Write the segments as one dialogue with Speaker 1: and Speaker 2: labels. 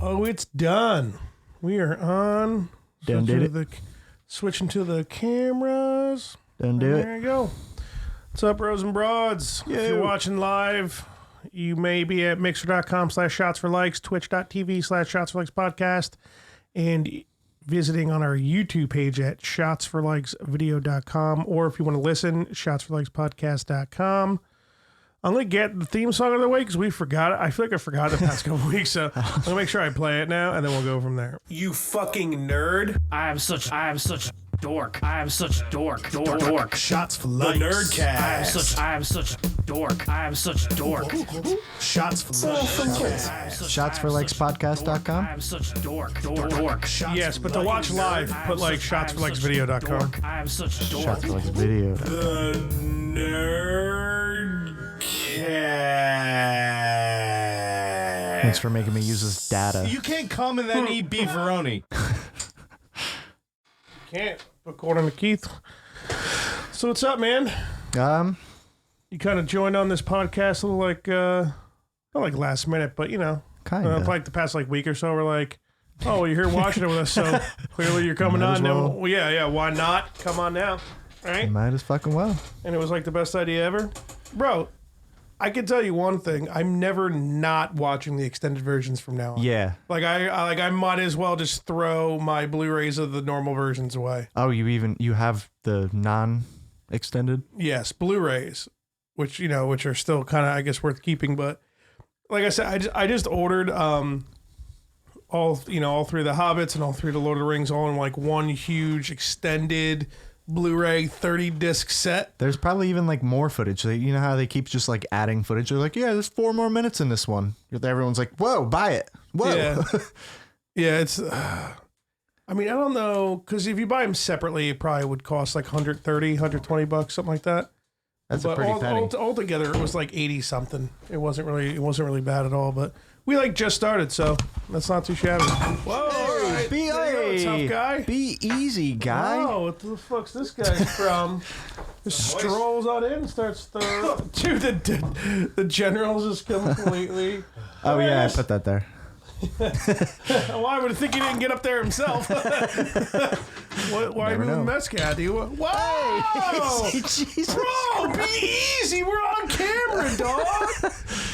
Speaker 1: Oh, it's done. We are on.
Speaker 2: Done did it.
Speaker 1: Switching to the cameras.
Speaker 2: Done do it.
Speaker 1: There you go. What's up, Bros and Broads?
Speaker 2: Yo.
Speaker 1: If you're watching live, you may be at mixer.com/shotsforlikes, twitch.tv/shotsforlikes podcast, and visiting on our YouTube page at shotsforlikesvideo.com, or if you want to listen, shotsforlikespodcast.com. I'm going to get the theme song out of the way because we forgot it. I feel like I forgot it the past couple weeks, so I'm going to make sure I play it now, and then we'll go from there. You fucking nerd.
Speaker 3: I am such dork. I am such dork.
Speaker 1: Shots for likes.
Speaker 3: The Nerdcast. I am such dork. I am such dork.
Speaker 1: Shots for likes.
Speaker 2: Shotsforlikespodcast.com.
Speaker 3: I am such dork.
Speaker 1: Yes, but to watch live, put like shotsforlikesvideo.com.
Speaker 3: I am such dork.
Speaker 2: Shots for Likes video.
Speaker 1: The Nerdcast.
Speaker 2: Thanks for making me use this data.
Speaker 4: You can't come and then eat beefaroni.
Speaker 1: Can't. According to Keith. So what's up, man? You kind of joined on this podcast a little like, not like last minute, but you know,
Speaker 2: kind of
Speaker 1: like the past like week or so. We're like, oh, well, you're here watching it with us, so clearly you're coming
Speaker 2: Might as
Speaker 1: on.
Speaker 2: well.
Speaker 1: Now, yeah, why not? Come on now, right?
Speaker 2: might as fucking well.
Speaker 1: And it was like the best idea ever, bro. I can tell you one thing: I'm never not watching the extended versions from now on.
Speaker 2: Yeah.
Speaker 1: Like I might as well just throw my Blu-rays of the normal versions away.
Speaker 2: Oh, you have the non-extended?
Speaker 1: Yes, Blu-rays, which are still kind of, I guess, worth keeping. But like I said, I just ordered all three of the Hobbits and all three of the Lord of the Rings all in like one huge extended Blu-ray 30-disc set.
Speaker 2: There's probably even like more footage. You know how they keep just like adding footage? They're like, yeah, there's 4 more minutes in this one. Everyone's like, whoa, buy it. Whoa.
Speaker 1: Yeah, yeah. It's. I mean, I don't know, because if you buy them separately, it probably would cost like $130, $120, something like that.
Speaker 2: That's
Speaker 1: But
Speaker 2: a pretty penny.
Speaker 1: altogether, it was like 80 something. It wasn't really bad at all. But we like just started, so that's not too shabby. Whoa, all right.
Speaker 2: Be,
Speaker 1: There you go, tough guy.
Speaker 2: Be easy, guy.
Speaker 1: Oh, what the fuck's this guy from? Just strolls on in and starts throwing. Dude, the general's just completely.
Speaker 2: Oh, yeah, I put that there.
Speaker 1: Why would I think he didn't get up there himself? Why are you moving mess cat? Whoa!
Speaker 2: Jesus.
Speaker 1: Bro, be easy. We're on camera, dog.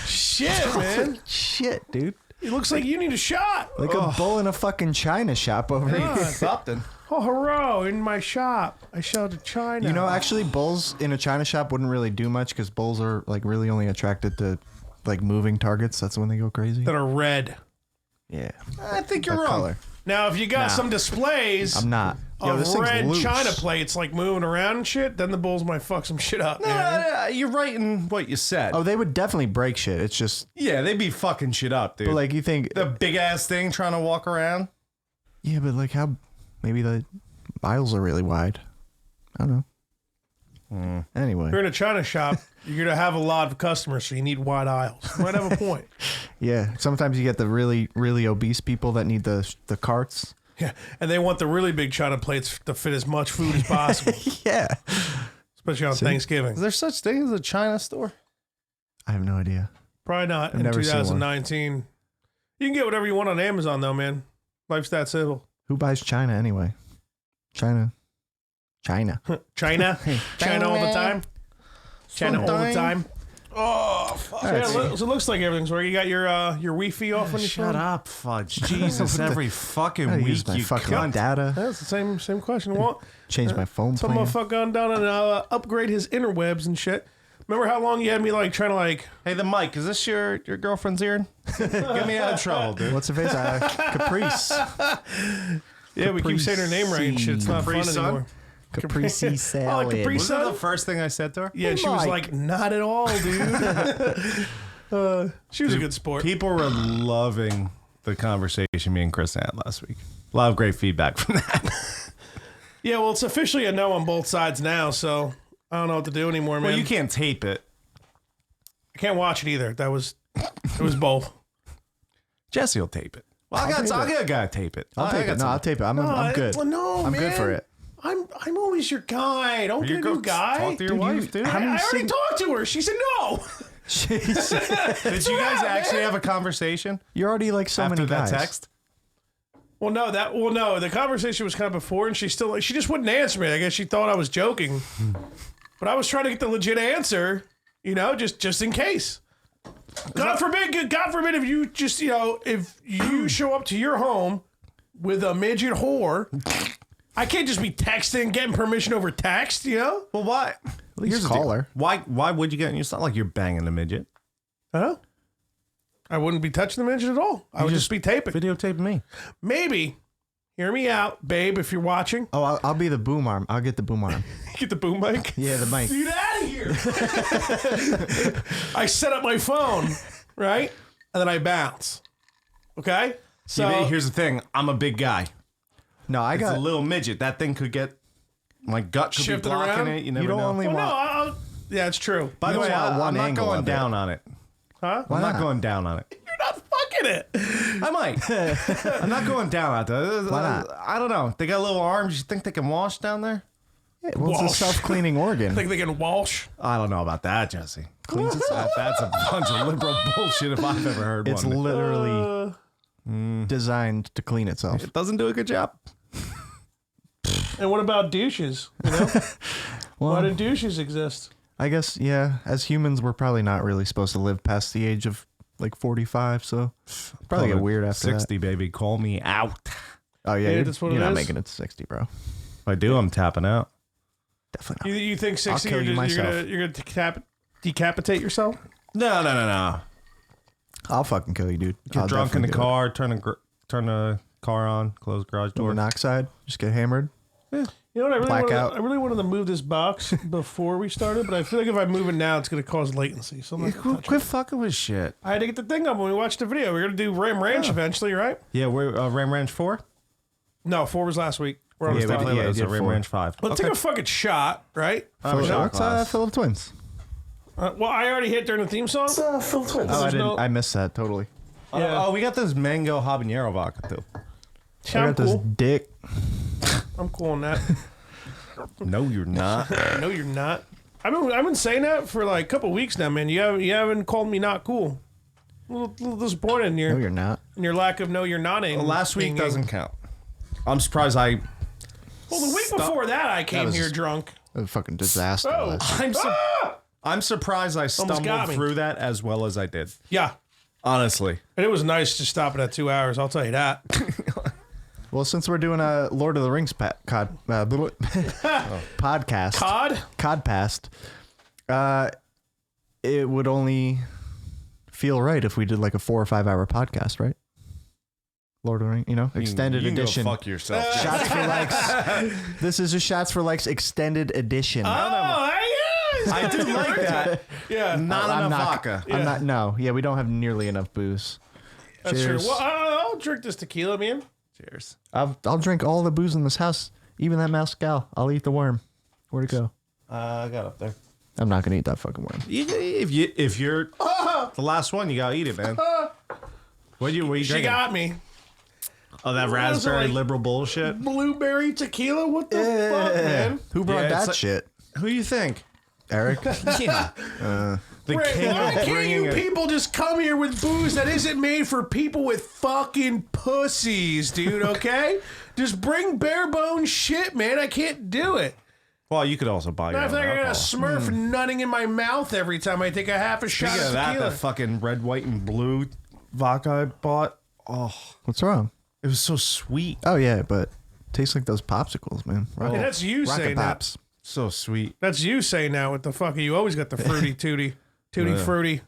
Speaker 1: Shit, man.
Speaker 2: Shit, dude.
Speaker 1: It looks like you need a shot.
Speaker 2: Like a bull in a fucking China shop over here.
Speaker 4: Something.
Speaker 1: Oh, hurrah, in my shop. I sell to China.
Speaker 2: You know, actually, bulls in a China shop wouldn't really do much because bulls are like really only attracted to like moving targets. That's when they go crazy.
Speaker 1: that are red.
Speaker 2: Yeah.
Speaker 4: I think you're
Speaker 2: That
Speaker 4: wrong.
Speaker 2: color.
Speaker 1: Now, if you got some displays
Speaker 2: I'm not. Yo,
Speaker 1: of
Speaker 2: this thing's
Speaker 1: red
Speaker 2: loose.
Speaker 1: China plates like moving around and shit, then the bulls might fuck some shit up, man.
Speaker 4: No, you're right in what you said.
Speaker 2: Oh, they would definitely break shit. It's just,
Speaker 4: Yeah, they'd be fucking shit up, dude.
Speaker 2: but like you think,
Speaker 4: the big ass thing trying to walk around.
Speaker 2: yeah, but like how maybe the aisles are really wide. I don't know. Anyway,
Speaker 1: If you're in a China shop, you're going to have a lot of customers, so you need wide aisles. You might have a point.
Speaker 2: yeah. Sometimes you get the really, really obese people that need the carts.
Speaker 1: Yeah, and they want the really big China plates to fit as much food as possible,
Speaker 2: Yeah.
Speaker 1: especially on Thanksgiving.
Speaker 4: Is there such thing as a China store?
Speaker 2: I have no idea.
Speaker 1: Probably not in
Speaker 2: never seen one.
Speaker 1: 2019. You can get whatever you want on Amazon, though, man. Life's that simple.
Speaker 2: Who buys China anyway? China.
Speaker 1: China all the time. China all the time. Oh, fuck.
Speaker 2: All right,
Speaker 1: So it looks like everything's right. You got your Wi-Fi off on your
Speaker 4: Shut
Speaker 1: phone?
Speaker 4: up, Fudge. Jesus, every fucking
Speaker 2: I
Speaker 4: week
Speaker 2: use my
Speaker 4: you
Speaker 2: fucking
Speaker 4: cunt.
Speaker 2: data.
Speaker 1: That's the same question. Well,
Speaker 2: Change my phone
Speaker 1: some
Speaker 2: plan.
Speaker 1: motherfucker gone down and upgrade his interwebs and shit. Remember how long you had me like trying to like...
Speaker 4: Hey, the mic, is this your girlfriend's earring? Get me out of trouble, dude.
Speaker 2: What's her face? Caprice.
Speaker 1: Yeah, we keep saying her name right and shit. It's not fun
Speaker 4: Capri Sun?
Speaker 1: anymore.
Speaker 2: Caprese salad.
Speaker 1: Capri
Speaker 4: Was that
Speaker 1: Sun?
Speaker 4: the first thing I said to her?
Speaker 1: Yeah, she was like, not at all, dude. She was a good sport.
Speaker 4: People were loving the conversation me and Chris had last week. A lot of great feedback from that.
Speaker 1: Yeah, well, it's officially a no on both sides now, so I don't know what to do anymore, man.
Speaker 4: Well, you can't tape it.
Speaker 1: I can't watch it either. It was both.
Speaker 4: Jesse will tape it. Well, I'll get a guy to tape it.
Speaker 2: I'll tape it. No, I'll tape it. I'm good.
Speaker 1: Well, no,
Speaker 2: I'm
Speaker 1: man.
Speaker 2: good for it.
Speaker 1: I'm always your guy. Don't get a new guy.
Speaker 4: Talk to your wife, dude.
Speaker 1: I already talked to her. She said no.
Speaker 4: Did you guys actually have a conversation
Speaker 2: You're already like so
Speaker 4: after
Speaker 2: many
Speaker 4: that
Speaker 2: guys.
Speaker 4: text?
Speaker 1: Well, no, the conversation was kind of before, and she just wouldn't answer me. I guess she thought I was joking, but I was trying to get the legit answer, just in case. God forbid if you just, if you show up to your home with a midget whore, I can't just be texting, getting permission over text,
Speaker 4: Well, why?
Speaker 2: At least
Speaker 4: the
Speaker 2: call
Speaker 4: deal.
Speaker 2: her.
Speaker 4: Why would you get? It's not like you're banging the midget.
Speaker 1: Huh? I wouldn't be touching the midget at all. I would just be taping.
Speaker 4: Videotaping me.
Speaker 1: Maybe. Hear me out, babe, if you're watching.
Speaker 2: Oh, I'll be the boom arm. I'll get the boom arm.
Speaker 1: Get the boom mic.
Speaker 2: Yeah, the mic.
Speaker 1: Get out of here. I set up my phone, right? And then I bounce. Okay? So
Speaker 4: Here's the thing. I'm a big guy.
Speaker 2: No, I
Speaker 4: It's
Speaker 2: got
Speaker 4: a little midget. That thing could get... My gut could
Speaker 1: Shifted
Speaker 4: be blocking
Speaker 1: around?
Speaker 4: it. You never
Speaker 2: don't
Speaker 4: know.
Speaker 2: only
Speaker 1: well,
Speaker 2: want.
Speaker 1: yeah, it's true.
Speaker 4: By the
Speaker 2: you
Speaker 4: way,
Speaker 2: don't want
Speaker 4: I'm
Speaker 2: one
Speaker 4: not
Speaker 2: angle
Speaker 4: going
Speaker 2: of it.
Speaker 4: down on it.
Speaker 1: Huh?
Speaker 4: I'm not
Speaker 2: not?
Speaker 4: going down on it.
Speaker 1: You're not fucking it.
Speaker 4: I might. I'm not going down on it.
Speaker 2: Why not?
Speaker 4: I don't know. They got little arms. You think they can wash down there?
Speaker 2: Yeah, well, it's a
Speaker 1: Walsh.
Speaker 2: self-cleaning organ.
Speaker 1: Think they can wash?
Speaker 4: I don't know about that, Jesse.
Speaker 2: Cleans itself.
Speaker 4: That's a bunch of liberal bullshit if I've ever heard
Speaker 2: It's
Speaker 4: one.
Speaker 2: literally designed to clean itself.
Speaker 4: It doesn't do a good job.
Speaker 1: And what about douches?
Speaker 2: Well,
Speaker 1: Why do douches exist?
Speaker 2: I guess, yeah, as humans, we're probably not really supposed to live past the age of like 45, so probably get weird after
Speaker 4: 60, baby. Call me out.
Speaker 2: that. Oh, yeah,
Speaker 1: Yeah,
Speaker 2: you're,
Speaker 1: that's what
Speaker 2: you're
Speaker 1: it
Speaker 2: not
Speaker 1: is.
Speaker 2: making it to 60, bro.
Speaker 4: If I do, I'm tapping out.
Speaker 2: Definitely
Speaker 1: You,
Speaker 2: not.
Speaker 1: you think 60
Speaker 2: kill you
Speaker 1: you're
Speaker 2: myself.
Speaker 1: gonna decapitate yourself?
Speaker 4: No.
Speaker 2: I'll fucking kill you, dude.
Speaker 4: Get
Speaker 2: I'll
Speaker 4: drunk in the
Speaker 2: definitely do it.
Speaker 4: car, turn the car on, close the garage door.
Speaker 2: Monoxide, just get hammered.
Speaker 1: You know what?
Speaker 2: Blackout.
Speaker 1: I really wanted to move this box before we started, but I feel like if I move it now, it's going to cause latency. So I'm not gonna touch it.
Speaker 4: Quit fucking with shit.
Speaker 1: I had to get the thing up when we watched the video. We're going to do Ram Ranch eventually, right?
Speaker 4: Yeah, we're Ram Ranch 4?
Speaker 1: No, 4 was last week. We're on
Speaker 2: Yeah,
Speaker 1: the
Speaker 2: we
Speaker 1: top.
Speaker 2: did.
Speaker 4: It's a
Speaker 2: did
Speaker 4: Ram
Speaker 2: 4.
Speaker 4: Ranch 5.
Speaker 1: Let's take a fucking shot, right?
Speaker 2: What's Philip Twins?
Speaker 1: Well, I already hit during the theme song.
Speaker 2: Oh, I didn't. I missed that totally.
Speaker 1: Yeah.
Speaker 4: Oh, we got this mango habanero vodka too.
Speaker 1: Yeah,
Speaker 2: I
Speaker 1: I'm
Speaker 2: got this
Speaker 1: cool.
Speaker 2: dick.
Speaker 1: I'm cool on that.
Speaker 4: No, you're not.
Speaker 1: No, you're not. I've been saying that for like a couple weeks now, man. You haven't called me not cool. A little disappointed in
Speaker 2: No,
Speaker 1: your
Speaker 2: you're not.
Speaker 1: lack of no, you're not.
Speaker 4: Last week
Speaker 1: being-
Speaker 4: doesn't count. I'm surprised I.
Speaker 1: Well, the week before that, I came
Speaker 2: was-
Speaker 1: here drunk.
Speaker 2: A fucking disaster.
Speaker 1: Oh.
Speaker 2: last week.
Speaker 4: I'm surprised I
Speaker 1: got
Speaker 4: stumbled
Speaker 1: me.
Speaker 4: through that as well as I did.
Speaker 1: Yeah,
Speaker 4: Honestly.
Speaker 1: and it was nice to stop it at 2 hours. I'll tell you that.
Speaker 2: Well, since we're doing a Lord of the Rings podcast,
Speaker 1: Cod.
Speaker 2: Codpast, it would only feel right if we did like a 4 or 5 hour podcast, right? Lord of the Rings, extended
Speaker 4: you can
Speaker 2: edition.
Speaker 4: Go fuck yourself.
Speaker 2: Shots for likes. This is a Shots for Likes extended edition.
Speaker 4: I do like that.
Speaker 1: Yeah,
Speaker 4: Not
Speaker 2: I'm
Speaker 4: enough
Speaker 2: not-
Speaker 4: vodka.
Speaker 2: I'm not. No, yeah, we don't have nearly enough booze.
Speaker 1: that's
Speaker 2: Cheers.
Speaker 1: true. Well, I'll drink this tequila, man.
Speaker 4: Cheers.
Speaker 2: I'll drink all the booze in this house, even that mezcal. I'll eat the worm. Where'd it go?
Speaker 4: I got up there.
Speaker 2: I'm not gonna eat that fucking worm.
Speaker 4: If you're the last one, you gotta eat it, man. What you
Speaker 1: She
Speaker 4: drinking?
Speaker 1: got me.
Speaker 4: Oh, that
Speaker 1: was it,
Speaker 4: raspberry
Speaker 1: like-
Speaker 4: liberal bullshit.
Speaker 1: Blueberry tequila. What the fuck, man?
Speaker 2: Who brought
Speaker 4: Yeah, it's
Speaker 2: that
Speaker 4: like-
Speaker 2: shit?
Speaker 4: Who you think?
Speaker 2: Eric?
Speaker 4: Yeah. The
Speaker 1: Ray,
Speaker 4: king
Speaker 1: why
Speaker 4: of
Speaker 1: can't
Speaker 4: bringing
Speaker 1: you
Speaker 4: it.
Speaker 1: people just come here with booze that isn't made for people with fucking pussies, dude, okay? Just bring bare bones shit, man. I can't do it.
Speaker 4: Well, you could also buy your
Speaker 1: I
Speaker 4: own
Speaker 1: think I got a
Speaker 4: alcohol.
Speaker 1: Smurf nutting in my mouth every time I take a half a shot
Speaker 4: Speaking
Speaker 1: of
Speaker 4: of that,
Speaker 1: tequila.
Speaker 4: that fucking red, white, and blue vodka I bought, oh,
Speaker 2: What's wrong?
Speaker 4: it was so sweet.
Speaker 2: Oh yeah, but tastes like those popsicles, man.
Speaker 1: And that's you
Speaker 2: Rocket
Speaker 1: saying
Speaker 2: pops.
Speaker 4: So sweet.
Speaker 1: that. That's you saying that. What the fuck? You always got the fruity tutti
Speaker 4: Yeah.
Speaker 1: fruity.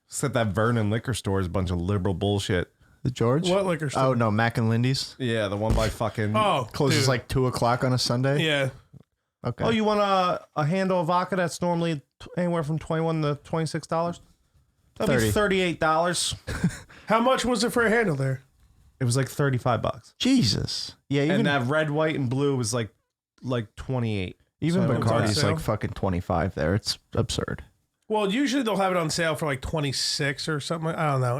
Speaker 4: Except that Vernon liquor store is a bunch of liberal bullshit.
Speaker 2: The George?
Speaker 1: What liquor store?
Speaker 2: Oh no, Mac and Lindy's
Speaker 4: Yeah, the one by fucking.
Speaker 1: Oh,
Speaker 2: closes
Speaker 1: dude.
Speaker 2: like 2:00 on a Sunday.
Speaker 1: Yeah.
Speaker 2: Okay.
Speaker 4: Oh, you want a handle of vodka that's normally anywhere from $21 to $26? That'll be $38.
Speaker 1: How much was it for a handle there?
Speaker 4: It was like $35.
Speaker 2: Jesus. Yeah, even
Speaker 4: And that red, white, and blue was like 28.
Speaker 2: even
Speaker 4: so it was
Speaker 2: Bacardi's
Speaker 1: on sale?
Speaker 2: like fucking 25 there. It's absurd.
Speaker 1: Well, usually they'll have it on sale for like 26 or something. I don't know.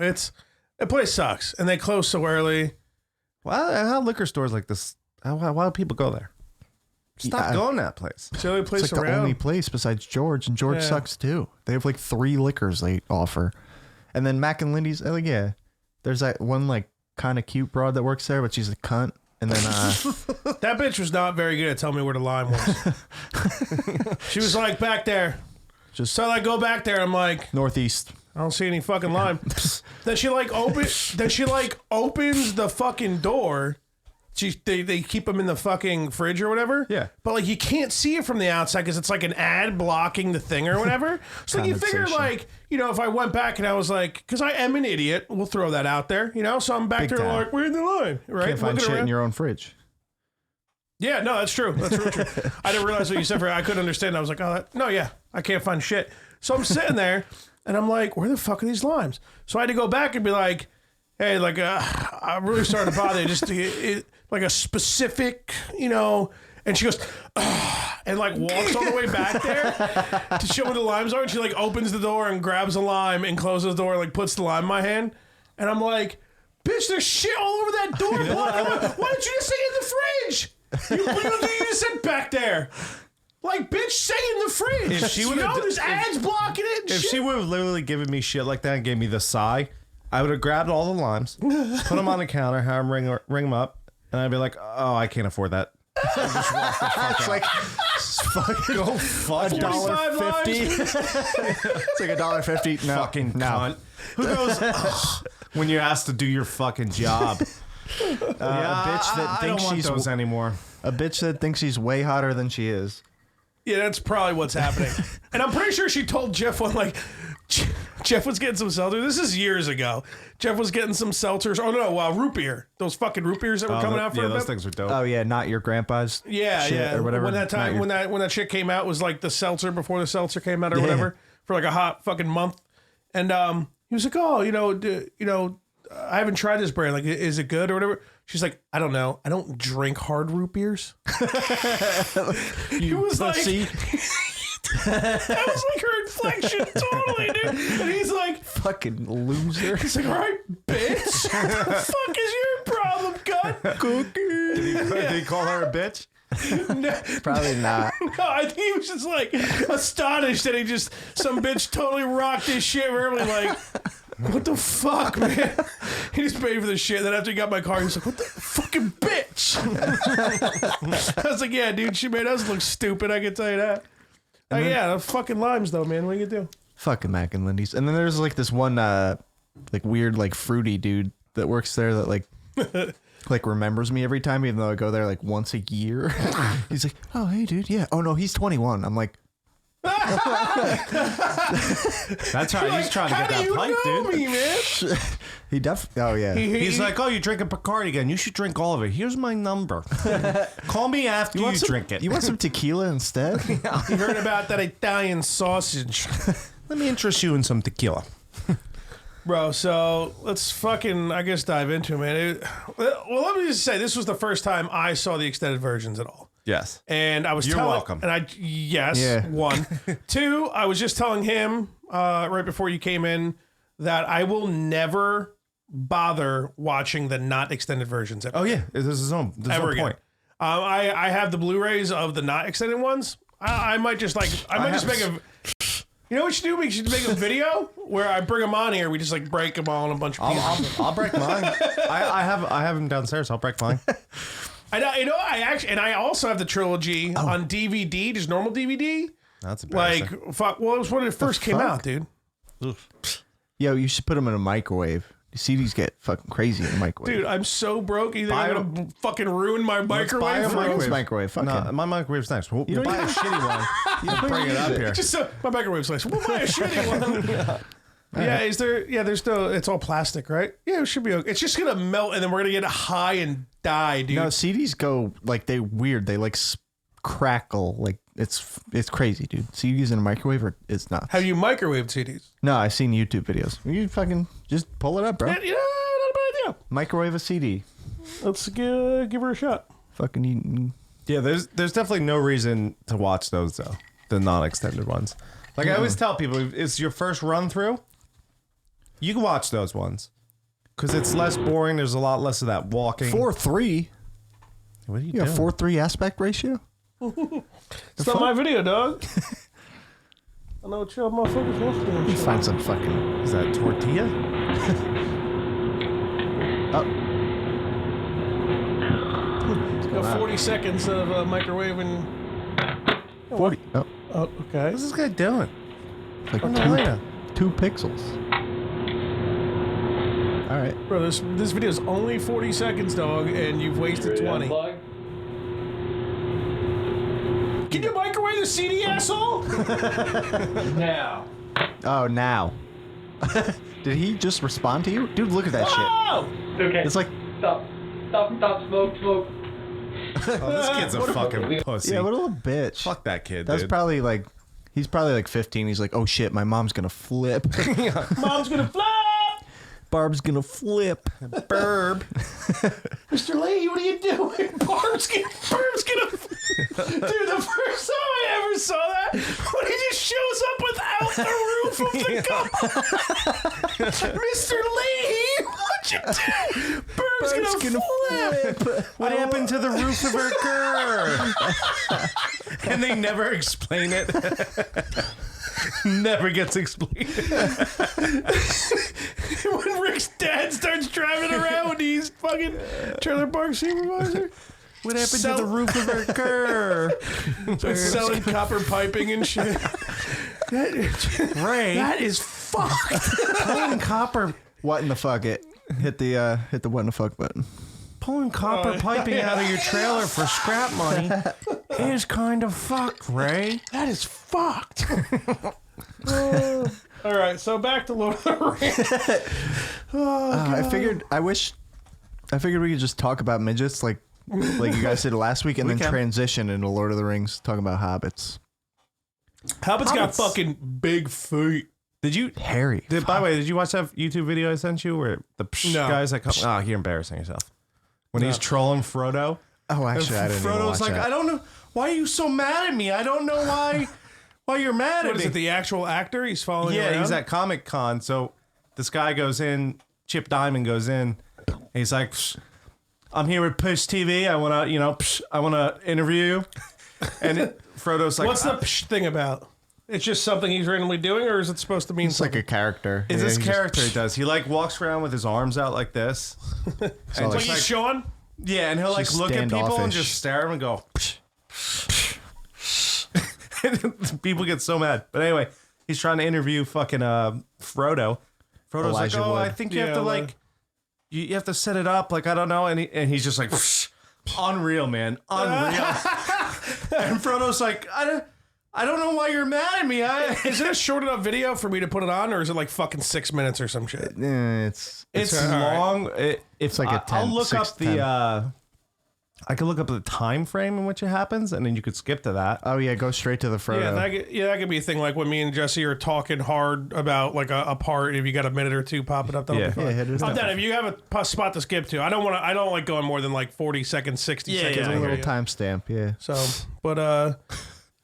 Speaker 1: The place sucks, and they close so early.
Speaker 4: Why how liquor stores like this? Why do people go there? Stop going to that place.
Speaker 1: It's the only place
Speaker 2: It's like
Speaker 1: around.
Speaker 2: the only place besides George, and George sucks too. They have like 3 liquors they offer. And then Mac and Lindy's, like, yeah. There's that one like kind of cute broad that works there, but she's a cunt. And then
Speaker 1: that bitch was not very good at telling me where the lime was. She was like, back there. So I go back there. I'm like,
Speaker 2: northeast.
Speaker 1: I don't see any fucking lime. Then she opens the fucking door. They keep them in the fucking fridge or whatever.
Speaker 4: Yeah.
Speaker 1: But like you can't see it from the outside because it's like an ad blocking the thing or whatever. So like, you figure like, if I went back and I was like, because I am an idiot, we'll throw that out there, So I'm back
Speaker 2: Big
Speaker 1: there
Speaker 2: time.
Speaker 1: like, where's the line? Right?
Speaker 2: Can't find
Speaker 1: Looking
Speaker 2: shit
Speaker 1: around.
Speaker 2: in your own fridge.
Speaker 1: Yeah, no, that's true. That's really true. I didn't realize what you said. I couldn't understand. I was like, I can't find shit. So I'm sitting there and I'm like, where the fuck are these limes? So I had to go back and be like, hey, like, I'm really starting to bother you. Just like a specific, and she goes, and like walks all the way back there to show where the limes are. And she like opens the door and grabs a lime and closes the door and like puts the lime in my hand. And I'm like, bitch, there's shit all over that door. Why didn't you just say in the fridge? You just said back there. Like, bitch, say in the fridge.
Speaker 4: If she would've
Speaker 1: there's ads blocking it. And
Speaker 4: If
Speaker 1: shit.
Speaker 4: she would have literally given me shit like that and gave me the sigh, I would have grabbed all the limes, put them on the counter, have them ring them up, and I'd be like, oh, I can't afford that.
Speaker 2: It's like fucking
Speaker 4: Go fuck
Speaker 2: $1.50. It's like $1.50. No,
Speaker 4: fucking
Speaker 2: no.
Speaker 4: cunt. Who goes "Ugh," when you're asked to do your fucking job?
Speaker 2: A bitch that
Speaker 4: I don't
Speaker 2: thinks
Speaker 4: want
Speaker 2: she's
Speaker 4: those anymore.
Speaker 2: a bitch that thinks she's way hotter than she is.
Speaker 1: Yeah, that's probably what's happening. And I'm pretty sure she told Jeff one, like, Jeff was getting some seltzers. This is years ago. Jeff was getting some seltzers. Oh, no, root beer. Those fucking root beers that were coming out for
Speaker 4: yeah,
Speaker 1: a
Speaker 4: those
Speaker 1: bit.
Speaker 4: things are dope.
Speaker 2: Oh yeah, not your grandpa's.
Speaker 1: Yeah,
Speaker 2: shit
Speaker 1: yeah.
Speaker 2: or whatever.
Speaker 1: When that time, when that shit came out, was like the seltzer before the seltzer came out or whatever for like a hot fucking month. And he was like, oh, I haven't tried this brand. Like, is it good or whatever? She's like, I don't know. I don't drink hard root beers. He was like, that was like her inflection, totally, dude. And he's like,
Speaker 2: fucking loser.
Speaker 1: he's like, all right, bitch. What the fuck is your problem, cunt? Cookie.
Speaker 4: Did he call her a bitch?
Speaker 2: Probably not.
Speaker 1: No, I think he was just like astonished that some bitch totally rocked his shit verbally, like, what the fuck, man? He just paid for the shit. Then after he got my car, he was like, what the fucking bitch? I was like, yeah, dude, she made us look stupid, I can tell you that. Yeah, the fucking limes though, man. What are you gonna do?
Speaker 2: Fucking Mac and Lindy's. And then there's like this one like weird like fruity dude that works there that like remembers me every time, even though I go there like once a year. He's like, oh hey dude, yeah. Oh no, he's 21. I'm like,
Speaker 4: That's right. He's trying to get that pipe, dude.
Speaker 1: Me, man?
Speaker 2: he definitely. Oh yeah.
Speaker 4: He's like, oh, you're drinking Bacardi again. You should drink all of it. Here's my number. Call me after you drink it.
Speaker 2: You want some tequila instead?
Speaker 1: You heard about that Italian sausage,
Speaker 4: Let me interest you in some tequila.
Speaker 1: bro? So let's fucking, I guess, dive into it, man. Well, let me just say, this was the first time I saw the extended versions at all.
Speaker 4: Yes.
Speaker 1: And I was
Speaker 4: You're
Speaker 1: telling,
Speaker 4: welcome.
Speaker 1: And
Speaker 2: Yeah.
Speaker 1: one. Two, I was just telling him right before you came in that I will never bother watching the not extended versions ever,
Speaker 4: Oh yeah. There's no
Speaker 1: ever again.
Speaker 4: point.
Speaker 1: I have the Blu-rays of the not extended ones. I might just make a. You know what we should do? We should make a video where I bring them on here. We just like break them all in a bunch of pieces.
Speaker 4: I'll break mine. I have them downstairs. I'll break mine.
Speaker 1: I also have the trilogy on DVD, just normal DVD.
Speaker 4: That's embarrassing.
Speaker 1: Like, fuck. Well, it was when it first came out, dude.
Speaker 2: Yo, you should put them in a microwave. You see these get fucking crazy in a microwave.
Speaker 1: Dude, I'm so broke. You think
Speaker 4: Buy
Speaker 1: I'm gonna fucking ruin my
Speaker 4: buy
Speaker 1: microwave?
Speaker 4: a
Speaker 1: for you?
Speaker 2: It's microwave. Fuck
Speaker 4: No,
Speaker 2: it.
Speaker 4: my microwave's nice. We'll
Speaker 2: don't
Speaker 4: buy a
Speaker 2: even-
Speaker 4: shitty one. You bring it up here.
Speaker 1: Just my microwave's nice. We'll buy a shitty one. Yeah, is there? Yeah, there's no. It's all plastic, right? Yeah, it should be okay. It's just gonna melt, and then we're gonna get high and die, dude.
Speaker 2: No, CDs go like they weird. They like crackle. Like it's crazy, dude. CDs in a mmicrowave it's nuts.
Speaker 1: Have you microwaved CDs?
Speaker 2: No, I've seen YouTube videos. You fucking just pull it up, bro.
Speaker 1: Yeah, not a bad idea.
Speaker 2: Microwave a CD.
Speaker 1: Let's give her a shot.
Speaker 2: Fucking eating.
Speaker 4: Yeah, there's definitely no reason to watch those though. The non-extended ones. Like I always tell people, if it's your first run through, you can watch those ones because it's less boring. There's a lot less of that walking.
Speaker 2: 4:3.
Speaker 4: What are you
Speaker 2: You got
Speaker 4: doing?
Speaker 2: 4:3 aspect ratio.
Speaker 1: It's not my video, dog. I know what y'all motherfuckers want to do.
Speaker 2: Find some fucking.
Speaker 4: Is that tortilla?
Speaker 2: Oh,
Speaker 1: Got 40 seconds of microwaving.
Speaker 2: 40. Oh,
Speaker 1: Oh, okay.
Speaker 4: What's this guy doing?
Speaker 2: it's like
Speaker 4: Elena.
Speaker 2: 2 pixels. All right.
Speaker 1: Bro, this video is only 40 seconds, dog, and you've wasted 20. Can you microwave the CD, asshole?
Speaker 3: Now.
Speaker 2: Oh, now. Did he just respond to you? Dude, look at that shit.
Speaker 1: Oh!
Speaker 3: Okay.
Speaker 2: It's like,
Speaker 3: Stop, smoke.
Speaker 4: Oh, this kid's a fucking pussy.
Speaker 2: yeah, what a little bitch.
Speaker 4: Fuck that kid,
Speaker 2: That's
Speaker 4: dude.
Speaker 2: probably like, he's probably like 15. He's like, oh shit, my mom's gonna flip.
Speaker 1: Mom's gonna flop!
Speaker 2: Barb's gonna flip.
Speaker 4: Burb.
Speaker 1: Mr. Lee, what are you doing? Barb's gonna... Dude, the first time I ever saw that, when he just shows up without the roof of the cup. Mr. Lee, what you do? Barb's gonna flip.
Speaker 4: What happened to the roof of her car? And they never explain it. Never gets explained.
Speaker 1: When Rick's dad starts driving around when he's fucking trailer park supervisor.
Speaker 4: What happened to the roof of her car?
Speaker 1: Selling copper piping and shit.
Speaker 4: Ray.
Speaker 1: That is fucked.
Speaker 4: Pulling copper
Speaker 2: What in the fuck it? Hit the what in the fuck button.
Speaker 4: pulling copper piping out of your trailer for scrap money is kind of fucked, Ray.
Speaker 1: That is fucked. All right, so back to Lord of the Rings.
Speaker 2: I figured we could just talk about midgets like you guys did last week and then
Speaker 4: can.
Speaker 2: transition into Lord of the Rings talking about hobbits.
Speaker 1: Hobbit's got fucking big feet.
Speaker 4: Did you?
Speaker 2: Harry.
Speaker 4: By the way, did you watch that YouTube video I sent you where the
Speaker 1: No.
Speaker 4: guys that come? Oh, you're embarrassing yourself. When he's trolling Frodo.
Speaker 2: Oh, actually, I didn't even
Speaker 4: Frodo's
Speaker 2: watch
Speaker 4: like,
Speaker 2: that.
Speaker 4: I don't know. Why are you so mad at me? I don't know why you're mad
Speaker 1: What
Speaker 4: at
Speaker 1: is
Speaker 4: me.
Speaker 1: it, the actual actor? He's following you
Speaker 4: Yeah,
Speaker 1: around?
Speaker 4: he's at Comic Con. So this guy goes in, Chip Diamond goes in. And he's like, "Psh, I'm here with Push TV. I want to, I want to interview you. And Frodo's like,
Speaker 1: What's the psh thing about? It's just something he's randomly doing, or is it supposed to mean
Speaker 2: It's like
Speaker 1: something?
Speaker 2: a character.
Speaker 4: Is
Speaker 2: Yeah,
Speaker 4: this
Speaker 2: he just-
Speaker 4: character he does? He like walks around with his arms out like this. And
Speaker 1: Like
Speaker 4: just
Speaker 1: he's Sean?
Speaker 4: yeah, and he'll like
Speaker 2: Just
Speaker 4: look at people and
Speaker 2: standoffish.
Speaker 4: just stare at him and go. Psh, psh, psh. People get so mad. But anyway, he's trying to interview fucking Frodo. Frodo's
Speaker 2: Elijah
Speaker 4: like, oh,
Speaker 2: Wood.
Speaker 4: I think you have
Speaker 1: Yeah,
Speaker 4: to
Speaker 1: like-
Speaker 4: like, you have to set it up. Like I don't know, and he's just like, psh, unreal, man, unreal. And Frodo's like, I don't know why you're mad at me.
Speaker 1: Is it a short enough video for me to put it on, or is it like fucking 6 minutes or some shit?
Speaker 2: It's
Speaker 4: It's
Speaker 1: all right.
Speaker 4: long. It's
Speaker 2: like a
Speaker 4: I'll
Speaker 2: 10,
Speaker 4: look
Speaker 2: 6
Speaker 4: up
Speaker 2: to 10.
Speaker 4: the. I could look up the time frame in which it happens, and then you could skip to that.
Speaker 2: oh yeah, go straight to the Frodo.
Speaker 1: Yeah, that could be a thing. Like when me and Jesse are talking hard about like a part. If you got a minute or two, pop it up. That'll
Speaker 4: Yeah.
Speaker 1: be fun.
Speaker 2: Yeah, hit it
Speaker 1: I'm
Speaker 2: up.
Speaker 1: down. If you have a spot to skip to, I don't like going more than like 40 seconds, 60 seconds.
Speaker 4: yeah,
Speaker 1: of
Speaker 4: I
Speaker 2: a
Speaker 1: the
Speaker 2: little
Speaker 1: video.
Speaker 2: timestamp. Yeah.
Speaker 1: So, but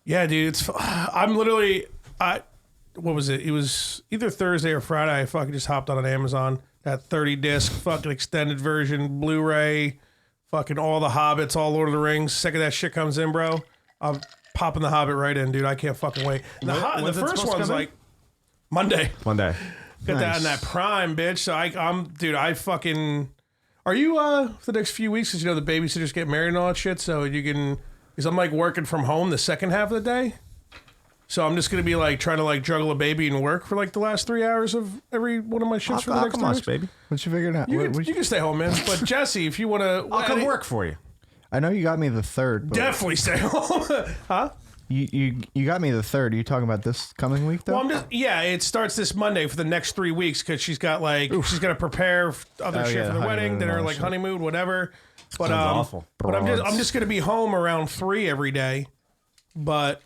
Speaker 1: yeah, dude, I'm literally what was it? It was either Thursday or Friday. I fucking just hopped on Amazon. That 30 disc fucking extended version Blu-ray. Fucking all the Hobbits, all Lord of the Rings. Second that shit comes in, bro, I'm popping the Hobbit right in, dude. I can't fucking wait. The
Speaker 4: when's it
Speaker 1: first
Speaker 4: supposed to
Speaker 1: one's
Speaker 4: come in?
Speaker 1: like Monday.
Speaker 4: One day.
Speaker 1: Got that
Speaker 2: Nice.
Speaker 1: on that Prime, bitch. So I fucking. Are you for the next few weeks? Because you know the babysitters get married and all that shit. So you can. Because I'm like working from home the second half of the day. So I'm just gonna be like trying to like juggle a baby and work for like the last 3 hours of every one of my shifts for the
Speaker 4: I'll
Speaker 1: next
Speaker 4: come
Speaker 1: 3
Speaker 4: watch,
Speaker 1: weeks.
Speaker 4: baby.
Speaker 2: What you figuring out?
Speaker 1: You,
Speaker 2: What
Speaker 1: you can stay home, man. But Jesse, if you want to,
Speaker 4: I'll come work for you.
Speaker 2: I know you got me the third. But
Speaker 1: Definitely stay home, huh?
Speaker 2: You got me the third. Are you talking about this coming week though?
Speaker 1: Well, I'm just it starts this Monday for the next 3 weeks because she's got like she's got to prepare other
Speaker 2: Oh,
Speaker 1: shit
Speaker 2: yeah,
Speaker 1: for the
Speaker 2: the
Speaker 1: wedding,
Speaker 2: honeymoon
Speaker 1: then her
Speaker 2: and all
Speaker 1: like
Speaker 2: that shit.
Speaker 1: honeymoon, whatever. But
Speaker 4: Sounds awful.
Speaker 1: But I'm
Speaker 2: Broads.
Speaker 1: just gonna be home around 3 every day. But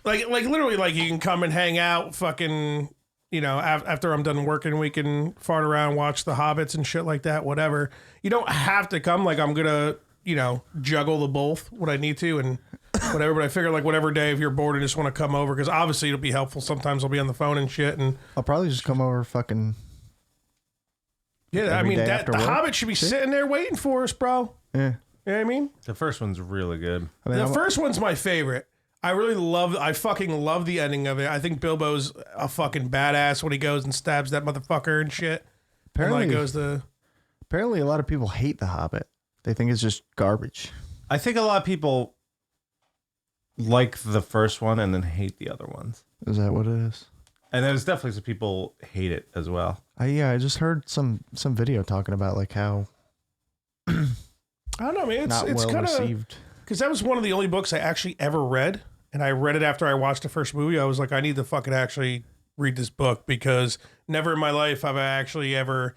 Speaker 1: like literally like you can come and hang out, fucking after I'm done working, we can fart around, watch the Hobbits and shit like that, whatever. You don't have to come. Like I'm gonna juggle the both what I need to and whatever. But I figure like whatever day if you're bored and just want to come over because obviously it'll be helpful. Sometimes I'll be on the phone and shit and.
Speaker 2: I'll probably just come over fucking.
Speaker 1: Yeah, I
Speaker 2: Every
Speaker 1: mean
Speaker 2: day
Speaker 1: that
Speaker 2: after
Speaker 1: the
Speaker 2: work?
Speaker 1: Hobbit should be sitting there waiting for us, bro.
Speaker 2: Yeah.
Speaker 1: You know what I mean?
Speaker 4: The first one's really good.
Speaker 2: I mean,
Speaker 1: The first one's my favorite. I fucking love the ending of it. I think Bilbo's a fucking badass when he goes and stabs that motherfucker and shit.
Speaker 2: Apparently,
Speaker 1: and like goes to...
Speaker 2: apparently a lot of people hate The Hobbit. They think it's just garbage.
Speaker 4: I think a lot of people like the first one and then hate the other ones.
Speaker 2: Is that what it is?
Speaker 4: And there's definitely some people hate it as well.
Speaker 2: I just heard some video talking about like how
Speaker 1: I don't know, man.
Speaker 2: not
Speaker 1: It's
Speaker 2: well
Speaker 1: kind of...
Speaker 2: received.
Speaker 1: Because that was one of the only books I actually ever read. And I read it after I watched the first movie. I was like, I need to fucking actually read this book because never in my life have I actually ever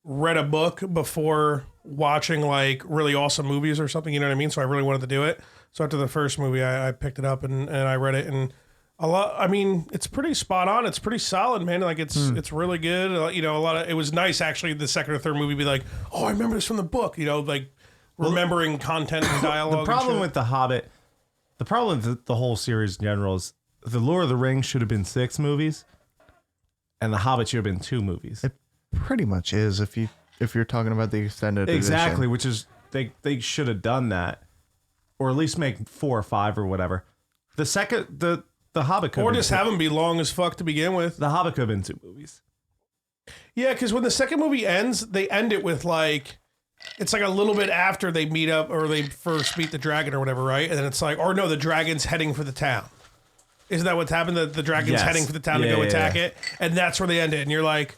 Speaker 1: read a book before watching like really awesome movies or something. You know what I mean? So I really wanted to do it. So after the first movie, I picked it up and I read it. And a lot, I mean, it's pretty spot on. It's pretty solid, man. Like it's really good. You know, it was nice actually the second or third movie be like, oh, I remember this from the book, you know, like remembering content and dialogue.
Speaker 4: The problem with The Hobbit, the problem with the whole series in general is The Lord of the Rings should have been 6 movies and The Hobbit should have been 2 movies.
Speaker 2: It pretty much is if you're talking about the extended
Speaker 4: Exactly,
Speaker 2: edition.
Speaker 4: which is they should have done that, or at least make 4 or 5 or whatever. The Hobbit could
Speaker 1: or
Speaker 4: have
Speaker 1: just
Speaker 4: been
Speaker 1: have them be long as fuck to begin with.
Speaker 4: The Hobbit could have been 2 movies.
Speaker 1: Yeah, because when the second movie ends, they end it with like, it's like a little bit after they meet up or they first meet the dragon or whatever, right? And then it's like, or no, the dragon's heading for the town. Isn't that what's happened? The dragon's
Speaker 4: Yes.
Speaker 1: heading for the town to
Speaker 4: Yeah,
Speaker 1: go
Speaker 4: yeah,
Speaker 1: attack
Speaker 4: yeah.
Speaker 1: it, and that's where they end it. And you're like,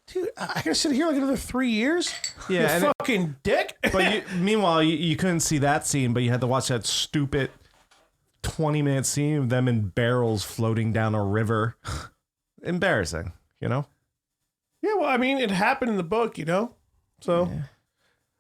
Speaker 1: dude, I gotta sit here like another 3 years?
Speaker 4: Yeah,
Speaker 1: you
Speaker 4: and it-
Speaker 1: fucking dick.
Speaker 4: But meanwhile, you couldn't see that scene, but you had to watch that stupid 20-minute scene of them in barrels floating down a river. Embarrassing, you know?
Speaker 1: Yeah, well, I mean, it happened in the book, you know? So,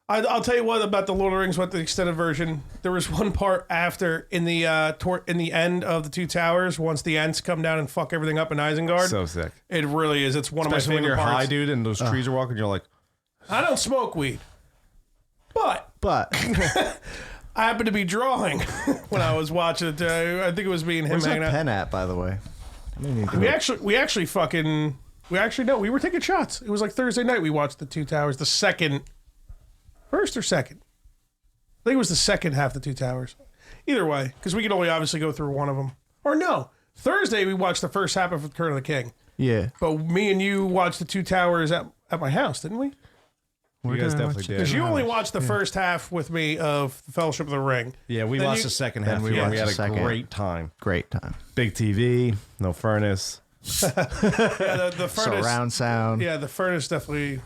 Speaker 1: I'll tell you what about the Lord of the Rings, what the extended version. There was one part after, in the end of the Two Towers, once the Ents come down and fuck everything up in Isengard.
Speaker 4: So sick.
Speaker 1: It really is. It's one
Speaker 4: Especially
Speaker 1: of my
Speaker 4: when
Speaker 1: favorite
Speaker 4: you're
Speaker 1: parts.
Speaker 4: high, dude, and those trees are walking, you're like,
Speaker 1: I don't smoke weed, but
Speaker 2: But
Speaker 1: I happened to be drawing when I was watching it. I think it was me and him
Speaker 2: where's
Speaker 1: hanging
Speaker 2: that
Speaker 1: out.
Speaker 2: pen at, by the way? I didn't even
Speaker 1: We actually we were taking shots. It was like Thursday night. We watched the Two Towers, first or second. I think it was the second half of the Two Towers. Either way, because we could only obviously go through one of them. Or no, Thursday we watched the first half of Return of the King.
Speaker 2: yeah.
Speaker 1: But me and you watched the Two Towers at my house, didn't we?
Speaker 2: Where
Speaker 4: you guys
Speaker 2: did I
Speaker 4: definitely
Speaker 2: watch it?
Speaker 4: did.
Speaker 1: Because you only watched the first half with me of the Fellowship of the Ring.
Speaker 4: yeah, we
Speaker 1: Then
Speaker 4: watched
Speaker 1: you-
Speaker 4: the second
Speaker 2: Then
Speaker 4: half.
Speaker 2: we
Speaker 4: We
Speaker 2: watched
Speaker 4: had
Speaker 2: the
Speaker 4: a
Speaker 2: second.
Speaker 4: great time.
Speaker 2: Great time.
Speaker 4: Big TV, no furnace.
Speaker 1: Yeah, the furnace.
Speaker 2: Surround sound.
Speaker 1: Yeah, the furnace definitely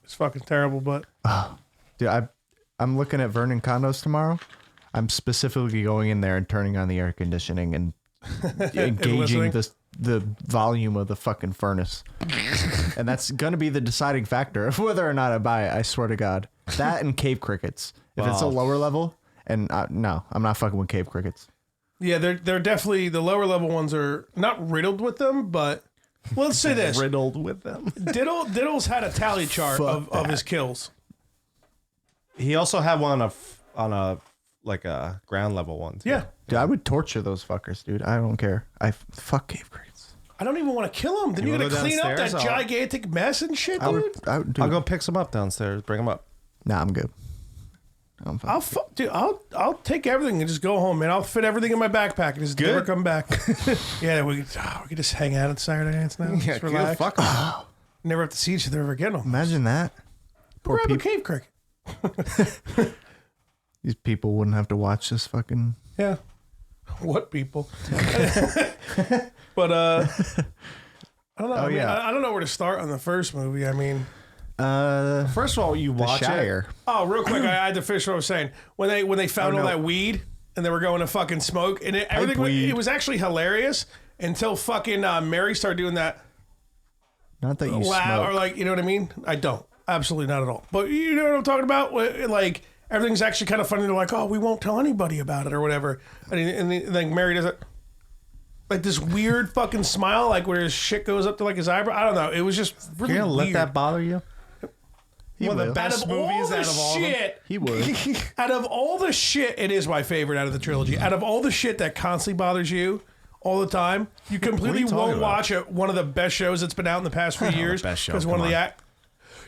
Speaker 1: is fucking terrible, but
Speaker 2: Dude, I'm looking at Vernon condos tomorrow. I'm specifically going in there and turning on the air conditioning and engaging
Speaker 1: listening?
Speaker 2: the volume of the fucking furnace. And that's going to be the deciding factor of whether or not I buy it. I swear to God. That and cave crickets. If it's a
Speaker 4: Wow.
Speaker 2: lower level, and no, I'm not fucking with cave crickets.
Speaker 1: yeah, they're definitely the lower level ones are not riddled with them, but well, let's say this:
Speaker 4: Riddled with them.
Speaker 1: Diddle's had a tally chart
Speaker 2: Fuck
Speaker 1: of his kills.
Speaker 4: He also had one on a like a ground level one. Too.
Speaker 1: Yeah,
Speaker 2: Dude, I would torture those fuckers, dude. I don't care. Fuck cave crickets.
Speaker 1: I don't even want to kill him. Then
Speaker 4: You
Speaker 1: you gotta
Speaker 4: wanna go
Speaker 1: clean up that
Speaker 4: downstairs?
Speaker 1: gigantic mess and shit,
Speaker 2: I
Speaker 1: dude.
Speaker 2: would dude,
Speaker 4: I'll go pick some up downstairs. Bring them up.
Speaker 2: Nah, I'm good. I'm fine.
Speaker 1: I'll take everything and just go home, man. I'll fit everything in my backpack and just
Speaker 4: Good.
Speaker 1: never come back. Yeah, we could just hang out on Saturday nights now.
Speaker 4: Yeah,
Speaker 1: Just relax.
Speaker 4: fuck 'em.
Speaker 1: Never have to see each other ever again.
Speaker 2: Imagine that. Poor
Speaker 1: Grab a
Speaker 2: people.
Speaker 1: cave cricket.
Speaker 2: These people wouldn't have to watch this fucking.
Speaker 1: Yeah. What people? But I don't know. I mean,
Speaker 2: yeah.
Speaker 1: I don't know where to start on the first movie. I mean,
Speaker 4: First of all, you
Speaker 2: The
Speaker 4: watch it.
Speaker 2: Shire.
Speaker 1: oh, real quick, I had to finish what I was saying. When they found all
Speaker 2: no.
Speaker 1: that weed and they were going to fucking smoke, and everything
Speaker 2: weed.
Speaker 1: it was actually hilarious until fucking Mary started doing that
Speaker 2: Not that you
Speaker 1: loud or
Speaker 2: smoke.
Speaker 1: like, you know what I mean? I don't. Absolutely not at all. But you know what I'm talking about? Like everything's actually kind of funny. They're like, oh, we won't tell anybody about it or whatever. And then Mary does it. Like this weird fucking smile, like where his shit goes up to like his eyebrow. I don't know. It was just really
Speaker 4: You're gonna let
Speaker 1: weird.
Speaker 4: that bother you?
Speaker 2: He
Speaker 4: One of
Speaker 2: will.
Speaker 4: the best
Speaker 1: Out of all
Speaker 4: movies
Speaker 1: the
Speaker 4: out of all of them.
Speaker 1: shit,
Speaker 2: He would.
Speaker 1: out of all the shit, it is my favorite out of the trilogy. Out of all the shit that constantly bothers you all the time, you completely
Speaker 4: talking
Speaker 1: won't
Speaker 4: about?
Speaker 1: watch it. One of the best shows that's been out in the past few years.
Speaker 4: best show,
Speaker 1: Because one
Speaker 4: come
Speaker 1: of the
Speaker 4: on.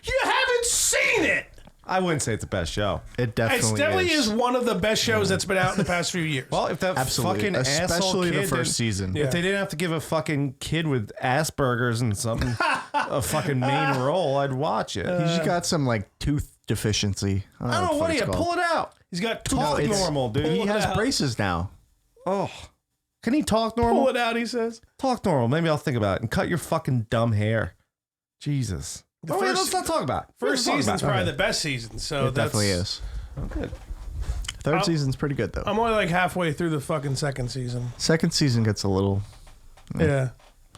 Speaker 1: you haven't seen it.
Speaker 4: I wouldn't say it's the best show.
Speaker 2: It definitely
Speaker 1: is one of the best shows that's been out in the past few years.
Speaker 4: Well, if that
Speaker 2: Absolutely.
Speaker 4: fucking asshole
Speaker 2: Especially
Speaker 4: kid
Speaker 2: the first
Speaker 4: didn't-
Speaker 2: season.
Speaker 1: Yeah.
Speaker 4: If they didn't have to give a fucking kid with Asperger's and something a fucking main role, I'd watch it.
Speaker 2: He's just got some like tooth deficiency.
Speaker 4: I don't know what do you pull it out.
Speaker 1: He's got
Speaker 4: Talk
Speaker 1: tooth.
Speaker 4: normal, dude.
Speaker 2: He has
Speaker 1: out.
Speaker 2: braces now.
Speaker 4: Oh, can he talk normal?
Speaker 1: Pull it out, he says.
Speaker 4: Talk normal. Maybe I'll think about it and cut your fucking dumb hair. Jesus.
Speaker 1: The
Speaker 4: Wait,
Speaker 1: first-
Speaker 4: let's not talk about it.
Speaker 1: First
Speaker 4: Let's
Speaker 1: season's
Speaker 4: talk about
Speaker 1: probably the best season. So
Speaker 2: It definitely is.
Speaker 4: Oh, good.
Speaker 2: Third season's pretty good though.
Speaker 1: I'm only like halfway through the fucking second season.
Speaker 2: Second season gets a little.
Speaker 1: Yeah.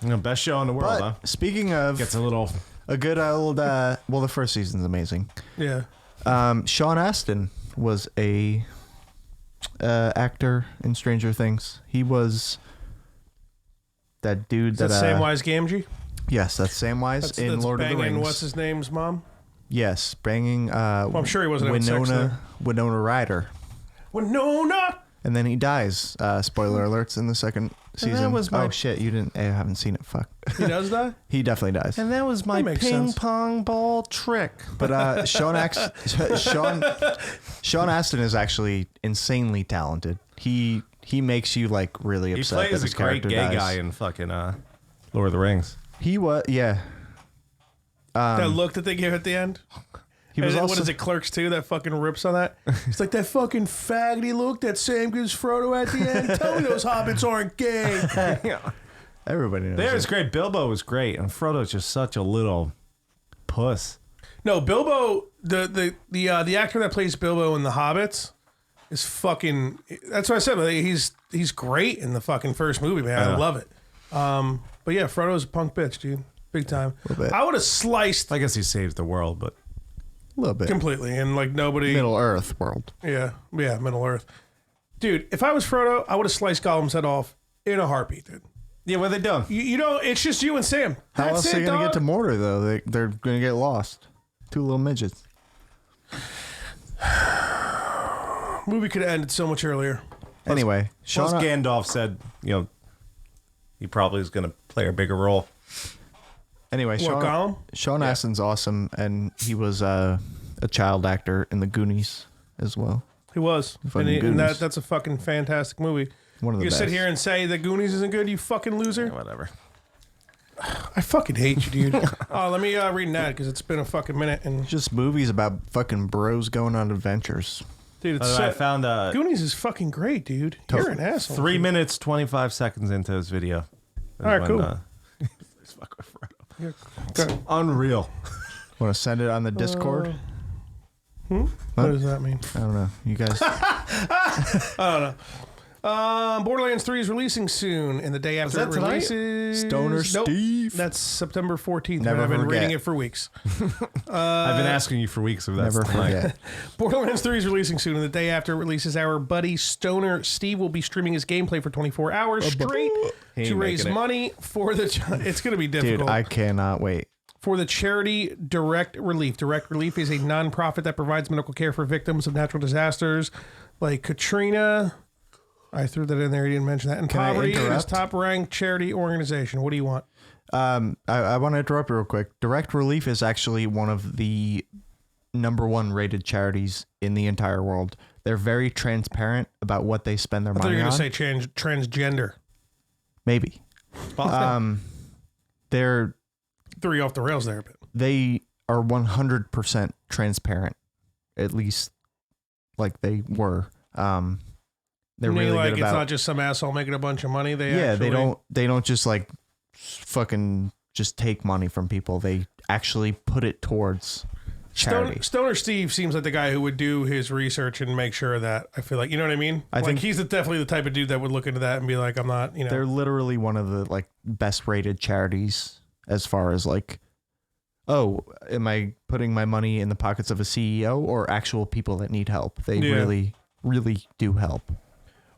Speaker 4: Best show in the world, huh?
Speaker 2: But speaking of
Speaker 4: Gets a little.
Speaker 2: a good old, well, the first season's amazing.
Speaker 1: Yeah.
Speaker 2: Sean Astin was a actor in Stranger Things. He was that dude
Speaker 1: Is that
Speaker 2: that
Speaker 1: Samwise Gamgee?
Speaker 2: yes, that's Samwise in Lord of the
Speaker 1: banging,
Speaker 2: Rings.
Speaker 1: what's his name's mom?
Speaker 2: Yes, banging.
Speaker 1: Well, I'm sure he wasn't having sex there.
Speaker 2: Winona Ryder,
Speaker 1: Winona!
Speaker 2: and then he dies. Spoiler alerts in the second season.
Speaker 4: was my-
Speaker 2: Oh shit, you didn't? I haven't seen it. Fuck.
Speaker 1: He does that?
Speaker 2: He definitely dies.
Speaker 4: And that was my
Speaker 1: That makes
Speaker 4: ping
Speaker 1: sense.
Speaker 4: pong ball trick.
Speaker 2: But Sean Astin is actually insanely talented. He makes you like really
Speaker 4: He
Speaker 2: upset that
Speaker 4: plays a
Speaker 2: his
Speaker 4: great
Speaker 2: character
Speaker 4: gay
Speaker 2: dies.
Speaker 4: guy in fucking Lord of the Rings.
Speaker 2: He was
Speaker 1: That look that they give at the end?
Speaker 2: He was
Speaker 1: And
Speaker 2: also
Speaker 1: what is it, Clerks 2 that fucking rips on that? It's like that fucking faggoty look that Sam gives Frodo at the end. Tell me those hobbits aren't gay.
Speaker 2: everybody knows.
Speaker 4: There,
Speaker 2: it.
Speaker 4: it's great. Bilbo was great, and Frodo's just such a little puss.
Speaker 1: No, Bilbo, the actor that plays Bilbo in The Hobbits is fucking. That's what I said. Like, he's great in the fucking first movie, man. I love it. But yeah, Frodo's a punk bitch, dude, big time.
Speaker 2: Little bit.
Speaker 1: I would have sliced
Speaker 4: I guess he saves the world, but
Speaker 2: A little bit.
Speaker 1: completely, and like nobody.
Speaker 2: Middle Earth world.
Speaker 1: Yeah, Middle Earth, dude. If I was Frodo, I would have sliced Gollum's head off in a heartbeat, dude.
Speaker 4: yeah, what are they doing?
Speaker 1: You know, it's just you and Sam.
Speaker 2: How
Speaker 1: That's
Speaker 2: else are
Speaker 1: it,
Speaker 2: they gonna
Speaker 1: dog.
Speaker 2: get to Mordor though? They're gonna get lost. Two little midgets.
Speaker 1: Movie could have ended so much earlier.
Speaker 2: Anyway,
Speaker 4: Plus,
Speaker 2: Sean.
Speaker 4: Gandalf said, he probably is going to play a bigger role.
Speaker 2: Anyway,
Speaker 1: What, Gollum?
Speaker 2: Sean Astin's awesome, and he was a child actor in the Goonies as well.
Speaker 1: He was,
Speaker 2: Fucking
Speaker 1: and
Speaker 2: Goonies.
Speaker 1: that's a fucking fantastic movie.
Speaker 2: One of the
Speaker 1: You
Speaker 2: best.
Speaker 1: sit here and say that Goonies isn't good, you fucking loser.
Speaker 4: Whatever.
Speaker 1: I fucking hate you, dude. Oh, let me read that because it's been a fucking minute, and
Speaker 2: Just movies about fucking bros going on adventures.
Speaker 1: dude, it's
Speaker 4: I
Speaker 1: so,
Speaker 4: found
Speaker 1: Goonies is fucking great, dude. You're an asshole.
Speaker 4: 3 minutes, 25 seconds into his video.
Speaker 1: All right, cool.
Speaker 4: He's fucking with Frodo.
Speaker 1: Okay.
Speaker 4: Unreal.
Speaker 2: Want to send it on the Discord?
Speaker 1: What does that mean?
Speaker 2: I don't know. You guys.
Speaker 1: I don't know. Borderlands 3 is releasing soon, and the day after
Speaker 4: that
Speaker 1: it
Speaker 4: tonight?
Speaker 1: releases,
Speaker 2: Stoner Steve.
Speaker 1: That's September 14th.
Speaker 2: Never
Speaker 1: and I've been
Speaker 2: forget.
Speaker 1: reading it for weeks.
Speaker 4: I've been asking you for weeks if that's
Speaker 2: Never
Speaker 4: tonight.
Speaker 2: forget.
Speaker 1: Borderlands 3 is releasing soon, and the day after it releases, our buddy Stoner Steve will be streaming his gameplay for 24 hours straight
Speaker 4: He ain't
Speaker 1: to raise
Speaker 4: making it.
Speaker 1: money for the. It's going to be difficult.
Speaker 2: Dude, I cannot wait.
Speaker 1: For the charity Direct Relief. Direct Relief is a nonprofit that provides medical care for victims of natural disasters like Katrina. I threw that in there. You didn't mention that. And
Speaker 2: Can I
Speaker 1: poverty is
Speaker 2: interrupt?
Speaker 1: top-ranked charity organization. What do you want?
Speaker 2: I want to interrupt real quick. Direct Relief is actually one of the #1 rated charities in the entire world. They're very transparent about what they spend their
Speaker 1: I thought
Speaker 2: money
Speaker 1: you were
Speaker 2: on.
Speaker 1: going to say transgender.
Speaker 2: Maybe. They're
Speaker 1: Threw you off the rails there a bit.
Speaker 2: they are 100% transparent, at least like they were. They're
Speaker 1: You mean
Speaker 2: really
Speaker 1: like
Speaker 2: good
Speaker 1: it's
Speaker 2: about.
Speaker 1: not just some asshole making a bunch of money. They
Speaker 2: Yeah,
Speaker 1: actually,
Speaker 2: they don't just like fucking just take money from people. They actually put it towards charity.
Speaker 1: Stoner Steve seems like the guy who would do his research and make sure that I feel like, you know what I mean?
Speaker 2: I think-
Speaker 1: he's definitely the type of dude that would look into that and be like, I'm not, you know.
Speaker 2: They're literally one of the like best rated charities as far as like, oh, am I putting my money in the pockets of a CEO or actual people that need help? They
Speaker 1: Yeah.
Speaker 2: really do help.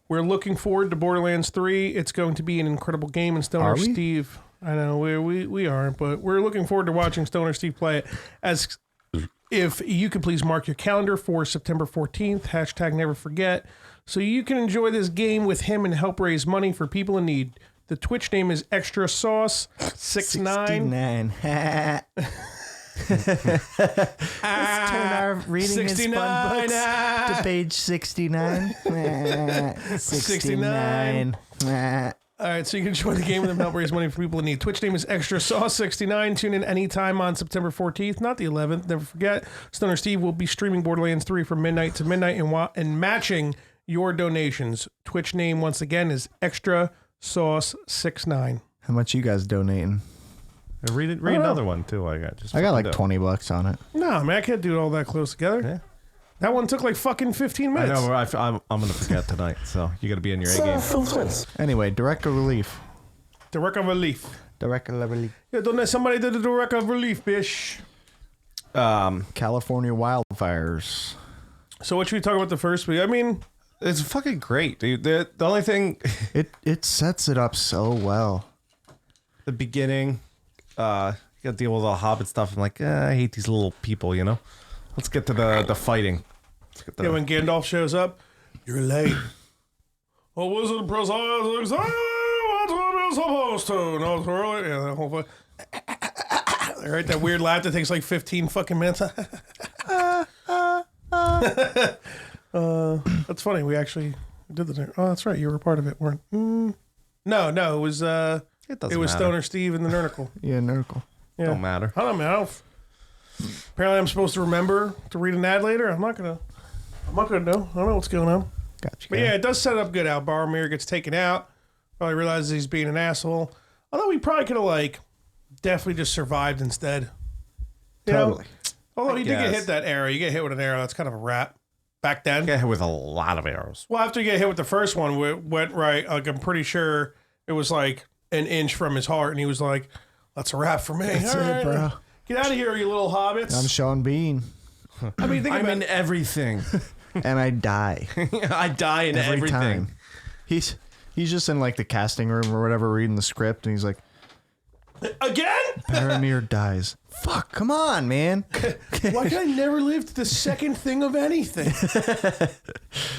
Speaker 1: We're looking forward to Borderlands 3. It's going to be an incredible game, and Stoner
Speaker 2: Are we?
Speaker 1: Steve. I know we aren't, but we're looking forward to watching Stoner Steve play it. As if you could please mark your calendar for September 14th, hashtag never forget, so you can enjoy this game with him and help raise money for people in need. The Twitch name is Extra Sauce 69.
Speaker 2: 69. Let's turn our reading is
Speaker 1: 69,
Speaker 2: fun books to page 69. 69.
Speaker 1: All right, so you can join the game with them, help raise money for people in need. Twitch name is Extra Sauce 69. Tune in anytime on September 14th, not the 11th. Never forget, Stoner Steve will be streaming Borderlands 3 from midnight to midnight and matching your donations. Twitch name, once again, is Extra Sauce 69.
Speaker 2: How much you guys donating?
Speaker 4: Read another one too. I got
Speaker 2: like $20 on it.
Speaker 1: No, man, I can't do it all that close together.
Speaker 4: Yeah.
Speaker 1: That one took like fucking 15
Speaker 4: I
Speaker 1: minutes.
Speaker 4: know. I'm gonna forget tonight, so you got to be in your A game.
Speaker 2: Anyway, direct relief.
Speaker 1: Direct of relief.
Speaker 2: Direct relief.
Speaker 1: Yeah, don't let somebody do the direct of relief, bitch.
Speaker 2: California wildfires.
Speaker 1: So what should we talk about the first week? I mean,
Speaker 4: It's fucking great, dude. The only thing,
Speaker 2: It sets it up so well.
Speaker 4: the beginning, you got to deal with all the Hobbit stuff. I'm like, I hate these little people, you know. Let's get to the fighting. Let's get
Speaker 1: yeah, when Gandalf shows up, you're late. Oh, wizard presides exactly what I'm supposed to. No, it's early. Yeah, that whole thing. All right, that weird laugh that takes like 15 fucking minutes. That's funny. We actually did the. Oh, that's right. You were a part of it, weren't? No, it was.
Speaker 4: It
Speaker 1: It
Speaker 4: doesn't
Speaker 1: was
Speaker 4: matter.
Speaker 1: Stoner Steve and the Nerdicle.
Speaker 2: Yeah, Nurgle.
Speaker 1: Yeah.
Speaker 4: Don't matter.
Speaker 1: I don't know. Apparently, I'm supposed to remember to read an ad later. I'm not gonna know. I don't know what's going on.
Speaker 2: Gotcha.
Speaker 1: But yeah, it does set it up good. How Boromir gets taken out. Probably realizes he's being an asshole. Although he probably could have like definitely just survived instead. You know?
Speaker 2: Totally.
Speaker 1: Although he did get
Speaker 4: guess.
Speaker 1: hit that arrow. You get hit with an arrow. That's kind of a wrap. Back then.
Speaker 4: Get hit with a lot of arrows.
Speaker 1: Well, after you get hit with the first one, it went right. Like I'm pretty sure it was like an inch from his heart, and he was like, "That's a wrap for me."
Speaker 2: That's
Speaker 1: All
Speaker 2: it,
Speaker 1: right,
Speaker 2: bro.
Speaker 1: Get out of here, you little hobbits.
Speaker 2: I'm Sean Bean,
Speaker 1: I mean, think
Speaker 4: I'm
Speaker 1: about
Speaker 4: in everything.
Speaker 2: and I die
Speaker 4: I die in
Speaker 2: every
Speaker 4: everything.
Speaker 2: time. He's just in like the casting room or whatever, reading the script, and he's like,
Speaker 1: Again?
Speaker 2: Boromir dies. Fuck, come on, man.
Speaker 1: Why can I never live to the second thing of anything?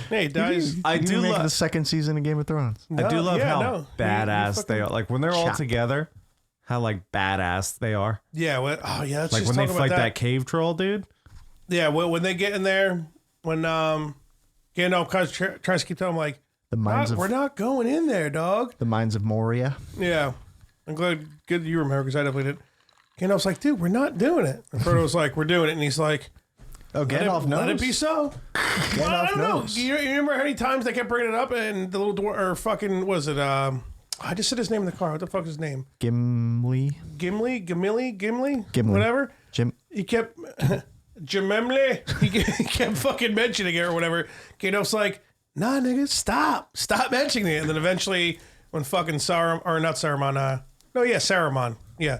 Speaker 1: Hey, he dies.
Speaker 4: I
Speaker 2: You
Speaker 4: do
Speaker 2: make
Speaker 4: love.
Speaker 2: the second season of Game of Thrones.
Speaker 4: I do love how
Speaker 1: You
Speaker 4: badass they are. Like when they're all
Speaker 2: Chop.
Speaker 4: together, how like badass they are.
Speaker 1: Yeah. Oh, yeah. Let's
Speaker 4: Like
Speaker 1: just
Speaker 4: when they
Speaker 1: talk
Speaker 4: fight
Speaker 1: about
Speaker 4: that cave troll, dude.
Speaker 1: Yeah. When they get in there, when Gandalf tries to keep telling him like,
Speaker 2: The mines
Speaker 1: we're not going in there, dog.
Speaker 2: the mines of Moria.
Speaker 1: Yeah. I'm good you remember because I definitely did. Gandalf's like, dude, we're not doing it. And Frodo's like, we're doing it. And he's like,
Speaker 2: Oh, Gandalf knows.
Speaker 1: let it be so. Well, I don't know.
Speaker 2: knows.
Speaker 1: You remember how many times they kept bringing it up and the little dwarf, or fucking, what was it? I just said his name in the car. What the fuck is his name?
Speaker 2: Gimli.
Speaker 1: Gimli?
Speaker 2: Gimli.
Speaker 1: Whatever.
Speaker 2: Jim.
Speaker 1: He kept, Jamemli. He kept fucking mentioning it or whatever. Gandalf's like, nah, nigga, stop mentioning it. And then eventually, when fucking Saruman. Yeah.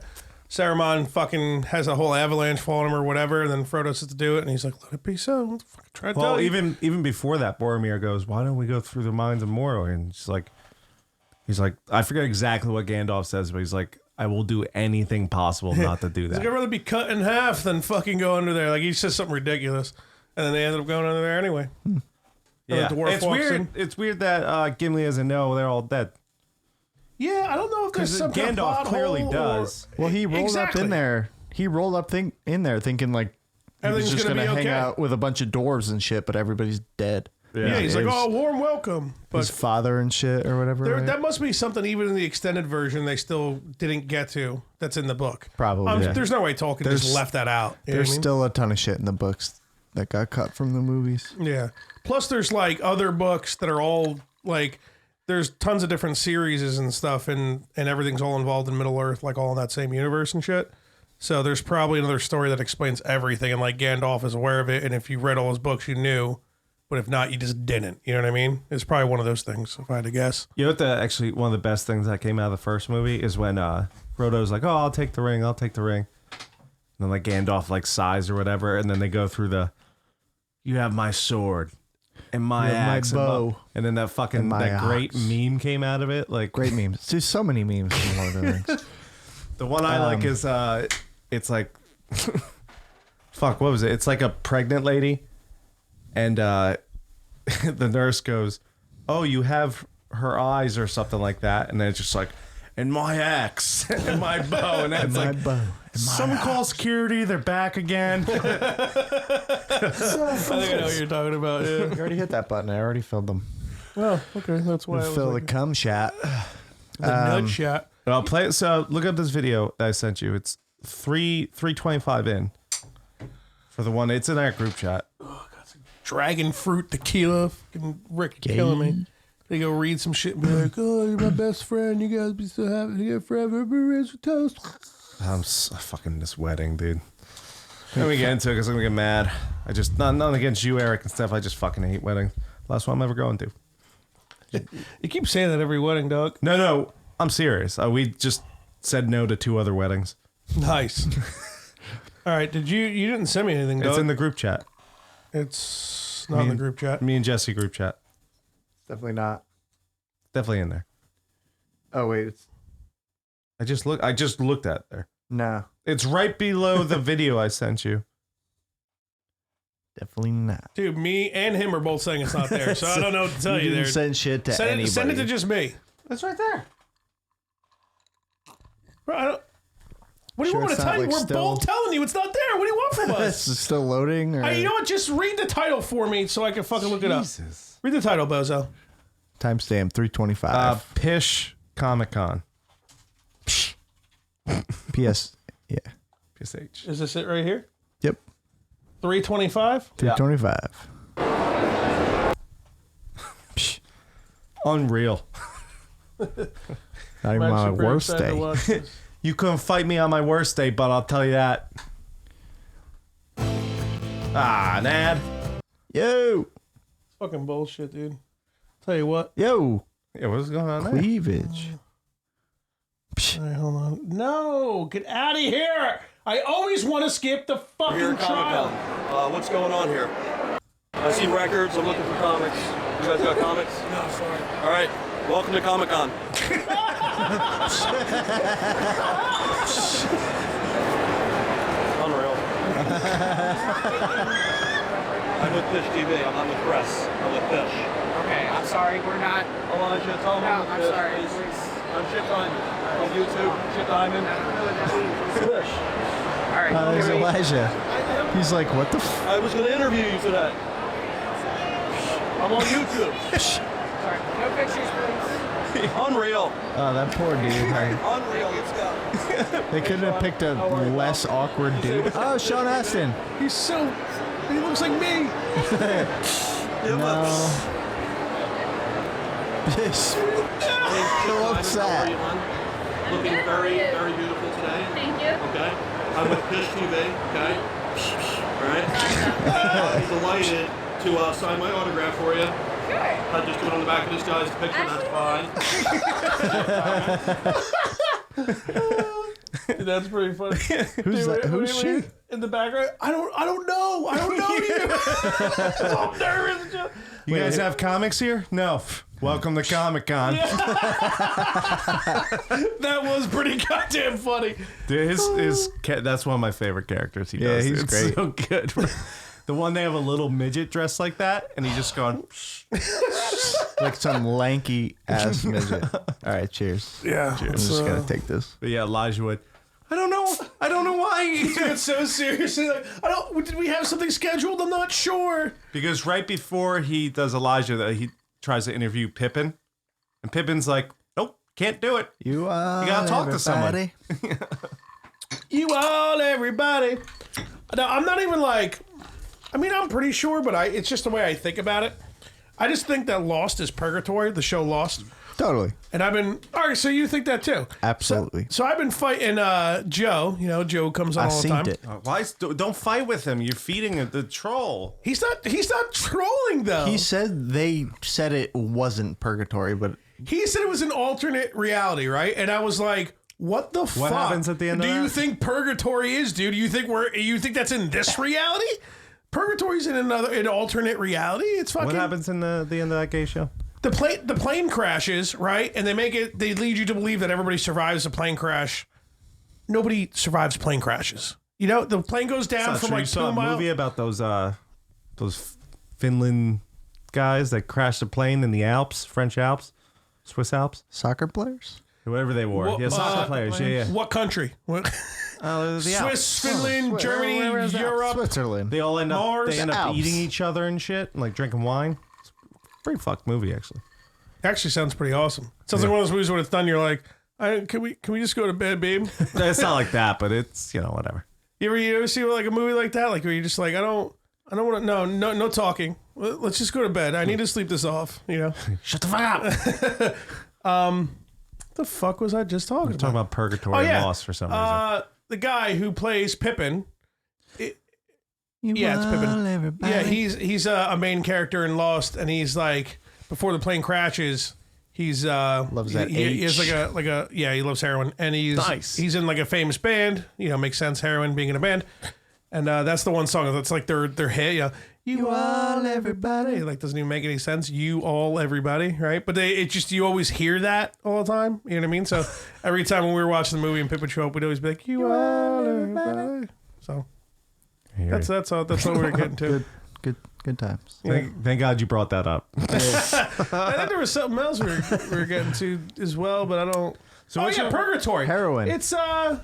Speaker 1: Saruman fucking has a whole avalanche fall on him or whatever, and then Frodo says to do it, and he's like, let it be so. What the fuck? Try to tell
Speaker 4: Well,
Speaker 1: you.
Speaker 4: even before that, Boromir goes, "Why don't we go through the mines of Mordor?" And he's like, I forget exactly what Gandalf says, but he's like, "I will do anything possible not to do
Speaker 1: He's like,
Speaker 4: that."
Speaker 1: I'd rather be cut in half than fucking go under there. Like, he says something ridiculous. And then they ended up going under there anyway.
Speaker 4: Yeah,
Speaker 1: the dwarf
Speaker 4: it's
Speaker 1: walks
Speaker 4: weird.
Speaker 1: in.
Speaker 4: It's weird that Gimli doesn't know they're all dead.
Speaker 1: Yeah, I don't know if there's
Speaker 4: Because
Speaker 1: some kind of
Speaker 4: Gandalf
Speaker 1: plot
Speaker 4: clearly
Speaker 1: hole
Speaker 4: does.
Speaker 2: Well, he rolled
Speaker 1: Exactly.
Speaker 2: up in there. He rolled up in there thinking like he was
Speaker 1: Everything's
Speaker 2: just
Speaker 1: gonna
Speaker 2: gonna
Speaker 1: be
Speaker 2: hang
Speaker 1: okay.
Speaker 2: out with a bunch of dwarves and shit, but everybody's dead.
Speaker 1: Yeah, he's like,
Speaker 2: His-
Speaker 1: oh, warm welcome.
Speaker 2: his
Speaker 1: But
Speaker 2: father and shit or whatever.
Speaker 1: there,
Speaker 2: right?
Speaker 1: that must be something even in the extended version they still didn't get to that's in the book.
Speaker 2: Probably. Yeah.
Speaker 1: There's no way Tolkien just
Speaker 2: There's-
Speaker 1: left that out. You know
Speaker 2: There's
Speaker 1: what I mean?
Speaker 2: still a ton of shit in the books that got cut from the movies.
Speaker 1: Yeah. Plus, there's like other books that are all like, there's tons of different series and stuff, and everything's all involved in Middle Earth, like all in that same universe and shit. So there's probably another story that explains everything, and like Gandalf is aware of it, and if you read all his books, you knew, but if not, you just didn't. You know what I mean? It's probably one of those things, if I had to guess.
Speaker 4: You know what? Actually, one of the best things that came out of the first movie is when Frodo's like, "Oh, I'll take the ring. I'll take the ring." And then like Gandalf like sighs or whatever, and then they go through the, "You have my sword and my
Speaker 2: You have my
Speaker 4: axe
Speaker 2: bow
Speaker 4: and then that fucking
Speaker 2: and my
Speaker 4: that great
Speaker 2: ox.
Speaker 4: meme came out of it. Like
Speaker 2: Great memes. There's so many memes from Lord of the Rings.
Speaker 4: the one I like is it's like, fuck, what was it? It's like a pregnant lady, and the nurse goes, "Oh, you have her eyes or something like that," and then it's just like, "And my axe and my bow," and that's
Speaker 2: My
Speaker 4: like,
Speaker 2: bow.
Speaker 4: Someone call security. They're back again.
Speaker 1: I think I know what you're talking about. Yeah.
Speaker 2: You already hit that button. I already filled them.
Speaker 1: Oh, okay. That's why I was
Speaker 2: Fill
Speaker 1: like,
Speaker 2: the cum shot.
Speaker 1: the nut shot.
Speaker 4: I'll play it. So look up this video that I sent you. It's 3:25 in for the one. It's in our group chat.
Speaker 1: Dragon fruit tequila. Fucking Rick killing me. They go read some shit and be like, oh, you're my best friend. You guys be so happy together forever. Raise your toast.
Speaker 4: I'm fucking this wedding, dude. Let me get into it because I'm gonna get mad. I just nothing against you, Eric and Steph. I just fucking hate weddings. Last one I'm ever going to.
Speaker 1: You keep saying that every wedding, dog.
Speaker 4: No, I'm serious. We just said no to 2 other weddings.
Speaker 1: Nice. All right. You didn't send me anything, dog.
Speaker 4: It's in the group chat.
Speaker 1: It's not in the group chat.
Speaker 4: Me and Jesse group chat.
Speaker 2: Definitely not.
Speaker 4: Definitely in there.
Speaker 2: Oh wait, it's
Speaker 4: I just looked at it there.
Speaker 2: no,
Speaker 4: It's right below the video I sent you.
Speaker 2: definitely not.
Speaker 1: Dude, me and him are both saying it's not there, so I don't know what to tell you there.
Speaker 2: Didn't send shit to anybody.
Speaker 1: Send it to just me.
Speaker 4: It's right there.
Speaker 1: Bro, what do you
Speaker 2: Sure
Speaker 1: want me
Speaker 2: it's
Speaker 1: to
Speaker 2: not,
Speaker 1: tell you?
Speaker 2: like,
Speaker 1: We're
Speaker 2: still-
Speaker 1: both telling you it's not there. What do you want from
Speaker 2: It's
Speaker 1: us?
Speaker 2: still loading. Or
Speaker 1: You know what? Just read the title for me so I can fucking look it up.
Speaker 4: Jesus.
Speaker 1: Read the title, Bozo.
Speaker 2: timestamp 3:25.
Speaker 4: Pish Comic Con.
Speaker 2: PS. Yeah.
Speaker 4: PSH.
Speaker 1: Is this it right here?
Speaker 2: Yep.
Speaker 1: 325?
Speaker 2: 3:25.
Speaker 4: Unreal.
Speaker 2: Not even
Speaker 1: I'm
Speaker 2: my
Speaker 1: actually pretty
Speaker 2: worst
Speaker 1: excited to
Speaker 2: day.
Speaker 1: watch this.
Speaker 4: You couldn't fight me on my worst day, but I'll tell you that. Nad.
Speaker 2: Yo.
Speaker 1: Fucking bullshit, dude. Tell you what.
Speaker 2: Yo.
Speaker 4: Yeah, what's going on there?
Speaker 2: Cleavage.
Speaker 1: All right, hold on. No, get out of here. I always want to skip the
Speaker 5: Here
Speaker 1: fucking
Speaker 5: at
Speaker 1: trial.
Speaker 5: Comic-Con. What's going on here? I see records. I'm looking for comics. You guys got comics?
Speaker 1: No, sorry.
Speaker 5: All right. Welcome to Comic-Con. Unreal. I'm with Fish TV. I'm not with press. I'm with Fish.
Speaker 3: Okay, I'm sorry, we're not.
Speaker 5: Elijah, tell
Speaker 3: No,
Speaker 5: them
Speaker 3: I'm
Speaker 5: Fish,
Speaker 3: sorry.
Speaker 5: please. I'm Shit Diamond. On YouTube, Shit Diamond. Fish.
Speaker 3: All right,
Speaker 2: There's
Speaker 3: here we-
Speaker 2: Elijah. He's like, what the
Speaker 5: I was going to interview you today. I'm on YouTube.
Speaker 3: Sorry, no pictures, please.
Speaker 5: Unreal.
Speaker 2: Oh, that poor dude.
Speaker 5: Unreal. Let's go.
Speaker 2: They couldn't have picked a less awkward dude. Oh, Sean Astin.
Speaker 1: He's so. He looks like me.
Speaker 2: No.
Speaker 5: How
Speaker 2: What's that?
Speaker 5: Looking very, very beautiful today.
Speaker 6: Thank you.
Speaker 5: Okay. I'm with Fish TV. Okay. All right. I'm delighted to sign my autograph for you.
Speaker 6: Sure.
Speaker 5: I just do it on the back of this guy's picture. That's fine.
Speaker 1: Dude, that's pretty funny.
Speaker 2: Who's that? Who's she?
Speaker 1: In the background? I don't know. I don't know you. I'm nervous.
Speaker 4: You guys have comics here? No. Welcome to Comic Con.
Speaker 1: That was pretty goddamn funny.
Speaker 4: Dude, that's one of my favorite characters. He
Speaker 2: Yeah,
Speaker 4: does.
Speaker 2: he's
Speaker 4: It's
Speaker 2: great.
Speaker 4: so good. The one they have a little midget dressed like that, and he's just going.
Speaker 2: Like some lanky ass midget. All right, cheers.
Speaker 1: Yeah.
Speaker 2: I'm just gonna take this.
Speaker 4: But yeah, Elijah would. I don't know why.
Speaker 1: It's so seriously like did we have something scheduled? I'm not sure.
Speaker 4: Because right before he does Elijah, he tries to interview Pippin, and Pippin's like, "Nope, can't do it."
Speaker 2: You
Speaker 4: gotta talk to someone.
Speaker 1: You all, everybody. Now, I'm not even like, I mean, I'm pretty sure, but it's just the way I think about it. I just think that Lost is purgatory, the show Lost.
Speaker 2: Totally.
Speaker 1: And I've been, all right, so you think that too?
Speaker 2: Absolutely.
Speaker 1: So I've been fighting Joe. You know, Joe comes on
Speaker 2: I
Speaker 1: all the
Speaker 2: seen
Speaker 1: time.
Speaker 2: it.
Speaker 4: Why? Don't fight with him. You're feeding the troll.
Speaker 1: He's not trolling though.
Speaker 2: He said they said it wasn't purgatory, but
Speaker 1: He said it was an alternate reality, right? And I was like, what the fuck?
Speaker 4: happens at the end of
Speaker 1: Do you
Speaker 4: that?
Speaker 1: think purgatory is, dude? You think that's in this reality? Purgatory's in an alternate reality. It's fucking.
Speaker 4: What happens in the end of that gay show?
Speaker 1: The plane crashes, right? And they lead you to believe that everybody survives a plane crash. Nobody survives plane crashes. You know, the plane goes down from
Speaker 4: You
Speaker 1: like
Speaker 4: saw
Speaker 1: 2
Speaker 4: a
Speaker 1: miles.
Speaker 4: movie about those Finland guys that crashed a plane in the Alps, French Alps, Swiss Alps,
Speaker 2: soccer players?
Speaker 4: whatever they were.
Speaker 1: What-
Speaker 4: Yeah, soccer players. Yeah.
Speaker 1: What country? What?
Speaker 4: The
Speaker 1: Swiss,
Speaker 4: Alps.
Speaker 1: Finland, Germany,
Speaker 4: where is that?
Speaker 1: Europe.
Speaker 2: Switzerland.
Speaker 4: They all end up.
Speaker 1: Mars,
Speaker 4: They end up
Speaker 2: Alps.
Speaker 4: eating each other and shit, and like drinking wine. It's a pretty fucked movie, actually.
Speaker 1: Actually, sounds pretty awesome. Sounds like one of those movies when it's done, you're like, can we just go to bed, babe?
Speaker 4: It's not like that, but it's whatever.
Speaker 1: You ever see like a movie like that, like where you're just like, I don't want to. No talking. Let's just go to bed. I need to sleep this off. You know.
Speaker 4: Shut the fuck up.
Speaker 1: The fuck was I just talking
Speaker 4: Talking
Speaker 1: about?
Speaker 4: about Purgatory and Lost for some reason.
Speaker 1: The guy who plays Pippin.
Speaker 2: Yeah,
Speaker 1: it's Pippin. Yeah, he's a main character in Lost, and he's like before the plane crashes. He's
Speaker 2: Loves that
Speaker 1: he has
Speaker 2: H.
Speaker 1: like a he loves heroin, and he's in like a famous band. You know, makes sense, heroin being in a band, and that's the one song that's like their hit. Yeah, you all everybody. Like doesn't even make any sense. You all everybody, right? But you always hear that all the time. You know what I mean? So every time when we were watching the movie and Pippin show up, we'd always be like, you all everybody. So that's what we were getting to.
Speaker 2: Good times.
Speaker 4: Thank God you brought that up.
Speaker 1: I think there was something else we were getting to as well, but I don't. So
Speaker 4: what's your-
Speaker 1: Purgatory.
Speaker 2: Heroin.
Speaker 1: It's Oh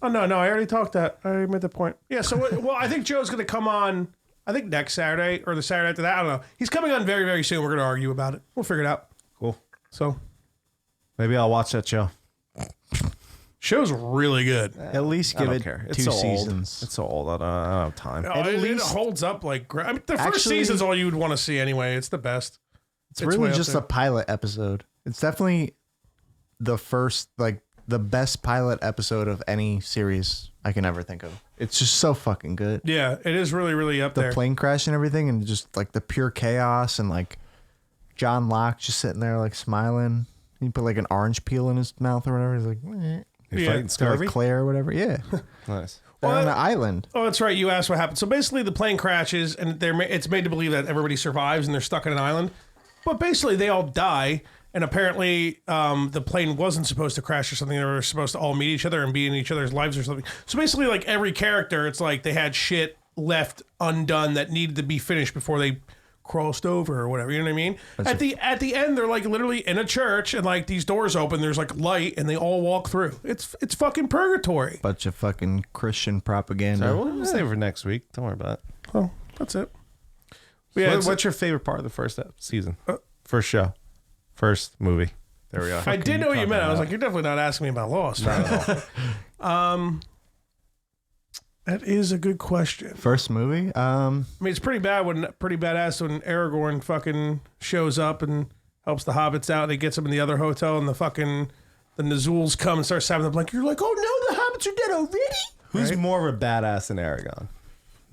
Speaker 1: no, I already talked that. I already made the point. Yeah. So well, I think Joe's going to come on. I think next Saturday or the Saturday after that. I don't know. He's coming on very, very soon. We're going to argue about it. We'll figure it out.
Speaker 4: Cool.
Speaker 1: So
Speaker 4: Maybe I'll watch that show.
Speaker 1: show's really good.
Speaker 2: At least
Speaker 4: I
Speaker 2: give
Speaker 4: don't
Speaker 2: it
Speaker 4: care.
Speaker 2: 2
Speaker 4: It's so
Speaker 2: seasons.
Speaker 4: old. It's so old. I don't have time.
Speaker 1: It holds up like I mean, the first
Speaker 2: Actually-
Speaker 1: season's all you would want to see anyway. It's the best.
Speaker 2: It's really
Speaker 1: way up
Speaker 2: just
Speaker 1: there.
Speaker 2: a pilot episode. It's definitely the first, like, the best pilot episode of any series I can ever think of. It's just so fucking good.
Speaker 1: Yeah, it is really, really up
Speaker 2: The
Speaker 1: there.
Speaker 2: plane crash and everything, and just like the pure chaos, and like John Locke just sitting there like smiling. He put like an orange peel in his mouth or whatever. He's like,
Speaker 4: You
Speaker 1: Yeah.
Speaker 4: fighting
Speaker 2: or
Speaker 4: scurvy?
Speaker 2: like Claire or whatever. Yeah,
Speaker 4: Nice.
Speaker 2: they're
Speaker 1: Well,
Speaker 2: on an island.
Speaker 1: Oh, that's right. You asked what happened. So basically, the plane crashes, and it's made to believe that everybody survives, and they're stuck on an island. But basically, they all die, and apparently, the plane wasn't supposed to crash or something. They were supposed to all meet each other and be in each other's lives or something. So basically, like every character, it's like they had shit left undone that needed to be finished before they crossed over or whatever. You know what I mean? At the end, they're like literally in a church, and like these doors open. There's like light, and they all walk through. It's fucking purgatory.
Speaker 2: Bunch of fucking Christian propaganda.
Speaker 4: We'll save it for next week. Don't worry about it.
Speaker 1: Oh, that's it. But yeah,
Speaker 4: What's your favorite part of the first season? First show? First movie? There we go.
Speaker 1: I did know what you meant. I was like, you're definitely not asking me about Lost. That is a good question.
Speaker 2: First movie?
Speaker 1: I mean, it's pretty badass when Aragorn fucking shows up and helps the hobbits out, and he gets them in the other hotel, and the Nazuls come and start stabbing them. Like, you're like, oh no, the hobbits are dead already?
Speaker 4: Who's more of a badass than Aragon?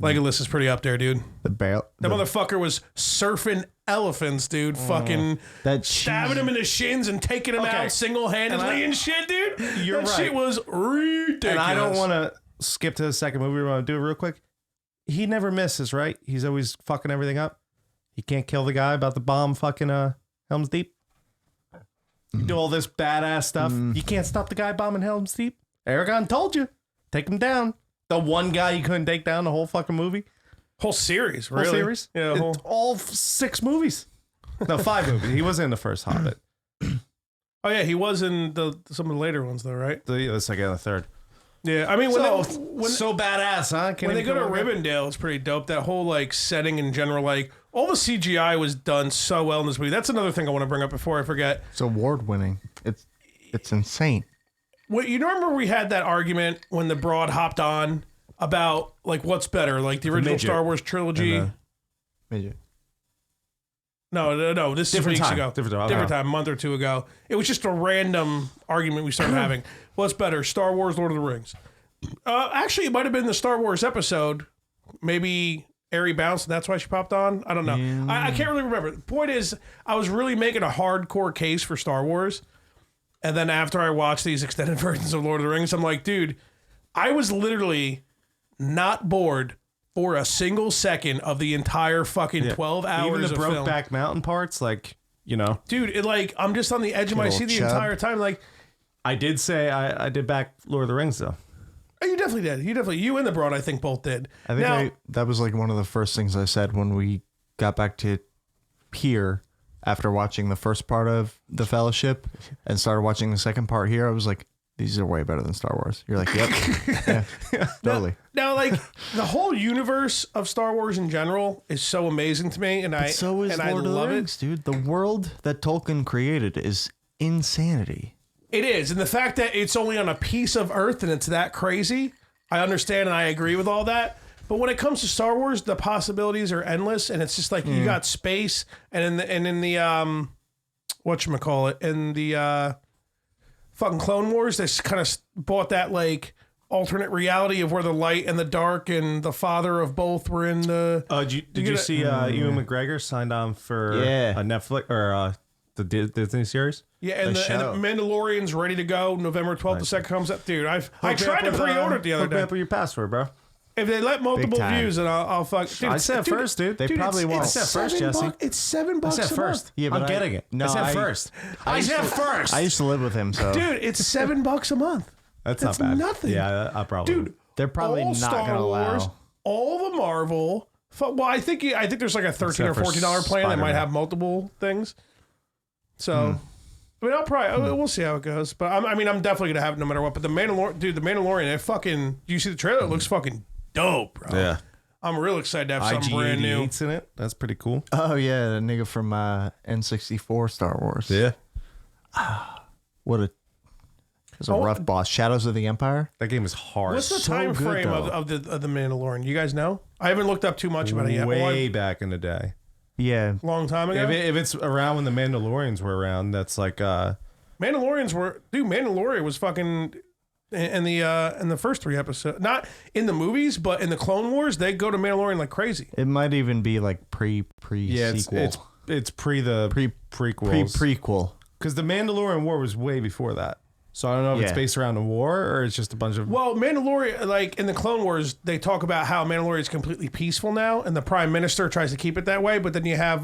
Speaker 1: Legolas is pretty up there, dude.
Speaker 2: The barrel.
Speaker 1: That motherfucker was surfing elephants, dude. Fucking
Speaker 2: That
Speaker 1: stabbing him in the shins and taking him
Speaker 4: Okay.
Speaker 1: out single-handedly and shit, dude.
Speaker 4: You're
Speaker 1: that
Speaker 4: right.
Speaker 1: shit was ridiculous.
Speaker 4: And I don't want to skip to the second movie. We want to do it real quick. He never misses, right? He's always fucking everything up. He can't kill the guy about the bomb fucking Helm's Deep. You do all this badass stuff. You can't stop the guy bombing Helm's Deep. Aragon told you. Take him down. The one guy you couldn't take down the whole fucking movie.
Speaker 1: Whole series,
Speaker 4: Whole
Speaker 1: really?
Speaker 4: series?
Speaker 1: Yeah,
Speaker 4: It's all 6 movies. No, 5 movies. He was in the first Hobbit.
Speaker 1: Oh yeah, he was in some of the later ones though, right?
Speaker 4: The second and the third.
Speaker 1: Yeah, I mean when
Speaker 4: So badass, huh?
Speaker 1: when they go to Rivendell, it's pretty dope. That whole like setting in general, like all the CGI was done so well in this movie. That's another thing I want to bring up before I forget.
Speaker 2: It's award winning. It's insane.
Speaker 1: What you remember we had that argument when the broad hopped on about like what's better, like the original
Speaker 4: midget
Speaker 1: Star Wars trilogy.
Speaker 2: Midget.
Speaker 1: No, this is
Speaker 4: Different
Speaker 1: weeks
Speaker 4: time.
Speaker 1: ago.
Speaker 4: Different time.
Speaker 1: A month or two ago. It was just a random argument we started having. What's better, Star Wars, Lord of the Rings? Actually, it might have been the Star Wars episode. Maybe Ari bounced, and that's why she popped on. I don't know. I can't really remember. The point is, I was really making a hardcore case for Star Wars. And then after I watched these extended versions of Lord of the Rings, I'm like, dude, I was literally not bored for a single second of the entire fucking 12 hours
Speaker 4: Even the
Speaker 1: of film.
Speaker 4: Brokeback Mountain parts, like, you know.
Speaker 1: Dude, it like I'm just on the edge of my
Speaker 2: Little
Speaker 1: seat the
Speaker 2: chub.
Speaker 1: entire time. Like,
Speaker 4: I did say I did back Lord of the Rings, though.
Speaker 1: oh, you definitely did. You and the broad, I think, both did.
Speaker 2: I think that was like one of the first things I said when we got back to here after watching the first part of The Fellowship and started watching the second part here. I was like, these are way better than Star Wars. You're like, yep, yeah, totally.
Speaker 1: Now, like the whole universe of Star Wars in general is so amazing to me, and
Speaker 2: So is
Speaker 1: I
Speaker 2: Lord of the
Speaker 1: love
Speaker 2: Rings, dude. The world that Tolkien created is insanity.
Speaker 1: It is, and the fact that it's only on a piece of Earth and it's that crazy, I understand and I agree with all that. But when it comes to Star Wars, the possibilities are endless, and it's just like you got space, and in the whatchamacallit, in the fucking Clone Wars, they kind of bought that like alternate reality of where the light and the dark and the father of both were in the.
Speaker 4: Did you see Ewan McGregor signed on for a Netflix or the Disney series?
Speaker 1: Yeah, and the Mandalorian's ready to go. November 12th, the second comes up. Dude, I tried to pre-order it the other day.
Speaker 4: Hook me up with your password, bro.
Speaker 1: If they let multiple views, then I'll fuck. Dude,
Speaker 4: I said first, dude.
Speaker 2: They probably won't.
Speaker 4: I said first, Jesse.
Speaker 1: It's $7
Speaker 4: I said
Speaker 1: a
Speaker 4: first.
Speaker 1: month.
Speaker 2: Yeah, but
Speaker 4: I'm getting it.
Speaker 2: No,
Speaker 4: I said first. I said first.
Speaker 2: I used to live with him, so
Speaker 1: Dude, it's $7 a month.
Speaker 4: That's not bad.
Speaker 1: Nothing.
Speaker 4: Yeah, I probably.
Speaker 1: Dude,
Speaker 2: they're probably
Speaker 1: all
Speaker 2: not
Speaker 1: Star
Speaker 2: going to
Speaker 1: Wars,
Speaker 2: allow.
Speaker 1: all the Marvel. Well, I think there's like a $13 or
Speaker 4: Except for
Speaker 1: $14 plan that might
Speaker 4: Spider-Man.
Speaker 1: have multiple things. So, I mean, we'll see how it goes. But I'm definitely gonna have it no matter what. But the Mandalorian, it fucking. You see the trailer? It looks fucking dope, bro.
Speaker 4: Yeah.
Speaker 1: I'm real excited to have something brand new.
Speaker 4: IG-88's in it. That's pretty cool.
Speaker 2: Oh yeah, the nigga from N64 Star Wars.
Speaker 4: Yeah.
Speaker 2: What a. It was a rough boss. Shadows of the Empire.
Speaker 4: That game is hard.
Speaker 1: What's the
Speaker 2: So
Speaker 1: time
Speaker 2: good,
Speaker 1: frame
Speaker 2: though.
Speaker 1: of the Mandalorian? You guys know? I haven't looked up too much about it yet.
Speaker 4: Way back in the day.
Speaker 2: Yeah.
Speaker 1: Long time ago.
Speaker 4: If it's around when the Mandalorians were around, that's like
Speaker 1: Mandalorian was fucking in the first 3 episodes. Not in the movies, but in the Clone Wars, they go to Mandalorian like crazy.
Speaker 2: It might even be like pre
Speaker 4: yeah,
Speaker 2: sequel.
Speaker 4: it's pre the prequels.
Speaker 2: Prequel.
Speaker 4: Because the Mandalorian War was way before that. So I don't know if it's
Speaker 2: Yeah.
Speaker 4: based around the war or it's just a bunch of.
Speaker 1: Well, Mandalorian, like in the Clone Wars, they talk about how Mandalorian is completely peaceful now, and the Prime Minister tries to keep it that way. But then you have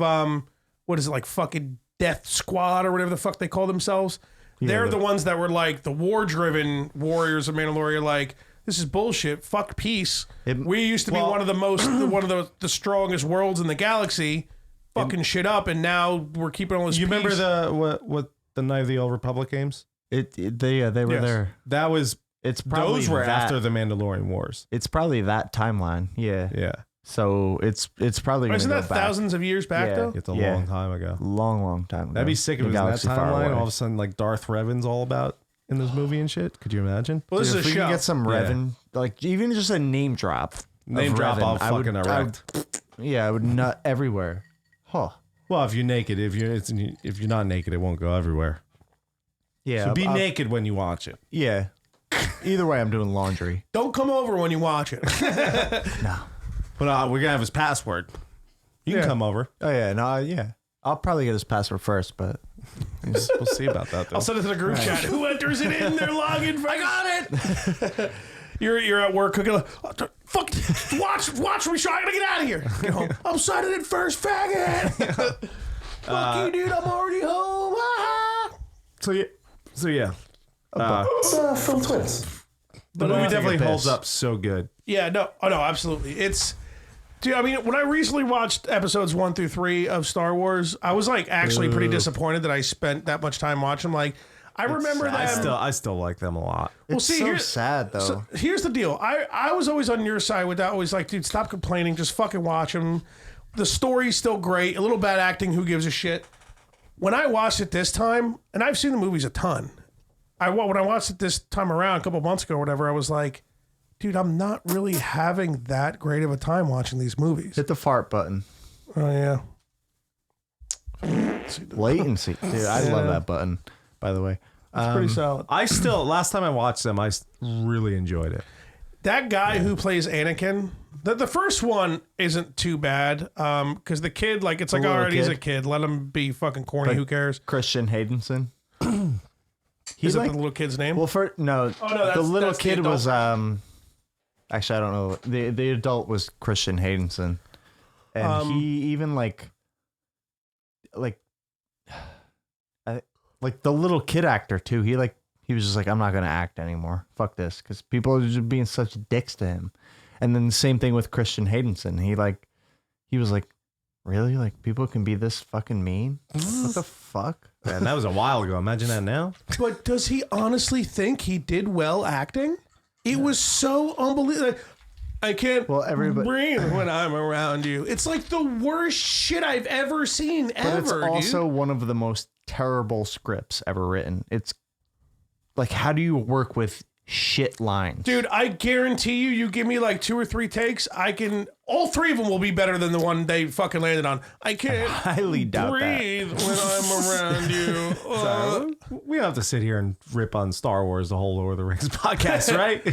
Speaker 1: what is it, like fucking Death Squad or whatever the fuck they call themselves. They're the ones that were like the war-driven warriors of Mandalorian. Like, this is bullshit. Fuck peace. We used to be one of the most, one of the strongest worlds in the galaxy. Fucking shit up, and now we're keeping all this.
Speaker 4: You
Speaker 1: peace.
Speaker 4: remember the the Night of the Old Republic games?
Speaker 2: They were
Speaker 1: Yes.
Speaker 2: there.
Speaker 4: That was
Speaker 2: It's probably
Speaker 4: those were
Speaker 2: that,
Speaker 4: after the Mandalorian Wars.
Speaker 2: It's probably that timeline. Yeah.
Speaker 4: Yeah,
Speaker 2: So it's probably going to
Speaker 1: Isn't
Speaker 2: go
Speaker 1: that
Speaker 2: back.
Speaker 1: thousands of years back
Speaker 2: Yeah.
Speaker 1: though?
Speaker 4: it's a
Speaker 2: Yeah.
Speaker 4: long time ago.
Speaker 2: Long time ago.
Speaker 4: That'd be sick if
Speaker 2: The
Speaker 4: it was in that
Speaker 2: galaxy far
Speaker 4: timeline.
Speaker 2: away.
Speaker 4: All of a sudden, like Darth Revan's all about in this movie and shit. Could you imagine?
Speaker 1: Well, this
Speaker 2: Dude,
Speaker 1: is
Speaker 2: if
Speaker 1: a
Speaker 2: we
Speaker 1: show.
Speaker 2: can get some
Speaker 4: Yeah.
Speaker 2: Revan, like even just a name drop.
Speaker 4: Name
Speaker 2: of
Speaker 4: drop,
Speaker 2: Revan,
Speaker 4: I'll
Speaker 2: I would-
Speaker 4: fucking
Speaker 2: I
Speaker 4: erect.
Speaker 2: would- I would nut everywhere. Huh.
Speaker 4: Well, if you're naked, if you're not naked, it won't go everywhere.
Speaker 2: Yeah.
Speaker 4: So be
Speaker 2: I'll-
Speaker 4: naked when you watch it.
Speaker 2: Yeah. Either way, I'm doing laundry.
Speaker 1: Don't come over when you watch it.
Speaker 4: But we're gonna have his password. You can come over.
Speaker 2: Oh yeah. No. Yeah. I'll probably get his password first, but
Speaker 4: We'll see about that. Though.
Speaker 1: I'll send it to the group chat. Who enters it in their login? I got it. You're at work cooking. Fuck! Watch me try to get out of here. Get home. I'm signing it first, faggot. Fuck you, dude. I'm already home. Ah.
Speaker 4: So yeah.
Speaker 5: Film twins.
Speaker 4: The movie definitely
Speaker 2: piss.
Speaker 4: holds up so good.
Speaker 1: Yeah, no, absolutely. Dude, I mean, when I recently watched episodes 1 through 3 of Star Wars, I was like actually pretty disappointed that I spent that much time watching them. Like, I remember that.
Speaker 4: I still like them a lot.
Speaker 1: Well,
Speaker 2: it's
Speaker 1: see,
Speaker 2: so
Speaker 1: here's-
Speaker 2: sad though.
Speaker 1: So here's the deal. I was always on your side with that. Always like, dude, stop complaining. Just fucking watch them. The story's still great. A little bad acting. Who gives a shit? When I watched it this time, and I've seen the movies a ton. When I watched it this time around a couple months ago or whatever, I was like, dude, I'm not really having that great of a time watching these movies.
Speaker 2: Hit the fart button.
Speaker 1: Oh yeah.
Speaker 2: Latency, dude. I love that button. By the way,
Speaker 1: It's pretty solid.
Speaker 4: Last time I watched them, I really enjoyed it.
Speaker 1: That guy who plays Anakin, the first one isn't too bad. Because the kid, like, it's like,
Speaker 2: little
Speaker 1: all right, he's
Speaker 2: kid.
Speaker 1: a kid. Let him be fucking corny. Who cares?
Speaker 2: Christian Haydenson.
Speaker 1: Is
Speaker 2: like,
Speaker 1: that the little kid's name?
Speaker 2: well,
Speaker 1: no,
Speaker 2: the little
Speaker 1: that's the
Speaker 2: kid
Speaker 1: adult
Speaker 2: was actually I don't know. The adult was Christian Haydenson, and he even like the little kid actor too. He was just like, I'm not gonna act anymore. Fuck this, because people are just being such dicks to him. And then the same thing with Christian Haydenson. He was like, Really? Like people can be this fucking mean? What the fuck?
Speaker 4: Man, that was a while ago. Imagine that now.
Speaker 1: But does he honestly think he did well acting? It was so unbelievable. I can't breathe when I'm around you. It's like the worst shit I've ever seen,
Speaker 2: But
Speaker 1: ever,
Speaker 2: it's also one of the most terrible scripts ever written. It's like, how do you work with shit lines?
Speaker 1: Dude, I guarantee you give me like 2 or 3 takes, all 3 of them will be better than the one they fucking landed on. I can't
Speaker 2: highly doubt
Speaker 1: breathe when I'm around you.
Speaker 4: So, we don't have to sit here and rip on Star Wars, the whole Lord of the Rings podcast, right?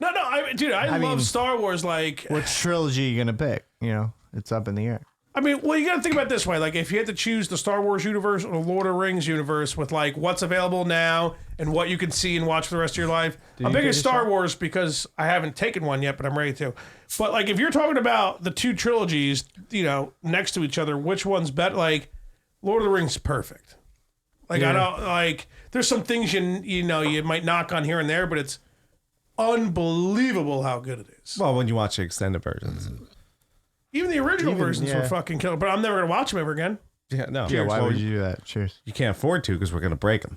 Speaker 1: No, I love Star Wars. Like,
Speaker 2: what trilogy are you gonna pick? You know, it's up in the air.
Speaker 1: I mean, well, you got to think about it this way. Like, if you had to choose the Star Wars universe or the Lord of the Rings universe with, like, what's available now and what you can see and watch for the rest of your life, I'm big at Star Wars because I haven't taken one yet, but I'm ready to. But, like, if you're talking about the 2 trilogies, you know, next to each other, which one's better? Like, Lord of the Rings is perfect. Like, I don't, like, there's some things you might knock on here and there, but it's unbelievable how good it is.
Speaker 4: Well, when you watch the extended versions.
Speaker 1: Even the original versions were fucking killer, but I'm never going to watch them ever again.
Speaker 4: Yeah, no.
Speaker 2: Yeah, why would you do that? Cheers.
Speaker 4: You can't afford to because we're going to break them.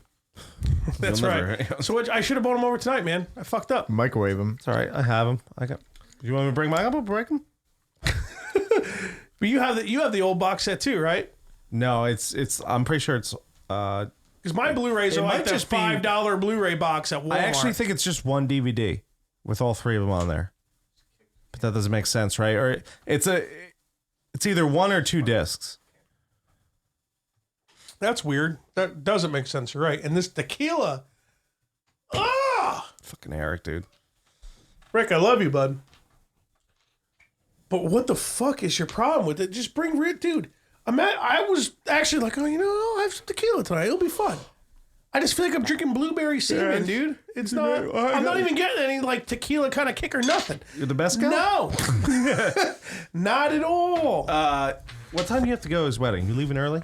Speaker 1: That's right. So I should have bought them over tonight, man. I fucked up.
Speaker 2: Microwave them.
Speaker 4: It's all right. I have them. You want me to bring mine up? I'll break them.
Speaker 1: But you have the old box set too, right?
Speaker 4: No, it's. I'm pretty sure it's.
Speaker 1: Because my Blu-rays are like this $5 Blu-ray box at Walmart.
Speaker 4: I actually think it's just one DVD with all 3 of them on there. But that doesn't make sense, right? Or it's either 1 or 2 discs.
Speaker 1: That's weird. That doesn't make sense. You're right. And this tequila.
Speaker 4: Fucking Eric, dude.
Speaker 1: Rick, I love you, bud. But what the fuck is your problem with it? Just bring dude. I was actually like, I'll have some tequila tonight. It'll be fun. I just feel like I'm drinking blueberry semen, dude. It's not. I'm not even getting any like tequila kind of kick or nothing.
Speaker 4: You're the best guy?
Speaker 1: No, not at all.
Speaker 4: What time do you have to go to his wedding? You leaving early?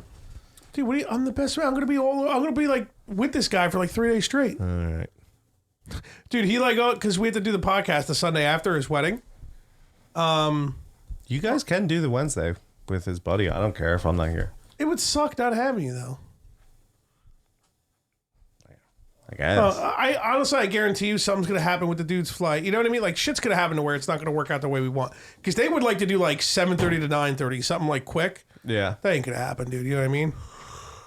Speaker 1: Dude, I'm the best man. I'm gonna be like with this guy for like 3 days straight.
Speaker 4: All right.
Speaker 1: Dude, he because we had to do the podcast the Sunday after his wedding.
Speaker 4: You guys can do the Wednesday with his buddy. I don't care if I'm not here.
Speaker 1: It would suck not having you though.
Speaker 4: I guess.
Speaker 1: I honestly, I guarantee you something's going to happen with the dude's flight. You know what I mean? Like shit's going to happen to where it's not going to work out the way we want. Because they would like to do like 7:30 to 9:30, something like quick.
Speaker 4: Yeah.
Speaker 1: That ain't going to happen, dude. You know what I mean?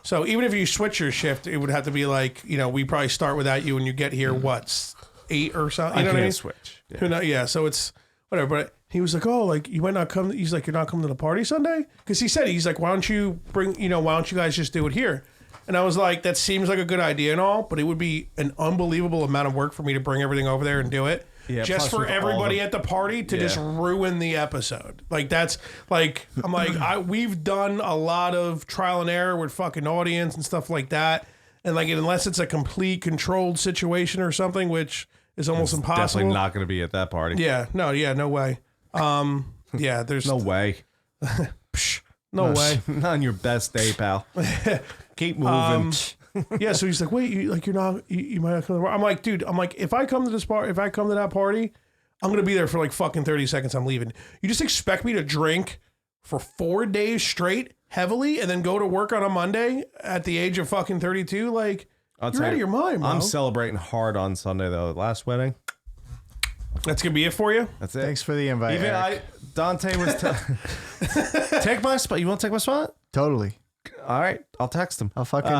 Speaker 1: So even if you switch your shift, it would have to be like, we probably start without you and you get here, 8 or something? You know what I mean?
Speaker 4: Switch.
Speaker 1: Yeah. So it's whatever. But he was like, like, you might not come. He's like, you're not coming to the party Sunday? Because he's like, why don't you guys just do it here? And I was like, that seems like a good idea and all, but it would be an unbelievable amount of work for me to bring everything over there and do it.
Speaker 4: Yeah,
Speaker 1: just for everybody at the party to just ruin the episode. Like that's like, I'm like, we've done a lot of trial and error with fucking audience and stuff like that. And like, unless it's a complete controlled situation or something, which is almost impossible.
Speaker 4: Definitely not going to be at that party.
Speaker 1: Yeah, no way. There's
Speaker 4: no way.
Speaker 1: No way.
Speaker 4: Not on your best day, pal. Keep moving.
Speaker 1: So he's like, wait, you might not come to the party. I'm like, dude, if I come to that party, I'm gonna be there for like fucking 30 seconds. I'm leaving. You just expect me to drink for 4 days straight, heavily, and then go to work on a Monday at the age of fucking 32? Like, you're out of your mind, bro.
Speaker 4: I'm celebrating hard on Sunday though. Last wedding.
Speaker 1: That's gonna be it for you.
Speaker 4: That's it.
Speaker 2: Thanks for the invite.
Speaker 4: Even Dante was take my spot. You want to take my spot?
Speaker 2: Totally.
Speaker 4: All right, I'll text him.
Speaker 2: I'll fucking.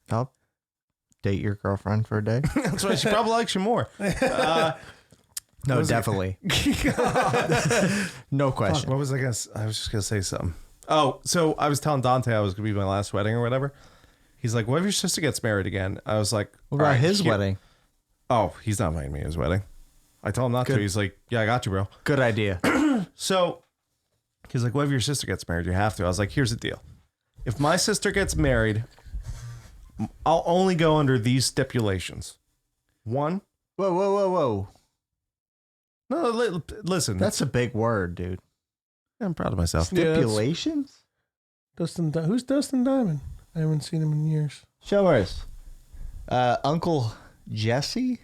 Speaker 2: I'll date your girlfriend for a day.
Speaker 4: That's why she probably likes you more.
Speaker 2: No, definitely. No question.
Speaker 4: Fuck, what was I gonna? I was just gonna say something. Oh, so I was telling Dante I was gonna be my last wedding or whatever. He's like, "What if your sister gets married again?" I was like,
Speaker 2: "What about his wedding?"
Speaker 4: Oh, he's not inviting me to his wedding. I told him not to. He's like, "Yeah, I got you, bro."
Speaker 2: Good idea.
Speaker 4: So he's like, "What if your sister gets married? You have to." I was like, "Here's the deal. If my sister gets married, I'll only go under these stipulations. 1."
Speaker 2: Whoa.
Speaker 4: No, listen.
Speaker 2: That's a big word, dude.
Speaker 4: I'm proud of myself.
Speaker 2: Stipulations?
Speaker 1: Who's Dustin Diamond? I haven't seen him in years.
Speaker 2: Show us. Uncle Jesse?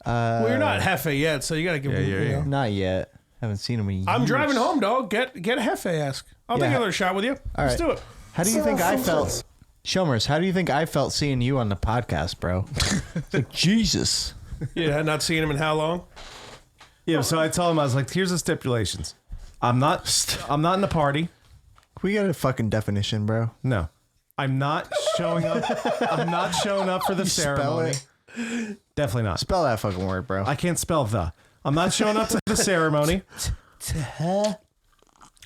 Speaker 1: Well, you're not Jeffe yet, so you got to give him.
Speaker 2: Not yet. Haven't seen him in years.
Speaker 1: I'm driving home, dog. Get a Jeffe ask. I'll take another shot with you.
Speaker 2: All
Speaker 1: Let's
Speaker 2: right.
Speaker 1: do it.
Speaker 2: How do you think I felt? Shomers, how do you think I felt seeing you on the podcast, bro? It's like, Jesus.
Speaker 1: Yeah, not seeing him in how long?
Speaker 4: Yeah, so I told him, I was like, here's the stipulations. I'm not in the party.
Speaker 2: We got a fucking definition, bro.
Speaker 4: No. I'm not showing up. I'm not showing up for the ceremony. Definitely not.
Speaker 2: Spell that fucking word, bro.
Speaker 4: I can't spell the. I'm not showing up to the ceremony.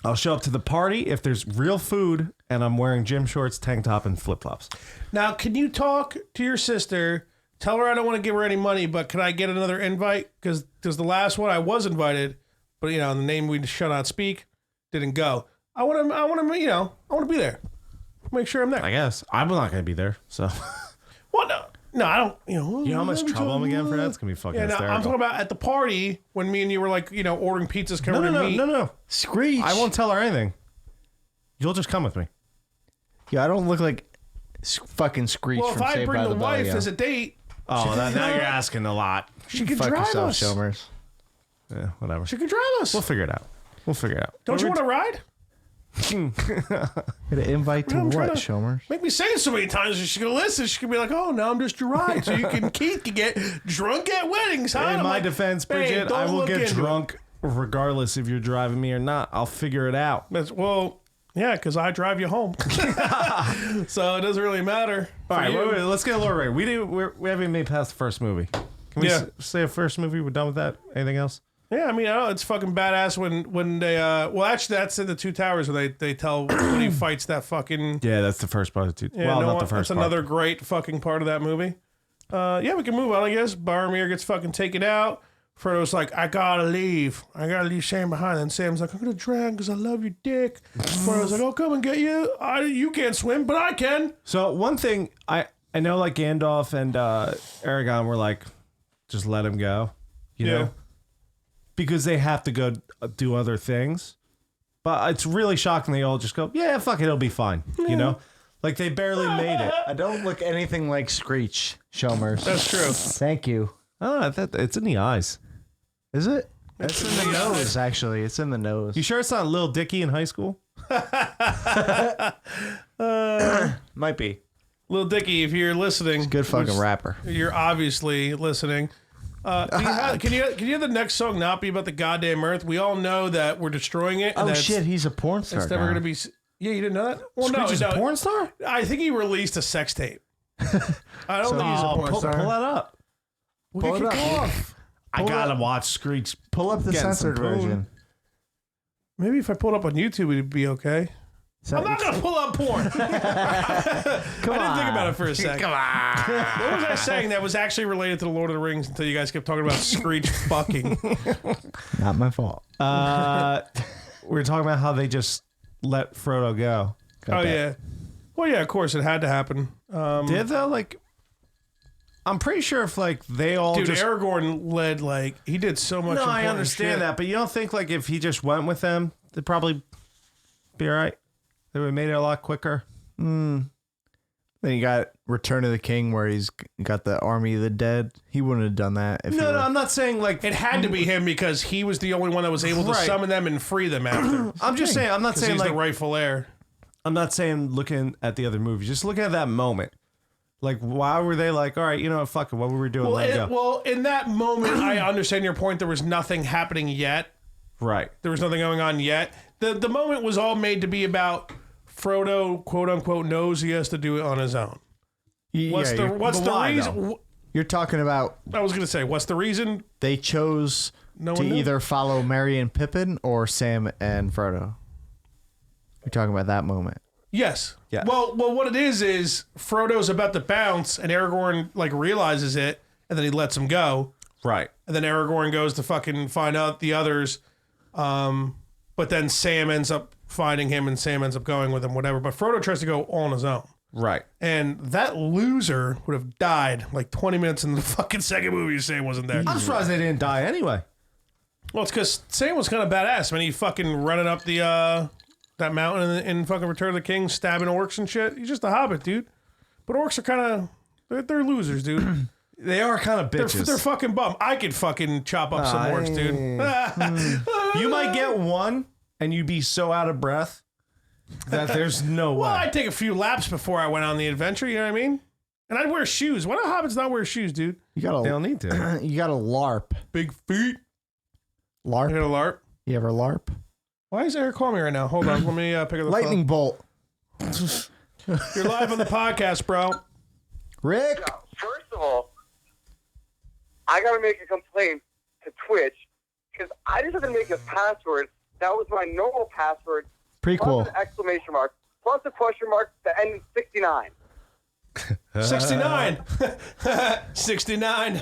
Speaker 4: I'll show up to the party if there's real food and I'm wearing gym shorts, tank top, and flip flops.
Speaker 1: Now, can you talk to your sister? Tell her I don't want to give her any money, but can I get another invite? Because the last one I was invited, but the name we shall not speak didn't go. I want to be there. Make sure I'm there.
Speaker 4: I guess I'm not going to be there. So,
Speaker 1: What? No, I don't.
Speaker 4: you know how much trouble I'm getting for that? It's going to be fucking hysterical.
Speaker 1: I'm talking about at the party when me and you were ordering pizzas covered in meat.
Speaker 4: No.
Speaker 2: Screech.
Speaker 4: I won't tell her anything. You'll just come with me.
Speaker 2: Yeah, I don't look like fucking Screech
Speaker 1: Well, if
Speaker 2: from
Speaker 1: I
Speaker 2: Saved
Speaker 1: bring
Speaker 2: by
Speaker 1: the
Speaker 2: the
Speaker 1: wife
Speaker 2: Bell.
Speaker 1: as a date,
Speaker 4: Oh, now you're asking a lot.
Speaker 1: she could
Speaker 2: Fuck
Speaker 1: drive
Speaker 2: yourself,
Speaker 1: us.
Speaker 2: Shomers.
Speaker 4: Yeah, whatever.
Speaker 1: She could drive us.
Speaker 4: We'll figure it out.
Speaker 1: Don't you want to ride?
Speaker 2: Get an invite to
Speaker 1: I'm trying
Speaker 2: what,
Speaker 1: to-
Speaker 2: Shomers?
Speaker 1: Make me say it so many times. She's gonna listen. She could be like, "Oh, now I'm just your ride." So Keith can get drunk at weddings. Huh?
Speaker 4: In
Speaker 1: I'm
Speaker 4: my
Speaker 1: like,
Speaker 4: defense,
Speaker 1: "Babe,
Speaker 4: Bridget,
Speaker 1: don't
Speaker 4: I will
Speaker 1: look
Speaker 4: get
Speaker 1: into it."
Speaker 4: drunk regardless if you're driving me or not. I'll figure it out.
Speaker 1: Yeah, because I drive you home, so it doesn't really matter.
Speaker 4: All right,
Speaker 1: you.
Speaker 4: wait, let's get a little right. We haven't even made past the first movie. Can we say a first movie? We're done with that. Anything else?
Speaker 1: Yeah, I mean, I know it's fucking badass when they. Well, actually, that's in the Two Towers where they tell when he fights that fucking.
Speaker 4: Yeah, that's the first part of the two.
Speaker 1: Yeah,
Speaker 4: well,
Speaker 1: no,
Speaker 4: not the first
Speaker 1: that's
Speaker 4: part.
Speaker 1: another great fucking part of that movie. Yeah, we can move on, I guess. Boromir gets fucking taken out. Frodo's like, I gotta leave Sam behind. And Sam's like, I'm gonna drown because I love you, dick. Frodo's like, I'll come and get you. You can't swim, but I can.
Speaker 4: So one thing I know, like Gandalf and Aragorn were like, just let him go, you know, because they have to go do other things. But it's really shocking. They all just go, yeah, fuck it, it'll be fine, you know. Like they barely made it.
Speaker 2: I don't look anything like Screech, Shomers.
Speaker 1: That's true.
Speaker 2: Thank you.
Speaker 4: Oh, it's in the eyes.
Speaker 2: Is it? It's in the nose, actually. It's in the nose.
Speaker 4: You sure it's not Lil Dicky in high school?
Speaker 2: Might be.
Speaker 1: Lil Dicky, if you're listening,
Speaker 2: Good fucking rapper.
Speaker 1: you're obviously listening. Can you have the next song not be about the goddamn Earth? We all know that we're destroying it. And
Speaker 2: Oh
Speaker 1: that
Speaker 2: shit, he's a porn star.
Speaker 1: it's never
Speaker 2: now.
Speaker 1: gonna be. Yeah, you didn't know that? Well,
Speaker 4: Screech is
Speaker 1: no,
Speaker 4: a porn star?
Speaker 1: I think he released a sex tape. I don't think he's a porn
Speaker 4: pull
Speaker 1: star.
Speaker 4: that up.
Speaker 1: We'll
Speaker 2: Pull
Speaker 1: get
Speaker 2: it
Speaker 1: kicked
Speaker 2: up.
Speaker 1: off.
Speaker 4: I gotta watch Screech.
Speaker 2: Pull up the
Speaker 4: Getting some
Speaker 2: censored
Speaker 4: poon.
Speaker 2: version.
Speaker 1: Maybe if I pulled up on YouTube, it'd be okay. I'm not gonna pull up porn. I didn't think about it for a second. Come on. What was I saying that was actually related to the Lord of the Rings until you guys kept talking about Screech fucking?
Speaker 2: Not my fault.
Speaker 4: We were talking about how they just let Frodo go.
Speaker 1: Oh yeah. Well, yeah, of course it had to happen.
Speaker 4: Did though? Like, I'm pretty sure if like they all
Speaker 1: Dude,
Speaker 4: just.
Speaker 1: Aragorn led he did so much.
Speaker 4: No, I
Speaker 1: important
Speaker 4: understand
Speaker 1: shit.
Speaker 4: that, but you don't think like if he just went with them, they'd probably be all right. They would have made it a lot quicker.
Speaker 2: Then you got Return of the King, where he's got the army of the dead. He wouldn't have done that. If he
Speaker 4: No,
Speaker 2: were-
Speaker 4: I'm not saying like
Speaker 1: It had to be him because he was the only one that was able to
Speaker 4: Right.
Speaker 1: summon them and free them after.
Speaker 4: I'm just saying. I'm not
Speaker 1: 'Cause
Speaker 4: saying
Speaker 1: he's
Speaker 4: like
Speaker 1: the rightful heir.
Speaker 4: I'm not saying looking at the other movies. Just looking at that moment. Like, why were they like, all right, you know what, fuck it, what were we doing? Let it go.
Speaker 1: Well, in that moment, I understand your point. There was nothing happening yet.
Speaker 4: Right.
Speaker 1: There was nothing going on yet. The moment was all made to be about Frodo, quote unquote, knows he has to do it on his own. What's the
Speaker 4: why,
Speaker 1: reason?
Speaker 2: You're talking about
Speaker 1: I was gonna say, what's the reason?
Speaker 2: they chose
Speaker 1: No
Speaker 2: to
Speaker 1: one knew.
Speaker 2: either follow Merry and Pippin or Sam and Frodo. You're talking about that moment.
Speaker 1: Yes.
Speaker 4: Yeah.
Speaker 1: Well, what it is Frodo's about to bounce, and Aragorn realizes it, and then he lets him go,
Speaker 4: Right.
Speaker 1: and then Aragorn goes to fucking find out the others, but then Sam ends up finding him, and Sam ends up going with him, whatever. But Frodo tries to go on his own.
Speaker 4: Right.
Speaker 1: And that loser would have died 20 minutes in the fucking second movie. Sam wasn't there.
Speaker 4: I'm surprised they didn't die anyway.
Speaker 1: Well, it's because Sam was kind of badass. I mean, he fucking running up the that mountain in fucking Return of the King, stabbing orcs and shit. He's just a hobbit, dude. But orcs are kind of they're losers, dude.
Speaker 4: They are kind of bitches.
Speaker 1: They're fucking bum. I could fucking chop up some orcs, dude.
Speaker 4: You might get one, and you'd be so out of breath that there's no way.
Speaker 1: Well, I'd take a few laps before I went on the adventure, you know what I mean? And I'd wear shoes. Why do hobbits not wear shoes, dude?
Speaker 2: You got
Speaker 4: They
Speaker 2: a
Speaker 4: don't need to.
Speaker 2: you got a LARP.
Speaker 1: Big feet. I
Speaker 2: LARP.
Speaker 1: got a LARP.
Speaker 2: You ever LARP?
Speaker 1: Why is Eric calling me right now? Hold on. Let me pick up the
Speaker 2: Lightning bolt.
Speaker 1: phone. You're live on the podcast, bro.
Speaker 2: Rick.
Speaker 6: First of all, I gotta make a complaint to Twitch because I just had to make a password that was my normal password
Speaker 2: Prequel.
Speaker 6: plus an exclamation mark plus a question mark that ended in 69.
Speaker 1: 69. 69.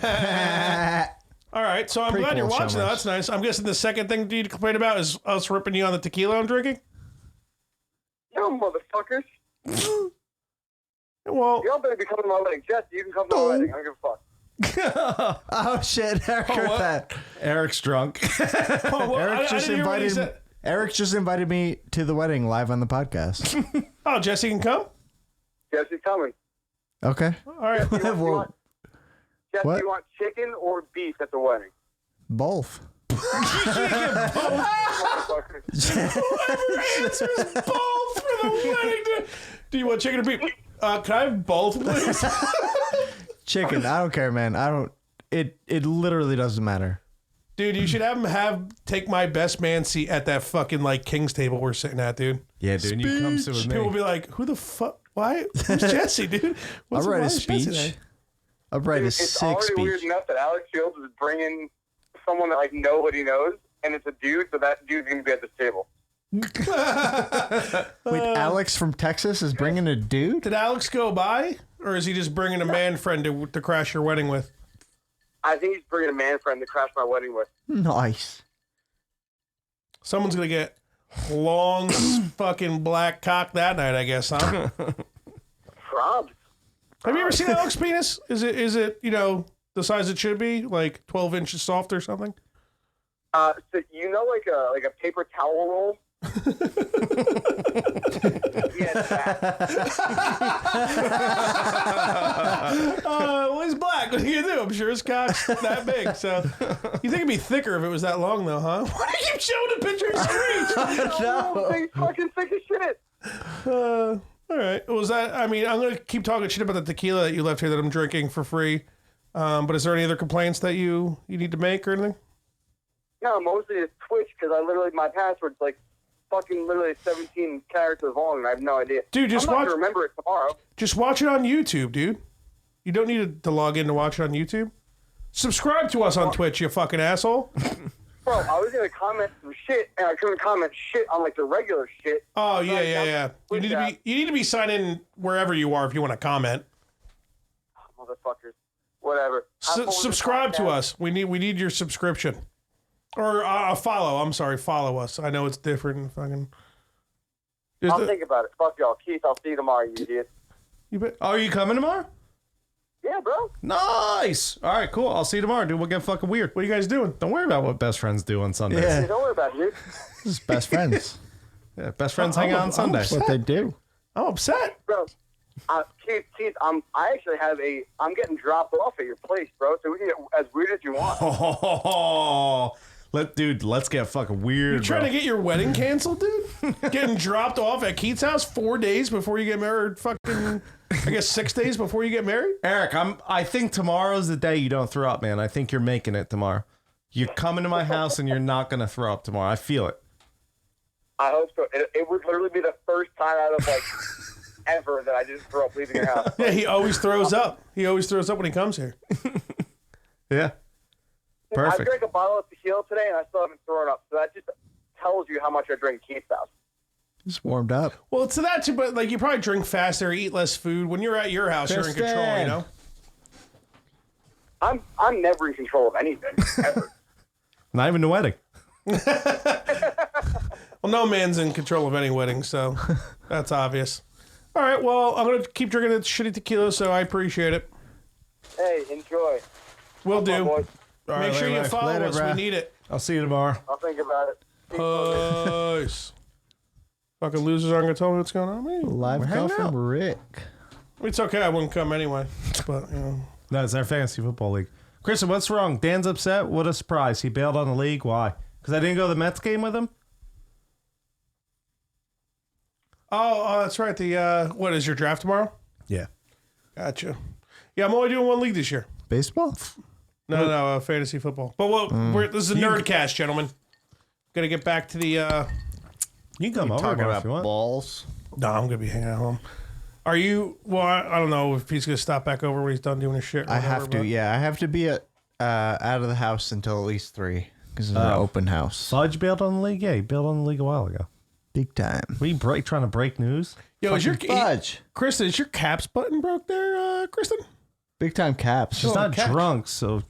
Speaker 1: All right, so I'm glad you're
Speaker 2: Prequel
Speaker 1: watching that.
Speaker 2: summers.
Speaker 1: That's nice. I'm guessing the second thing you complain about is us ripping you on the tequila I'm drinking?
Speaker 6: You motherfuckers.
Speaker 1: Well,
Speaker 6: Y'all better be coming to my wedding. Jesse, you can come to my wedding. I don't give a fuck.
Speaker 2: Oh shit! Eric heard
Speaker 1: what?
Speaker 2: that.
Speaker 4: Eric's drunk.
Speaker 2: Eric just
Speaker 1: didn't hear what he
Speaker 2: invited.
Speaker 1: said.
Speaker 2: Eric just invited me to the wedding live on the podcast.
Speaker 1: Oh, Jesse can come?
Speaker 6: Jesse's coming.
Speaker 2: Okay.
Speaker 1: All right.
Speaker 6: Jesse, you
Speaker 2: Well,
Speaker 6: want, Jesse,
Speaker 2: what?
Speaker 6: you want chicken or beef at the wedding?
Speaker 2: both.
Speaker 6: Motherfuckers.
Speaker 1: Answers both for the wedding. Do you want chicken or beef? Can I have both, please?
Speaker 2: Chicken. I don't care, man. I don't. It literally doesn't matter.
Speaker 1: Dude, you should have him take my best man seat at that fucking like king's table we're sitting at, dude.
Speaker 4: Yeah, dude, you come sit with
Speaker 1: People will
Speaker 4: me.
Speaker 1: be like, "Who the fuck? Why? Who's Jesse, dude?
Speaker 2: I'll write
Speaker 1: why
Speaker 2: a
Speaker 1: is Jesse
Speaker 2: speech.
Speaker 1: there?"
Speaker 2: I'll write a
Speaker 6: It's
Speaker 2: sick
Speaker 6: already weird
Speaker 2: speech.
Speaker 6: enough that Alex Fields is bringing someone that like nobody knows, and it's a dude, so that dude's gonna be at this table.
Speaker 2: Wait, Alex from Texas is bringing a dude?
Speaker 1: Did Alex go by, or is he just bringing a man friend to crash your wedding with?
Speaker 6: I think he's bringing a man friend to crash my wedding with.
Speaker 2: Nice.
Speaker 1: Someone's gonna get long fucking black cock that night, I guess, huh?
Speaker 6: Probs.
Speaker 1: Have you ever seen Alex penis? Is it the size it should be, like 12 inches soft or something?
Speaker 6: So you know, like a paper towel roll. Yeah, that.
Speaker 1: Well, he's black. What are you gonna do? I'm sure his cock's that big. So you think it'd be thicker if it was that long, though, huh? Why do you keep showing a picture of Screech?
Speaker 6: Oh, thing's fucking thick as shit.
Speaker 1: All right. Was that? I mean, I'm gonna keep talking shit about the tequila that you left here that I'm drinking for free. But is there any other complaints that you need to make or anything?
Speaker 6: No, mostly it's Twitch because my password's like fucking literally 17 characters long, and I have no idea.
Speaker 1: Dude, just
Speaker 6: I'm not
Speaker 1: watch-
Speaker 6: gonna remember it tomorrow.
Speaker 1: Just watch it on YouTube, dude. You don't need to log in to watch it on YouTube. Subscribe to us on Twitch, you fucking asshole.
Speaker 6: Bro, I was gonna comment some shit, and I couldn't comment shit on like the regular shit.
Speaker 1: Oh
Speaker 6: So I
Speaker 1: yeah. You need to be signed in wherever you are if you want to comment.
Speaker 6: Motherfuckers. Whatever.
Speaker 1: Subscribe to us. We need your subscription. Or follow. I'm sorry, follow us. I know it's different. Fucking.
Speaker 6: I'll think about it. Fuck y'all. Keith, I'll see you tomorrow, you idiot.
Speaker 1: You bet.
Speaker 4: Oh, are you coming tomorrow?
Speaker 6: Yeah, bro.
Speaker 4: Nice. All right, cool. I'll see you tomorrow, dude. We'll get fucking weird.
Speaker 1: What are you guys doing?
Speaker 4: Don't worry about what best friends do on Sundays.
Speaker 2: Yeah.
Speaker 6: Hey, don't worry about it, dude.
Speaker 2: This is best friends.
Speaker 4: Yeah, best friends hang out on Sundays.
Speaker 2: That's what they do.
Speaker 1: I'm upset.
Speaker 6: Bro, Keith, I'm getting dropped off at your place, bro, so we can get as weird as you want.
Speaker 4: Oh, let's get fucking weird.
Speaker 1: You trying
Speaker 4: bro.
Speaker 1: to get your wedding canceled, dude? Getting dropped off at Keith's house 4 days before you get married? Fucking, I guess 6 days before you get married?
Speaker 4: Eric, I think tomorrow's the day you don't throw up, man. I think you're making it tomorrow. You're coming to my house and you're not gonna throw up tomorrow. I feel it.
Speaker 6: I hope so. It would literally be the first time out of like ever that I just threw up leaving your house.
Speaker 1: Yeah, he always throws up. He always throws up when he comes here.
Speaker 4: Yeah.
Speaker 6: I
Speaker 4: Perfect.
Speaker 6: drank a bottle of tequila today, and I still haven't thrown up. So that just tells you how much I drink Keith's house.
Speaker 2: Just warmed up.
Speaker 1: Well, to that too, but like you probably drink faster, eat less food. When you're at your house, you're in control, you know?
Speaker 6: I'm never in control of anything, ever.
Speaker 4: Not even the wedding.
Speaker 1: Well, no man's in control of any wedding, so that's obvious. All right, well, I'm going to keep drinking the shitty tequila, so I appreciate it.
Speaker 6: Hey, enjoy.
Speaker 1: Will
Speaker 6: Come on,
Speaker 1: do.
Speaker 6: boys.
Speaker 4: All
Speaker 1: Make
Speaker 4: right,
Speaker 1: sure you
Speaker 4: later,
Speaker 1: follow
Speaker 2: Later,
Speaker 1: us.
Speaker 2: bruh.
Speaker 1: We need it.
Speaker 4: I'll see you tomorrow.
Speaker 6: I'll think about it.
Speaker 1: Peace. Fucking losers aren't going to tell me what's going on with me.
Speaker 2: Live
Speaker 4: We're
Speaker 2: call
Speaker 4: hanging
Speaker 2: from
Speaker 4: out.
Speaker 2: Rick.
Speaker 1: It's okay. I wouldn't come anyway. But, you know.
Speaker 4: No, it's our fantasy football league. Kristen, what's wrong? Dan's upset. What a surprise. He bailed on the league. Why? Because I didn't go to the Mets game with him?
Speaker 1: Oh, that's right. The what is your draft tomorrow?
Speaker 4: Yeah.
Speaker 1: Gotcha. Yeah, I'm only doing one league this year.
Speaker 2: Baseball?
Speaker 1: No, fantasy football. But this is a Nerdcast, gentlemen. Gonna get back to the.
Speaker 4: You can come over
Speaker 2: Talking
Speaker 4: if
Speaker 2: about
Speaker 4: you want.
Speaker 2: balls.
Speaker 1: No, I'm gonna be hanging at home. Are you? Well, I don't know if he's gonna stop back over when he's done doing his shit. Or
Speaker 2: I
Speaker 1: whatever,
Speaker 2: have to.
Speaker 1: but-
Speaker 2: Yeah, I have to be out of the house until at least 3 because it's an open house.
Speaker 4: Saw you bailed on the league? Yeah, he bailed on the league a while ago.
Speaker 2: Big time.
Speaker 4: Were you trying to break news?
Speaker 1: Yo, is your
Speaker 2: Fudge.
Speaker 1: Kristen? Is your caps button broke there, Kristen?
Speaker 2: Big time caps.
Speaker 4: She's not
Speaker 1: catch.
Speaker 4: drunk, so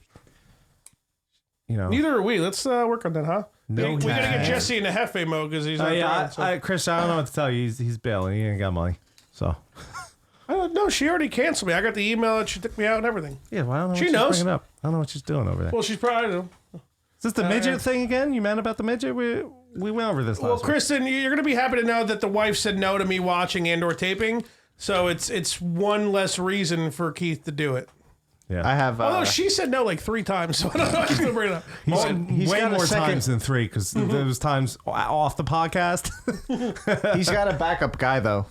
Speaker 4: you know.
Speaker 1: Neither are we. Let's work on that, huh?
Speaker 4: No
Speaker 1: we gotta get
Speaker 2: cash.
Speaker 1: Jesse into Jeffe mode because he's not driving. So.
Speaker 4: Chris, I don't know what to tell you. He's bailing. He ain't got money. So
Speaker 1: I don't know. She already canceled me. I got the email that she took me out and everything.
Speaker 4: yeah, well, I don't know.
Speaker 1: She
Speaker 4: what
Speaker 1: knows.
Speaker 4: She's bringing up. I don't know what she's doing over there.
Speaker 1: Well, she's probably.
Speaker 4: Is this the midget thing again? You mad about the midget? We went over this last
Speaker 1: Well,
Speaker 4: week.
Speaker 1: Kristen, you're gonna be happy to know that the wife said no to me watching and/or taping. So it's one less reason for Keith to do it.
Speaker 4: Yeah.
Speaker 2: I have.
Speaker 1: Although she said no like 3 times, so I don't know if she's gonna bring it up.
Speaker 2: he's
Speaker 4: way
Speaker 2: got a
Speaker 4: more
Speaker 2: second-
Speaker 4: times than 3 because those times off the podcast.
Speaker 2: He's got a backup guy though,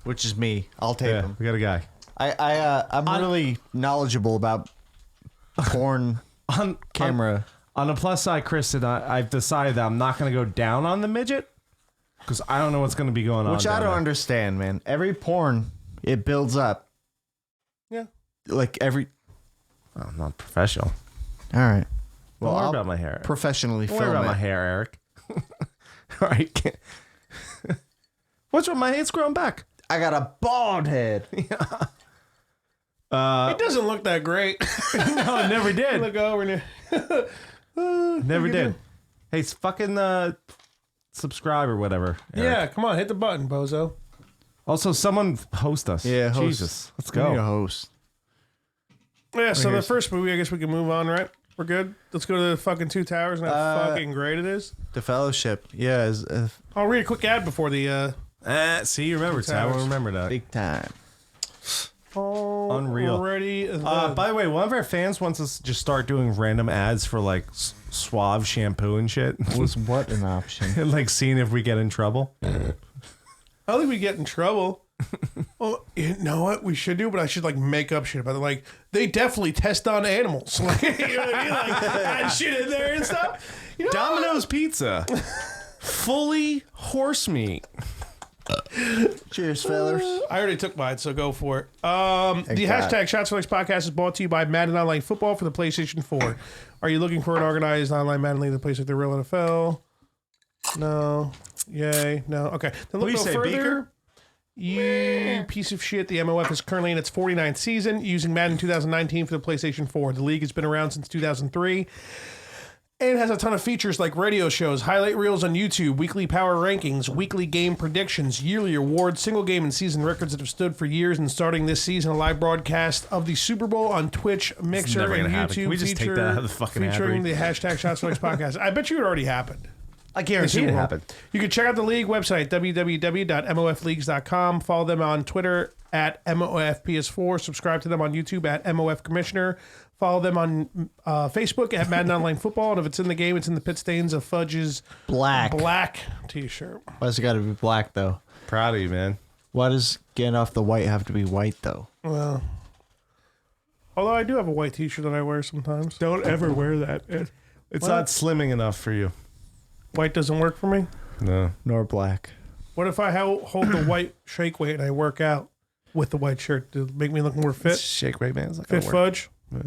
Speaker 2: which is me. I'll tape
Speaker 4: Yeah,
Speaker 2: him.
Speaker 4: we got a guy.
Speaker 2: I'm really knowledgeable about porn
Speaker 4: On
Speaker 2: camera.
Speaker 4: On the plus side, Kristen, I've decided that I'm not going to go down on the midget because I don't know what's going to be going on.
Speaker 2: Which I
Speaker 4: down
Speaker 2: don't
Speaker 4: there.
Speaker 2: understand, man. Every porn, it builds up.
Speaker 1: Yeah.
Speaker 2: Like every.
Speaker 4: I'm not professional.
Speaker 2: All right.
Speaker 4: Don't worry
Speaker 2: I'll
Speaker 4: about my hair.
Speaker 2: professionally
Speaker 4: Don't worry
Speaker 2: film
Speaker 4: about my
Speaker 2: it.
Speaker 4: hair, Eric. All right. What's wrong? My hair's growing back.
Speaker 2: I got a bald head.
Speaker 1: It doesn't look that great.
Speaker 4: No, it never did.
Speaker 1: Look over and
Speaker 4: Never did. Hey, it's fucking subscribe or whatever. Eric.
Speaker 1: yeah, come on, hit the button, bozo.
Speaker 4: Also, someone host us.
Speaker 2: Yeah, host.
Speaker 4: Jesus. Let's
Speaker 2: We need a
Speaker 4: go.
Speaker 2: host.
Speaker 1: Yeah, so the first movie, I guess we can move on, right? We're good. Let's go to the fucking Two Towers and how fucking great it is.
Speaker 2: The Fellowship. Yeah, is
Speaker 1: I'll read a quick ad before the.
Speaker 4: See, you remember. I will remember that.
Speaker 2: big time.
Speaker 4: Unreal.
Speaker 1: Already.
Speaker 4: By the way, one of our fans wants us to just start doing random ads for like Suave shampoo and shit,
Speaker 2: Was what an option?
Speaker 4: and like seeing if we get in trouble.
Speaker 1: I don't think we get in trouble. Well, you know what we should do, but I should like make up shit about it. Like they definitely test on animals. Like, you know what I mean? Like add shit in there and stuff. You know,
Speaker 4: Domino's Pizza, fully horse meat.
Speaker 2: Cheers, fellas.
Speaker 1: I already took mine, so go for it. The
Speaker 2: God.
Speaker 1: hashtag Shots Felix podcast is brought to you by Madden Online Football for the PlayStation 4. Are you looking for an organized online Madden league that plays like the real NFL? No. Yay. No. Okay. Then
Speaker 4: What do
Speaker 1: look
Speaker 4: you
Speaker 1: no
Speaker 4: say,
Speaker 1: further.
Speaker 4: Beaker?
Speaker 1: You piece of shit. The MOF is currently in its 49th season, using Madden 2019 for the PlayStation 4. The league has been around since 2003. And has a ton of features like radio shows, highlight reels on YouTube, weekly power rankings, weekly game predictions, yearly awards, single game and season records that have stood for years, and starting this season, a live broadcast of the Super Bowl on Twitch, Mixer,
Speaker 4: never
Speaker 1: and
Speaker 4: gonna happen.
Speaker 1: YouTube.
Speaker 4: Can we just take that out of the fucking ad
Speaker 1: featuring
Speaker 4: read?
Speaker 1: the hashtag Shots Felix podcast. I bet you it already happened.
Speaker 4: I guarantee it happened.
Speaker 1: You can check out the league website, www.mofleagues.com. Follow them on Twitter at MOFPS4. Subscribe to them on YouTube at MOF Commissioner. Follow them on Facebook at Madden Online Football. And if it's in the game, it's in the pit stains of Fudge's
Speaker 2: Black.
Speaker 1: black t-shirt.
Speaker 2: Why's it got to be black though?
Speaker 4: Proud of you, man.
Speaker 2: Why does getting off the white have to be white though?
Speaker 1: Well, although I do have a white t-shirt that I wear sometimes. Don't ever wear that.
Speaker 4: It's not slimming enough for you.
Speaker 1: White doesn't work for me.
Speaker 4: No.
Speaker 2: Nor black.
Speaker 1: What if I hold the white shake weight and I work out with the white shirt to make me look more fit?
Speaker 4: Shake weight, man. It's not
Speaker 1: Fit
Speaker 4: gonna work.
Speaker 1: Fudge?
Speaker 2: I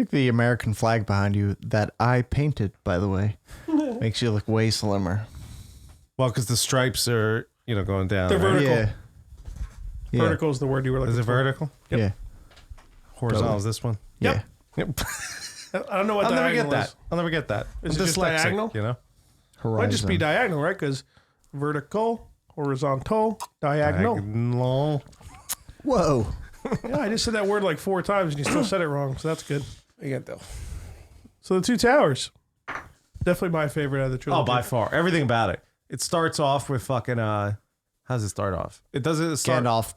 Speaker 2: think the American flag behind you that I painted, by the way, makes you look way slimmer.
Speaker 4: Well, because the stripes are, going down.
Speaker 1: They're
Speaker 4: right?
Speaker 1: vertical.
Speaker 2: Yeah. Yeah.
Speaker 1: Vertical is the word you were looking
Speaker 4: Is it
Speaker 1: for.
Speaker 4: vertical?
Speaker 1: Yep.
Speaker 2: Yeah.
Speaker 4: Horizontal
Speaker 2: Totally.
Speaker 4: is this one?
Speaker 2: Yeah.
Speaker 4: Yep.
Speaker 1: I don't know what
Speaker 4: I'll never
Speaker 1: diagonal
Speaker 4: get
Speaker 1: is.
Speaker 4: that. I'll never get that.
Speaker 1: Is
Speaker 4: I'm
Speaker 1: it just
Speaker 4: dyslexic,
Speaker 1: diagonal?
Speaker 2: Horizon.
Speaker 1: Might just be diagonal, right? Because vertical, horizontal, diagonal.
Speaker 4: Diagonal.
Speaker 2: Whoa.
Speaker 1: Yeah, I just said that word like 4 times and you still said it wrong, so that's good.
Speaker 4: You get though.
Speaker 1: So the Two Towers, definitely my favorite out of the trilogy.
Speaker 4: Oh, by far. Everything about it. It starts off with fucking, how does it start off? It doesn't start.
Speaker 2: Gandalf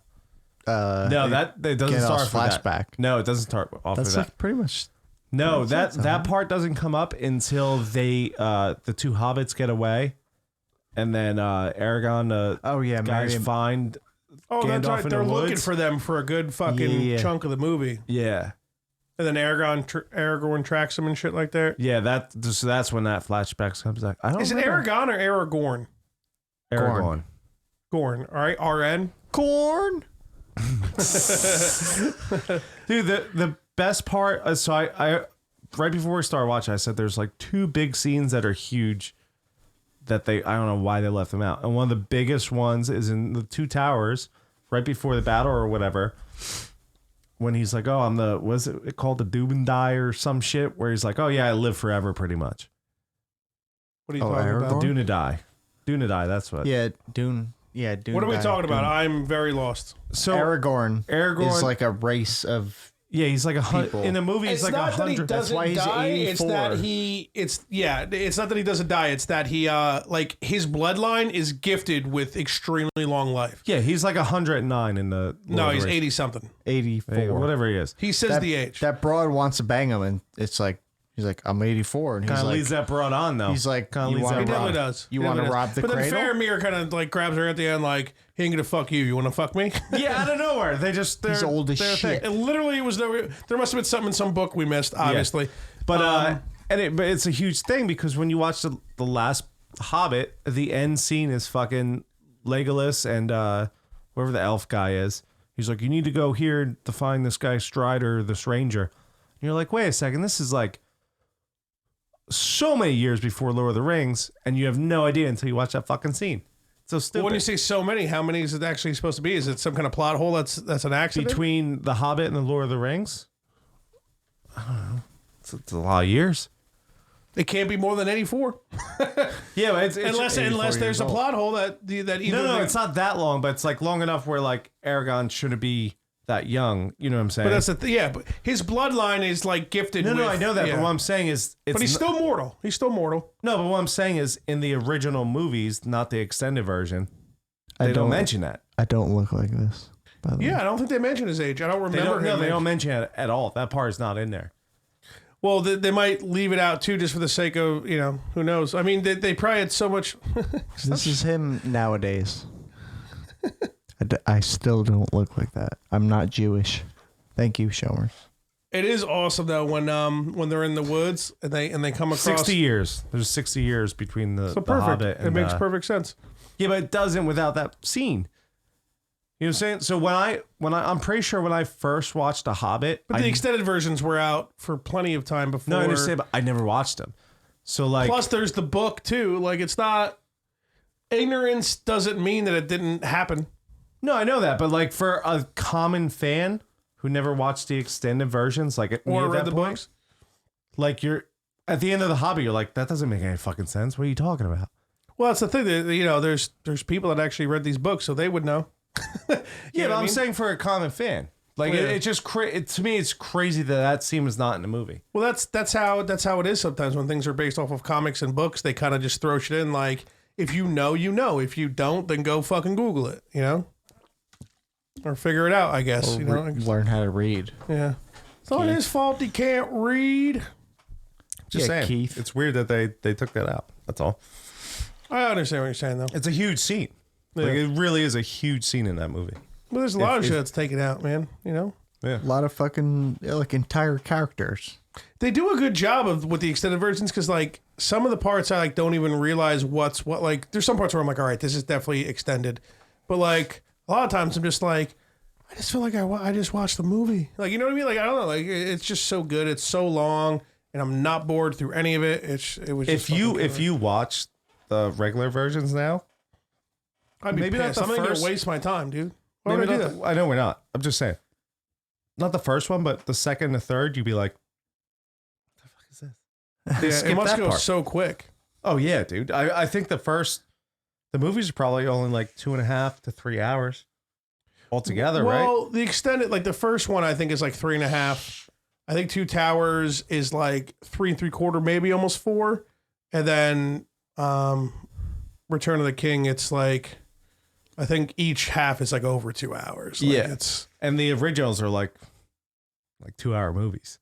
Speaker 4: No, that doesn't
Speaker 2: get
Speaker 4: start
Speaker 2: us
Speaker 4: with
Speaker 2: flashback.
Speaker 4: that. No, it doesn't start off
Speaker 2: That's
Speaker 4: of that.
Speaker 2: like pretty much.
Speaker 4: No, that part doesn't come up until they the two hobbits get away, and then Aragorn
Speaker 2: Oh yeah,
Speaker 4: guys
Speaker 2: Merry-
Speaker 4: find
Speaker 1: Oh, that's
Speaker 4: Gandalf
Speaker 1: right.
Speaker 4: in
Speaker 1: They're
Speaker 4: the
Speaker 1: looking
Speaker 4: woods.
Speaker 1: for them for a good fucking
Speaker 2: Yeah.
Speaker 1: chunk of the movie.
Speaker 4: Yeah,
Speaker 1: And then Aragorn tracks him and shit like that.
Speaker 4: yeah. That's when that flashback comes back. I don't.
Speaker 1: Is it
Speaker 4: remember.
Speaker 1: Aragorn or Aragorn?
Speaker 4: Aragorn.
Speaker 1: Gorn. All right. RN.
Speaker 2: corn.
Speaker 4: Dude, the best part. So I right before we started watching, I said there's like two big scenes that are huge. That I don't know why they left them out. And one of the biggest ones is in the two towers, right before the battle or whatever. When he's like, "Oh, I'm was it called the Dubendai or some shit?" Where he's like, "Oh yeah, I live forever, pretty much."
Speaker 1: What are you
Speaker 2: Oh,
Speaker 1: talking about?
Speaker 2: Aragorn?
Speaker 4: Dunedai. That's what.
Speaker 2: Yeah, Dune. Yeah, Dune.
Speaker 1: What are we
Speaker 2: guy,
Speaker 1: talking about?
Speaker 2: Dune.
Speaker 1: I'm very lost.
Speaker 4: So
Speaker 2: Aragorn is
Speaker 4: Aragorn-
Speaker 2: like a race of.
Speaker 4: yeah, he's like
Speaker 2: People.
Speaker 4: in the movie. He's like 100.
Speaker 2: That's why he's
Speaker 1: die. It's
Speaker 2: 84.
Speaker 1: that it's not that he doesn't die. It's that he like his bloodline is gifted with extremely long life.
Speaker 4: Yeah, he's like 109 in the.
Speaker 1: No,
Speaker 4: Lord of
Speaker 1: he's
Speaker 4: the Rings.
Speaker 1: 80 something.
Speaker 2: 84.
Speaker 4: Hey, whatever he is.
Speaker 1: He says
Speaker 2: That,
Speaker 1: the age.
Speaker 2: that broad wants to bang him, and it's like he's like, I'm 84, and he's
Speaker 4: Kind of
Speaker 2: like,
Speaker 4: leads that broad on though.
Speaker 2: he's like,
Speaker 4: kind of
Speaker 2: you
Speaker 4: leads
Speaker 2: wanna
Speaker 1: He
Speaker 4: that
Speaker 2: rob-
Speaker 4: broad.
Speaker 1: definitely does.
Speaker 2: You
Speaker 1: He
Speaker 2: want to
Speaker 1: definitely
Speaker 2: rob
Speaker 1: does.
Speaker 2: the
Speaker 1: but
Speaker 2: cradle?
Speaker 1: then Faramir kind of like grabs her at the end, like he ain't gonna fuck you. You want to fuck me?
Speaker 4: Yeah, out of nowhere. They're
Speaker 2: He's old as
Speaker 4: they're a
Speaker 2: shit.
Speaker 1: It literally was there must have been something in some book we missed, obviously.
Speaker 4: But but it's a huge thing because when you watch the last Hobbit, the end scene is fucking Legolas and whoever the elf guy is. He's like, you need to go here to find this guy Strider, this ranger. And you're like, wait a second, this is like so many years before Lord of the Rings, and you have no idea until you watch that fucking scene. It's so stupid.
Speaker 1: When you say so many, how many is it actually supposed to be? Is it some kind of plot hole that's an accident?
Speaker 4: Between the Hobbit and the Lord of the Rings, I don't know. It's a lot of years.
Speaker 1: It can't be more than 84.
Speaker 4: Yeah, but it's
Speaker 1: Unless
Speaker 2: 84
Speaker 1: there's
Speaker 2: years
Speaker 1: a
Speaker 2: old.
Speaker 1: plot hole that either
Speaker 4: No, it's not that long, but it's like long enough where like Aragorn shouldn't be that young. You know what I'm saying?
Speaker 1: But that's but his bloodline is like gifted.
Speaker 4: no, I know that.
Speaker 1: yeah.
Speaker 4: But what I'm saying is, it's
Speaker 1: But he's still mortal. He's still mortal.
Speaker 4: no. But what I'm saying is, in the original movies, not the extended version,
Speaker 2: I
Speaker 4: they don't
Speaker 2: don't-
Speaker 4: mention that.
Speaker 2: I don't look like this. By the way.
Speaker 1: Yeah, I don't think they mention his age. I don't
Speaker 4: They
Speaker 1: remember
Speaker 4: don't. No,
Speaker 1: him.
Speaker 4: they don't mention it at all. That part is not in there.
Speaker 1: Well, they might leave it out too, just for the sake of who knows. I mean, they probably had so much.
Speaker 2: This is him nowadays. I still don't look like that. I'm not Jewish. Thank you, Showers.
Speaker 1: It is awesome though when they're in the woods and they come across
Speaker 4: 60 years. There's 60 years between the,
Speaker 1: So
Speaker 4: the
Speaker 1: perfect.
Speaker 4: Hobbit and
Speaker 1: It makes perfect sense.
Speaker 4: Yeah, but it doesn't without that scene. You know what I'm saying? So I'm pretty sure when I first watched The Hobbit,
Speaker 1: But the extended versions were out for plenty of time before.
Speaker 4: no, I understand, but I never watched them. So like,
Speaker 1: Plus, there's the book too. Like, it's not ignorance doesn't mean that it didn't happen.
Speaker 4: no, I know that, but like for a common fan who never watched the extended versions, like at me
Speaker 1: Or
Speaker 4: at
Speaker 1: read
Speaker 4: that
Speaker 1: the
Speaker 4: point,
Speaker 1: books.
Speaker 4: like you're at the end of The Hobbit, you're like, that doesn't make any fucking sense. What are you talking about?
Speaker 1: Well, that's the thing. That, there's people that actually read these books, so they would know.
Speaker 4: Yeah,
Speaker 1: what
Speaker 4: but
Speaker 1: I
Speaker 4: I'm
Speaker 1: mean?
Speaker 4: saying for a common fan, like
Speaker 1: Yeah.
Speaker 4: it just to me, it's crazy that scene was not in the movie.
Speaker 1: Well, that's how it is sometimes when things are based off of comics and books. They kind of just throw shit in. Like, if you know, you know. If you don't, then go fucking Google it. Or figure it out. I guess.
Speaker 2: Learn how to read.
Speaker 1: Yeah. It's not his fault he can't read.
Speaker 4: Just
Speaker 2: Yeah,
Speaker 4: saying,
Speaker 2: Keith.
Speaker 4: it's weird that they took that out. That's all.
Speaker 1: I understand what you're saying though.
Speaker 4: It's a huge scene. Like
Speaker 1: Yeah.
Speaker 4: it really is a huge scene in that movie.
Speaker 1: Well, there's a lot of
Speaker 4: if-
Speaker 1: shit that's taken out, man.
Speaker 2: A lot of fucking like entire characters.
Speaker 1: They do a good job with the extended versions because like some of the parts I like don't even realize what's what. Like there's some parts where I'm like, all right, this is definitely extended, but like a lot of times I'm just like, I just feel like I just watched the movie. Like, you know what I mean? Like, I don't know. Like, it's just so good. It's so long, and I'm not bored through any of it. It was. Just
Speaker 4: If you watch the regular versions now,
Speaker 1: I'd be
Speaker 4: maybe not
Speaker 1: pissed.
Speaker 4: the
Speaker 1: I'm not gonna
Speaker 4: first-
Speaker 1: waste my time, dude. Why
Speaker 4: maybe
Speaker 1: would I do
Speaker 4: not
Speaker 1: that?
Speaker 4: I know we're not. I'm just saying, not the first one, but the second and the third, you'd be like, what the fuck is this? They
Speaker 1: Yeah, it
Speaker 4: skipped
Speaker 1: must
Speaker 4: that
Speaker 1: go
Speaker 4: part.
Speaker 1: so quick.
Speaker 4: Oh yeah, dude. I think the movies are probably only like 2.5 to 3 hours altogether, right?
Speaker 1: Well, the extended, like the first one, I think is like 3.5. I think Two Towers is like 3 3/4, maybe almost 4, and then Return of the King, it's like I think each half is like over 2 hours. Like it's
Speaker 4: and the originals are like 2-hour movies.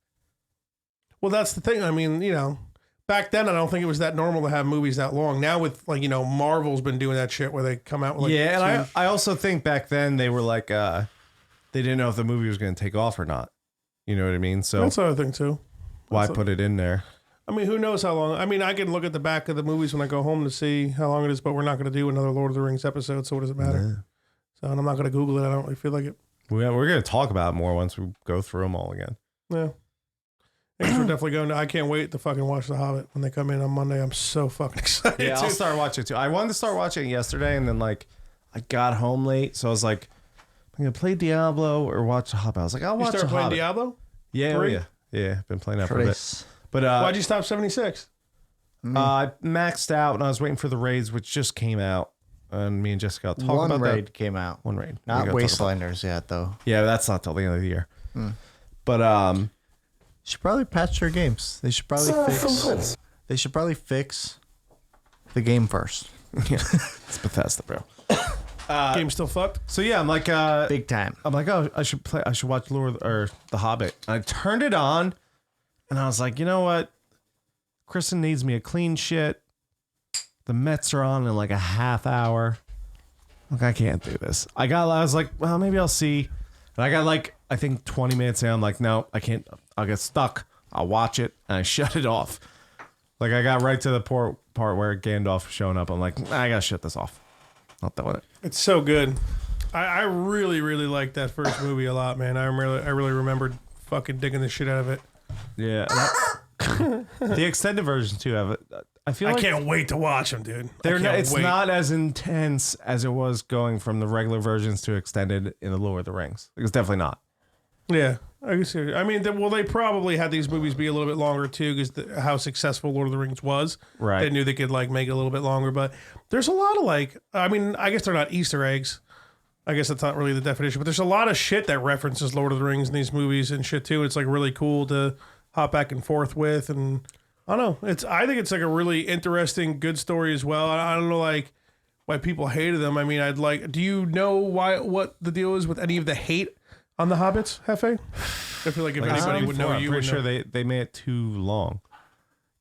Speaker 1: well, that's the thing. I mean, back then I don't think it was that normal to have movies that long. Now with like Marvel's been doing that shit where they come out with like
Speaker 4: and I also think back then they were like they didn't know if the movie was going to take off or not. You know what I mean? So
Speaker 1: that's the other thing too.
Speaker 4: why put it in there?
Speaker 1: I mean, who knows how long? I mean, I can look at the back of the movies when I go home to see how long it is, but we're not going to do another Lord of the Rings episode, so what does it matter? So, and I'm not going to Google it. I don't really feel like it.
Speaker 4: We're going to talk about it more once we go through them all again.
Speaker 1: Yeah. I guess we're definitely going to. I can't wait to fucking watch The Hobbit when they come in on Monday. I'm so fucking excited.
Speaker 4: Yeah, I'll start watching it too. I wanted to start watching it yesterday, and then like I got home late, so I was like, I'm going to play Diablo or watch The Hobbit. I was like, I'll watch
Speaker 1: You
Speaker 4: The
Speaker 1: start playing
Speaker 4: Hobbit.
Speaker 1: Diablo?
Speaker 4: Yeah,
Speaker 1: Three?
Speaker 4: yeah. I've been playing that for a bit. But
Speaker 1: Why'd you stop 76?
Speaker 4: I maxed out and I was waiting for the raids, which just came out. And me and Jessica talked
Speaker 2: One
Speaker 4: about
Speaker 2: raid
Speaker 4: that.
Speaker 2: came out.
Speaker 4: One raid.
Speaker 2: Not
Speaker 4: We gotta talk about-
Speaker 2: Wastelanders yet, though.
Speaker 4: Yeah, that's not till the end of the year. But
Speaker 2: Should probably patch their games. They should probably fix. They should probably fix the game first.
Speaker 4: it's Bethesda, bro.
Speaker 1: Game still fucked?
Speaker 4: So yeah, I'm like,
Speaker 2: Big time.
Speaker 4: I'm like, oh, I should watch The Hobbit. And I turned it on, and I was like, you know what? Kristen needs me a clean shit. The Mets are on in like a half hour. Like, I can't do this. I was like, well, maybe I'll see. And I got like, I think 20 minutes in. I'm like, no, I can't. I'll get stuck. I'll watch it. And I shut it off. Like, I got right to the part where Gandalf was showing up. I'm like, I gotta shut this off. Not doing it.
Speaker 1: It's so good. I really, really liked that first movie a lot, man. I really remembered fucking digging the shit out of it.
Speaker 4: Yeah. The extended version too have it. I feel
Speaker 1: I
Speaker 4: like
Speaker 1: can't wait to watch them, dude.
Speaker 4: it's not as intense as it was going from the regular versions to extended in the Lord of the Rings. It's definitely not.
Speaker 1: Yeah, I guess. I mean, they probably had these movies be a little bit longer too, because how successful Lord of the Rings was.
Speaker 4: Right.
Speaker 1: They knew they could like make it a little bit longer, but there's a lot of like. I mean, I guess they're not Easter eggs. I guess that's not really the definition, but there's a lot of shit that references Lord of the Rings in these movies and shit too. It's like really cool to hop back and forth with, and I don't know. I think it's like a really interesting, good story as well. I don't know like why people hated them. I mean, do you know what the deal is with any of the hate on the Hobbits, Jeffe? I feel like if anybody would know,
Speaker 4: I'm
Speaker 1: you
Speaker 4: pretty
Speaker 1: would
Speaker 4: sure
Speaker 1: know.
Speaker 4: they made it too long.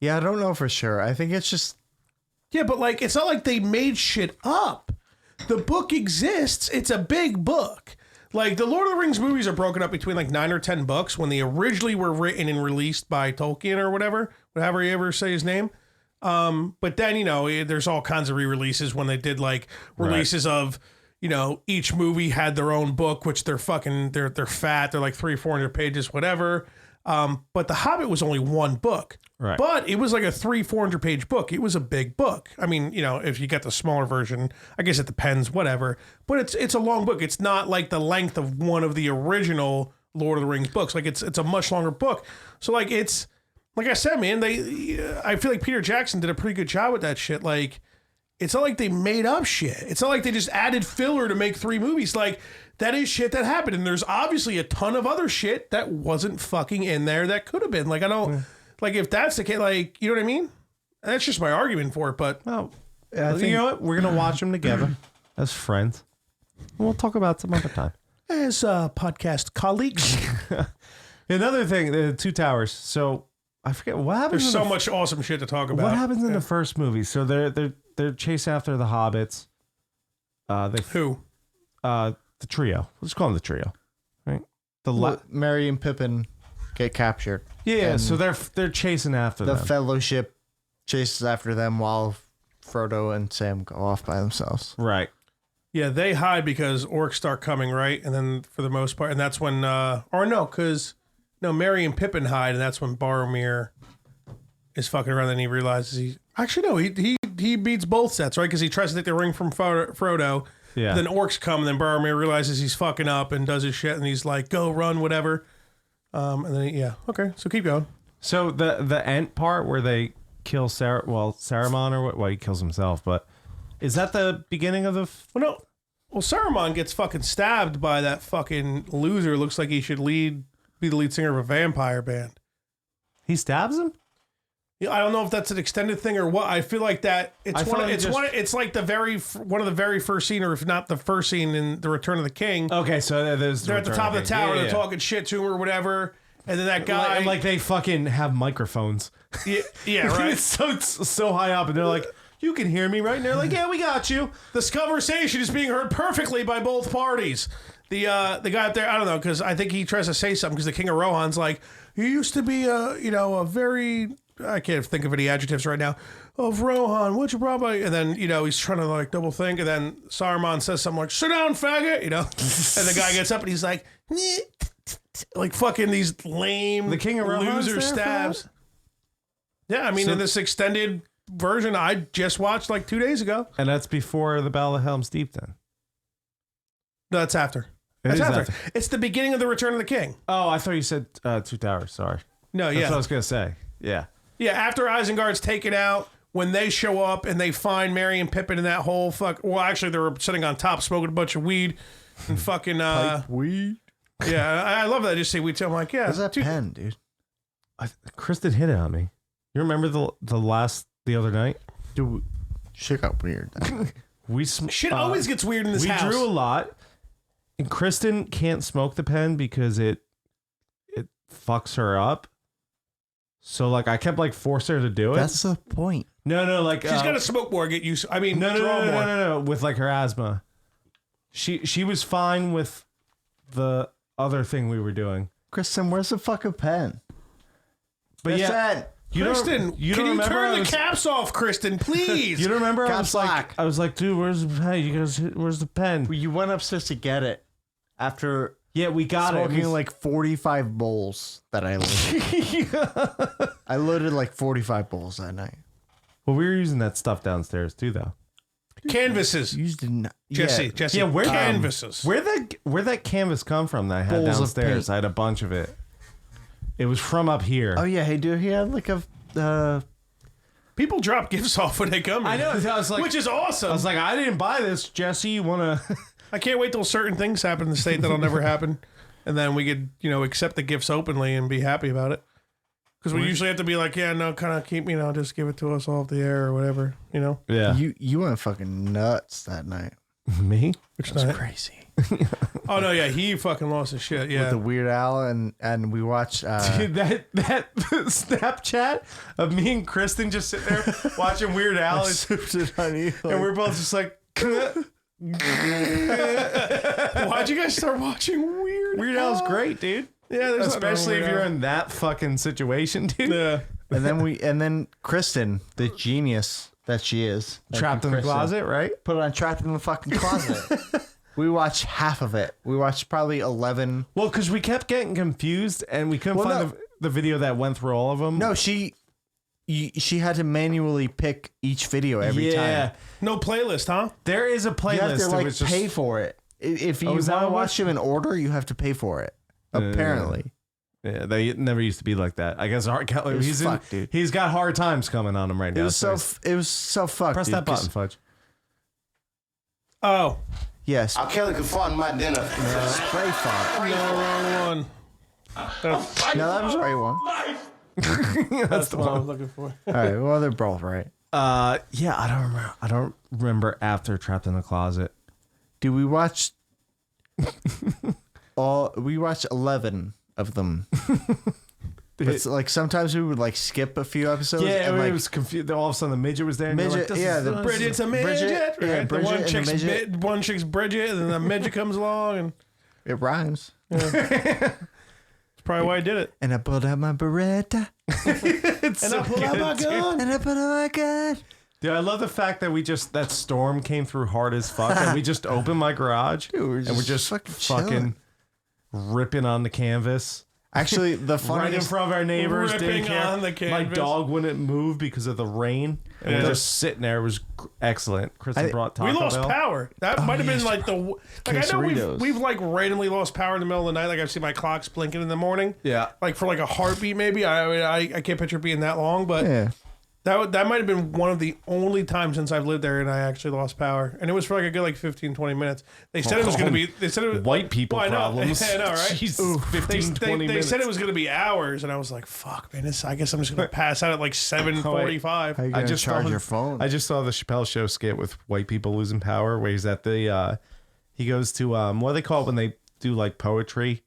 Speaker 2: Yeah, I don't know for sure. I think it's just
Speaker 1: Yeah, but like it's not like they made shit up. The book exists. It's a big book. Like the Lord of the Rings movies are broken up between like 9 or 10 books when they originally were written and released by Tolkien or whatever you ever say his name. But then, there's all kinds of re-releases when they did like releases of, each movie had their own book, which they're fat. They're like 300-400 pages, whatever. But The Hobbit was only one book.
Speaker 4: Right.
Speaker 1: But it was like a 300-400 page book. It was a big book. I mean, if you get the smaller version, I guess it depends, whatever. But it's a long book. It's not like the length of one of the original Lord of the Rings books. Like it's a much longer book. So like it's like I said, man, I feel like Peter Jackson did a pretty good job with that shit. Like it's not like they made up shit. It's not like they just added filler to make 3 movies. Like that is shit that happened. And there's obviously a ton of other shit that wasn't fucking in there that could have been. Like I don't like if that's the case, like, you know what I mean? That's just my argument for it. But
Speaker 4: Well, you know what? We're gonna watch them together as friends. We'll talk about it some other time.
Speaker 1: as podcast colleagues,
Speaker 4: Another thing, the Two Towers. So I forget what happens.
Speaker 1: there's so much awesome shit to talk about.
Speaker 4: What happens in the first movie? So they're chasing after the hobbits.
Speaker 1: Who?
Speaker 4: The trio. Let's call them the trio, right?
Speaker 2: Merry and Pippin get captured.
Speaker 4: Yeah.
Speaker 2: And
Speaker 4: So they're chasing after
Speaker 2: the
Speaker 4: them.
Speaker 2: Fellowship chases after them while Frodo and Sam go off by themselves.
Speaker 4: Right.
Speaker 1: Yeah, they hide because orcs start coming, right? And then for the most part, and that's when, Merry and Pippin hide, and that's when Boromir is fucking around, and he realizes he beats both sets, right? Because he tries to take the ring from Frodo.
Speaker 4: Yeah.
Speaker 1: Then orcs come, and then Boromir realizes he's fucking up and does his shit, and he's like, "Go, run, whatever." And then okay, so keep going.
Speaker 4: So the end part where they kill Saruman or what? Well, he kills himself, but is that the beginning of the?
Speaker 1: Well, Saruman gets fucking stabbed by that fucking loser. Looks like he should be the lead singer of a vampire band.
Speaker 4: He stabs him.
Speaker 1: Yeah, I don't know if that's an extended thing or what. I feel like that it's it's like one of the very first scene, or if not the first scene in The Return of the King.
Speaker 4: Okay, so
Speaker 1: they're at the top of the tower, they're talking shit to him or whatever, and then that guy
Speaker 4: like they fucking have microphones.
Speaker 1: Yeah, right.
Speaker 4: It's so high up, and they're like, "You can hear me, right?" And they're like, "Yeah, we got you."
Speaker 1: This conversation is being heard perfectly by both parties. The guy up there, I don't know, because I think he tries to say something because the King of Rohan's like, he used to be a very, I can't think of any adjectives right now, of Rohan, what's your problem? And then, he's trying to like double think, and then Saruman says something like, sit down, faggot, and the guy gets up and he's like, like fucking these lame
Speaker 4: The King of Rohan's
Speaker 1: loser
Speaker 4: there for
Speaker 1: stabs. Yeah, I mean, in this extended version I just watched like 2 days ago.
Speaker 4: And that's before the Battle of Helm's Deep, then.
Speaker 1: No, that's after.
Speaker 4: It
Speaker 1: That's
Speaker 4: is
Speaker 1: after.
Speaker 4: after.
Speaker 1: It's the beginning of The Return of the King.
Speaker 4: Oh, I thought you said Two Towers. Sorry.
Speaker 1: No,
Speaker 4: That's what I was gonna say. Yeah.
Speaker 1: Yeah, after Isengard's taken out, when they show up and they find Merry and Pippin and that whole well, actually they were sitting on top smoking a bunch of weed and fucking
Speaker 2: Weed.
Speaker 1: Yeah, I love that. I just say weed. I'm like, yeah.
Speaker 2: Where's that pen, dude?
Speaker 4: Kristen hit it on me. You remember the other night?
Speaker 2: Dude, shit got weird.
Speaker 1: Shit always gets weird in this house.
Speaker 4: We drew a lot, and Kristen can't smoke the pen because it fucks her up. So like I kept like forcing her to do it.
Speaker 2: That's the point.
Speaker 4: No, like
Speaker 1: she's got to smoke more. Get used. I mean,
Speaker 4: no,
Speaker 1: draw more.
Speaker 4: No. With like her asthma, she was fine with the other thing we were doing.
Speaker 2: Kristen, where's the fucking pen?
Speaker 4: But
Speaker 2: Kristen,
Speaker 4: yeah,
Speaker 1: Kristen, can you turn the caps off, Kristen, please?
Speaker 4: You don't remember?
Speaker 2: Caps lock.
Speaker 4: I was like, dude, where's the pen? You guys, where's the pen?
Speaker 2: You went upstairs to get it after
Speaker 4: We got
Speaker 2: smoking
Speaker 4: it.
Speaker 2: like 45 bowls that I loaded. I loaded like 45 bowls that night.
Speaker 4: Well, we were using that stuff downstairs too, though.
Speaker 1: Canvases.
Speaker 2: Used to not,
Speaker 1: Jesse.
Speaker 4: Yeah, where
Speaker 1: canvases?
Speaker 4: Where that canvas come from that I had
Speaker 2: Bowls of
Speaker 4: downstairs?
Speaker 2: paint.
Speaker 4: I had a bunch of it. It was from up here.
Speaker 2: Oh yeah, hey dude, he had like a
Speaker 1: People drop gifts off when they come in.
Speaker 4: I know. I was like,
Speaker 1: which is awesome.
Speaker 4: I was like, I didn't buy this, Jesse. You wanna?
Speaker 1: I can't wait till certain things happen in the state that'll never happen, and then we could, accept the gifts openly and be happy about it. Because we usually have to be like, yeah, no, kind of keep, just give it to us off the air or whatever,
Speaker 4: Yeah.
Speaker 2: you went fucking nuts that night.
Speaker 4: Me?
Speaker 1: Which
Speaker 2: It's
Speaker 1: night?
Speaker 2: crazy.
Speaker 1: Oh no, yeah, he fucking lost his shit. Yeah,
Speaker 2: With the Weird Al and we watched
Speaker 4: Dude, that Snapchat of me and Kristen just sitting there watching Weird Al, and we're both just like.
Speaker 1: Why'd you guys start watching Weird
Speaker 4: Al's great, dude.
Speaker 1: Yeah, there's
Speaker 4: especially if you're in that fucking situation, dude.
Speaker 1: Yeah.
Speaker 2: and then Kristen, the genius that she is,
Speaker 4: Trapped in the closet, right?
Speaker 2: put it on Trapped in the fucking Closet. We watched half of it. We watched probably 11.
Speaker 4: Well, because we kept getting confused and we couldn't find the video that went through all of them.
Speaker 2: No, she had to manually pick each video every time.
Speaker 1: No playlist, huh?
Speaker 4: There is a playlist.
Speaker 2: You have to
Speaker 4: that was just,
Speaker 2: pay for it. If you
Speaker 4: is
Speaker 2: want
Speaker 4: that
Speaker 2: to
Speaker 4: what it
Speaker 2: watch them in order, you have to pay for it. Apparently.
Speaker 4: Yeah, they never used to be like that. I guess Art Keller,
Speaker 2: It was
Speaker 4: he's
Speaker 2: fucked, dude.
Speaker 4: He's got hard times coming on him right now.
Speaker 2: It was so fucked.
Speaker 4: Press
Speaker 2: dude,
Speaker 4: that button, Fudge.
Speaker 1: Oh,
Speaker 2: Yes.
Speaker 7: Kelly can fart in my dinner.
Speaker 2: Spray font.
Speaker 1: no, wrong one. That's,
Speaker 2: No, that was the right one.
Speaker 1: that's the one I was looking for.
Speaker 2: All right. Well, they're both right.
Speaker 4: Yeah, I don't remember after Trapped in the Closet.
Speaker 2: Dude, we watched we watched 11 of them. But it's like sometimes we would like skip a few episodes.
Speaker 4: Yeah,
Speaker 2: and
Speaker 4: it
Speaker 2: like,
Speaker 4: was confused. All of a sudden, the midget was there. And you're
Speaker 2: Midget,
Speaker 4: like,
Speaker 2: yeah,
Speaker 4: this
Speaker 2: the
Speaker 4: is-
Speaker 1: Bridget's a midget.
Speaker 2: Bridget, yeah,
Speaker 1: Right?
Speaker 2: Bridget
Speaker 1: the one
Speaker 2: and
Speaker 1: chick's
Speaker 2: the midget.
Speaker 1: one chick's Bridget, and then the midget comes along, and
Speaker 2: it rhymes.
Speaker 1: that's probably why I did it.
Speaker 2: And I pulled out my Beretta.
Speaker 4: It's
Speaker 1: And
Speaker 4: so
Speaker 1: I pulled out my
Speaker 4: good, dude.
Speaker 1: gun.
Speaker 2: And I put out my gun.
Speaker 4: Dude, I love the fact that that storm came through hard as fuck, and we just opened my garage,
Speaker 2: Dude, we're
Speaker 4: and we're just
Speaker 2: fucking
Speaker 4: fucking
Speaker 2: chilling.
Speaker 4: ripping on the canvas.
Speaker 2: Actually, the
Speaker 4: Right in
Speaker 2: funniest
Speaker 4: front of our neighbors,
Speaker 1: Ripping
Speaker 4: daycare.
Speaker 1: on the
Speaker 4: My
Speaker 1: canvas.
Speaker 4: dog wouldn't move because of the rain, and
Speaker 1: Yeah.
Speaker 4: we're just sitting there. It was excellent. Kristen brought Taco
Speaker 1: We lost
Speaker 4: Bell.
Speaker 1: power. That might have been like the like I know
Speaker 2: Quesaritos.
Speaker 1: we've like randomly lost power in the middle of the night. Like I've seen my clocks blinking in the morning.
Speaker 4: Yeah.
Speaker 1: Like for like a heartbeat maybe. I can't picture it being that long, but
Speaker 2: Yeah.
Speaker 1: That might have been one of the only times since I've lived there and I actually lost power. And it was for like a good 15, 20 minutes. They said it was going to be... They said it was,
Speaker 4: white people problems.
Speaker 1: I know, right?
Speaker 4: Jesus, 15, 20
Speaker 1: they
Speaker 4: minutes.
Speaker 1: said it was going to be hours, and I was like, fuck, man. I guess I'm just going to pass out at like 7:45.
Speaker 2: How you gonna charge your phone?
Speaker 4: I just saw the Chappelle Show skit with white people losing power, where he's at the... he goes to... what do they call it when they do like poetry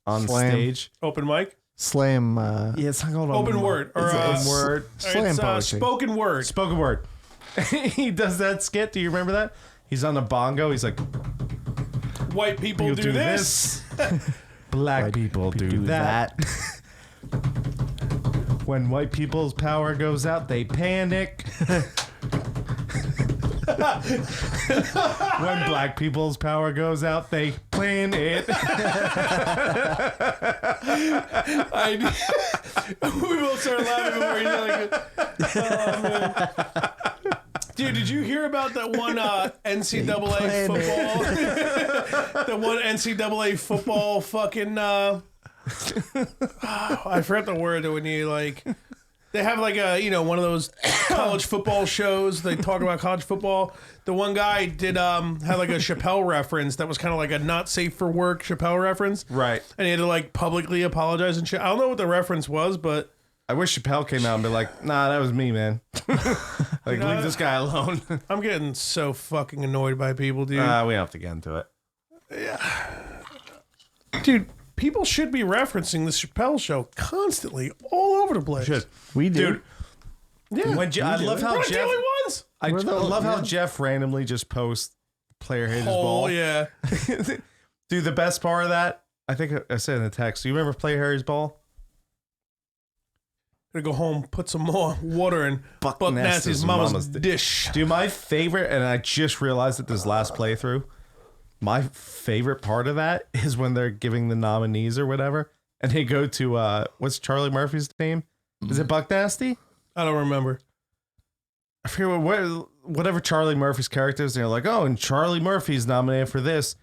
Speaker 4: on
Speaker 2: Slam.
Speaker 4: stage?
Speaker 1: Open mic?
Speaker 2: Slam.
Speaker 4: Yeah, it's not called
Speaker 1: Open word. Or,
Speaker 4: open word.
Speaker 2: Slam
Speaker 1: it's
Speaker 2: poetry.
Speaker 1: spoken word.
Speaker 4: Spoken word. He does that skit. Do you remember that? He's on a bongo. He's like,
Speaker 1: White people
Speaker 4: "You
Speaker 1: do this.
Speaker 4: Black people do that. When white people's power goes out, they panic. When black people's power goes out, they plan it."
Speaker 1: We both started laughing before you like it. Oh, man. Dude, did you hear about that one NCAA football? The one NCAA football fucking... I forgot the word that when you like... They have like a, one of those college football shows. They talk about college football. The one guy did had like a Chappelle reference that was kind of like a not safe for work Chappelle reference.
Speaker 4: Right.
Speaker 1: And he had to like publicly apologize and shit. I don't know what the reference was, but...
Speaker 4: I wish Chappelle came out and be like, "Nah, that was me, man. Like, leave this guy alone."
Speaker 1: I'm getting so fucking annoyed by people, dude.
Speaker 4: We don't have to get into it.
Speaker 1: Dude, people should be referencing the Chappelle Show constantly, all over the place.
Speaker 4: Should.
Speaker 2: We do.
Speaker 4: Dude,
Speaker 1: Yeah.
Speaker 4: I love how
Speaker 1: We're
Speaker 4: Jeff...
Speaker 1: the only ones.
Speaker 4: I love how Jeff randomly just posts player hit his
Speaker 1: Oh,
Speaker 4: ball.
Speaker 1: yeah.
Speaker 4: Dude, the best part of that, I think I said in the text, do you remember Play Harry's Ball?
Speaker 1: Gonna go home, put some more water in Buck Nasty's mama's dish.
Speaker 4: Dude, my favorite, and I just realized it this last playthrough, my favorite part of that is when they're giving the nominees or whatever, and they go to, what's Charlie Murphy's name? Is it Buck Nasty?
Speaker 1: I don't remember.
Speaker 4: I forget whatever Charlie Murphy's character is, and they're like, "Oh, and Charlie Murphy's nominated for this."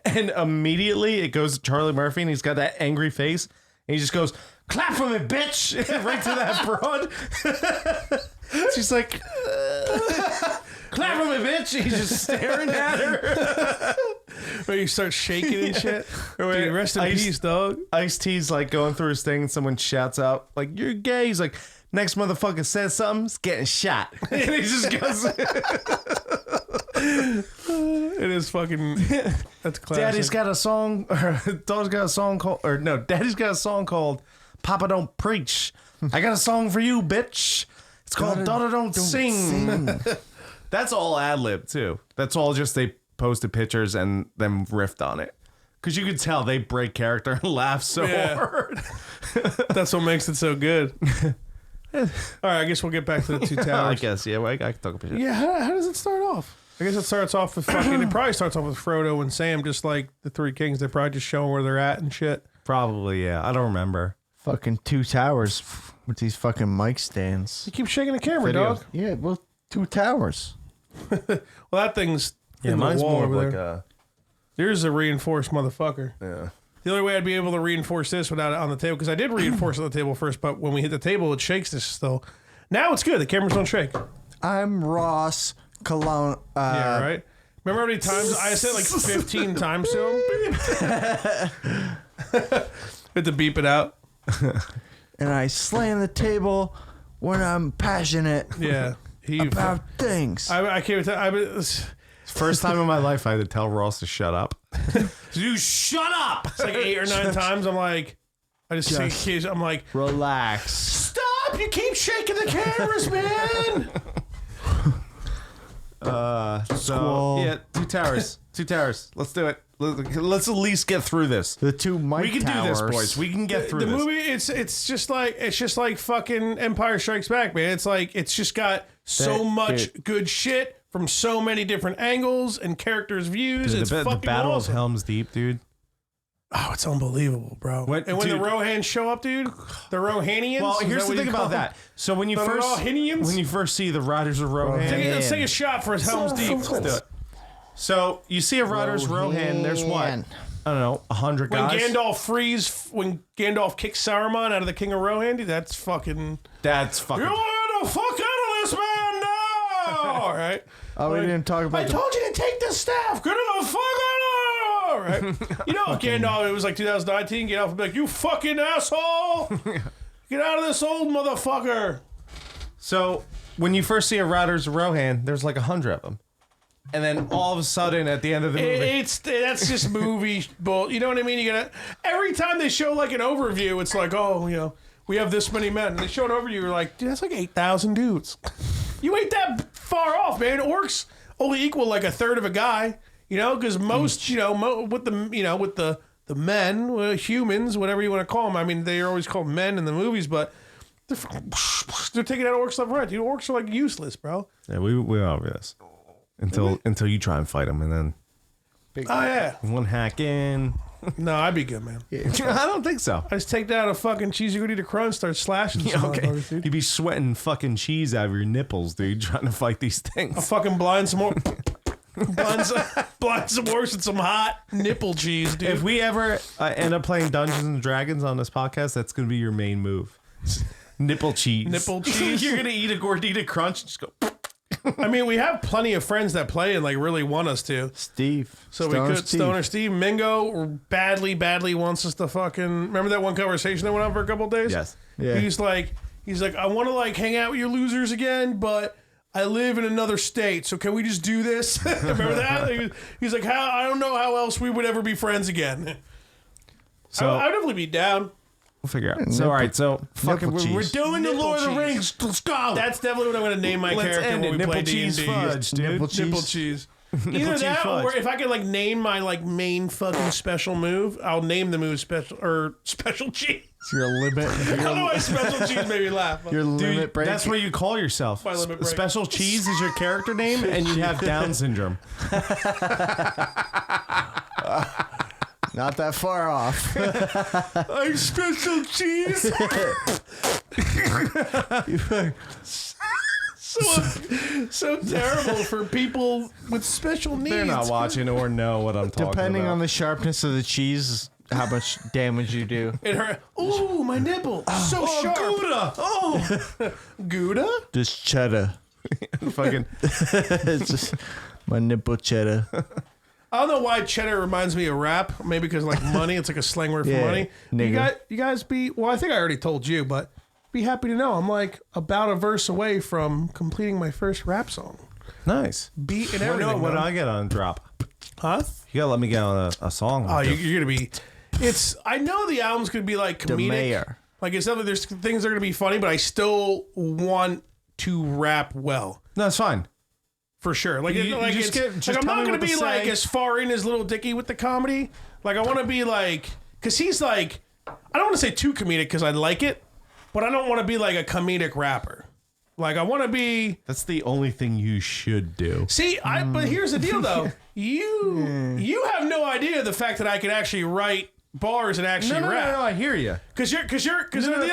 Speaker 4: And immediately it goes to Charlie Murphy, and he's got that angry face, and he just goes, "Clap for me, bitch!" Right to that broad. She's like, "Clap for me, bitch!" He's just staring at her.
Speaker 1: Where you start shaking and shit. Dude, rest in peace, dog.
Speaker 4: Ice-T's like going through his thing, and someone shouts out, like, "You're gay." He's like, "Next motherfucker says something, he's getting shot." And he just goes,
Speaker 1: It is fucking... That's classic.
Speaker 4: Daddy's got a song, or Daddy's got a song called "Papa Don't Preach." I got a song for you, bitch. It's called "Daughter Don't Sing." That's all ad-lib, too. That's all just they posted pictures and then riffed on it. Because you could tell they break character and laugh so hard.
Speaker 1: That's what makes it so good. All right, I guess we'll get back to the two towers.
Speaker 4: I guess, yeah. Well, I can talk about it.
Speaker 1: Yeah, how does it start off? I guess it starts off with fucking... It probably starts off with Frodo and Sam, just like the Three Kings. They're probably just showing where they're at and shit.
Speaker 4: Probably, yeah. I don't remember.
Speaker 2: Fucking two towers with these fucking mic stands.
Speaker 1: You keep shaking the camera,
Speaker 4: Video.
Speaker 1: dog.
Speaker 2: Yeah, well, two towers.
Speaker 1: Well, that thing's in the wall over there. Yours is a reinforced motherfucker.
Speaker 4: Yeah.
Speaker 1: The only way I'd be able to reinforce this without it on the table, because I did reinforce it on the table first, but when we hit the table, it shakes this still. Now it's good. The cameras don't shake.
Speaker 2: I'm Ross Cologne.
Speaker 1: Yeah, right? Remember how many times I said it like 15 times to him? Had to beep it out.
Speaker 2: And I slam the table when I'm passionate
Speaker 1: Yeah.
Speaker 2: about things.
Speaker 1: I can't tell.
Speaker 4: First time in my life I had to tell Ross to shut up. You shut up!
Speaker 1: It's like 8 or 9 times. I'm like, I just see kids. I'm like,
Speaker 2: Relax.
Speaker 1: stop! You keep shaking the cameras, man.
Speaker 2: Squall.
Speaker 4: Yeah, two towers. Let's do it. Let's at least get through this.
Speaker 2: The two mic
Speaker 4: We can
Speaker 2: towers.
Speaker 4: do this, boys. We can get through
Speaker 1: The
Speaker 4: this.
Speaker 1: movie, it's just like fucking Empire Strikes Back, man. It's just got so much good shit from so many different angles and characters' views.
Speaker 4: Dude,
Speaker 1: It's
Speaker 4: the
Speaker 1: fucking
Speaker 4: Battle
Speaker 1: awesome.
Speaker 4: of Helm's Deep, dude.
Speaker 1: Oh, it's unbelievable, bro. And when
Speaker 4: dude.
Speaker 1: the Rohans show up, dude, the Rohanians.
Speaker 4: Well,
Speaker 1: is
Speaker 4: here's
Speaker 1: that
Speaker 4: the
Speaker 1: what
Speaker 4: thing
Speaker 1: you call
Speaker 4: about that. So when you
Speaker 1: The Rohanians?
Speaker 4: first see the Riders of Rohan,
Speaker 1: Let's take a shot for Helm's Deep.
Speaker 4: let's do it. So you see a Riders Rohan. There's what? I don't know, 100
Speaker 1: When
Speaker 4: guys.
Speaker 1: Gandalf kicks Saruman out of the King of Rohan, dude, that's fucking.
Speaker 4: That's fucking.
Speaker 1: You're the fuck out of this man now! All right.
Speaker 2: Oh, we didn't talk about
Speaker 1: I told you to take the staff. Get the fuck out of here! Right? You know, Gandalf, it was like 2019. Gandalf would be like, you fucking asshole! Get out of this old motherfucker!
Speaker 4: So when you first see a Riders of Rohan, there's like 100 of them. And then all of a sudden, at the end of the movie,
Speaker 1: That's just movie bull. You know what I mean? You gotta every time they show like an overview, it's like, oh, you know, we have this many men. And they show an overview, you're like, dude, that's like 8,000 dudes. You ain't that far off, man. Orcs only equal like a third of a guy. You know, because most, you know, with the men, humans, whatever you want to call them. I mean, they are always called men in the movies, but they're taking out orcs left and right. Dude, orcs are like useless, bro.
Speaker 4: yeah, we're over this until you try and fight them, and then
Speaker 1: Oh yeah.
Speaker 4: one hack in.
Speaker 1: No, I'd be good, man.
Speaker 4: I don't think so.
Speaker 1: I just take down a fucking cheesy goody to crunch, start slashing.
Speaker 4: Yeah,
Speaker 1: some
Speaker 4: okay,
Speaker 1: motherfuckers, dude.
Speaker 4: you'd be sweating fucking cheese out of your nipples, dude, trying to fight these
Speaker 1: I'll
Speaker 4: things.
Speaker 1: fucking blind some more. blind some horse with some hot nipple cheese, dude.
Speaker 4: If we ever end up playing Dungeons and Dragons on this podcast, that's gonna be your main move. Nipple cheese.
Speaker 1: Nipple cheese.
Speaker 4: You're gonna eat a gordita crunch and just go.
Speaker 1: I mean, we have plenty of friends that play and like really want us to.
Speaker 2: Steve.
Speaker 1: So we could. Stoner Steve. Mingo badly wants us to fucking. Remember that one conversation that went on for a couple of days?
Speaker 4: Yes.
Speaker 2: Yeah.
Speaker 1: He's like, I want to like hang out with you losers again, but I live in another state, so can we just do this? Remember that? He's like, I don't know how else we would ever be friends again.
Speaker 4: So
Speaker 1: I'd definitely be down.
Speaker 4: we'll figure out. So all right, so fucking
Speaker 2: nipple
Speaker 4: we're
Speaker 2: cheese.
Speaker 4: doing the
Speaker 1: Nipple
Speaker 4: Lord of the
Speaker 1: cheese.
Speaker 4: Rings. Let's go.
Speaker 1: That's definitely what I'm going to name my
Speaker 4: Let's
Speaker 1: character
Speaker 4: end
Speaker 1: when
Speaker 4: it.
Speaker 1: we play
Speaker 4: Nipple cheese
Speaker 1: D&D.
Speaker 4: fudge, dude.
Speaker 2: Nipple cheese.
Speaker 1: Nipple cheese. Either
Speaker 4: cheese
Speaker 1: that,
Speaker 4: fudge.
Speaker 1: or if I could like name my like main fucking special move, I'll name the move special cheese.
Speaker 2: Your limit.
Speaker 1: I don't know why special cheese made me laugh.
Speaker 2: Your
Speaker 4: Dude,
Speaker 2: limit break.
Speaker 4: that's what you call yourself.
Speaker 1: My limit break.
Speaker 4: Special cheese is your character name, and you have Down syndrome.
Speaker 2: Not that far off.
Speaker 1: I'm special cheese. so terrible for people with special needs.
Speaker 4: They're not watching or know what I'm talking
Speaker 2: Depending
Speaker 4: about.
Speaker 2: on the sharpness of the cheese, how much damage you do.
Speaker 1: It hurt. Ooh, my nipple. So sharp.
Speaker 4: Gouda.
Speaker 1: Oh, Gouda?
Speaker 2: Just cheddar.
Speaker 4: Fucking.
Speaker 2: It's just my nipple cheddar.
Speaker 1: I don't know why cheddar reminds me of rap. Maybe because like money. It's like a slang word for
Speaker 2: Yeah,
Speaker 1: money.
Speaker 2: nigga.
Speaker 1: You guys be. Well, I think I already told you, but be happy to know I'm like about a verse away from completing my first rap song.
Speaker 4: Nice.
Speaker 1: Beat and
Speaker 4: What
Speaker 1: everything.
Speaker 4: do
Speaker 1: man.
Speaker 4: I get on drop?
Speaker 1: Huh?
Speaker 4: You gotta let me get on a song.
Speaker 1: Oh, you're gonna be. It's. I know the album's gonna be like
Speaker 2: The
Speaker 1: comedic.
Speaker 2: mayor.
Speaker 1: Like it's not that there's things that are gonna be funny, but I still want to rap well.
Speaker 4: No, it's fine.
Speaker 1: For sure. Like,
Speaker 4: You
Speaker 1: like,
Speaker 4: just
Speaker 1: it's,
Speaker 4: get- just
Speaker 1: like I'm
Speaker 4: tell
Speaker 1: not
Speaker 4: me
Speaker 1: going to
Speaker 4: what
Speaker 1: be
Speaker 4: to
Speaker 1: like
Speaker 4: say.
Speaker 1: as far in as Little Dicky with the comedy. Like, I want to be like, because he's like, I don't want to say too comedic because I like it, but I don't want to be like a comedic rapper. Like, I want to be.
Speaker 4: That's the only thing you should do.
Speaker 1: See, but here's the deal though. You have no idea the fact that I can actually write bars and actually rap.
Speaker 4: I hear you.
Speaker 1: Because the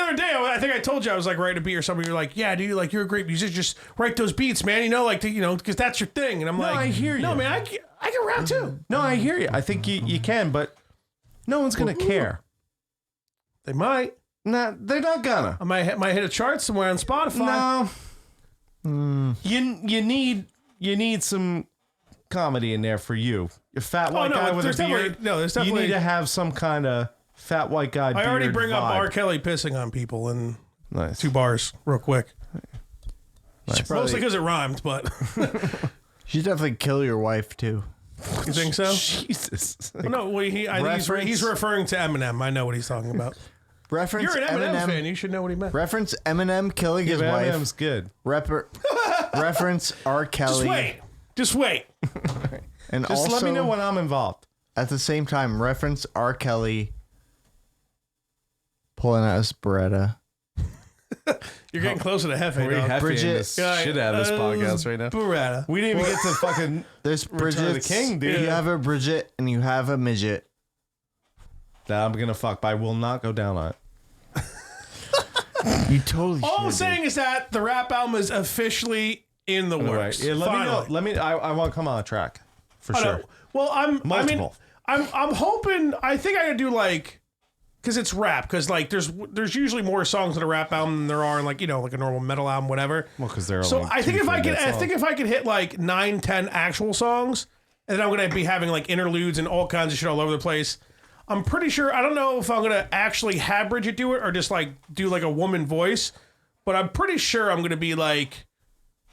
Speaker 1: other day I think I told you I was like writing a beat or something. You're like, yeah, dude, like you're a great musician. Just write those beats, man. You know, like because that's your thing. And I'm like,
Speaker 4: I hear
Speaker 1: no,
Speaker 4: you.
Speaker 1: man, I can rap too.
Speaker 4: No, I hear you. I think you can, but no one's gonna care.
Speaker 1: They might.
Speaker 4: Nah, they're not gonna.
Speaker 1: I might hit a chart somewhere on Spotify.
Speaker 4: No. You need some comedy in there for you. You're a fat white guy with a beard.
Speaker 1: There's
Speaker 4: You
Speaker 1: definitely.
Speaker 4: need to have some kind of fat white guy.
Speaker 1: I already
Speaker 4: beard
Speaker 1: bring up
Speaker 4: vibe.
Speaker 1: R. Kelly pissing on people in
Speaker 4: Nice.
Speaker 1: 2 bars real quick.
Speaker 4: Nice.
Speaker 1: Mostly because it rhymed, but
Speaker 2: You definitely kill your wife too.
Speaker 1: you think so?
Speaker 4: Jesus.
Speaker 1: Well, no, I think he's referring to Eminem. I know what he's talking about.
Speaker 2: Reference
Speaker 1: You're an Eminem
Speaker 2: Eminem.
Speaker 1: fan. You should know what he meant.
Speaker 2: Reference Eminem killing his wife.
Speaker 4: Eminem's good.
Speaker 2: Reference R. Kelly.
Speaker 1: Just wait.
Speaker 2: And
Speaker 4: Just
Speaker 2: also,
Speaker 4: let me know when I'm involved.
Speaker 2: at the same time, reference R. Kelly pulling out his Beretta.
Speaker 1: You're getting closer to Hefe, dog.
Speaker 2: Bridget-
Speaker 4: shit out of this podcast right now.
Speaker 1: Beretta.
Speaker 4: We didn't even get to fucking.
Speaker 2: There's
Speaker 4: Return of the
Speaker 2: Bridget.
Speaker 4: King, dude.
Speaker 2: You have a Bridget and you have a midget.
Speaker 4: That I'm gonna fuck, but I will not go down on it.
Speaker 2: You totally
Speaker 1: All I'm
Speaker 2: should,
Speaker 1: saying is that the rap album is officially in the works.
Speaker 4: Yeah, let me know.
Speaker 1: Finally.
Speaker 4: Let me. I want to come on a track for
Speaker 1: I
Speaker 4: sure.
Speaker 1: know. Well, I'm
Speaker 4: Multiple.
Speaker 1: hoping. I think I could do like because it's rap. Because like there's usually more songs in a rap album than there are in like a normal metal album, whatever.
Speaker 4: Well, because they're
Speaker 1: So
Speaker 4: like
Speaker 1: I think
Speaker 4: 2,
Speaker 1: if I
Speaker 4: 3
Speaker 1: could,
Speaker 4: minute
Speaker 1: I
Speaker 4: songs.
Speaker 1: think if I could hit like 9, 10 actual songs, and then I'm gonna be having like interludes and all kinds of shit all over the place. I'm pretty sure. I don't know if I'm gonna actually have Bridget do it or just like do like a woman voice, but I'm pretty sure I'm gonna be like,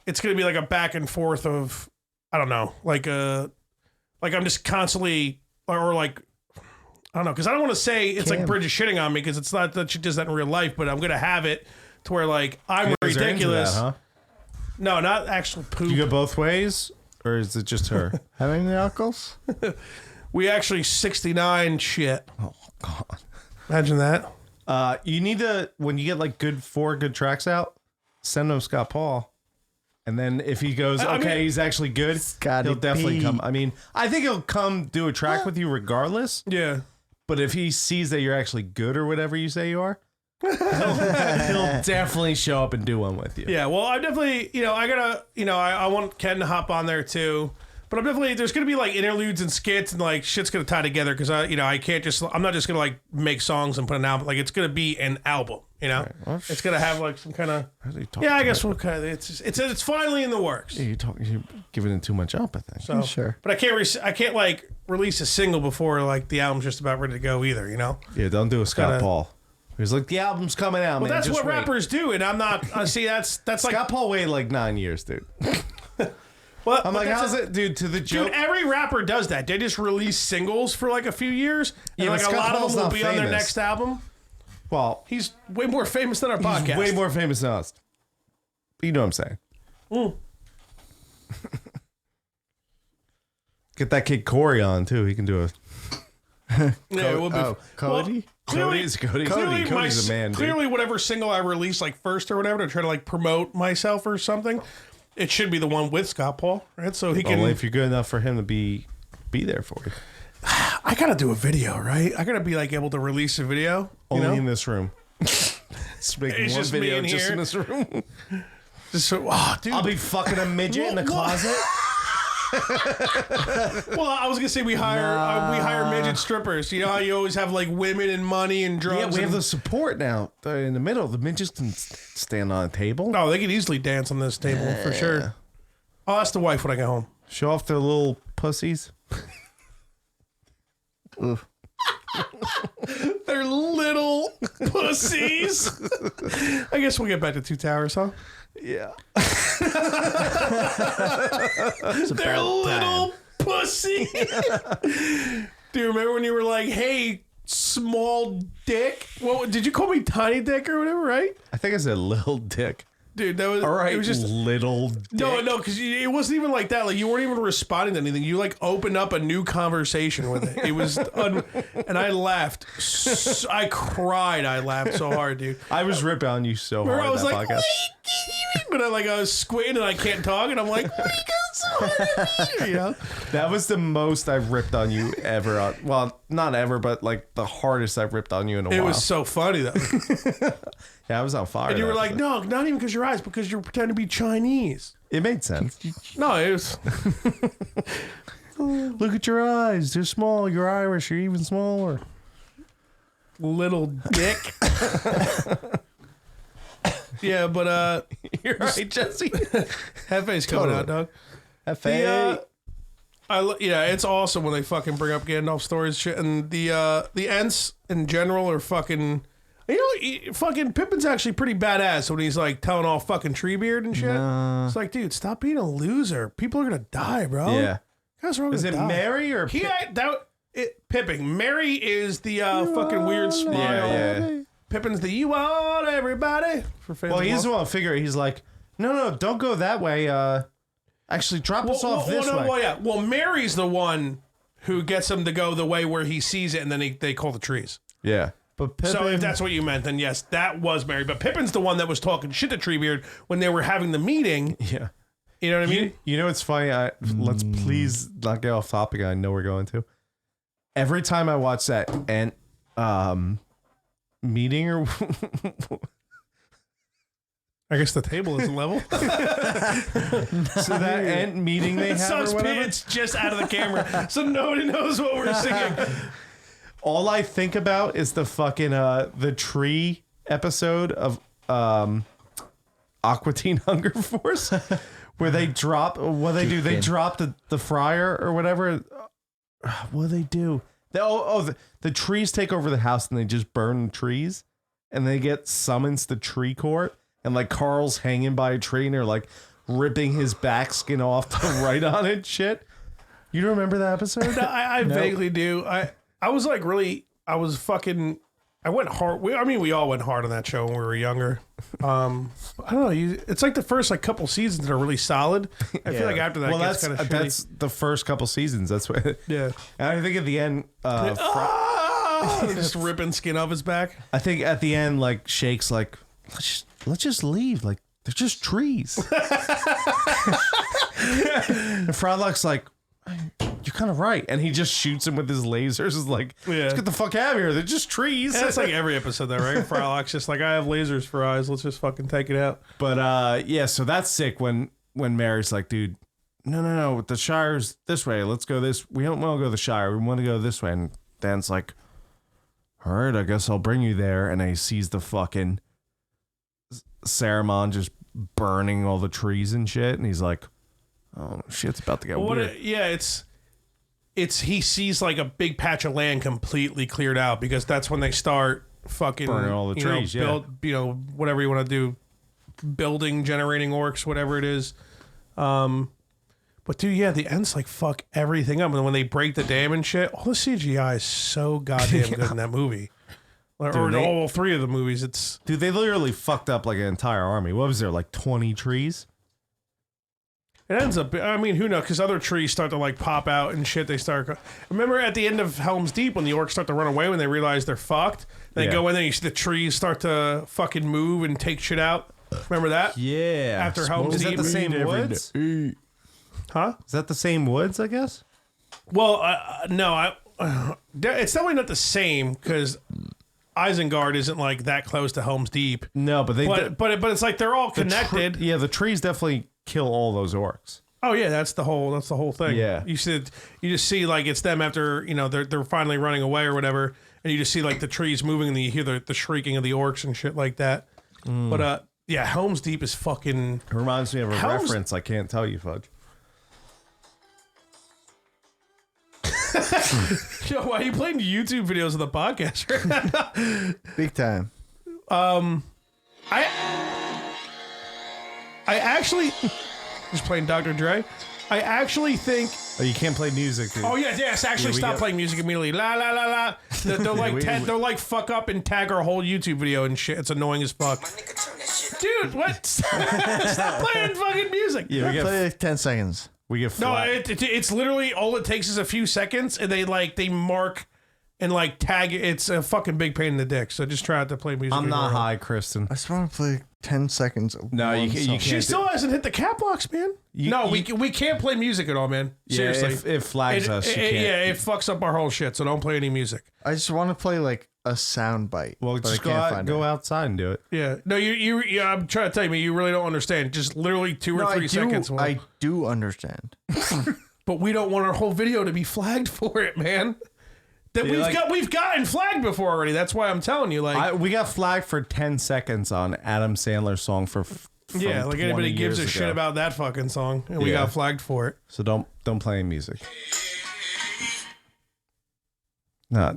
Speaker 1: it's gonna be like a back and forth of, I don't know, like I'm just constantly or like. I don't know, because I don't want to say it's like Bridget shitting on me, because it's not that she does that in real life, but I'm going to have it to where, like, I'm
Speaker 4: You guys are into
Speaker 1: ridiculous.
Speaker 4: that, huh?
Speaker 1: No, not actual poop.
Speaker 4: Do you go both ways, or is it just her?
Speaker 2: Having the uncles?
Speaker 1: We actually 69 shit.
Speaker 4: Oh God!
Speaker 1: Imagine that.
Speaker 4: You need to, when you get like 4 good tracks out, send them Scott Paul. And then if he goes,
Speaker 1: I
Speaker 4: okay,
Speaker 1: mean,
Speaker 4: he's actually good,
Speaker 2: Scotty
Speaker 4: he'll definitely
Speaker 2: P.
Speaker 4: come. I mean, I think he'll come do a track with you regardless.
Speaker 1: Yeah.
Speaker 4: But if he sees that you're actually good or whatever you say you are, he'll definitely show up and do one with you.
Speaker 1: Yeah, well, I'm definitely, I gotta, I want Ken to hop on there too. But I'm definitely, there's gonna be like interludes and skits and like shit's gonna tie together because I can't just, I'm not just gonna like make songs and put an album. Like it's gonna be an album,
Speaker 4: Well,
Speaker 1: It's gonna have like some kind of,
Speaker 4: How do you talk
Speaker 1: I
Speaker 4: to
Speaker 1: guess
Speaker 4: me?
Speaker 1: we'll kind of, it's finally in the works.
Speaker 4: You're giving it too much up, I think.
Speaker 1: So,
Speaker 2: Sure.
Speaker 1: But I can't like release a single before like the album's just about ready to go either,
Speaker 4: Yeah, don't do a Scott
Speaker 1: Gotta-
Speaker 4: Paul. He's like, the album's coming out,
Speaker 1: Well,
Speaker 4: man.
Speaker 1: that's
Speaker 4: just
Speaker 1: what
Speaker 4: wait.
Speaker 1: rappers do, and I'm not. See, that's like.
Speaker 4: Scott Paul waited like 9 years, dude.
Speaker 1: Well,
Speaker 4: I'm
Speaker 1: but
Speaker 4: like,
Speaker 1: that's
Speaker 4: how's it, dude? To the joke.
Speaker 1: Dude, every rapper does that. They just release singles for like a few years, and
Speaker 4: Yeah,
Speaker 1: like
Speaker 4: but
Speaker 1: a
Speaker 4: Scott
Speaker 1: lot of
Speaker 4: Paul's
Speaker 1: them will
Speaker 4: not
Speaker 1: be on their
Speaker 4: famous.
Speaker 1: next album.
Speaker 4: Well,
Speaker 1: He's way more famous than our
Speaker 4: he's
Speaker 1: podcast.
Speaker 4: way more famous than us. You know what I'm saying?
Speaker 1: Mm.
Speaker 4: Get that kid Corey on too. He can do a.
Speaker 1: Yeah, it will be.
Speaker 2: Cody?
Speaker 1: Clearly,
Speaker 4: Cody's a man, dude.
Speaker 1: Clearly, whatever single I release, like first or whatever, to try to like promote myself or something, it should be the one with Scott Paul, right? So he can.
Speaker 4: Only if you're good enough for him to be there for you.
Speaker 1: I gotta do a video, right? I gotta be like able to release a video.
Speaker 4: Only in this room. Just make
Speaker 1: It's
Speaker 4: one
Speaker 1: just me
Speaker 4: video
Speaker 1: in
Speaker 4: just
Speaker 1: here.
Speaker 4: in this room.
Speaker 1: Just so, dude.
Speaker 4: I'll be fucking a midget in the closet.
Speaker 1: Well, I was gonna say we hire midget strippers. You know how you always have like women and money and drugs.
Speaker 4: Yeah, we have
Speaker 1: and,
Speaker 4: the support now in the middle. The midgets can stand on a table.
Speaker 1: No, they could easily dance on this table for sure. I'll ask the wife when I get home.
Speaker 4: Show off their little pussies.
Speaker 1: They're little pussies. I guess we'll get back to Two Towers, huh?
Speaker 4: Yeah.
Speaker 1: They're little pussy. Do you remember when you were like, "Hey, small dick"? Well, did you call me tiny dick or whatever? Right,
Speaker 4: I think I said little dick.
Speaker 1: dude. That was
Speaker 4: All right,
Speaker 1: It was just
Speaker 4: little dick.
Speaker 1: no, because it wasn't even like that. Like you weren't even responding to anything. You like opened up a new conversation with it. It was, and I laughed. I cried. I laughed so hard, dude.
Speaker 4: I was ripping on you so hard.
Speaker 1: I was
Speaker 4: that
Speaker 1: like,
Speaker 4: podcast.
Speaker 1: but I was squinting and I can't talk, and I'm like, you know.
Speaker 4: That was the most I've ripped on you ever. Well, not ever, but like the hardest I've ripped on you in a
Speaker 1: It
Speaker 4: while.
Speaker 1: was so funny though.
Speaker 4: Yeah, I was on fire.
Speaker 1: And you were
Speaker 4: that
Speaker 1: like,
Speaker 4: episode.
Speaker 1: no, not even because your eyes, because you're pretending to be Chinese.
Speaker 4: It made sense.
Speaker 1: No, it was.
Speaker 4: Look at your eyes. They're small. You're Irish. You're even smaller.
Speaker 1: Little dick. Yeah, but
Speaker 4: You're right, Jesse.
Speaker 1: Hefe's coming out, dog.
Speaker 4: F.A.
Speaker 1: It's awesome when they fucking bring up Gandalf stories, shit, and the Ents in general are fucking. Fucking Pippin's actually pretty badass when he's like telling all fucking Treebeard and shit. It's like, dude, stop being a loser. People are gonna die, bro.
Speaker 4: Yeah.
Speaker 1: Guys are all
Speaker 4: Is it
Speaker 1: gonna die.
Speaker 4: Mary or
Speaker 1: Pippin? Mary is the fucking weird smile.
Speaker 4: Yeah.
Speaker 1: Pippin's the you want everybody for fans.
Speaker 4: Well,
Speaker 1: of
Speaker 4: he's the
Speaker 1: Lost.
Speaker 4: one figure. He's like, no, don't go that way. Actually, drop us off this way.
Speaker 1: Well, Mary's the one who gets him to go the way where he sees it, and then they call the trees.
Speaker 4: Yeah. But Pippin,
Speaker 1: So if that's what you meant, then yes, that was Mary. But Pippin's the one that was talking shit to Treebeard when they were having the meeting.
Speaker 4: yeah.
Speaker 1: You know what I mean?
Speaker 4: You know what's funny? Let's please not get off topic. I know we're going to. Every time I watch that meeting or
Speaker 1: I guess the table isn't level.
Speaker 4: so that Ent meeting they
Speaker 1: It
Speaker 4: have
Speaker 1: sucks.
Speaker 4: or whatever.
Speaker 1: It's just out of the camera, so nobody knows what we're singing.
Speaker 4: all I think about is the fucking the tree episode of Aqua Teen Hunger Force, where they drop what they do. They drop the fryer or whatever. What do they do? The trees take over the house and they just burn the trees, and they get summons to tree court, and like Carl's hanging by a tree and they're like ripping his back skin off to write on it. Shit, you don't remember that episode?
Speaker 1: I vaguely do. I was like really. I was fucking. I went hard. We all went hard on that show when we were younger. I don't know. It's like the first like couple seasons are really solid. I feel like after that,
Speaker 4: well,
Speaker 1: it gets kind of
Speaker 4: that's the first couple seasons. That's what.
Speaker 1: Yeah.
Speaker 4: And I think at the end,
Speaker 1: just ripping skin off his back.
Speaker 4: I think at the end, like Shake's like, let's just leave. Like they're just trees. And Frylock's like, you're kind of right, and he just shoots him with his lasers. Is like, let's get the fuck out of here. They're just trees.
Speaker 1: That's like every episode, though, right? Frylock's just like, I have lasers for eyes. Let's just fucking take it out.
Speaker 4: But yeah, so that's sick when Mary's like, dude, no, the Shire's this way. Let's go this. We don't want to go to the Shire. We want to go this way. And Dan's like, all right, I guess I'll bring you there. And he sees the fucking Saruman just burning all the trees and shit, and he's like, oh shit's about to get weird.
Speaker 1: It's he sees like a big patch of land completely cleared out, because that's when they start fucking
Speaker 4: burning all the trees.
Speaker 1: Build, whatever you want to do, building, generating orcs, whatever it is. But dude, yeah, the end's like fuck everything up, and when they break the dam and shit, all the CGI is so goddamn good in that movie. Or all three of the movies,
Speaker 4: dude, they literally fucked up like an entire army. What was there, like 20 trees?
Speaker 1: It ends up, I mean, who knows? Because other trees start to like pop out and shit. They start. Remember at the end of Helm's Deep when the orcs start to run away when they realize they're fucked? They go in there, you see the trees start to fucking move and take shit out. Remember that?
Speaker 4: Yeah.
Speaker 1: After Helm's Deep.
Speaker 4: Is that the same woods?
Speaker 1: Huh?
Speaker 4: Is that the same woods, I guess?
Speaker 1: Well, no. It's definitely not the same, because Isengard isn't like that close to Helm's Deep.
Speaker 4: No, but
Speaker 1: but it's like they're all connected.
Speaker 4: The trees definitely kill all those orcs.
Speaker 1: Oh yeah, that's the whole thing.
Speaker 4: Yeah,
Speaker 1: you just see like it's them after they're finally running away or whatever, and you just see like the trees moving and you hear the shrieking of the orcs and shit like that. But yeah, Helm's Deep is fucking.
Speaker 4: It reminds me of a reference I can't tell you, Fudge.
Speaker 1: Yo, why are you playing YouTube videos of the podcast right now?
Speaker 2: Big time.
Speaker 1: I actually just playing Dr. Dre. I actually think.
Speaker 4: Oh, you can't play music, dude.
Speaker 1: Oh yes. Actually, stop playing music immediately. La la la la. They'll like fuck up and tag our whole YouTube video and shit. It's annoying as fuck. Dude, what? Stop playing fucking music.
Speaker 2: Yeah, play like 10 seconds.
Speaker 4: We get flat.
Speaker 1: No, it's literally all it takes is a few seconds, and they mark and like tag it. It's a fucking big pain in the dick. So just try not to play music.
Speaker 4: I'm not high, Kristen.
Speaker 2: I just want to play 10 seconds.
Speaker 4: No, you can't.
Speaker 1: She still hasn't hit the cap locks, man. We can't play music at all, man. Seriously,
Speaker 4: it flags us.
Speaker 1: It fucks up our whole shit. So don't play any music.
Speaker 2: I just want to play like a sound bite.
Speaker 4: Well, just go outside and do it.
Speaker 1: Yeah. No, you I'm trying to tell you, you really don't understand. Just literally 2 or 3 seconds.
Speaker 2: I do understand.
Speaker 1: But we don't want our whole video to be flagged for it, man. That we've gotten flagged before already. That's why I'm telling you.
Speaker 4: We got flagged for 10 seconds on Adam Sandler's song from
Speaker 1: anybody gives a shit about that fucking song, and we got flagged for it.
Speaker 4: So don't play any music. No.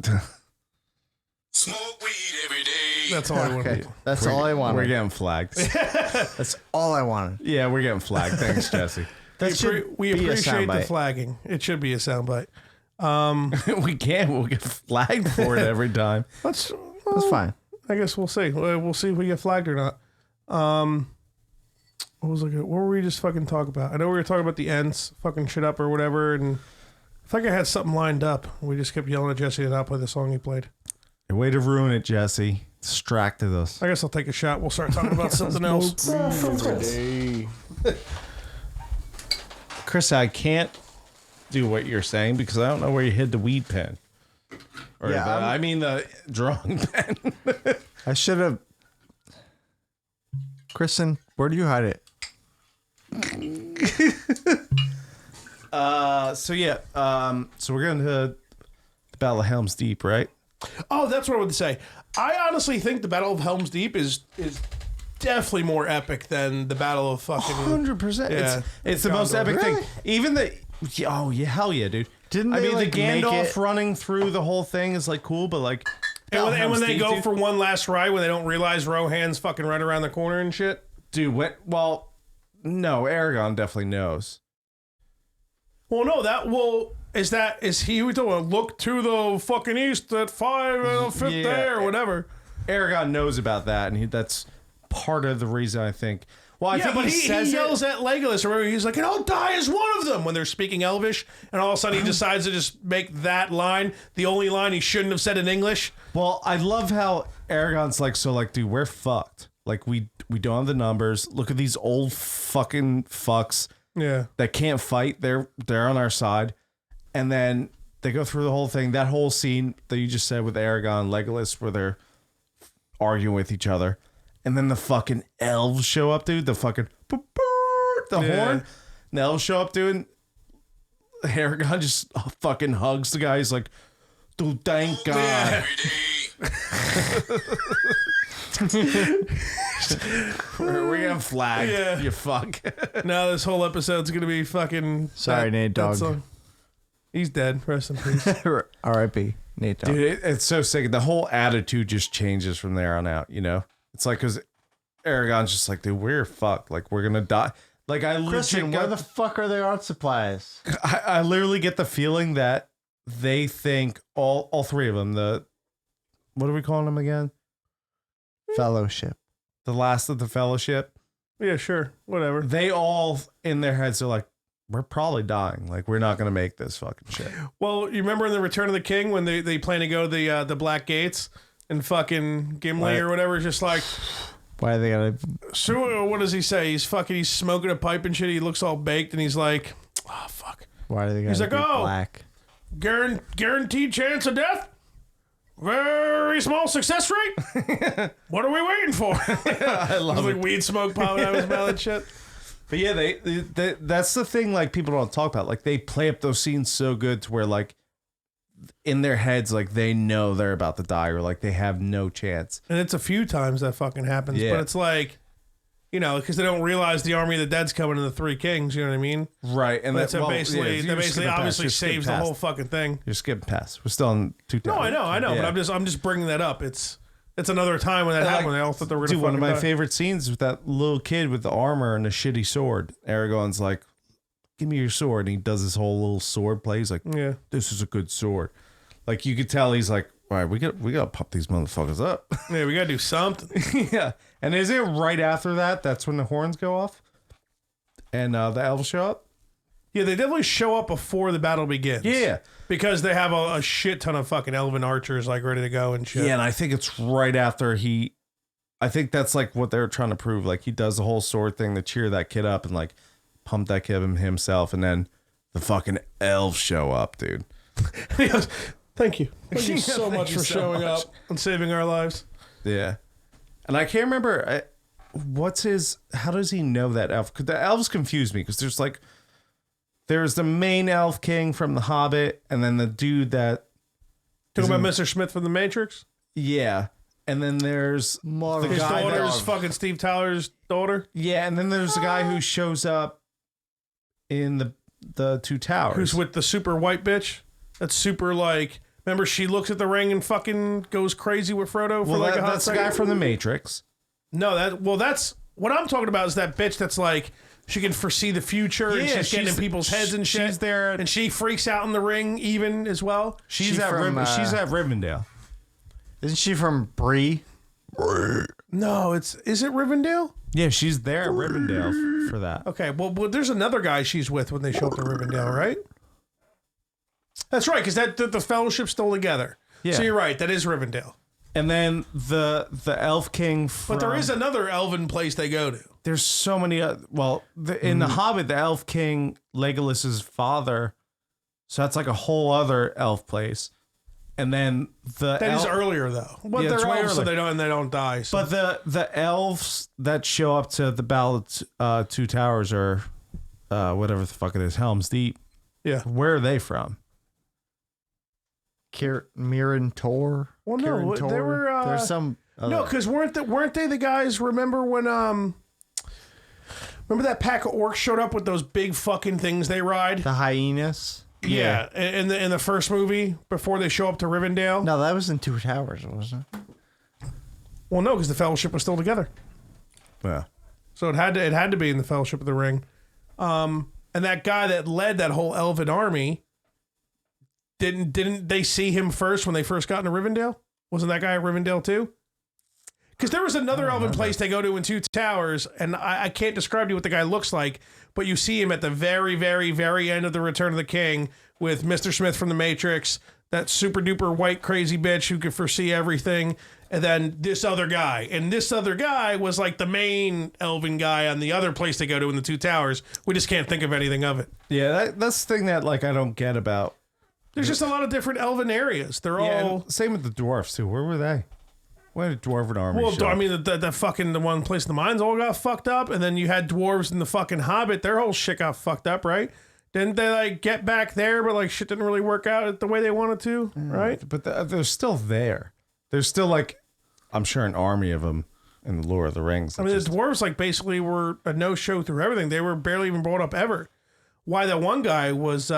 Speaker 7: Smoke weed every day.
Speaker 1: That's all I wanted.
Speaker 2: Okay, that's all I wanted.
Speaker 4: We're getting flagged.
Speaker 2: That's all I wanted.
Speaker 4: Yeah, we're getting flagged. Thanks, Jesse.
Speaker 1: We appreciate the flagging. It should be a soundbite.
Speaker 4: We'll get flagged for it every time.
Speaker 2: That's fine.
Speaker 1: I guess we'll see. We'll see if we get flagged or not. What were we just fucking talking about? I know we were talking about the ends, fucking shit up or whatever, and I think I had something lined up. We just kept yelling at Jesse to not play the song he played.
Speaker 4: Way to ruin it, Jesse. Distracted us.
Speaker 1: I guess I'll take a shot. We'll start talking about something else.
Speaker 4: Chris, I can't do what you're saying because I don't know where you hid the weed pen. I mean the drawing pen.
Speaker 2: I should have. Kristen, where do you hide it?
Speaker 4: So we're going to the Battle of Helm's Deep, right?
Speaker 1: Oh, that's what I would say. I honestly think the Battle of Helm's Deep is definitely more epic than the Battle of fucking
Speaker 4: 100%.
Speaker 1: Yeah.
Speaker 4: It's the most epic thing.
Speaker 2: Really?
Speaker 4: Even the oh yeah, hell yeah, dude.
Speaker 2: Didn't
Speaker 4: I
Speaker 2: they,
Speaker 4: mean
Speaker 2: like,
Speaker 4: the
Speaker 2: make
Speaker 4: Gandalf
Speaker 2: it-
Speaker 4: running through the whole thing is like cool, but like
Speaker 1: And when they
Speaker 4: Deep,
Speaker 1: go
Speaker 4: dude.
Speaker 1: for one last ride, when they don't realize Rohan's fucking right around the corner and shit.
Speaker 4: dude, well, no, Aragorn definitely knows.
Speaker 1: Well, no, is he who told look to the fucking east at 5 and 5th
Speaker 4: Yeah.
Speaker 1: there or whatever?
Speaker 4: Aragorn knows about that, and that's part of the reason I think. Well, I
Speaker 1: Yeah,
Speaker 4: think
Speaker 1: but
Speaker 4: he
Speaker 1: he
Speaker 4: says
Speaker 1: yells at Legolas, or he's like, and I'll die as one of them when they're speaking Elvish, and all of a sudden he decides to just make that line the only line he shouldn't have said in English.
Speaker 4: Well, I love how Aragorn's like, so like, dude, we're fucked. Like we don't have the numbers. Look at these old fucking fucks
Speaker 1: Yeah.
Speaker 4: that can't fight. They're on our side. And then they go through the whole thing, that whole scene that you just said with Aragorn, Legolas, where they're arguing with each other. And then the fucking elves show up, dude. The fucking the
Speaker 1: Yeah.
Speaker 4: horn. The elves show up, dude. And Aragorn just fucking hugs the guy. He's like, dude, thank God.
Speaker 7: Every day.
Speaker 4: We're getting flagged.
Speaker 1: Yeah.
Speaker 4: You fuck.
Speaker 1: Now this whole episode's gonna be fucking.
Speaker 2: Sorry, Nate Dogg.
Speaker 1: song. He's dead. Rest in peace.
Speaker 2: R.I.P. Nate Dogg.
Speaker 4: Dude, it's so sick. The whole attitude just changes from there on out, you know? It's like, because Aragorn's just like, dude, we're fucked. Like, we're going to die. Like, I legit
Speaker 2: Christian, where
Speaker 4: got
Speaker 2: the fuck are their art supplies?
Speaker 4: I literally get the feeling that they think all three of them, what are we calling them again?
Speaker 2: Fellowship.
Speaker 4: The last of the Fellowship.
Speaker 1: Yeah, sure. Whatever.
Speaker 4: They all, in their heads, are like, we're probably dying. Like, we're not going to make this fucking shit.
Speaker 1: Well, you remember in the Return of the King when they plan to go to the Black Gates and fucking Gimli
Speaker 4: Right.
Speaker 1: or whatever is just like,
Speaker 2: Why they gotta?
Speaker 1: so what does he say? He's smoking a pipe and shit. He looks all baked and he's like, oh fuck,
Speaker 2: Why do they gotta
Speaker 1: He's like,
Speaker 2: be
Speaker 1: "Oh."
Speaker 2: black?
Speaker 1: guaranteed chance of death. Very small success rate. What are we waiting for?
Speaker 4: I love
Speaker 1: like
Speaker 4: it.
Speaker 1: weed smoke popping out of his mouth and shit.
Speaker 4: But yeah, they that's the thing, like, people don't talk about. Like, they play up those scenes so good to where, like, in their heads, like, they know they're about to die or, like, they have no chance.
Speaker 1: And it's a few times that fucking happens.
Speaker 4: Yeah.
Speaker 1: But it's like, you know, because they don't realize the army of the dead's coming in the Three Kings. You know what I mean?
Speaker 4: Right. And
Speaker 1: That's
Speaker 4: well,
Speaker 1: basically,
Speaker 4: yeah,
Speaker 1: that basically obviously saves the whole fucking thing.
Speaker 4: You're skipping past. We're still on 2,000.
Speaker 1: No, I know,
Speaker 4: Yeah.
Speaker 1: but I'm just bringing that up. It's another time when that happened. When they all thought they were gonna
Speaker 4: Dude, one of
Speaker 1: fucking
Speaker 4: my
Speaker 1: die.
Speaker 4: favorite scenes with that little kid with the armor and the shitty sword. Aragorn's like, give me your sword. And he does this whole little sword play. He's like,
Speaker 1: Yeah.
Speaker 4: this is a good sword. Like, you could tell he's like, all right, we got to pop these motherfuckers up.
Speaker 1: Yeah, we gotta do something.
Speaker 4: Yeah. And is it right after that? That's when the horns go off? And the elves show up?
Speaker 1: Yeah, they definitely show up before the battle begins.
Speaker 4: Yeah.
Speaker 1: Because they have a shit ton of fucking elven archers like ready to go and shit.
Speaker 4: Yeah, and I think it's right after I think that's like what they're trying to prove. Like, he does the whole sword thing to cheer that kid up and like pump that kid himself. And then the fucking elves show up, dude.
Speaker 1: He goes, thank you. Thank you
Speaker 4: Yeah,
Speaker 1: so
Speaker 4: thank
Speaker 1: much
Speaker 4: you
Speaker 1: for
Speaker 4: so
Speaker 1: showing
Speaker 4: much.
Speaker 1: up and saving our lives.
Speaker 4: Yeah. And I can't remember how does he know that elf? 'Cause the elves confuse me because there's the main elf king from The Hobbit and then the dude that.
Speaker 1: Talking about
Speaker 4: isn't-
Speaker 1: Mr. Smith from The Matrix?
Speaker 4: Yeah. And then there's the
Speaker 1: His
Speaker 4: guy
Speaker 1: daughter's
Speaker 4: that,
Speaker 1: fucking Steve Tyler's daughter.
Speaker 4: yeah, and then there's the guy who shows up in the Two Towers.
Speaker 1: Who's with the super white bitch? That's super like. Remember, she looks at the ring and fucking goes crazy with Frodo for
Speaker 4: well,
Speaker 1: like a hot
Speaker 4: that's the
Speaker 1: second.
Speaker 4: guy from The Matrix.
Speaker 1: No, that's what I'm talking about. Is that bitch that's like she can foresee the future and
Speaker 4: Yeah,
Speaker 1: she's getting in
Speaker 4: she's-
Speaker 1: people's heads and shit.
Speaker 4: she's there-
Speaker 1: and she freaks out in the ring even as well.
Speaker 4: She's
Speaker 2: She
Speaker 4: at
Speaker 2: from,
Speaker 4: she's at Rivendell.
Speaker 2: Isn't she from Bree?
Speaker 1: No, is it Rivendell?
Speaker 4: Yeah, she's there at Rivendell for that.
Speaker 1: Okay, well, there's another guy she's with when they show up to Rivendell, right? That's right, because the Fellowship's still together.
Speaker 4: Yeah.
Speaker 1: So you're right, that is Rivendell.
Speaker 4: And then the Elf King from,
Speaker 1: But there is another elven place they go to.
Speaker 4: there's so many in The Hobbit, the Elf King, Legolas's father, so that's like a whole other elf place. And then
Speaker 1: That is earlier though. But
Speaker 4: Yeah, it's
Speaker 1: they're
Speaker 4: way
Speaker 1: elves, so
Speaker 4: earlier.
Speaker 1: they don't die. So.
Speaker 4: But the elves that show up to the Battle of Two Towers or whatever the fuck it is, Helm's Deep,
Speaker 1: yeah,
Speaker 4: where are they from?
Speaker 2: Miran Tor.
Speaker 1: Well, no,
Speaker 2: Kirin Tor.
Speaker 1: they were.
Speaker 2: There's some.
Speaker 1: No, because weren't they the guys? Remember when remember that pack of orcs showed up with those big fucking things they ride?
Speaker 2: The hyenas.
Speaker 1: Yeah, in the first movie before they show up to Rivendell.
Speaker 2: No, that was in Two Towers, wasn't it?
Speaker 1: Well, no, because the Fellowship was still together.
Speaker 4: Yeah.
Speaker 1: So it had to be in the Fellowship of the Ring. And that guy that led that whole elven army, didn't they see him first when they first got into Rivendell? Wasn't that guy at Rivendell too? Because there was another elven place they go to in Two Towers, and I can't describe to you what the guy looks like, but you see him at the very, very, very end of the Return of the King with Mr. Smith from the Matrix, that super duper white crazy bitch who could foresee everything, and then this other guy. And this other guy was like the main elven guy on the other place they go to in the Two Towers. We just can't think of anything of it.
Speaker 4: Yeah, that's the thing that like I don't get about.
Speaker 1: There's just a lot of different elven areas. They're all...
Speaker 4: and same with the dwarfs too. Where were they? Where did Dwarven Army
Speaker 1: Well,
Speaker 4: show
Speaker 1: I
Speaker 4: up?
Speaker 1: mean, the fucking the one place in the mines all got fucked up, and then you had dwarves in the fucking Hobbit. Their whole shit got fucked up, right? Didn't they like get back there, but like shit didn't really work out the way they wanted to, right?
Speaker 4: But they're still there. There's still like, I'm sure, an army of them in the Lord of the Rings.
Speaker 1: I mean, the dwarves like basically were a no-show through everything. They were barely even brought up ever. Why that one guy was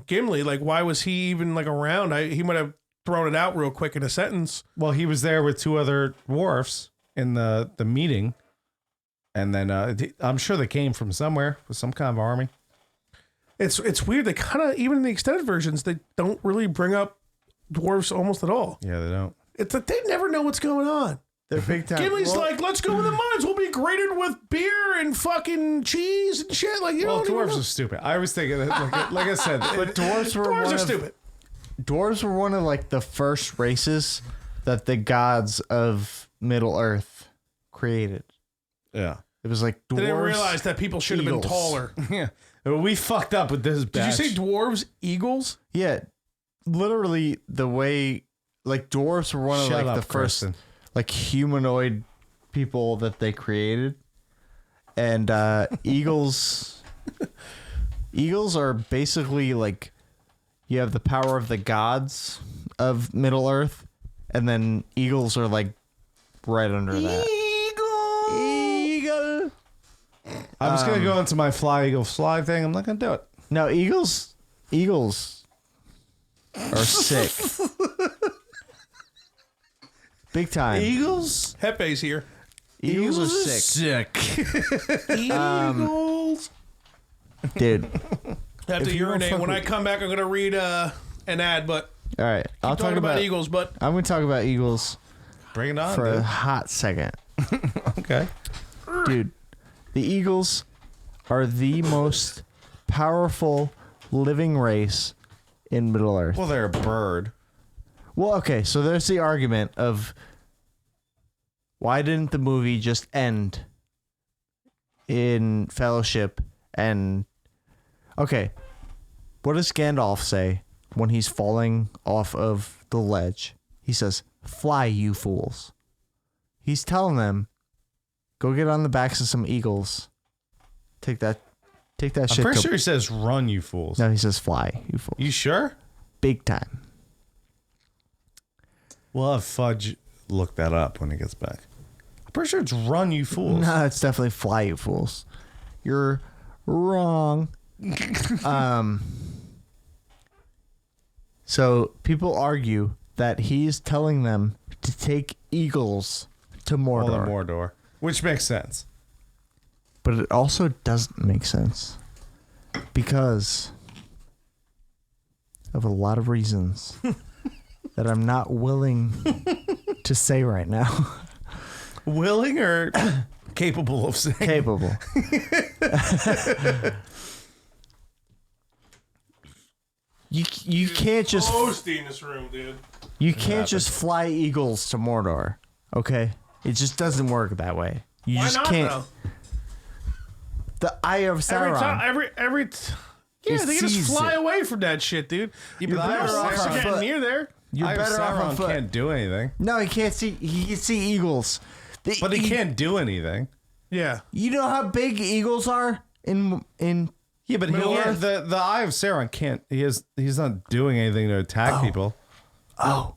Speaker 1: Gimli? Like, why was he even like around? He might have thrown it out real quick in a sentence.
Speaker 4: Well, he was there with two other dwarfs in the meeting, and then I'm sure they came from somewhere with some kind of army.
Speaker 1: It's weird. They kind of, even in the extended versions, they don't really bring up dwarves almost at all.
Speaker 4: Yeah, they don't.
Speaker 1: It's like they never know what's going on.
Speaker 2: They're big time.
Speaker 1: Gimli's like, let's go in the mines. We'll be grated with beer and fucking cheese and shit. Like, you
Speaker 4: Well,
Speaker 1: don't even
Speaker 4: dwarves
Speaker 1: know.
Speaker 4: are stupid. I was thinking, like I said,
Speaker 2: But dwarves were
Speaker 1: Dwarves
Speaker 2: one
Speaker 1: are
Speaker 2: of,
Speaker 1: stupid.
Speaker 2: Dwarves were one of like the first races that the gods of Middle Earth created.
Speaker 4: yeah,
Speaker 2: It was like dwarves.
Speaker 1: They didn't realize that people should have been
Speaker 2: eagles.
Speaker 1: taller.
Speaker 4: yeah. We fucked up with this
Speaker 1: Did
Speaker 4: batch.
Speaker 1: you say dwarves, eagles?
Speaker 2: Yeah, literally the way like dwarves were one of
Speaker 4: Shut
Speaker 2: like
Speaker 4: up,
Speaker 2: the first
Speaker 4: Kristen.
Speaker 2: like humanoid people that they created, and eagles. Eagles are basically like you have the power of the gods of Middle Earth, and then eagles are like right under that. Eagle.
Speaker 4: I was gonna go into my fly eagle fly thing. I'm not gonna do it.
Speaker 2: No, eagles are sick. Big time.
Speaker 4: Eagles?
Speaker 1: Hefe's here.
Speaker 2: Eagles are sick.
Speaker 1: Eagles.
Speaker 2: Dude.
Speaker 1: I have to
Speaker 4: you don't
Speaker 1: urinate.
Speaker 4: fuck
Speaker 1: When I
Speaker 4: with-
Speaker 1: come back, I'm going to read an ad, but
Speaker 2: All right. I'll
Speaker 1: talking
Speaker 2: talk
Speaker 1: about
Speaker 2: about
Speaker 1: eagles, but
Speaker 2: I'm going to talk about eagles
Speaker 4: Bring it on,
Speaker 2: for a
Speaker 4: dude.
Speaker 2: hot second.
Speaker 4: Okay.
Speaker 2: Dude, the eagles are the most powerful living race in Middle Earth.
Speaker 4: Well, they're a bird.
Speaker 2: Well, okay, so there's the argument of why didn't the movie just end in Fellowship and okay, what does Gandalf say when he's falling off of the ledge? He says, "Fly, you fools." He's telling them, go get on the backs of some eagles. Take that
Speaker 4: I'm
Speaker 2: shit
Speaker 4: pretty
Speaker 2: to...
Speaker 4: sure he says, "Run, you fools."
Speaker 2: No, he says, "Fly, you fools."
Speaker 4: You sure?
Speaker 2: Big time.
Speaker 4: We'll have Fudge look that up when he gets back. I'm pretty sure it's "Run, you fools."
Speaker 2: No, it's definitely "Fly, you fools." You're wrong. So people argue that he's telling them to take eagles to
Speaker 4: Well,
Speaker 2: Mordor.
Speaker 4: Mordor, which makes sense.
Speaker 2: But it also doesn't make sense because of a lot of reasons that I'm not willing to say right now.
Speaker 4: Willing or capable of saying?
Speaker 2: Capable. You can't just
Speaker 1: Toasty in this room, dude.
Speaker 2: you can't just fly eagles to Mordor. Okay, it just doesn't work that way. You
Speaker 1: Why
Speaker 2: just
Speaker 1: not,
Speaker 2: can't.
Speaker 1: though?
Speaker 2: The Eye of Sauron.
Speaker 1: Yeah,
Speaker 2: It
Speaker 1: they can just
Speaker 2: sees
Speaker 1: fly
Speaker 2: it.
Speaker 1: away from that shit, dude.
Speaker 2: You're
Speaker 1: The
Speaker 2: better
Speaker 1: orcs
Speaker 2: off
Speaker 1: are
Speaker 2: on
Speaker 1: getting
Speaker 2: foot.
Speaker 1: near there.
Speaker 2: You're
Speaker 4: I
Speaker 2: better off on
Speaker 4: Sauron
Speaker 2: foot.
Speaker 4: can't do anything,
Speaker 2: No, he can't see. He can see eagles.
Speaker 4: but he can't do anything.
Speaker 1: Yeah.
Speaker 2: You know how big eagles are in
Speaker 4: Yeah, but
Speaker 2: Middle Earth?
Speaker 4: the Eye of Sauron can't. He's not doing anything to attack people.
Speaker 2: Oh.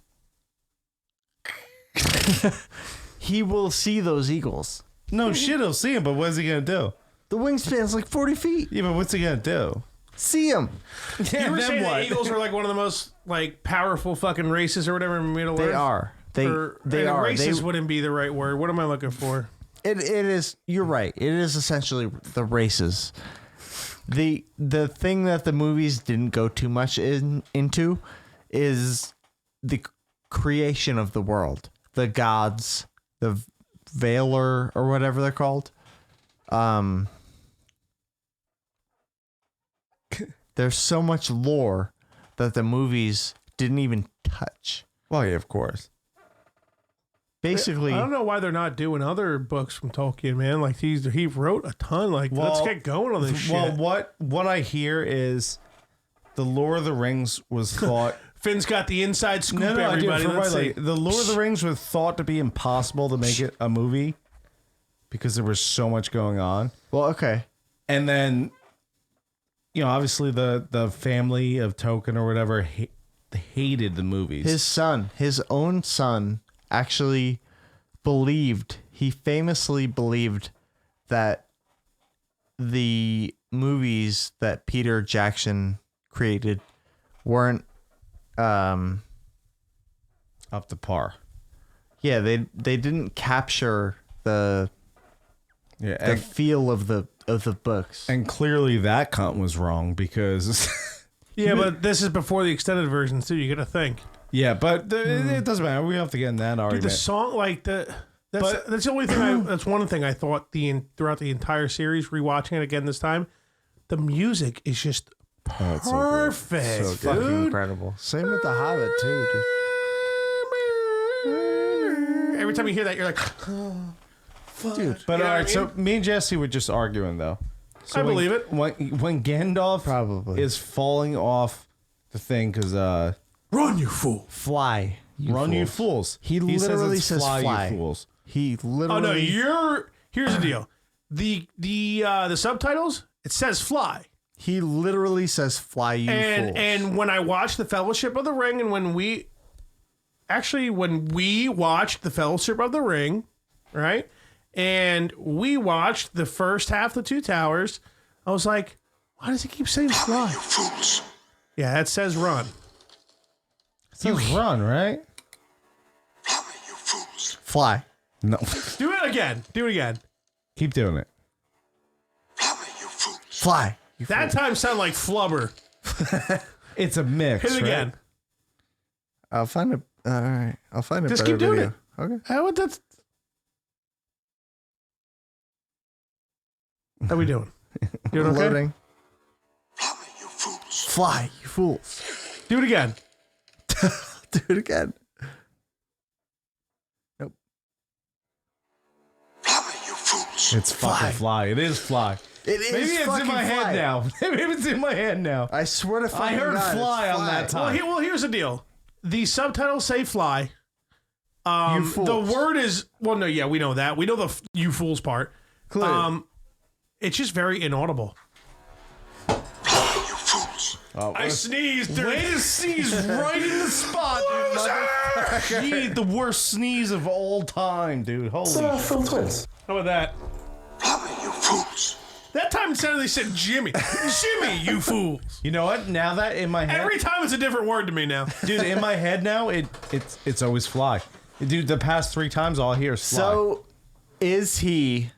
Speaker 2: He will see those eagles.
Speaker 4: No shit, he'll see him, but what's he gonna do?
Speaker 2: The wingspan's like 40 feet.
Speaker 4: Yeah, but what's he gonna do?
Speaker 2: See him.
Speaker 1: You were saying the Eagles are like one of the most like powerful fucking races or whatever in Middle Earth?
Speaker 2: They are. They are.
Speaker 1: Races wouldn't be the right word. What am I looking for?
Speaker 2: It is. You're right. It is essentially the races. The thing that the movies didn't go too much into is the creation of the world, the gods, the Valor or whatever they're called. There's so much lore that the movies didn't even touch.
Speaker 4: Well, yeah, of course.
Speaker 2: Basically,
Speaker 1: I don't know why they're not doing other books from Tolkien, man. Like he wrote a ton. Like, let's get going on this shit.
Speaker 4: Well, what I hear is the Lord of the Rings was thought.
Speaker 1: Finn's got the inside scoop.
Speaker 4: No,
Speaker 1: everybody. Let's see.
Speaker 4: The Lord of the Rings was thought to be impossible to make it a movie because there was so much going on.
Speaker 2: well, okay.
Speaker 4: And then, obviously the family of Tolkien or whatever hated the movies.
Speaker 2: His own son, actually he famously believed that the movies that Peter Jackson created weren't
Speaker 4: up to par.
Speaker 2: Yeah, they didn't capture the feel of the books.
Speaker 4: And clearly that cunt was wrong because
Speaker 1: Yeah, but this is before the extended versions too. You got to think.
Speaker 4: yeah, but it doesn't matter. We don't have to get in that argument.
Speaker 1: Dude, the song, like that's the only thing. That's one thing I thought throughout the entire series. Rewatching it again this time, the music is just perfect.
Speaker 2: So fucking incredible. Same with the Hobbit too, dude.
Speaker 1: Every time you hear that, you're like,
Speaker 2: Dude,
Speaker 4: But
Speaker 1: You know
Speaker 4: all right,
Speaker 1: what I
Speaker 4: so
Speaker 1: mean?
Speaker 4: me and Jesse were just arguing though. So
Speaker 1: I believe it.
Speaker 4: When Gandalf
Speaker 2: Probably.
Speaker 4: is falling off the thing because
Speaker 1: "Run, you fool!"
Speaker 2: fly.
Speaker 4: run you fools.
Speaker 2: He literally
Speaker 4: it's
Speaker 2: says fly.
Speaker 4: you fools.
Speaker 2: He literally.
Speaker 1: Oh no, here's the deal. The subtitles, it says fly.
Speaker 2: He literally says fly, you fools.
Speaker 1: And when I watched the Fellowship of the Ring, and when we watched the Fellowship of the Ring, right, and we watched the first half of the Two Towers, I was like, why does he keep saying fly?
Speaker 7: You fools.
Speaker 1: Yeah, that says run.
Speaker 4: It says run, right?
Speaker 7: Fly, you fools.
Speaker 2: Fly.
Speaker 4: No.
Speaker 1: Do it again. Do it again.
Speaker 4: Keep doing it.
Speaker 7: Fly, you fools.
Speaker 2: Fly. You
Speaker 1: That time sounded like flubber.
Speaker 4: It's a mix.
Speaker 1: Hit it
Speaker 4: right?
Speaker 1: again.
Speaker 2: I'll find a. All right. I'll find a
Speaker 1: Just
Speaker 2: better
Speaker 1: keep doing
Speaker 2: video. Okay.
Speaker 1: That's. How we doing? Doing okay?
Speaker 2: Loading.
Speaker 7: Fly, you fools.
Speaker 2: Fly, you fools.
Speaker 1: Do it again.
Speaker 2: Do it again. Nope.
Speaker 7: Fly, you fools.
Speaker 4: It's fucking fly. It is fly.
Speaker 2: It is
Speaker 4: Maybe it's in
Speaker 2: fucking
Speaker 4: my
Speaker 2: fly.
Speaker 4: head now. Maybe it's in my head now.
Speaker 2: I swear to
Speaker 4: I
Speaker 2: fucking
Speaker 4: heard
Speaker 2: God, it's
Speaker 4: fly on that time.
Speaker 1: Here's the deal. The subtitles say fly.
Speaker 2: You fools.
Speaker 1: The word is no. Yeah, we know that. We know the you fools part.
Speaker 2: Clearly.
Speaker 1: It's just very inaudible.
Speaker 7: Fly, you fools.
Speaker 1: I sneezed. Dude.
Speaker 4: Way to sneeze right in the spot, dude. Gee, the worst sneeze of all time, dude. Holy shit.
Speaker 5: Film twins.
Speaker 1: How about that?
Speaker 7: Fly, you fools.
Speaker 1: That time it sounded they said Jimmy. Jimmy, you fools.
Speaker 4: You know what? Now that in my head,
Speaker 1: Every time it's a different word to me now.
Speaker 4: dude, in my head now, it's always fly. Dude, the past 3 times all I hear is fly.
Speaker 2: So, is he?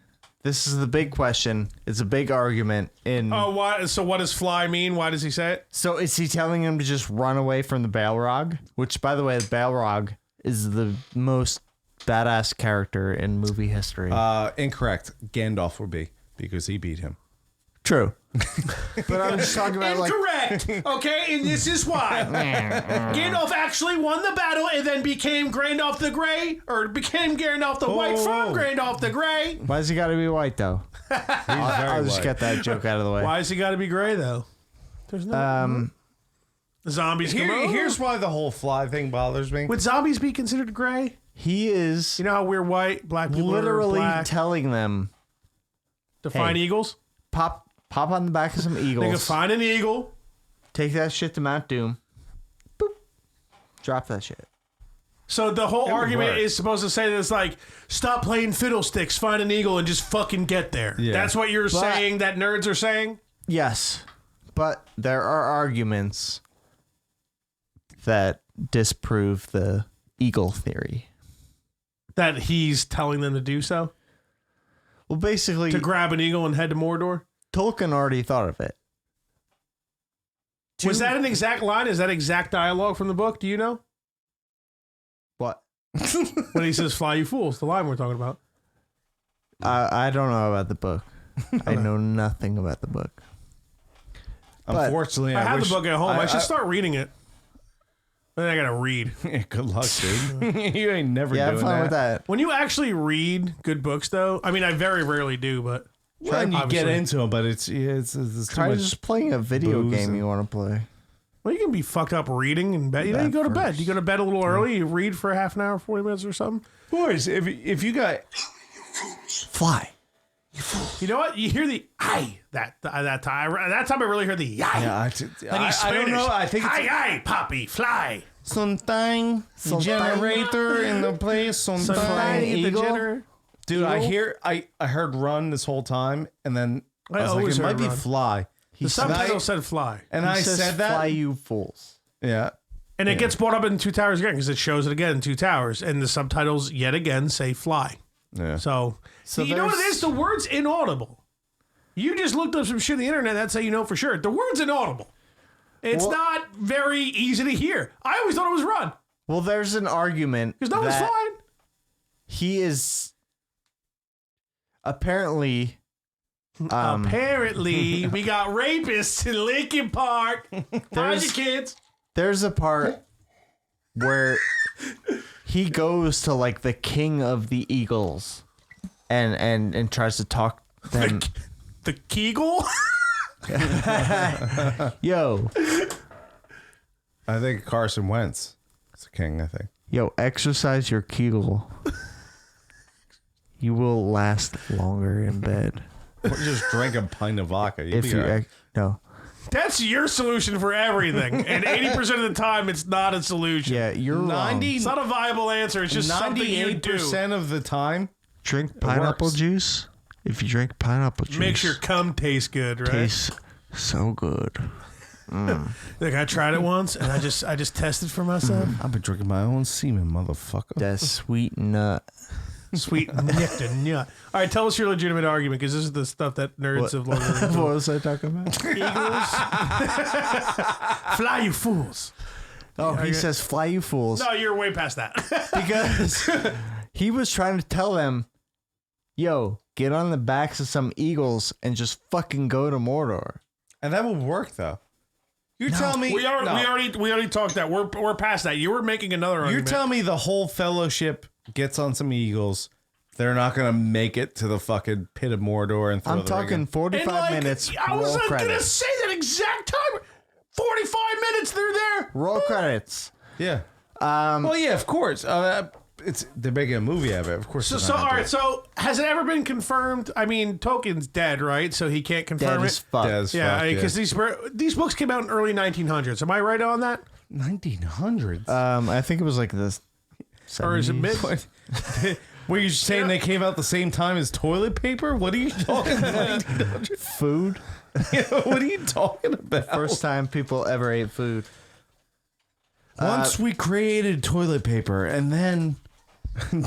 Speaker 2: This is the big question. It's a big argument in.
Speaker 1: Oh, why? So what does fly mean? Why does he say it?
Speaker 2: So is he telling him to just run away from the Balrog? Which, by the way, the Balrog is the most badass character in movie history.
Speaker 4: Incorrect. Gandalf would be because he beat him.
Speaker 2: True. But I'm just talking about
Speaker 1: Incorrect. Okay, and this is why. Gandalf actually won the battle and then became Gandalf the Grey, or became Gandalf the White from Gandalf the Grey.
Speaker 2: why does he got to be white though? I'll just
Speaker 4: white.
Speaker 2: get that joke out of the way.
Speaker 1: Why has he got to be gray though? There's no zombies.
Speaker 4: Here's why the whole fly thing bothers me.
Speaker 1: Would zombies be considered gray?
Speaker 2: He is
Speaker 1: You know how we're white, black people
Speaker 2: literally
Speaker 1: are black.
Speaker 2: telling them,
Speaker 1: To find
Speaker 2: hey.
Speaker 1: eagles.
Speaker 2: pop on the back of some
Speaker 1: They can
Speaker 2: eagles.
Speaker 1: find an eagle.
Speaker 2: Take that shit to Mount Doom. Boop. Drop that shit.
Speaker 1: So the whole argument
Speaker 4: work.
Speaker 1: is supposed to say that it's like, stop playing fiddlesticks, find an eagle, and just fucking get there.
Speaker 4: Yeah.
Speaker 1: That's what you're saying that nerds are saying?
Speaker 2: Yes, but there are arguments that disprove the eagle theory.
Speaker 1: That he's telling them to do so?
Speaker 2: Well, basically,
Speaker 1: To grab an eagle and head to Mordor?
Speaker 2: Tolkien already thought of it.
Speaker 1: Was that an exact line? Is that exact dialogue from the book? Do you know?
Speaker 2: What?
Speaker 1: When he says, fly you fools, the line we're talking about.
Speaker 2: I don't know about the book. I know nothing about the book.
Speaker 4: Unfortunately,
Speaker 1: I have
Speaker 4: wish
Speaker 1: the book at home. I should
Speaker 4: I-
Speaker 1: start reading it. But then I gotta read.
Speaker 4: Yeah, good luck, dude. You ain't never
Speaker 2: Yeah,
Speaker 4: doing
Speaker 2: have fun with that.
Speaker 1: When you actually read good books, though, I mean, I very rarely do, but
Speaker 4: When you get
Speaker 1: obviously.
Speaker 4: into them, but it's too
Speaker 2: Try
Speaker 4: much.
Speaker 2: just playing a video
Speaker 4: booze
Speaker 2: game
Speaker 4: and-
Speaker 2: you want to play.
Speaker 1: well, you can be fucked up reading in bed. You know, you go to bed. You go to bed a little early. You read for half an hour, 40 minutes or something.
Speaker 4: Boys, if you got
Speaker 2: Fly.
Speaker 1: You know what? You hear the aye that time. That time I really heard the aye.
Speaker 4: yeah, I don't know. I think it's
Speaker 1: aye, aye, poppy, fly.
Speaker 4: something generator in the place. Something
Speaker 1: Eagle.
Speaker 4: Dude, I heard run this whole time, and then I was like,
Speaker 1: always
Speaker 4: it might
Speaker 1: heard
Speaker 4: be
Speaker 1: run.
Speaker 4: fly.
Speaker 1: The subtitle said fly.
Speaker 4: And
Speaker 2: He
Speaker 4: I
Speaker 2: says,
Speaker 4: said that.
Speaker 2: Fly, you fools.
Speaker 4: Yeah.
Speaker 1: And it gets brought up in Two Towers again because it shows it again in Two Towers. And the subtitles yet again say fly.
Speaker 4: Yeah.
Speaker 1: So you know what it is? The word's inaudible. You just looked up some shit on the internet. That's how you know for sure. The word's inaudible. It's not very easy to hear. I always thought it was run
Speaker 2: Well, there's an argument
Speaker 1: because no one's
Speaker 2: that
Speaker 1: flying.
Speaker 2: he is apparently
Speaker 1: Apparently, we got rapists in Lincoln Park. Find your kids.
Speaker 2: there's a part where he goes to like the king of the eagles and tries to talk them.
Speaker 1: The Kegel?
Speaker 2: Yo,
Speaker 4: I think Carson Wentz is the king, I think.
Speaker 2: exercise your kegel. You will last longer in bed
Speaker 4: Or just drink a pint of vodka. You'll
Speaker 2: if
Speaker 4: be
Speaker 2: you
Speaker 4: all right.
Speaker 2: no.
Speaker 1: That's your solution for everything. And 80% of the time, it's not a solution.
Speaker 2: Yeah, you're wrong.
Speaker 1: It's not a viable answer. It's just something you do.
Speaker 4: 98% of the time,
Speaker 2: Drink pineapple
Speaker 4: works.
Speaker 2: juice. If you drink pineapple juice,
Speaker 1: Makes your cum taste good, right?
Speaker 2: tastes so good.
Speaker 1: Like I tried it once, and I just tested for myself.
Speaker 4: I've been drinking my own semen, motherfucker.
Speaker 2: That sweet nut.
Speaker 1: Sweet nut. All right, tell us your legitimate argument, because this is the stuff that nerds have Lord of the Rings.
Speaker 2: What was I talking about?
Speaker 1: Fly, you fools.
Speaker 2: Oh, he says, "Fly, you fools,"
Speaker 1: No, you're way past that.
Speaker 2: because he was trying to tell them, "Yo, get on the backs of some eagles and just fucking go to Mordor."
Speaker 4: And that would work, though. You're telling me
Speaker 1: we already talked that. We're past that. You were making another
Speaker 4: You're
Speaker 1: argument.
Speaker 4: telling me the whole fellowship gets on some eagles. They're not gonna make it to the fucking pit of Mordor and throw
Speaker 2: I'm
Speaker 4: the
Speaker 2: talking
Speaker 4: ring in.
Speaker 2: 45 minutes.
Speaker 1: I was
Speaker 2: roll
Speaker 1: gonna
Speaker 2: credits.
Speaker 1: say that exact time. 45 minutes. They're there.
Speaker 2: Roll credits.
Speaker 4: Yeah. Well, yeah, of course. They're making a movie out of it. Of course.
Speaker 1: So all right. So has it ever been confirmed? I mean, Tolkien's dead, right? So he can't confirm
Speaker 2: Dead as
Speaker 1: it.
Speaker 2: fuck.
Speaker 1: Yeah, because these books came out in early 1900s. Am I right on that?
Speaker 4: 1900s.
Speaker 2: I think it was like this.
Speaker 1: Or is it mid?
Speaker 4: Were you saying they came out the same time as toilet paper? What are you talking about?
Speaker 2: Food?
Speaker 4: What are you talking about?
Speaker 2: First time people ever ate food.
Speaker 4: Once we created toilet paper, and then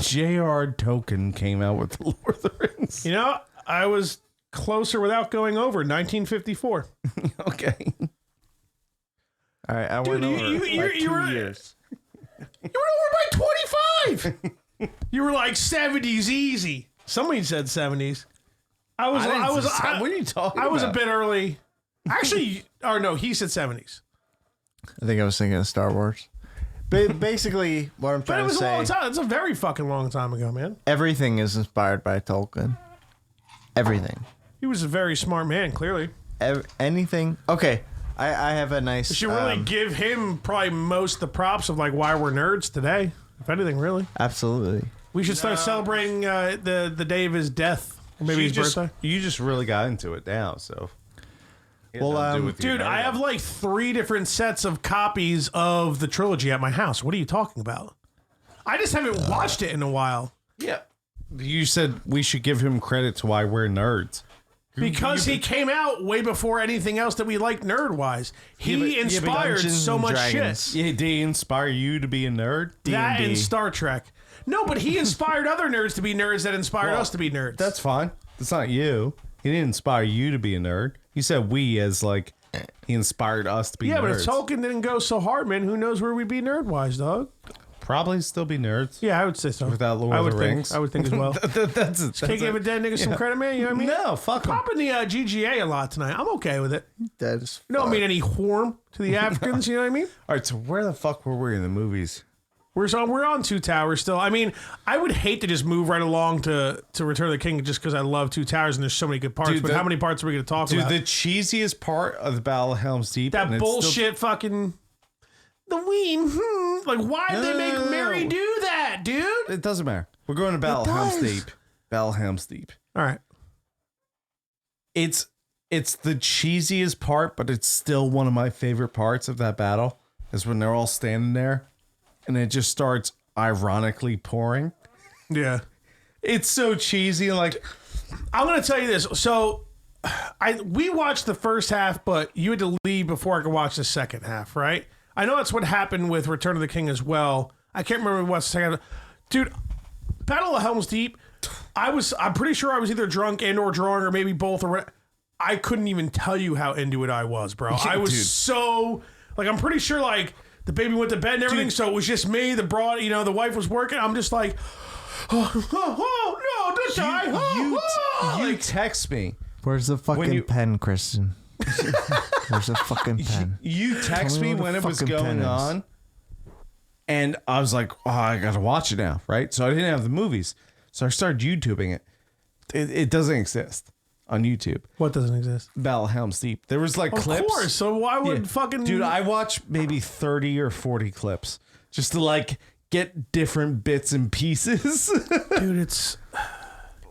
Speaker 4: J.R. Tolkien came out with the Lord of the Rings.
Speaker 1: You know, I was closer without going over. 1954.
Speaker 4: Okay.
Speaker 2: All right, I went
Speaker 1: you-
Speaker 2: over
Speaker 1: you-
Speaker 2: like
Speaker 1: you
Speaker 2: 2
Speaker 1: were-
Speaker 2: years.
Speaker 1: You were over by 25. You were like 70s easy. Somebody said 70s. I was.
Speaker 4: What are you talking about?
Speaker 1: I was a bit early. Actually, or no, he said 70s.
Speaker 2: I think I was thinking of Star Wars. Basically, what I'm
Speaker 1: But
Speaker 2: trying
Speaker 1: it
Speaker 2: to
Speaker 1: was a
Speaker 2: say,
Speaker 1: long time. It's a very fucking long time ago, man.
Speaker 2: everything is inspired by Tolkien. Everything.
Speaker 1: He was a very smart man, clearly.
Speaker 2: Anything. Okay, I have a nice.
Speaker 1: You should really give him probably most the props of like why we're nerds today. If anything, really.
Speaker 2: Absolutely.
Speaker 1: We should start celebrating the day of his death. Or maybe his birthday.
Speaker 4: You just really got into it now, so.
Speaker 2: Well,
Speaker 1: Dude, I have like 3 different sets of copies of the trilogy at my house. What are you talking about? I just haven't watched it in a while.
Speaker 4: Yeah. You said we should give him credit to why we're nerds.
Speaker 1: Because he came out way before anything else that we like nerd-wise. He inspired
Speaker 2: Dungeons
Speaker 1: so
Speaker 2: and
Speaker 1: much
Speaker 2: Dragons.
Speaker 1: shit.
Speaker 4: Yeah, did he inspire you to be a nerd?
Speaker 1: That
Speaker 2: D&D.
Speaker 1: and Star Trek. No, but he inspired other nerds to be nerds that inspired us to be nerds.
Speaker 4: That's fine. That's not you. He didn't inspire you to be a nerd. You said we as like he inspired us to be nerds.
Speaker 1: yeah, but if Tolkien didn't go so hard, man, who knows where we'd be nerd-wise, dog?
Speaker 4: Probably still be nerds.
Speaker 1: Yeah, I would say so.
Speaker 4: Without Lord
Speaker 1: I
Speaker 4: of
Speaker 1: would
Speaker 4: the
Speaker 1: think,
Speaker 4: Rings.
Speaker 1: I would think as well.
Speaker 4: That's
Speaker 1: Can't give a dead nigga some credit, man. You know what I mean?
Speaker 4: No, fuck him.
Speaker 1: Popping the GGA a lot tonight. I'm okay with it.
Speaker 2: That is.
Speaker 1: Don't mean any harm to the Africans. You know what I mean?
Speaker 4: All right, so where the fuck were we in the movies?
Speaker 1: We're on Two Towers still. I mean, I would hate to just move right along to Return of the King just because I love Two Towers and there's so many good parts.
Speaker 4: Dude,
Speaker 1: but how many parts are we going to talk
Speaker 4: Dude,
Speaker 1: about?
Speaker 4: the cheesiest part of the Battle of Helm's Deep.
Speaker 1: That
Speaker 4: and it's
Speaker 1: bullshit fucking the ween. Like, why did they make Mary do that, dude?
Speaker 4: Still, it doesn't matter. We're going to Battle of Helm's Deep. Battle of Helm's Deep.
Speaker 1: All right.
Speaker 4: It's the cheesiest part, but it's still one of my favorite parts of that battle. Is when they're all standing there, and it just starts ironically pouring.
Speaker 1: Yeah.
Speaker 4: It's so cheesy and like.
Speaker 1: I'm going to tell you this. So, we watched the first half, but you had to leave before I could watch the second half, right? I know that's what happened with Return of the King as well. I can't remember what's the second half. Dude, Battle of Helm's Deep, I'm pretty sure I was either drunk and or drawing or maybe both. I couldn't even tell you how into it I was, bro. I was
Speaker 4: Dude.
Speaker 1: so, like, I'm pretty sure, like, the baby went to bed and everything, so it was just me, the broad, the wife was working. I'm just like, oh no, don't die.
Speaker 4: You text me.
Speaker 2: Where's the fucking
Speaker 4: you-
Speaker 2: pen, Kristen? Where's the fucking pen?
Speaker 4: You text
Speaker 2: Tell me
Speaker 4: me
Speaker 2: where
Speaker 4: when
Speaker 2: the
Speaker 4: it was
Speaker 2: fucking pen
Speaker 4: going
Speaker 2: is.
Speaker 4: on, and I was like, "Oh, I gotta watch it now," right? So I didn't have the movies, so I started YouTubing it. It doesn't exist on YouTube.
Speaker 1: What doesn't exist?
Speaker 4: Battle of Helm's Deep. There was like
Speaker 1: Of
Speaker 4: clips.
Speaker 1: course. So why would
Speaker 4: Yeah.
Speaker 1: fucking
Speaker 4: Dude, I watched maybe 30 or 40 clips just to like get different bits and pieces.
Speaker 1: dude, it's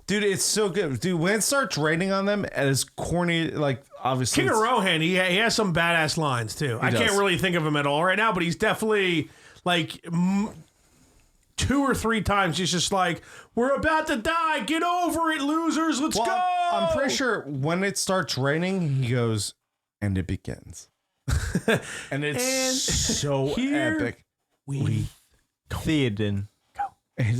Speaker 4: Dude, it's so good. Dude, when it starts raining on them, as corny, like obviously.
Speaker 1: King of
Speaker 4: it's-
Speaker 1: Rohan. He has some badass lines too. I can't
Speaker 4: does.
Speaker 1: really think of him at all right now, but he's definitely like 2 or 3 times. He's just like, "We're about to die. Get over it, losers. Let's
Speaker 4: Well,
Speaker 1: go."
Speaker 4: I'm pretty sure when it starts raining, he goes, and it begins. And it's
Speaker 1: And
Speaker 4: so
Speaker 1: here
Speaker 4: epic.
Speaker 1: we
Speaker 2: Theoden.
Speaker 4: And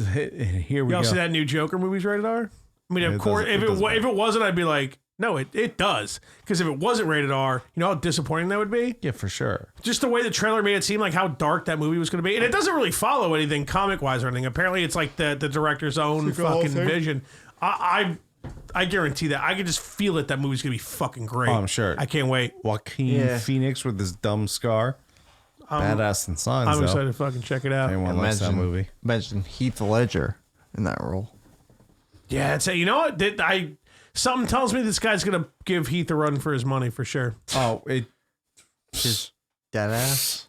Speaker 4: here we
Speaker 1: y'all
Speaker 4: go.
Speaker 1: see that new Joker movie's rated R? I mean, of
Speaker 4: It
Speaker 1: course,
Speaker 4: doesn't- it doesn't
Speaker 1: if it wasn't, I'd be like, no, it does. Because if it wasn't rated R, you know how disappointing that would be?
Speaker 4: Yeah, for sure.
Speaker 1: Just the way the trailer made it seem like how dark that movie was going to be. And it doesn't really follow anything comic-wise or anything. Apparently, it's like the director's own fucking vision. I guarantee that. I can just feel it. That movie's going to be fucking great.
Speaker 4: Oh, I'm sure.
Speaker 1: I can't wait.
Speaker 4: Joaquin
Speaker 2: Yeah.
Speaker 4: Phoenix with his dumb scar. Badass in signs,
Speaker 1: I'm
Speaker 4: though.
Speaker 1: excited to fucking check it out.
Speaker 4: Anyone likes that movie.
Speaker 2: Imagine Heath Ledger in that role.
Speaker 1: Yeah, it's you know what? Something tells me this guy's going to give Heath a run for his money for sure.
Speaker 4: Oh, it.
Speaker 2: Just dead ass.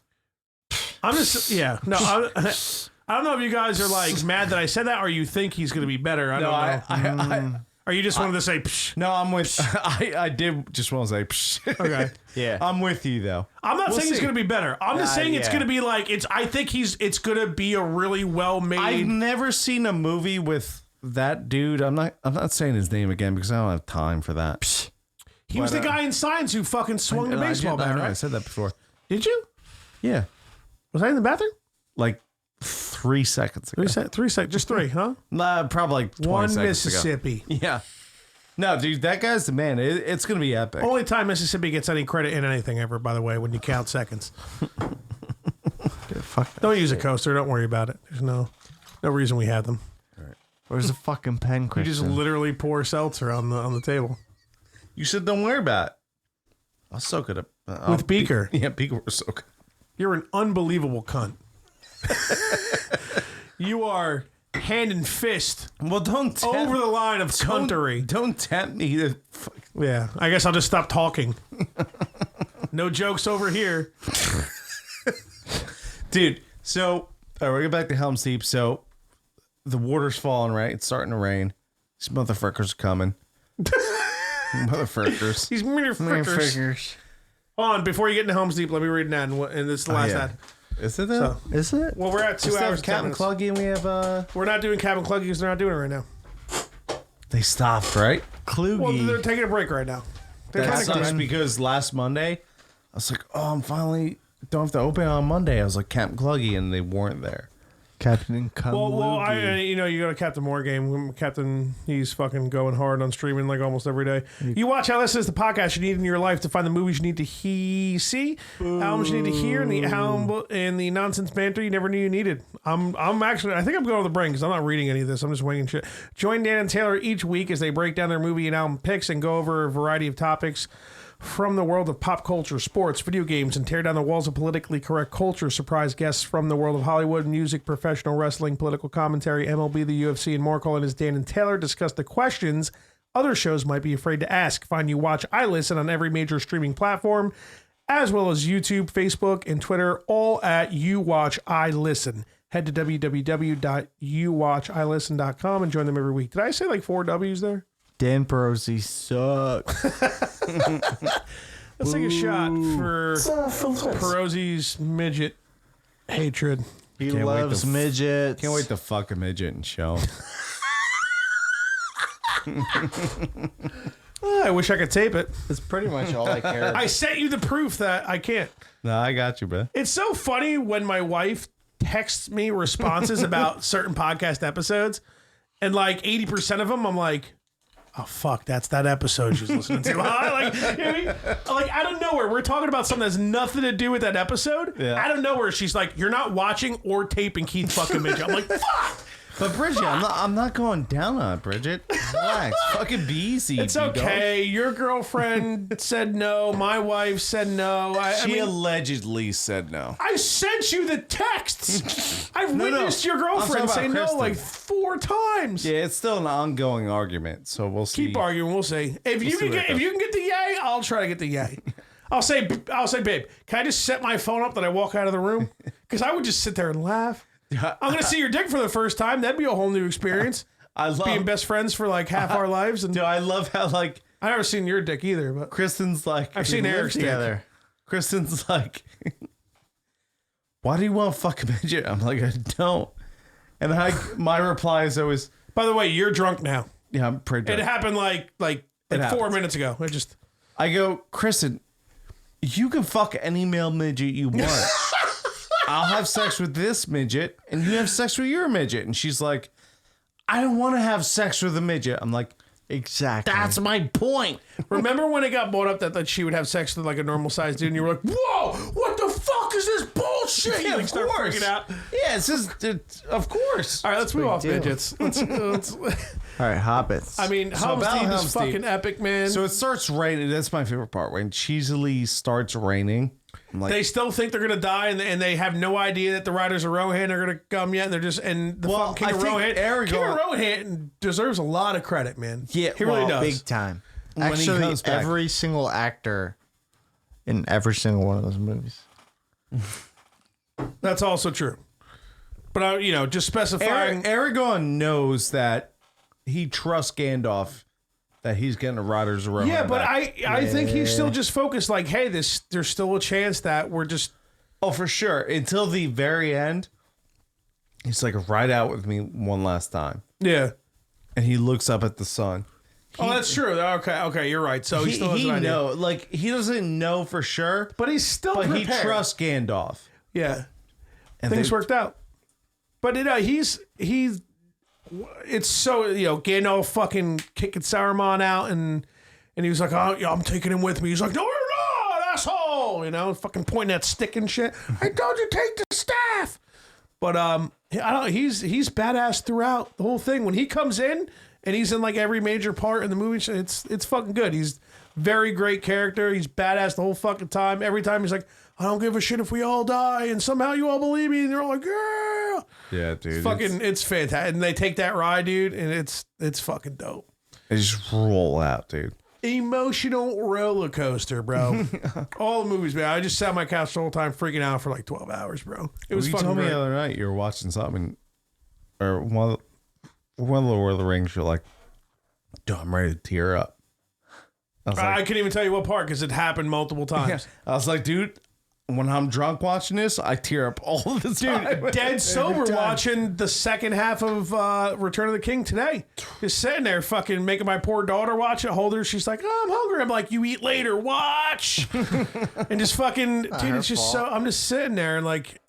Speaker 1: I'm just, yeah. No, I don't know if you guys are like mad that I said that or you think he's going to be better. I don't know. Or you just wanted to say, Psh.
Speaker 4: No, I'm with. I did just want to say. Psh.
Speaker 1: Okay.
Speaker 2: Yeah.
Speaker 4: I'm with you though.
Speaker 1: I'm not
Speaker 4: We'll
Speaker 1: saying he's
Speaker 4: see.
Speaker 1: going to be better. I'm just saying it's
Speaker 2: yeah.
Speaker 1: going to be like I think it's going to be a really well made.
Speaker 4: I've never seen a movie with that dude. I'm not saying his name again because I don't have time for that.
Speaker 1: He was the guy in Signs who fucking swung the baseball bat,
Speaker 4: I
Speaker 1: right?
Speaker 4: said that before.
Speaker 1: Did you?
Speaker 4: Yeah,
Speaker 1: Was I in the bathroom?
Speaker 4: like 3 seconds ago.
Speaker 1: 3 seconds, just 3, huh?
Speaker 4: Nah, probably like 20
Speaker 1: One
Speaker 4: seconds
Speaker 1: Mississippi.
Speaker 4: ago. Yeah. No, dude, that guy's the man. It's gonna be epic.
Speaker 1: Only time Mississippi gets any credit in anything ever, by the way, when you count seconds.
Speaker 2: Dude, fuck that.
Speaker 1: Don't use a coaster. Don't worry about it. There's no reason we have them.
Speaker 2: Where's the fucking pen,
Speaker 1: You
Speaker 2: Kristen?
Speaker 1: just literally pour seltzer on the table
Speaker 4: You said don't worry about it. I'll soak it up.
Speaker 1: with Beaker.
Speaker 4: Yeah, Beaker was soak.
Speaker 1: You're an unbelievable cunt. You are hand and fist
Speaker 4: Well, don't tempt,
Speaker 1: over the line of cuntery.
Speaker 4: Don't tempt me to.
Speaker 1: Yeah, I guess I'll just stop talking. No jokes over here.
Speaker 4: Dude, so all right, we'll get back to Helm's Deep. So the water's falling, right? It's starting to rain. These motherfuckers are coming. Motherfuckers.
Speaker 1: These motherfuckers. Hold on, before you get into Helm's Deep, let me read an ad, and this is the last ad.
Speaker 4: Is it that?
Speaker 1: So,
Speaker 2: Is it?
Speaker 1: well, we're at 2 hours.
Speaker 4: Captain Cluggy, and we have
Speaker 1: We're not doing Captain Cluggy because they're not doing it right now.
Speaker 4: They stopped, right?
Speaker 2: Kluge.
Speaker 1: Well, they're taking a break right now. They're
Speaker 4: That
Speaker 1: kind of
Speaker 4: sucks because last Monday, I was like, oh, I'm finally don't have to open on Monday. I was like Captain Cluggy, and they weren't there.
Speaker 2: Captain Kluge.
Speaker 1: Well, you go to Captain Moore game. Captain, he's fucking going hard on streaming like almost every day. You watch how this is the podcast you need in your life to find the movies you need to see, albums you need to hear, and the nonsense banter you never knew you needed. I'm actually, I think I'm going to the brain because I'm not reading any of this. I'm just winging shit. Join Dan and Taylor each week as they break down their movie and album picks and go over a variety of topics from the world of pop culture, sports, video games, and tear down the walls of politically correct culture. Surprise guests from the world of Hollywood, music, professional wrestling, political commentary, MLB, the UFC, and more. Calling as Dan and Taylor discuss the questions other shows might be afraid to ask. Find You Watch, I Listen on every major streaming platform, as well as YouTube, Facebook, and Twitter, all at You Watch, I Listen. Head to www.youwatchilisten.com and join them every week. Did I say like 4 W's there?
Speaker 2: Dan Perosi sucks.
Speaker 1: Let's take a shot for Perosi's midget hatred.
Speaker 2: He
Speaker 4: Can't wait
Speaker 2: loves
Speaker 4: to-
Speaker 2: midgets.
Speaker 4: Can't wait to fuck a midget and show.
Speaker 1: I wish I could tape it.
Speaker 2: That's pretty much all I care about.
Speaker 1: I sent you the proof that I can't.
Speaker 4: No, I got you, bro.
Speaker 1: It's so funny when my wife texts me responses about certain podcast episodes, and like 80% of them, I'm like, oh fuck, that's that episode she's listening to. Like, you know what I mean? Like out of nowhere, we're talking about something that has nothing to do with that episode.
Speaker 4: Yeah.
Speaker 1: Out of nowhere, she's like, you're not watching or taping Keith fucking Midget. I'm like, fuck.
Speaker 4: But Bridget, I'm not going down on it, Bridget. Relax. Fucking be easy.
Speaker 1: It's
Speaker 4: B-dog.
Speaker 1: okay. Your girlfriend said no. My wife said no.
Speaker 4: She allegedly said no.
Speaker 1: I sent you the texts. I've witnessed your
Speaker 4: I'm
Speaker 1: girlfriend say
Speaker 4: talking about
Speaker 1: no like
Speaker 4: Kristen.
Speaker 1: 4 times.
Speaker 4: Yeah, it's still an ongoing argument, so we'll see.
Speaker 1: Keep arguing. We'll see. If you
Speaker 4: see
Speaker 1: can
Speaker 4: what it
Speaker 1: get, if you can get the yay, I'll try to get the yay. I'll say, babe, can I just set my phone up that I walk out of the room? Because I would just sit there and laugh. I'm gonna see your dick for the first time. That'd be a whole new experience.
Speaker 4: I love
Speaker 1: Being best friends for like half our lives, and
Speaker 4: Dude, I love how like
Speaker 1: I've never seen your dick either. But
Speaker 4: Kristen's like
Speaker 1: I've seen Eric's dick.
Speaker 2: together.
Speaker 4: Kristen's like, why do you want to fuck a midget? I'm like, I don't. And my reply is always,
Speaker 1: By the way, you're drunk now.
Speaker 4: yeah, I'm pretty drunk.
Speaker 1: It happened like 4
Speaker 4: happens.
Speaker 1: minutes ago. I just
Speaker 4: I go, Kristen, you can fuck any male midget you want. I'll have sex with this midget, and you have sex with your midget. And she's like, I don't want to have sex with a midget. I'm like,
Speaker 2: Exactly.
Speaker 4: that's my point.
Speaker 1: remember when it got brought up that she would have sex with like a normal sized dude, and you were like, "Whoa, what the fuck is this bullshit?" You
Speaker 4: Yeah,
Speaker 1: like
Speaker 4: of
Speaker 1: start
Speaker 4: course.
Speaker 1: freaking out.
Speaker 4: Yeah, of course.
Speaker 1: All right, let's move off
Speaker 2: deal.
Speaker 1: midgets. Let's
Speaker 2: All right, Hobbits.
Speaker 1: I mean, Helm's
Speaker 4: about
Speaker 1: Deep
Speaker 4: Helm's
Speaker 1: is
Speaker 4: Deep.
Speaker 1: fucking epic, man.
Speaker 4: So it starts raining. That's my favorite part. When cheesily starts raining, I'm like,
Speaker 1: they still think they're gonna die, and they have no idea that the riders of Rohan are gonna come yet. And they're just the
Speaker 4: Well,
Speaker 1: fucking King
Speaker 4: I
Speaker 1: of
Speaker 4: think
Speaker 1: Rohan.
Speaker 4: Aragorn-
Speaker 1: King of Rohan deserves a lot of credit, man.
Speaker 4: Yeah,
Speaker 1: he really
Speaker 4: well,
Speaker 1: does.
Speaker 2: big time.
Speaker 4: When he
Speaker 2: Actually,
Speaker 4: comes back.
Speaker 2: every single actor in every single one of those movies.
Speaker 1: That's also true. But just specifying.
Speaker 4: Aragorn knows that he trusts Gandalf that he's getting the riders around.
Speaker 1: Yeah, but I think he's still just focused. Like, hey, there's still a chance that we're just.
Speaker 4: Oh, for sure. Until the very end, he's like, ride out with me one last time.
Speaker 1: Yeah.
Speaker 4: And he looks up at the sun.
Speaker 1: Oh, that's true. Okay, you're right. So he still has an idea.
Speaker 4: Like, he doesn't know for sure,
Speaker 1: But he's still
Speaker 4: but
Speaker 1: prepared.
Speaker 4: he trusts Gandalf.
Speaker 1: Yeah.
Speaker 4: And
Speaker 1: Things
Speaker 4: they-
Speaker 1: worked out. But he's it's so Gandalf fucking kicking Saruman out and he was like, oh yeah, I'm taking him with me. He's like, no, you're not, asshole. Fucking pointing that stick and shit. I told you take the staff. But I don't. He's badass throughout the whole thing. When he comes in and he's in like every major part in the movie, it's fucking good. He's very great character. He's badass the whole fucking time. Every time he's like, I don't give a shit if we all die, and somehow you all believe me, and they're all like, yeah.
Speaker 4: Yeah, dude.
Speaker 1: It's fantastic. And they take that ride, dude, and it's fucking dope.
Speaker 4: They just roll out, dude.
Speaker 1: Emotional roller coaster, bro. All the movies, man. I just sat on my couch the whole time freaking out for like 12 hours, bro. It was
Speaker 4: you
Speaker 1: fucking
Speaker 4: told me
Speaker 1: great.
Speaker 4: the other night you were watching something, or one of the Lord of the Rings. You're like, dude, I'm ready to tear up. I was
Speaker 1: I
Speaker 4: like,
Speaker 1: couldn't even tell you what part because it happened multiple times.
Speaker 4: I was like, dude, when I'm drunk watching this, I tear up all the time.
Speaker 1: Dude, dead sober watching the second half of Return of the King today. Just sitting there fucking making my poor daughter watch it, hold her. She's like, oh, I'm hungry. I'm like, you eat later, watch. And just fucking, dude, it's just so, I'm just sitting there and like,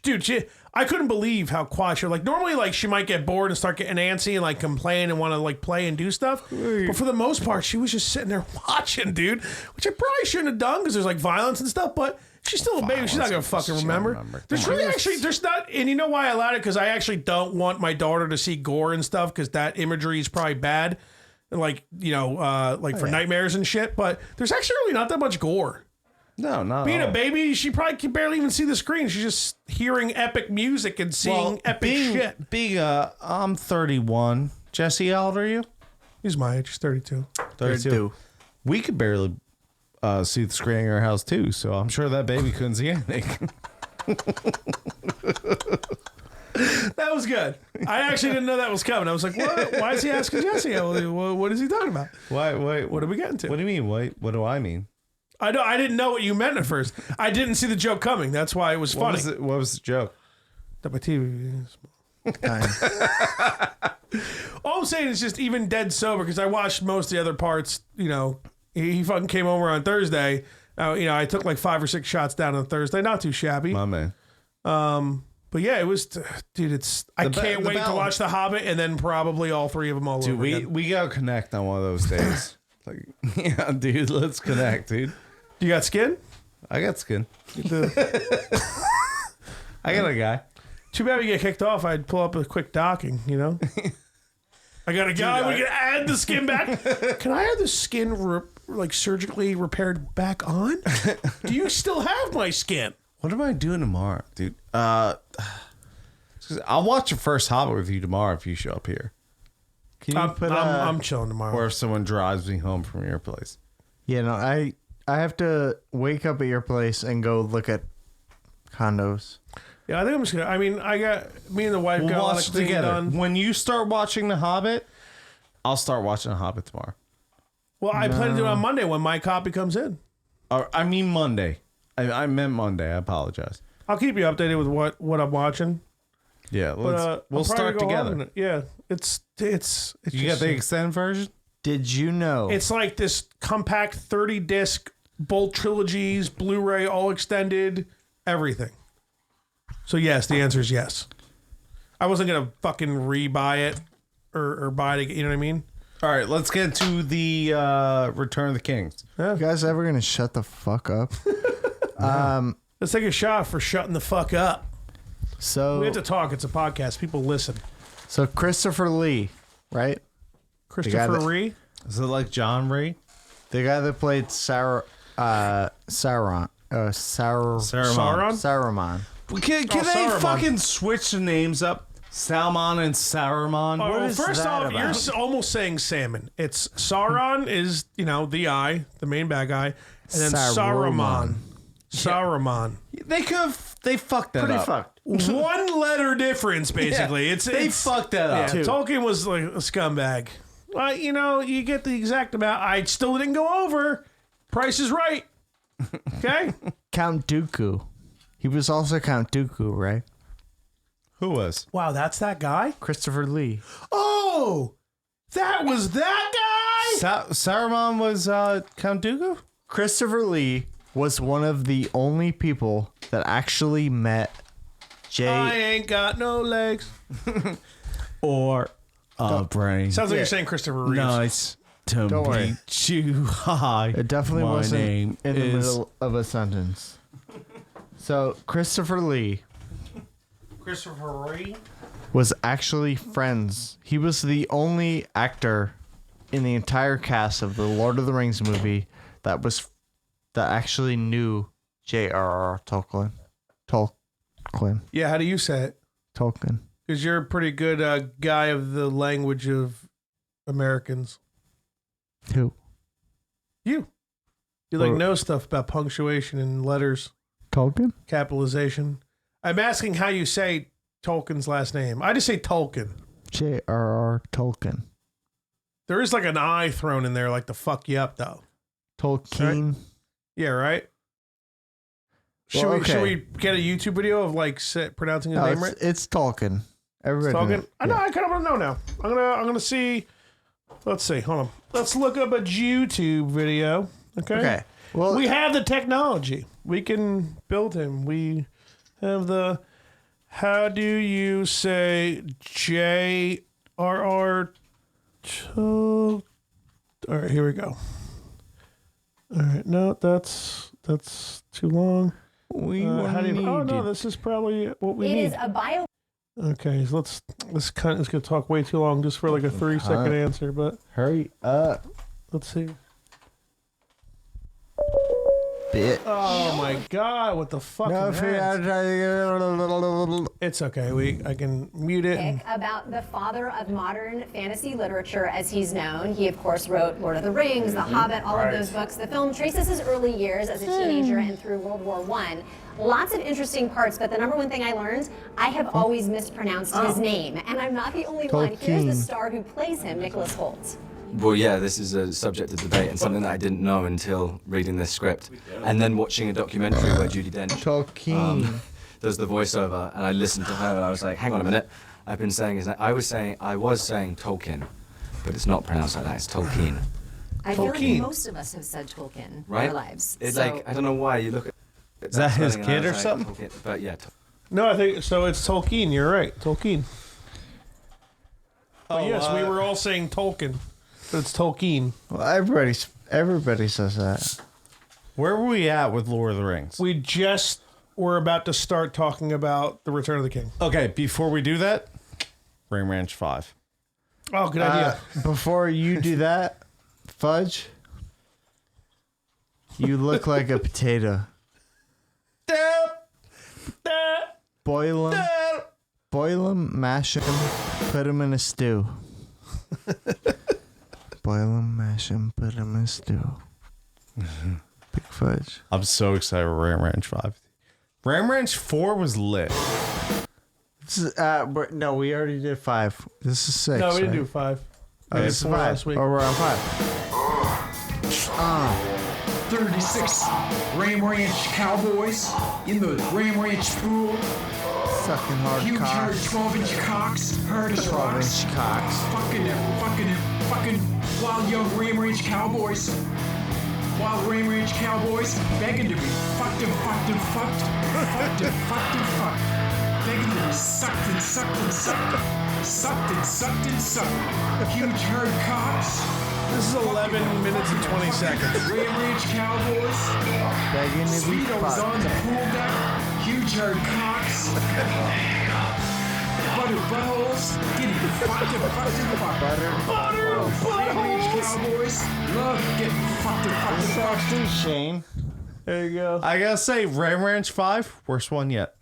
Speaker 1: dude, I couldn't believe how quiet she was. Like, normally, like, she might get bored and start getting antsy and, like, complain and want to, like, play and do stuff. But for the most part, she was just sitting there watching, dude, which I probably shouldn't have done because there's, like, violence and stuff, but she's still a baby. She's not going to fucking remember. There's really actually, there's not, and you know why I allowed it? Because I actually don't want my daughter to see gore and stuff because that imagery is probably bad. Like, you know, like for nightmares and shit. But there's actually really not that much gore.
Speaker 4: No, not
Speaker 1: Being
Speaker 4: at all.
Speaker 1: a baby, she probably can barely even see the screen. She's just hearing epic music and seeing epic shit.
Speaker 4: I'm 31. Jesse, how old are you?
Speaker 1: He's my age. He's 32.
Speaker 2: 32.
Speaker 4: We could barely see the screen in our house too, so I'm sure that baby couldn't see anything.
Speaker 1: That was good. I actually didn't know that was coming. I was like, what? Why is he asking Jesse? What is he talking about?
Speaker 4: Why?
Speaker 1: What are we getting to?
Speaker 4: What do you mean? What do I mean?
Speaker 1: I didn't know what you meant at first. I didn't see the joke coming. That's why it was funny.
Speaker 4: What was the joke?
Speaker 1: That my TV is all I'm saying is just even dead sober because I watched most of the other parts. You know, he fucking came over on Thursday. You know, I took like 5 or 6 shots down on Thursday. Not too shabby.
Speaker 4: My man.
Speaker 1: But yeah, it was, dude. I can't wait to watch The Hobbit and then probably all 3 of them all over again.
Speaker 4: We gotta connect on one of those days. Like, yeah, dude, let's connect, dude.
Speaker 1: You got skin?
Speaker 4: I got skin. I got a guy.
Speaker 1: Too bad we get kicked off. I'd pull up a quick docking, you know? I got a guy. We can add the skin back. Can I have the skin like surgically repaired back on? Do you still have my skin?
Speaker 4: What am I doing tomorrow, dude? I'll watch your first Hobbit with you tomorrow if you show up here.
Speaker 2: Can you
Speaker 1: I'm chilling tomorrow.
Speaker 4: Or if someone drives me home from your place.
Speaker 2: Yeah, no, I have to wake up at your place and go look at condos.
Speaker 1: Yeah, I think I'm just gonna. I mean, me and the wife got a lot of cleaning done.
Speaker 4: When you start watching The Hobbit, I'll start watching The Hobbit tomorrow.
Speaker 1: Well, I plan to do it on Monday when my copy comes in.
Speaker 4: Or, I mean Monday. I meant Monday. I apologize.
Speaker 1: I'll keep you updated with what I'm watching.
Speaker 4: Yeah,
Speaker 1: But,
Speaker 4: we'll start together.
Speaker 1: Yeah, it's
Speaker 4: You got the extended version?
Speaker 2: Did you know?
Speaker 1: It's like this compact 30 disc, both trilogies, Blu-ray, all extended, everything. So yes, the answer is yes. I wasn't gonna fucking rebuy it or buy it. You know what I mean?
Speaker 4: All right, let's get to the Return of the Kings.
Speaker 2: You guys ever gonna shut the fuck up?
Speaker 1: Let's take a shot for shutting the fuck up.
Speaker 2: So
Speaker 1: We have to talk. It's a podcast. People listen.
Speaker 2: So Christopher Lee, right?
Speaker 1: Christopher Ree.
Speaker 4: Is it like John Ree?
Speaker 2: The guy that played Sauron.
Speaker 1: Saruman.
Speaker 4: Can they
Speaker 1: Saruman.
Speaker 4: fucking switch the names up? Salmon and Saruman?
Speaker 1: Oh, well,
Speaker 2: is
Speaker 1: first
Speaker 2: that
Speaker 1: off,
Speaker 2: about?
Speaker 1: you're almost saying salmon. It's Sauron is, you know, the eye, the main bad guy, and then Saruman. Saruman.
Speaker 4: They fucked that
Speaker 2: Pretty
Speaker 4: up.
Speaker 2: fucked.
Speaker 1: One letter difference, basically.
Speaker 4: Yeah, they fucked that
Speaker 1: Yeah,
Speaker 4: up.
Speaker 1: Tolkien was like a scumbag. Well, you know, you get the exact amount. I still didn't go over. Price is right. Okay?
Speaker 2: Count Dooku. He was also Count Dooku, right?
Speaker 4: Who was?
Speaker 1: Wow, that's that guy?
Speaker 2: Christopher Lee.
Speaker 1: Oh! That was that guy?
Speaker 4: Saruman was Count Dooku?
Speaker 2: Christopher Lee was one of the only people that actually met
Speaker 1: I ain't got no legs.
Speaker 4: Or a brain.
Speaker 1: Sounds like you're saying Christopher Reeves.
Speaker 4: Nice to
Speaker 2: Don't worry.
Speaker 4: meet you. Hi.
Speaker 2: It definitely
Speaker 4: My
Speaker 2: wasn't
Speaker 4: name
Speaker 2: in the
Speaker 4: is-
Speaker 2: middle of a sentence. So Christopher Lee
Speaker 1: Christopher Reeve?
Speaker 2: was actually friends. He was the only actor in the entire cast of the Lord of the Rings movie that actually knew J.R.R. Tolkien.
Speaker 1: Yeah, how do you say it?
Speaker 2: Tolkien.
Speaker 1: Because you're a pretty good guy of the language of Americans.
Speaker 2: Who?
Speaker 1: You like
Speaker 2: Or-
Speaker 1: know stuff about punctuation and letters,
Speaker 2: Tolkien?
Speaker 1: capitalization. I'm asking how you say Tolkien's last name. I just say Tolkien.
Speaker 2: J.R.R. Tolkien.
Speaker 1: There is like an I thrown in there, like to fuck you up, though.
Speaker 2: Tolkien.
Speaker 1: Yeah, right. Should
Speaker 2: Well,
Speaker 1: should
Speaker 2: okay.
Speaker 1: we get a YouTube video of like pronouncing his
Speaker 2: No,
Speaker 1: name right?
Speaker 2: it's Tolkien. Everybody
Speaker 1: Talking.
Speaker 2: knows.
Speaker 1: I know. I kind of want to know now. I'm gonna see. Let's see. Hold on. Let's look up a YouTube video. Okay.
Speaker 2: Okay. Well,
Speaker 1: We have the technology. We can build him. We have the. How do you say J-R-R? All right. Here we go. All right. No, that's too long. How do you? Oh no, this is probably what we
Speaker 8: It
Speaker 1: need.
Speaker 8: is a bio.
Speaker 1: Okay, so let's kind of, it's gonna talk way too long just for like a 3-second answer, but
Speaker 2: hurry up,
Speaker 1: let's see.
Speaker 2: bitch.
Speaker 1: Oh my god, what the fucking It's okay, I can mute it. And,
Speaker 8: About the father of modern fantasy literature as he's known. He, of course, wrote Lord of the Rings, The Hobbit, all of those books. The film traces his early years as a teenager and through World War I. Lots of interesting parts, but the number one thing I learned, I have always mispronounced his name, and I'm not the only one. Here's the star who plays him, Nicholas Hoult.
Speaker 9: Well, yeah, this is a subject of debate and something that I didn't know until reading this script. And then watching a documentary where Judi Dench does the voiceover, and I listened to her and I was like, hang on a minute, I've been saying his name. I was saying Tolkien, but it's not pronounced like that, it's Tolkien.
Speaker 8: I feel like most of us have said Tolkien in our lives.
Speaker 9: It's like, I don't know why you look at
Speaker 4: Is that his
Speaker 9: spelling and I
Speaker 4: kid or
Speaker 9: was like,
Speaker 4: something?
Speaker 9: Tolkien, but yeah.
Speaker 1: no, I think so. It's Tolkien. You're right, Tolkien. But yes, we were all saying Tolkien, but it's Tolkien.
Speaker 2: Well, everybody says that.
Speaker 4: Where were we at with Lord of the Rings?
Speaker 1: We just were about to start talking about the Return of the King.
Speaker 4: Okay, before we do that, Ring Ranch 5.
Speaker 1: Oh, good idea.
Speaker 2: Before you do that, Fudge, you look like a potato. Boil them, mash them, put them in a stew. Boil them, mash them, put them in a stew. Big Fudge.
Speaker 4: I'm so excited for Ram Ranch 5. Ram Ranch 4 was lit.
Speaker 2: This is, no, we already did 5. This is 6.
Speaker 1: No, we didn't
Speaker 2: right?
Speaker 1: do 5.
Speaker 2: Oh, this is 5.
Speaker 1: last week.
Speaker 2: Oh, we're on 5.
Speaker 10: 36 Ram Ranch Cowboys in the Ram Ranch pool.
Speaker 2: Sucking hard
Speaker 10: Huge hard
Speaker 2: cocks.
Speaker 10: 12-inch cocks, hard as rocks.
Speaker 2: 12-inch cocks.
Speaker 10: Fucking wild young Ram Ranch Cowboys. Wild Ram Ranch Cowboys begging to be fucked. Begging to be sucked. Huge hard cocks.
Speaker 1: This is 11 minutes and 20 seconds.
Speaker 10: Ram Ranch Cowboys.
Speaker 2: Begging to be
Speaker 10: Speedos on the
Speaker 2: fucked.
Speaker 10: pool deck. Huge hard cocks. Butter buttholes. Getting fucked. Ram Ranch Cowboys love getting fucked.
Speaker 2: Dude, Shane.
Speaker 1: There you go.
Speaker 4: I gotta say, Ram Ranch 5, worst one yet.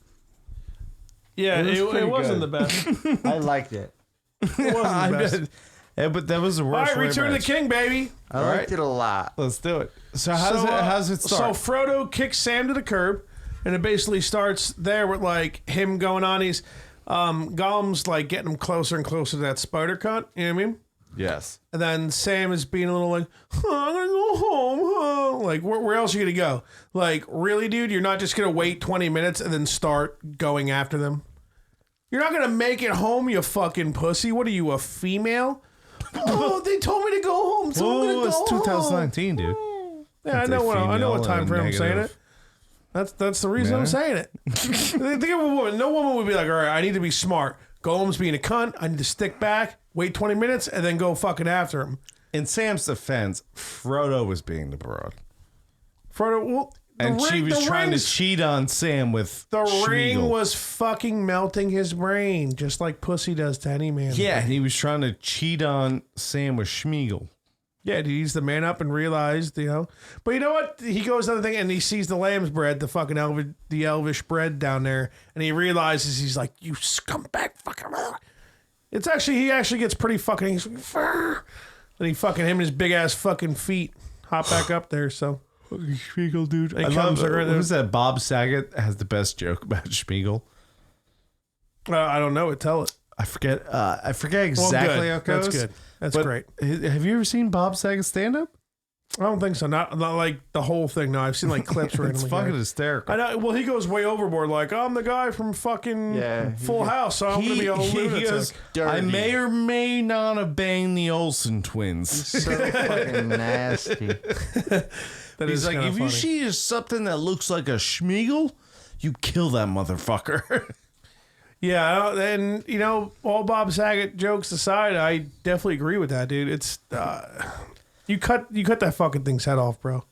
Speaker 1: Yeah, it wasn't the best.
Speaker 2: I liked it.
Speaker 1: It wasn't the best.
Speaker 4: Yeah, but that was the
Speaker 1: All
Speaker 4: worst.
Speaker 1: right, Return of the King, baby.
Speaker 2: I liked it a lot.
Speaker 4: Let's do it. So how's it start?
Speaker 1: So Frodo kicks Sam to the curb, and it basically starts there with like him going on. He's Gollum's like getting him closer and closer to that spider cunt. You know what I mean?
Speaker 4: Yes.
Speaker 1: And then Sam is being a little like, I'm gonna go home. Like, where else are you gonna go? Like, really, dude? You're not just gonna wait 20 minutes and then start going after them? You're not gonna make it home, you fucking pussy. What are you, a female? Oh, they told me to go home, so I'm gonna go
Speaker 4: it's
Speaker 1: home.
Speaker 4: 2019, dude.
Speaker 1: Yeah, I know what time frame I'm saying it. That's the reason I'm saying it. Think of a woman. No woman would be like, all right, I need to be smart. Gollum's being a cunt. I need to stick back, wait 20 minutes, and then go fucking after him.
Speaker 4: In Sam's defense, Frodo was being the broad.
Speaker 1: Frodo, well,
Speaker 4: She was trying to cheat on Sam with
Speaker 1: the ring
Speaker 4: Schmeagol.
Speaker 1: was fucking melting his brain, just like pussy does to any man.
Speaker 4: Yeah, he was trying to cheat on Sam with Schmeagol.
Speaker 1: Yeah, he needs to man up and realize, you know. But you know what? He goes to the thing and he sees the lamb's bread, the fucking the elvish bread down there, and he realizes, he's like, you scumbag fucking. It's actually, he actually gets pretty fucking. He's like, "Fur." And he fucking, him and his big ass fucking feet hop back up there. So
Speaker 4: Schmeagol, dude.
Speaker 1: He
Speaker 4: I
Speaker 1: comes
Speaker 4: love
Speaker 1: right there.
Speaker 4: who's that? Bob Saget has the best joke about Schmeagol.
Speaker 1: I don't know it. Tell it.
Speaker 4: I forget exactly how it goes.
Speaker 1: That's good. That's
Speaker 4: but
Speaker 1: great.
Speaker 4: Have you ever seen Bob Saget stand up?
Speaker 1: I don't think so. Not like the whole thing. No, I've seen like clips where
Speaker 4: It's fucking hysterical.
Speaker 1: I know. Well, he goes way overboard. Like, I'm the guy from fucking Full House, so I'm gonna be a lunatic.
Speaker 4: Goes, I may or may not have banged the Olsen twins.
Speaker 2: So fucking nasty.
Speaker 4: He's like, if you see something that looks like a Schmeagle, you kill that motherfucker.
Speaker 1: Yeah, and you know, all Bob Saget jokes aside, I definitely agree with that, dude. It's you cut that fucking thing's head off, bro.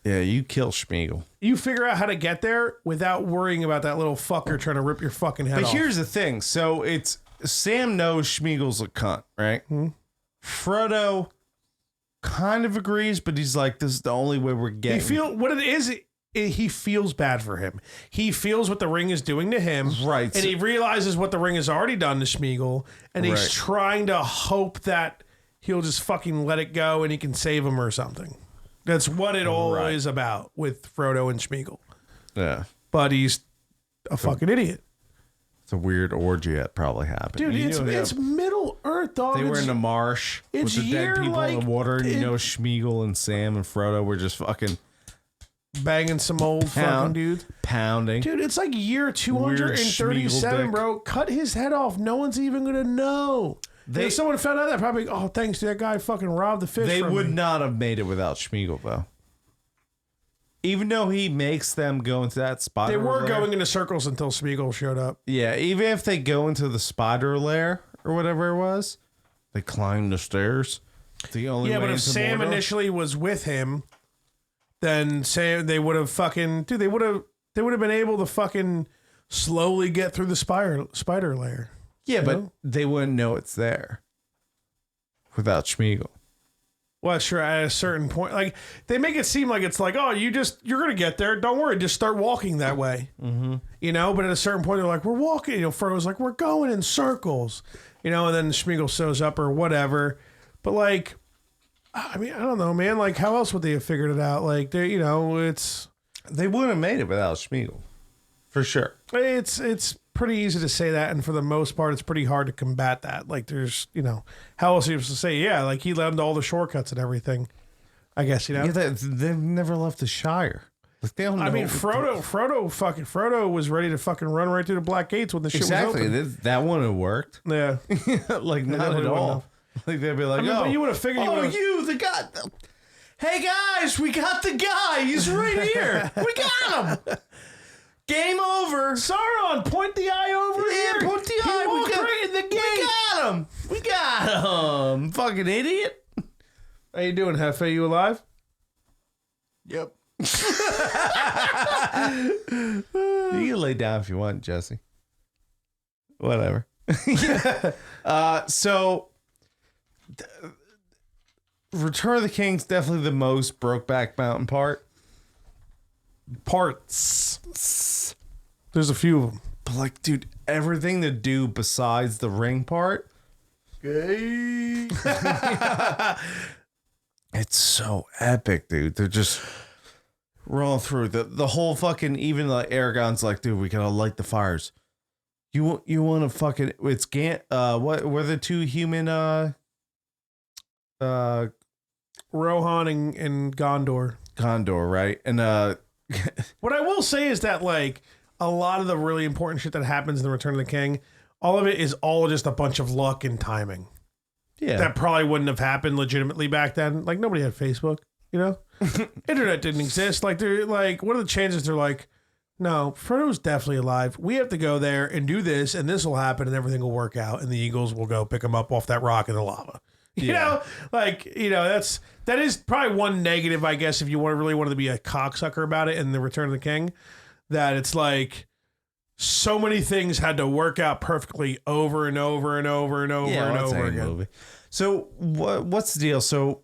Speaker 4: Yeah, you kill Schmeagle.
Speaker 1: You figure out how to get there without worrying about that little fucker trying to rip your fucking head off.
Speaker 4: But here's the thing. So it's Sam knows Schmeagle's a cunt, right?
Speaker 1: Hmm?
Speaker 4: Frodo kind of agrees, but he's like, this is the only way we're getting.
Speaker 1: What it is. He feels bad for him. He feels what the ring is doing to him.
Speaker 4: Right.
Speaker 1: And he realizes what the ring has already done to Schmeagle. And he's trying to hope that he'll just fucking let it go and he can save him or something. That's what it all is about with Frodo and Schmeagle.
Speaker 4: Yeah.
Speaker 1: But he's a fucking idiot.
Speaker 4: It's a weird orgy that probably happened.
Speaker 1: Dude, it's Middle Earth, dog.
Speaker 4: They were in the marsh with the dead people in the water, and Schmeagle and Sam and Frodo were just fucking
Speaker 1: banging some old fucking dudes.
Speaker 4: Pounding.
Speaker 1: Dude, it's like year 237, bro. Cut his head off. No one's even going to know. If someone found out that, probably, oh, thanks to that guy fucking robbed the fish.
Speaker 4: They
Speaker 1: from
Speaker 4: would
Speaker 1: me.
Speaker 4: not have made it without Schmeagle, though. Even though he makes them go into that spider
Speaker 1: They were
Speaker 4: lair.
Speaker 1: going into circles until Schmeagle showed up.
Speaker 4: Yeah, even if they go into the spider lair or whatever it was, they climb the stairs. The only way
Speaker 1: but if
Speaker 4: into
Speaker 1: Sam
Speaker 4: Mordor.
Speaker 1: initially was with him, then they would have fucking they would have been able to fucking slowly get through the spider lair.
Speaker 4: Yeah,
Speaker 1: you
Speaker 4: but
Speaker 1: know?
Speaker 4: they wouldn't know it's there without Schmeagle.
Speaker 1: Well, sure, at a certain point, like they make it seem like it's like, oh, you're gonna get there. Don't worry, just start walking that way. Mm-hmm. You know, but at a certain point, they're like, we're walking. You know, Frodo's like, we're going in circles. You know, and then Schmeagle shows up or whatever. But like, I mean, I don't know, man. Like, how else would they have figured it out? Like, they, you know,
Speaker 4: they wouldn't have made it without Schmeagle, for sure.
Speaker 1: It's pretty easy to say that, and for the most part, it's pretty hard to combat that. Like, there's, you know, how else are you supposed to say? Yeah, like he led them to all the shortcuts and everything. I guess, you know.
Speaker 4: Yeah, they've never left the Shire. Like, they don't know.
Speaker 1: I mean, Frodo was ready to fucking run right through the Black Gates when the shit was open.
Speaker 4: That wouldn't have worked.
Speaker 1: Yeah,
Speaker 4: like not at all. Like they'd be like,
Speaker 1: I mean, but you would have figured.
Speaker 4: You the guy. Hey guys, we got the guy. He's right here. We got him. Game over.
Speaker 1: Sauron, point the eye over here.
Speaker 4: Yeah, point the eye.
Speaker 1: We got right in the gate.
Speaker 4: We got him. Fucking idiot.
Speaker 1: How you doing, Jeffe? You alive?
Speaker 2: Yep.
Speaker 4: You can lay down if you want, Jesse. Whatever. So Return of the King's definitely the most Brokeback Mountain parts.
Speaker 1: There's a few of them.
Speaker 4: But like, dude, everything to do besides the ring part.
Speaker 2: Gay.
Speaker 4: It's so epic, dude. They're just rolling through the whole fucking, even like Aragorn's like, dude, we gotta light the fires. You want to fucking, it's what were the two human
Speaker 1: Rohan and Gondor,
Speaker 4: right? And
Speaker 1: what I will say is that like a lot of the really important shit that happens in the Return of the King, all of it is all just a bunch of luck and timing.
Speaker 4: Yeah,
Speaker 1: that probably wouldn't have happened legitimately back then. Like nobody had Facebook, you know. Internet didn't exist. Like they're like, what are the chances? They're like, no, Frodo's definitely alive. We have to go there and do this, and this will happen, and everything will work out, and the Eagles will go pick him up off that rock in the lava. You know, like, you know, that is probably one negative, I guess, if you really wanted to be a cocksucker about it in the Return of the King, that it's like so many things had to work out perfectly over and over and over and over and over again.
Speaker 4: Movie. So what's the deal? So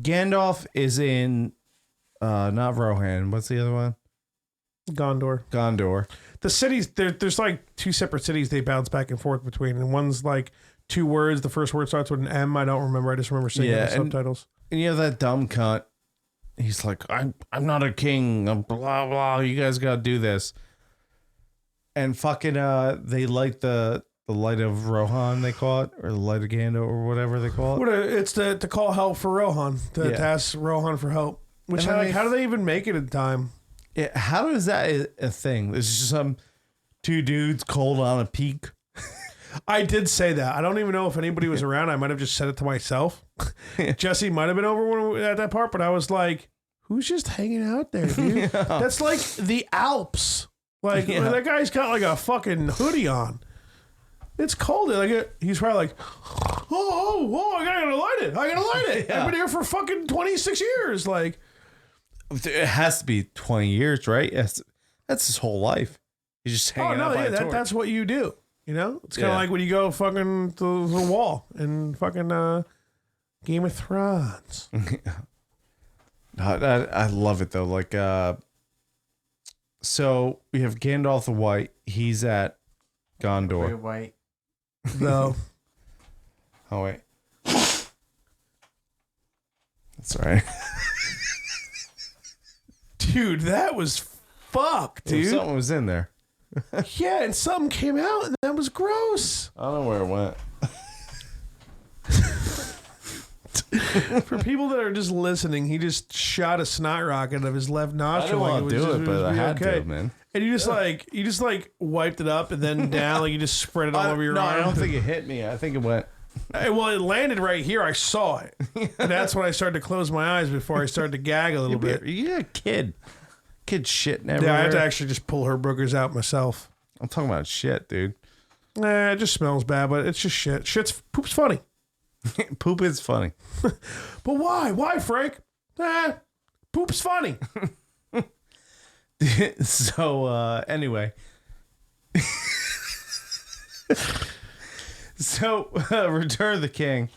Speaker 4: Gandalf is in not Rohan. What's the other one? Gondor.
Speaker 1: The cities, there's like two separate cities they bounce back and forth between, and one's like two words. The first word starts with an M. I don't remember. I just remember seeing the subtitles.
Speaker 4: And you have that dumb cunt. He's like, I'm not a king. I'm blah blah. You guys gotta do this. And fucking they light the The light of Rohan, they call it, or the light of Gandalf, or whatever they call it.
Speaker 1: It's to call help for Rohan, to ask Rohan for help. Which, how do they even make it in time?
Speaker 4: Yeah, how is that a thing? This is just some two dudes cold on a peak.
Speaker 1: I did say that. I don't even know if anybody was around. I might have just said it to myself. Jesse might have been over at that part, but I was like, who's just hanging out there, dude? Yeah. That's like the Alps. Like, that guy's got like a fucking hoodie on. It's cold. He's probably like, oh, I gotta light it. I've been here for fucking 26 years. Like,
Speaker 4: it has to be 20 years, right? That's his whole life. He's just hanging out by a torch.
Speaker 1: That's what you do. You know, it's kind of like when you go fucking to the wall in fucking Game of Thrones.
Speaker 4: I love it though. Like, so we have Gandalf the White. He's at Gondor.
Speaker 2: White.
Speaker 1: No.
Speaker 4: Oh wait. That's all right.
Speaker 1: Dude, that was fucked, dude.
Speaker 4: Well, something was in there.
Speaker 1: Yeah, and something came out, and that was gross.
Speaker 4: I don't know where it went.
Speaker 1: For people that are just listening, he just shot a snot rocket of his left nostril.
Speaker 4: I didn't want to do it, but I had to, man.
Speaker 1: And you just wiped it up and then down, like you just spread it all over your arm.
Speaker 4: No, I don't think it hit me. I think it went.
Speaker 1: Well, it landed right here. I saw it, and that's when I started to close my eyes before I started to gag a little bit.
Speaker 4: You're a kid. Kid shitting everywhere.
Speaker 1: Yeah, I have to actually just pull her boogers out myself.
Speaker 4: I'm talking about shit, dude.
Speaker 1: It just smells bad, but it's just shit. Poop's funny.
Speaker 4: Poop is funny.
Speaker 1: But why? Why, Frank? Poop's funny.
Speaker 4: So, anyway. So, Return of the King.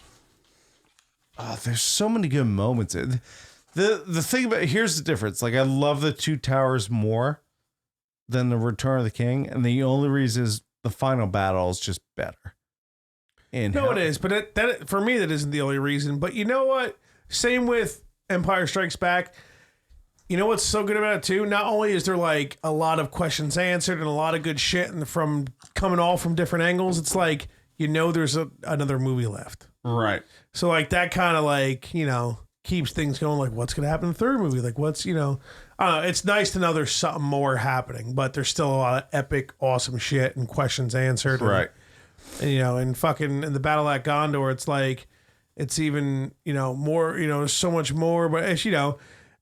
Speaker 4: Oh, there's so many good moments. The thing about here's the difference. Like, I love the Two Towers more than the Return of the King, and the only reason is the final battle is just better.
Speaker 1: It is, but that for me that isn't the only reason. But you know what? Same with Empire Strikes Back. You know what's so good about it too? Not only is there like a lot of questions answered and a lot of good shit and from coming all from different angles, it's like there's another movie left.
Speaker 4: Right.
Speaker 1: So like that kind of like, keeps things going, like what's going to happen in the third movie? Like what's, I don't know. It's nice to know there's something more happening, but there's still a lot of epic, awesome shit and questions answered.
Speaker 4: Right.
Speaker 1: And fucking in the battle at Gondor, it's like, it's even, more, there's so much more, but it's,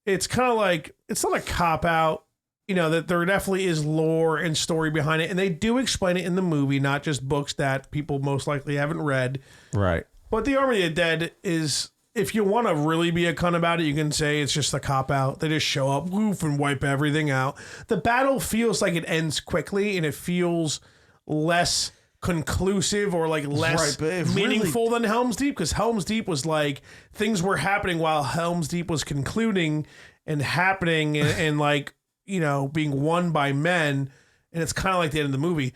Speaker 1: it's kind of like, it's not a cop out, that there definitely is lore and story behind it. And they do explain it in the movie, not just books that people most likely haven't read.
Speaker 4: Right.
Speaker 1: But the Army of the Dead is, if you want to really be a cunt about it, you can say it's just a cop out. They just show up, woof, and wipe everything out. The battle feels like it ends quickly and it feels less conclusive or like less meaningful than Helm's Deep, because Helm's Deep was like things were happening while Helm's Deep was concluding and happening and like being won by men, and it's kind of like the end of the movie.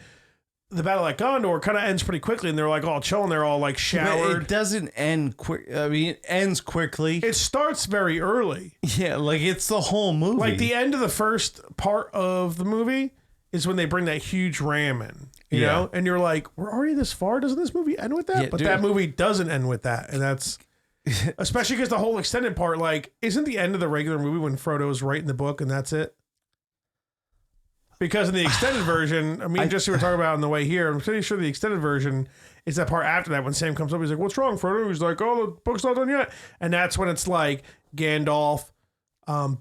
Speaker 1: The battle at Gondor kind of ends pretty quickly, and they're like all chilling. They're all like showered.
Speaker 4: But it doesn't end quick. I mean, it ends quickly.
Speaker 1: It starts very early.
Speaker 4: Yeah, like it's the whole movie.
Speaker 1: Like the end of the first part of the movie is when they bring that huge ram in. You know, and you're like, we're already this far. Doesn't this movie end with that?
Speaker 4: Yeah,
Speaker 1: but
Speaker 4: dude.
Speaker 1: That movie doesn't end with that, and that's especially because the whole extended part, like, isn't the end of the regular movie when Frodo's writing the book and that's it? Because in the extended version, just we were talking about on the way here, I'm pretty sure the extended version is that part after that when Sam comes up, he's like, "What's wrong, Frodo?" He's like, "Oh, the book's not done yet," and that's when it's like Gandalf.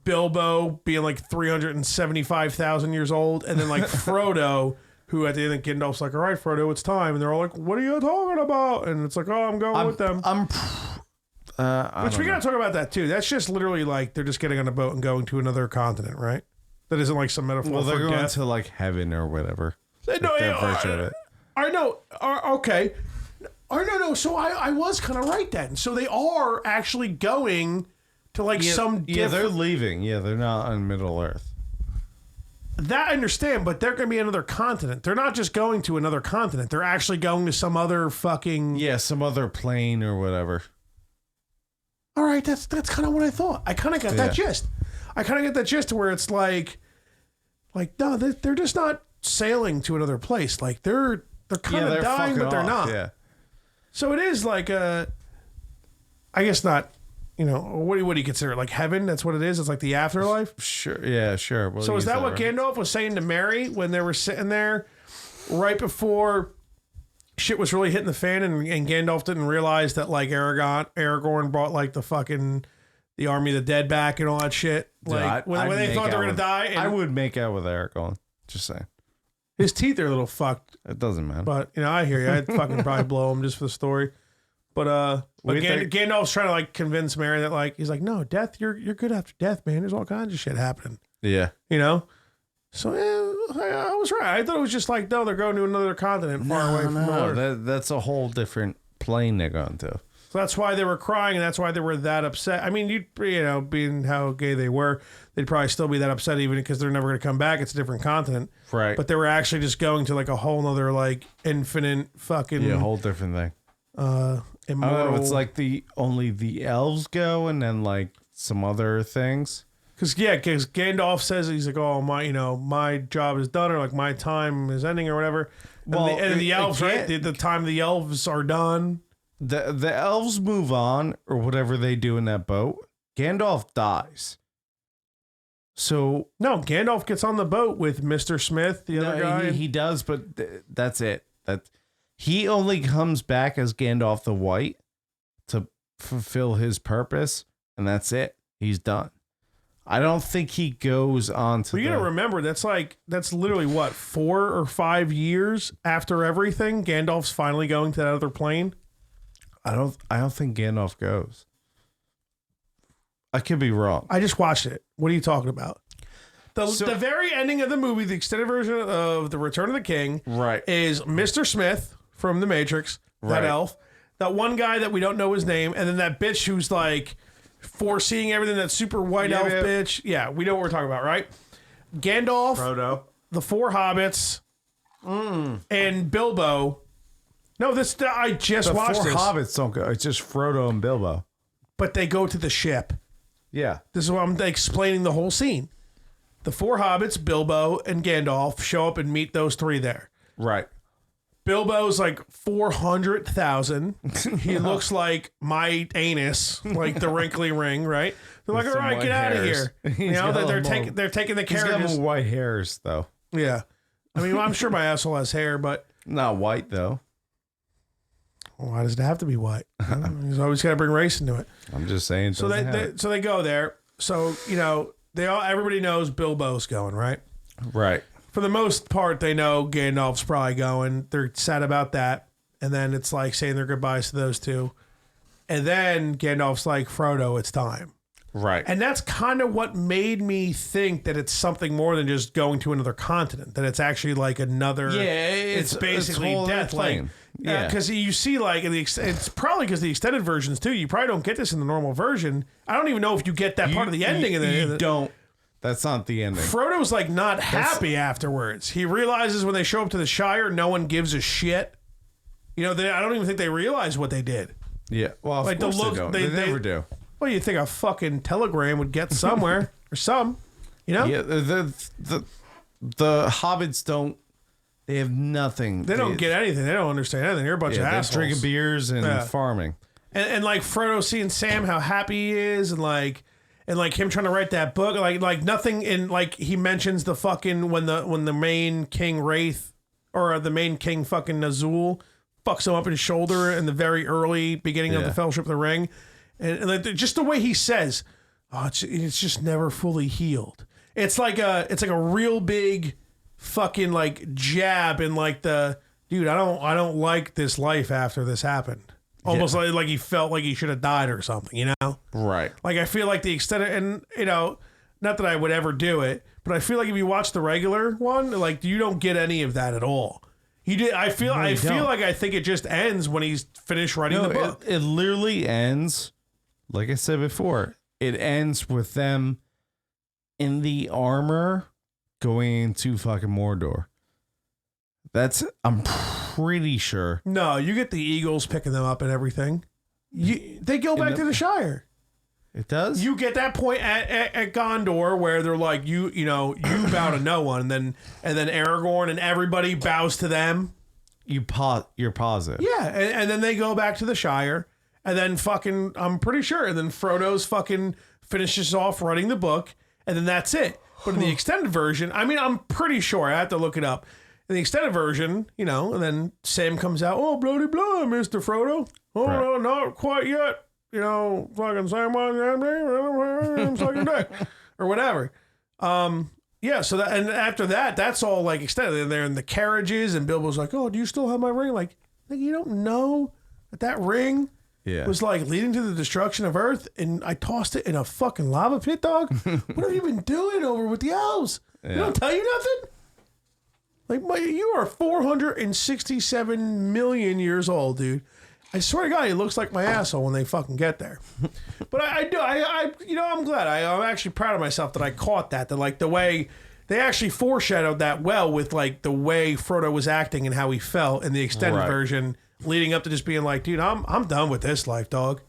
Speaker 1: Bilbo being like 375,000 years old, and then like Frodo, who at the end of Gandalf's like, "All right, Frodo, it's time," and they're all like, "What are you talking about?" And it's like, "Oh, I'm going with them." Which we gotta talk about that too. That's just literally like they're just getting on a boat and going to another continent, right? That isn't like some metaphor.
Speaker 4: Well, they're
Speaker 1: for
Speaker 4: going
Speaker 1: death.
Speaker 4: to like heaven or whatever.
Speaker 1: No,
Speaker 4: their version of it.
Speaker 1: I know. Okay. No. So I was kind of right then. So they are actually going to like some.
Speaker 4: Yeah, they're leaving. Yeah, they're not on Middle Earth.
Speaker 1: That I understand, but they're going to be another continent. They're not just going to another continent. They're actually going to some other fucking.
Speaker 4: Yeah, some other plane or whatever.
Speaker 1: All right, that's kind of what I thought. I kind of got that gist. I kind of get that gist to where it's like no, they're just not sailing to another place. Like they're they're kind of dying, but they're not.
Speaker 4: Yeah.
Speaker 1: So it is like I guess not. You know, what do you consider it? Like heaven? That's what it is. It's like the afterlife.
Speaker 4: Sure. Yeah. Sure. We'll
Speaker 1: So is
Speaker 4: use
Speaker 1: that what
Speaker 4: right?
Speaker 1: Gandalf was saying to Mary when they were sitting there right before shit was really hitting the fan, and Gandalf didn't realize that like Aragorn brought like the army of the dead back and all that shit. Like when they thought they were gonna die. And
Speaker 4: I would make out with Aragorn. Just saying.
Speaker 1: his teeth are a little fucked.
Speaker 4: It doesn't matter.
Speaker 1: But you know, I hear you. I'd fucking probably blow him just for the story. But Gandalf's trying to like convince Mary that like he's like, no, death, you're good after death, man. There's all kinds of shit happening.
Speaker 4: Yeah.
Speaker 1: You know? So I was right. I thought it was just like, no, they're going to another continent far away from Earth.
Speaker 4: That's a whole different plane they're going to.
Speaker 1: So that's why they were crying, and that's why they were that upset. I mean, you know, being how gay they were, they'd probably still be that upset even because they're never going to come back. It's a different continent.
Speaker 4: Right.
Speaker 1: But they were actually just going to like a whole nother like infinite fucking
Speaker 4: a whole different thing.
Speaker 1: immortal.
Speaker 4: It's like only the elves go, and then like some other things.
Speaker 1: Because Gandalf says he's like, oh my job is done, or like my time is ending, or whatever. And the elves, right? The time the elves are done.
Speaker 4: The elves move on, or whatever they do in that boat. Gandalf dies. So
Speaker 1: no, Gandalf gets on the boat with Mr. Smith, the other guy.
Speaker 4: He does, but that's it. He only comes back as Gandalf the White to fulfill his purpose, and that's it. He's done. I don't think he goes on to.
Speaker 1: Well, you gotta remember that's literally what 4 or 5 years after everything. Gandalf's finally going to that other plane.
Speaker 4: I don't think Gandalf goes. I could be wrong.
Speaker 1: I just watched it. What are you talking about? The very ending of the movie, the extended version of The Return of the King,
Speaker 4: right,
Speaker 1: is Mr. Smith from The Matrix, that elf, that one guy that we don't know his name, and then that bitch who's like foreseeing everything, that super white elf bitch. Yeah, we know what we're talking about, right? Gandalf,
Speaker 4: Frodo,
Speaker 1: the 4 hobbits, and Bilbo. No, I just watched this.
Speaker 4: The 4 hobbits don't go. It's just Frodo and Bilbo.
Speaker 1: But they go to the ship.
Speaker 4: Yeah.
Speaker 1: This is what I'm explaining the whole scene. The 4 hobbits, Bilbo and Gandalf, show up and meet those 3 there.
Speaker 4: Right.
Speaker 1: Bilbo's like 400,000. He looks like my anus, like the wrinkly ring, right? They're like, all right, get out of here. You know, they're taking the carriages.
Speaker 4: He's got white hairs, though.
Speaker 1: Yeah. I mean, I'm sure my asshole has hair, but
Speaker 4: not white, though.
Speaker 1: Why does it have to be white? He's always got to bring race into it.
Speaker 4: I'm just saying.
Speaker 1: So they go there. So, you know, everybody knows Bilbo's going, right?
Speaker 4: Right.
Speaker 1: For the most part, they know Gandalf's probably going. They're sad about that. And then it's like saying their goodbyes to those 2. And then Gandalf's like, Frodo, it's time.
Speaker 4: Right.
Speaker 1: And that's kind of what made me think that it's something more than just going to another continent. That it's actually like another.
Speaker 4: Yeah,
Speaker 1: it's basically death. Like,
Speaker 4: yeah.
Speaker 1: Because you see, like, it's probably because the extended versions too. You probably don't get this in the normal version. I don't even know if you get that part of the ending.
Speaker 4: You don't. That's not the ending.
Speaker 1: Frodo's like not happy afterwards. He realizes when they show up to the Shire, no one gives a shit. You know, I don't even think they realize what they did.
Speaker 4: Yeah, well, of
Speaker 1: like
Speaker 4: course
Speaker 1: the look,
Speaker 4: they don't. They never do.
Speaker 1: Well, you think a fucking telegram would get somewhere or some, you know?
Speaker 4: Yeah, the hobbits don't. They have nothing.
Speaker 1: They don't get anything. They don't understand anything. They're a bunch of assholes.
Speaker 4: Drinking beers and farming.
Speaker 1: And like Frodo seeing Sam, how happy he is, and like him trying to write that book, like nothing. And like he mentions the fucking when the main King Wraith or the main King fucking Nazul fucks him up in his shoulder in the very early beginning of the Fellowship of the Ring, and like, just the way he says, "Oh, it's just never fully healed." It's like a real big fucking like jab in like the dude. I don't like this life after this happened. Almost like he felt like he should have died or something, you know?
Speaker 4: Right.
Speaker 1: Like I feel like the extended, and you know, not that I would ever do it, but I feel like if you watch the regular one, like you don't get any of that at all. He did. I feel like I think it just ends when he's finished writing the book.
Speaker 4: It literally ends, like I said before. It ends with them in the armor going into fucking Mordor. I'm pretty sure.
Speaker 1: No, you get the Eagles picking them up and everything. They go back to the Shire.
Speaker 4: It does?
Speaker 1: You get that point at Gondor where they're like, you bow to no one, and then Aragorn and everybody bows to them.
Speaker 4: you're positive.
Speaker 1: Yeah, and then they go back to the Shire, and then fucking, I'm pretty sure, and then Frodo's fucking finishes off writing the book, and then that's it. But in the extended version, I mean, I'm pretty sure, I have to look it up. In the extended version, you know, and then Sam comes out, oh, bloody blah, Mr. Frodo. Oh,
Speaker 4: Right.
Speaker 1: no, not quite yet. You know, fucking Sam, I'm sucking dick. Or whatever. Yeah, so that, and after that, that's all like extended. And they're in the carriages, and Bilbo's like, oh, do you still have my ring? Like you don't know that ring was like leading to the destruction of Earth, and I tossed it in a fucking lava pit, dog? What have you been doing over with the elves? They don't tell you nothing? Like, you are 467 million years old, dude. I swear to God, he looks like my asshole when they fucking get there. But I do, you know, I'm glad. I'm actually proud of myself that I caught that like the way they actually foreshadowed that well with like the way Frodo was acting and how he felt in the extended version, leading up to just being like, dude, I'm done with this life, dog.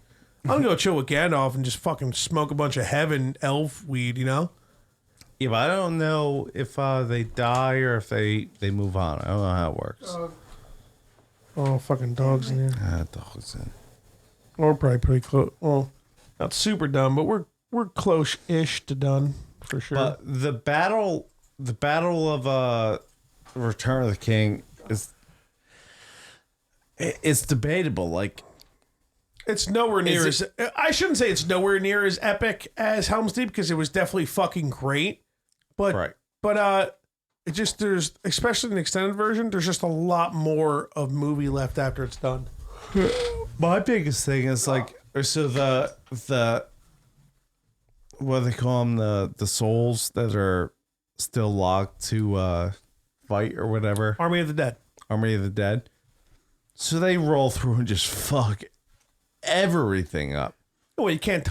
Speaker 1: I'm gonna go chill with Gandalf and just fucking smoke a bunch of heaven elf weed, you know?
Speaker 4: Yeah, but I don't know if they die or if they move on. I don't know how it works.
Speaker 1: Oh, fucking dogs in here.
Speaker 4: Dogs in.
Speaker 1: We're probably pretty close. Well, not super done, but we're close-ish to done for sure.
Speaker 4: But the battle of Return of the King it's debatable. Like,
Speaker 1: it's nowhere near as I shouldn't say it's nowhere near as epic as Helm's Deep because it was definitely fucking great. But it just there's especially in the extended version, there's just a lot more of movie left after it's done.
Speaker 4: My biggest thing is like, so the what do they call them, the souls that are still locked to fight or whatever,
Speaker 1: Army of the Dead.
Speaker 4: So they roll through and just fuck everything up.
Speaker 1: Well, you can't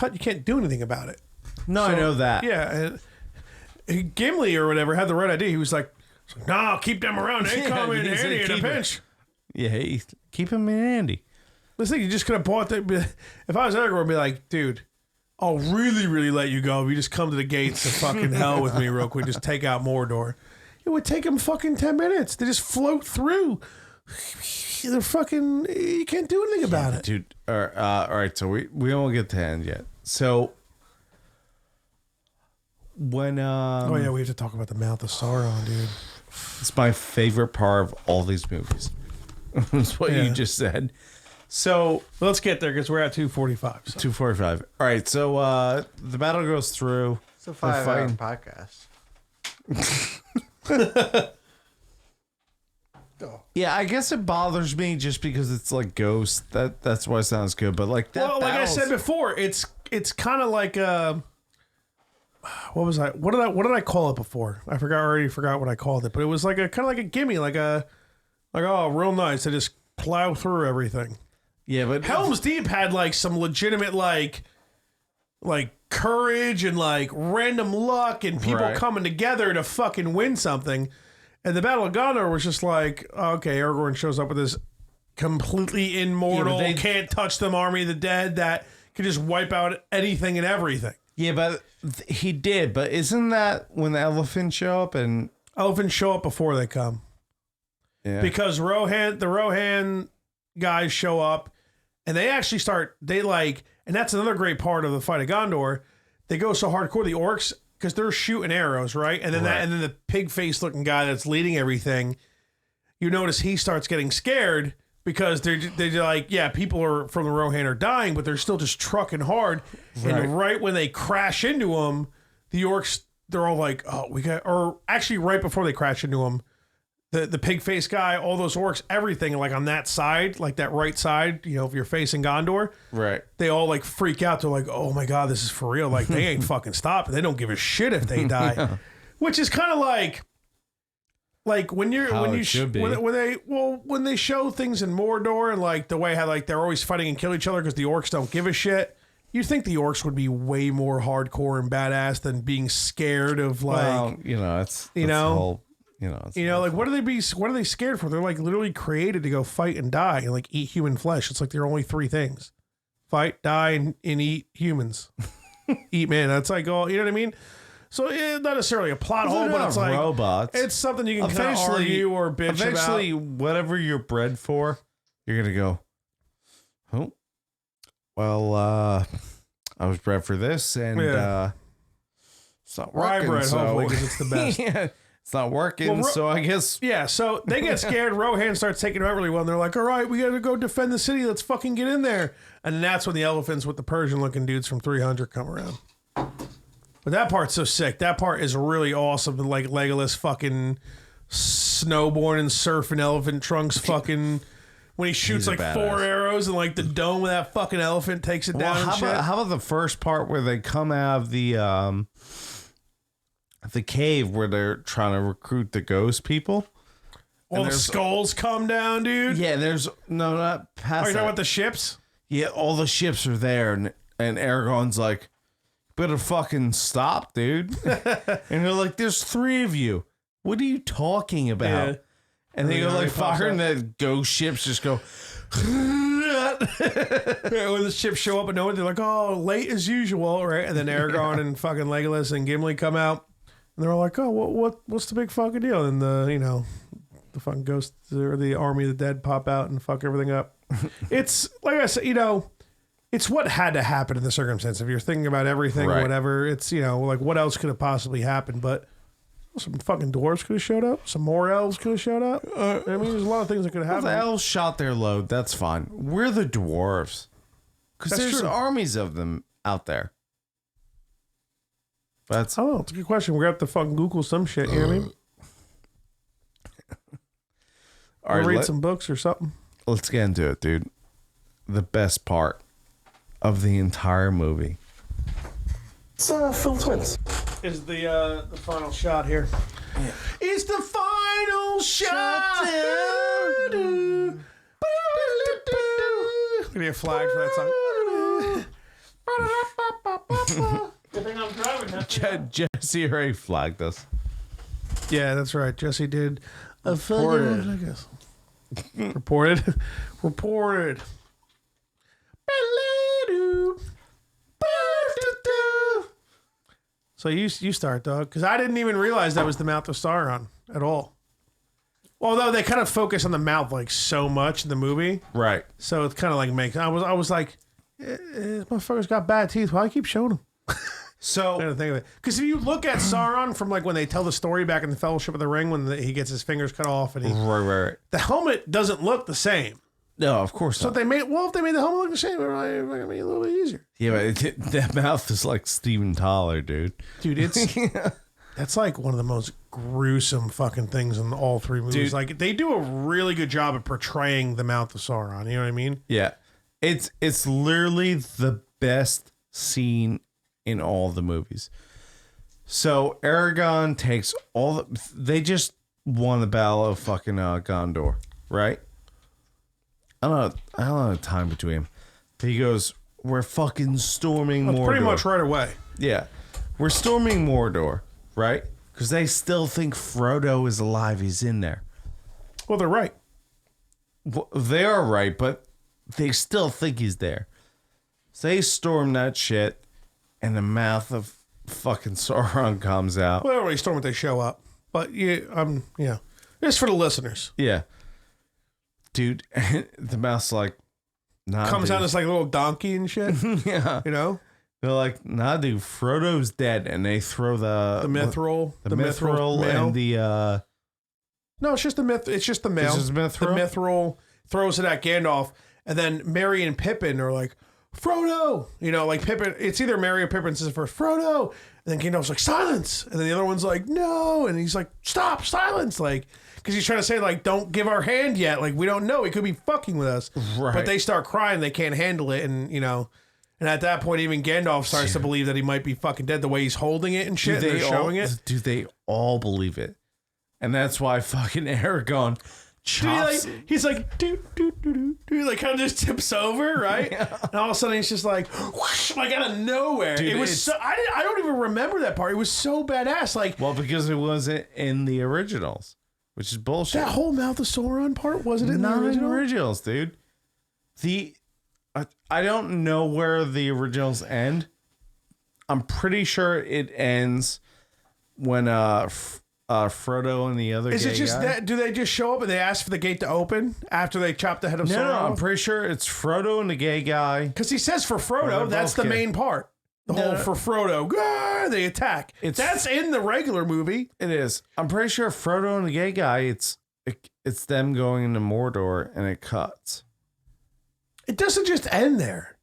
Speaker 1: do anything about it.
Speaker 4: No, I know that.
Speaker 1: Yeah, Gimli or whatever had the right idea. He was like, "No, keep them around. They come in handy in a pinch."
Speaker 4: Yeah, hey, keep him in handy.
Speaker 1: Listen, you just could have bought that. If I was Aragorn, I'd be like, dude, I'll really, really let you go if you just come to the gates of fucking hell with me real quick. Just take out Mordor. It would take them fucking 10 minutes. They just float through. They're fucking. You can't do anything about it,
Speaker 4: dude. All right, so we won't get to end yet. So when
Speaker 1: oh yeah, we have to talk about the Mouth of Sauron, dude.
Speaker 4: It's my favorite part of all these movies. That's what you just said. So
Speaker 1: let's get there because we're at 2:45. So.
Speaker 4: 2:45. All right, so the battle goes through.
Speaker 2: It's a 5-hour podcast.
Speaker 4: Yeah, I guess it bothers me just because it's like Ghost. That's why it sounds good. But like that.
Speaker 1: Well, like I said before, it's kind of like what did I call it before? I already forgot what I called it. But it was like a kind of like a gimme, like oh, real nice. I just plow through everything.
Speaker 4: Yeah, but
Speaker 1: Helm's Deep had like some legitimate like courage and like random luck and people coming together to fucking win something. And the Battle of Gondor was just like, okay, Aragorn shows up with this completely immortal, can't touch them Army of the Dead that could just wipe out anything and everything.
Speaker 4: Yeah, but he did. But isn't that when the elephants show up? And
Speaker 1: elephants show up before they come.
Speaker 4: Yeah.
Speaker 1: Because the Rohan guys show up and they actually and that's another great part of the fight of Gondor. They go so hardcore, the orcs, because they're shooting arrows, right? And then and then the pig face looking guy that's leading everything, you notice he starts getting scared because they're like, yeah, people are from the Rohan are dying, but they're still just trucking hard. Right. And right when they crash into them, the orcs, they're all like, oh, or actually right before they crash into them, the pig face guy, all those orcs, everything like on that side, like that right side, you know, if you're facing Gondor,
Speaker 4: right?
Speaker 1: They all like freak out. They're like, oh my God, this is for real. Like they ain't fucking stopping. They don't give a shit if they die, yeah. Which is kind of like when they show things in Mordor and like the way how like they're always fighting and kill each other because the orcs don't give a shit. You'd think the orcs would be way more hardcore and badass than being scared of like,
Speaker 4: well, you know, it's you know.
Speaker 1: Like what are they scared for? They're like literally created to go fight and die and like eat human flesh. It's like there are only three things: fight, die, and eat humans. Eat man. That's like all, you know what I mean? So it's not necessarily a plot
Speaker 4: They're
Speaker 1: hole, but
Speaker 4: not
Speaker 1: it's like
Speaker 4: robots.
Speaker 1: it's something you can kind of argue or bitch
Speaker 4: eventually,
Speaker 1: about.
Speaker 4: whatever you're bred for, you're gonna go. Oh, well, I was bred for this, and it's not working.
Speaker 1: Rye bread,
Speaker 4: so
Speaker 1: hopefully, because it's the best.
Speaker 4: yeah, it's not working. So I guess
Speaker 1: Yeah, so they get scared. Rohan starts taking them out really well. And they're like, all right, we got to go defend the city. Let's fucking get in there. And that's when the elephants with the Persian-looking dudes from 300 come around. But that part's so sick. That part is really awesome. Like Legolas fucking snowboarding and surfing elephant trunks fucking... When he shoots like 4 arrows and like the dome of that fucking elephant takes it down and shit.
Speaker 4: How about the first part where they come out of the cave where they're trying to recruit the ghost people?
Speaker 1: All the skulls come down, dude.
Speaker 4: Yeah, there's not past.
Speaker 1: Are you
Speaker 4: that.
Speaker 1: talking about the ships?
Speaker 4: Yeah, all the ships are there, and Aragorn's like, better fucking stop, dude. And they're like, there's 3 of you. What are you talking about? Yeah. And they go like fire, and the ghost ships just go. When
Speaker 1: the ships show up and no one, they're like, oh, late as usual, right? And then Aragorn and fucking Legolas and Gimli come out, and they're all like, oh, what's the big fucking deal? And the fucking ghosts or the army of the dead pop out and fuck everything up. It's like I said, it's what had to happen in the circumstance. If you're thinking about everything or whatever, it's like what else could have possibly happened, but. Some fucking dwarves could have showed up. Some more elves could have showed up. I mean, there's a lot of things that could have happened.
Speaker 4: The elves shot their load. That's fine. We're the dwarves. Because there's armies of them out there. It's
Speaker 1: a good question. We're going to have to fucking Google some shit. You know what I mean?
Speaker 4: All right,
Speaker 1: read some books or something.
Speaker 4: Let's get into it, dude. The best part of the entire movie.
Speaker 5: It's Phil Twins.
Speaker 1: Is the final shot here? Yeah. It's the final shot. We need a flag for that song. Good thing I'm driving.
Speaker 4: Jesse already flagged us.
Speaker 1: Yeah, that's right. Jesse did a reported. I guess. Reported. So you start, dog, because I didn't even realize that was the mouth of Sauron at all. Although they kind of focus on the mouth like so much in the movie,
Speaker 4: right?
Speaker 1: So it's kind of like makes. I was like, this motherfucker's got bad teeth. Why do I keep showing him?
Speaker 4: So
Speaker 1: because if you look at Sauron from like when they tell the story back in the Fellowship of the Ring when he gets his fingers cut off and
Speaker 4: right,
Speaker 1: the helmet doesn't look the same.
Speaker 4: No, of course
Speaker 1: not. So if they made the helmet look the same, it might be a little bit easier.
Speaker 4: Yeah, but that mouth is like Steven Tyler, dude.
Speaker 1: Dude, it's that's like one of the most gruesome fucking things in all 3 movies.
Speaker 4: Dude.
Speaker 1: Like they do a really good job of portraying the mouth of Sauron. You know what I mean?
Speaker 4: Yeah, it's literally the best scene in all the movies. So Aragorn takes they just won the Battle of fucking Gondor, right? I don't have time between him. He goes, we're fucking storming Mordor.
Speaker 1: Pretty much right away.
Speaker 4: Yeah. We're storming Mordor, right? Because they still think Frodo is alive. He's in there.
Speaker 1: Well, they're right.
Speaker 4: Well, they are right, but they still think he's there. So they storm that shit, and the mouth of fucking Sauron comes out.
Speaker 1: Well, they don't really storm it, they show up. But, yeah. It's for the listeners.
Speaker 4: Yeah. Dude, the mouth's like, nah,
Speaker 1: comes
Speaker 4: dude.
Speaker 1: out as like a little donkey and shit.
Speaker 4: Yeah.
Speaker 1: You know?
Speaker 4: They're like, nah, dude, Frodo's dead. And they throw the
Speaker 1: mithril.
Speaker 4: The mithril and the...
Speaker 1: No, it's just the myth. It's just the mail.
Speaker 4: It's just mithril?
Speaker 1: The mithril throws it at Gandalf. And then Merry and Pippin are like, Frodo! Like Pippin, it's either Merry or Pippin says first, Frodo! And then Gandalf's like, silence! And then the other one's like, no! And he's like, stop, silence! Like, because he's trying to say, like, don't give our hand yet. Like, we don't know. He could be fucking with us.
Speaker 4: Right.
Speaker 1: But they start crying. They can't handle it. And, and at that point, even Gandalf starts to believe that he might be fucking dead the way he's holding it and shit. They're showing it.
Speaker 4: Dude, they all believe it. And that's why fucking Aragorn chops.
Speaker 1: Dude, he's like, like kind of just tips over, right?
Speaker 4: Yeah.
Speaker 1: And all of a sudden he's just like, whoosh, like out of nowhere.
Speaker 4: Dude,
Speaker 1: it was so, I don't even remember that part. It was so badass. Like,
Speaker 4: well, because it wasn't in the originals, which is bullshit.
Speaker 1: That whole Mouth of Sauron part wasn't in
Speaker 4: Not
Speaker 1: the
Speaker 4: in the originals, dude. I don't know where the originals end. I'm pretty sure it ends when Frodo and the other
Speaker 1: Is
Speaker 4: gay
Speaker 1: it just
Speaker 4: guy?
Speaker 1: that? Do they just show up and they ask for the gate to open after they chop the head of
Speaker 4: No,
Speaker 1: Sauron?
Speaker 4: I'm pretty sure it's Frodo and the gay guy.
Speaker 1: Because he says for
Speaker 4: Or
Speaker 1: Frodo,
Speaker 4: they're
Speaker 1: that's
Speaker 4: both
Speaker 1: the
Speaker 4: gay.
Speaker 1: main part. The whole for Frodo, they attack. That's in the regular movie.
Speaker 4: It is. I'm pretty sure Frodo and the gay guy. It's them going into Mordor, and it cuts.
Speaker 1: It doesn't just end there.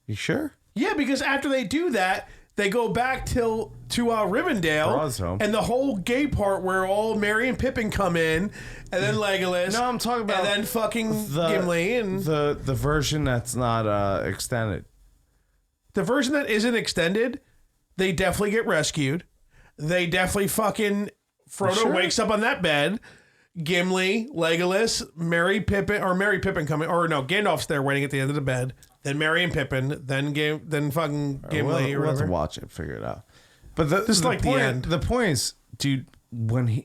Speaker 4: You sure?
Speaker 1: Yeah, because after they do that, they go back to Rivendell,
Speaker 4: Bronze home.
Speaker 1: and the whole gay part where all Merry and Pippin come in, and then Legolas.
Speaker 4: No, I'm talking about
Speaker 1: and then fucking Gimli and
Speaker 4: the version that's not extended.
Speaker 1: the version that isn't extended. They definitely get rescued. They definitely fucking Frodo
Speaker 4: Sure?
Speaker 1: wakes up on that bed. Gimli, Legolas, Merry Pippin coming, or no, Gandalf's there waiting at the end of the bed. Then Merry and Pippin, then fucking Gimli
Speaker 4: We'll
Speaker 1: or
Speaker 4: have to
Speaker 1: whatever.
Speaker 4: watch it, figure it out. But the
Speaker 1: like the
Speaker 4: point,
Speaker 1: end.
Speaker 4: The point is, dude, when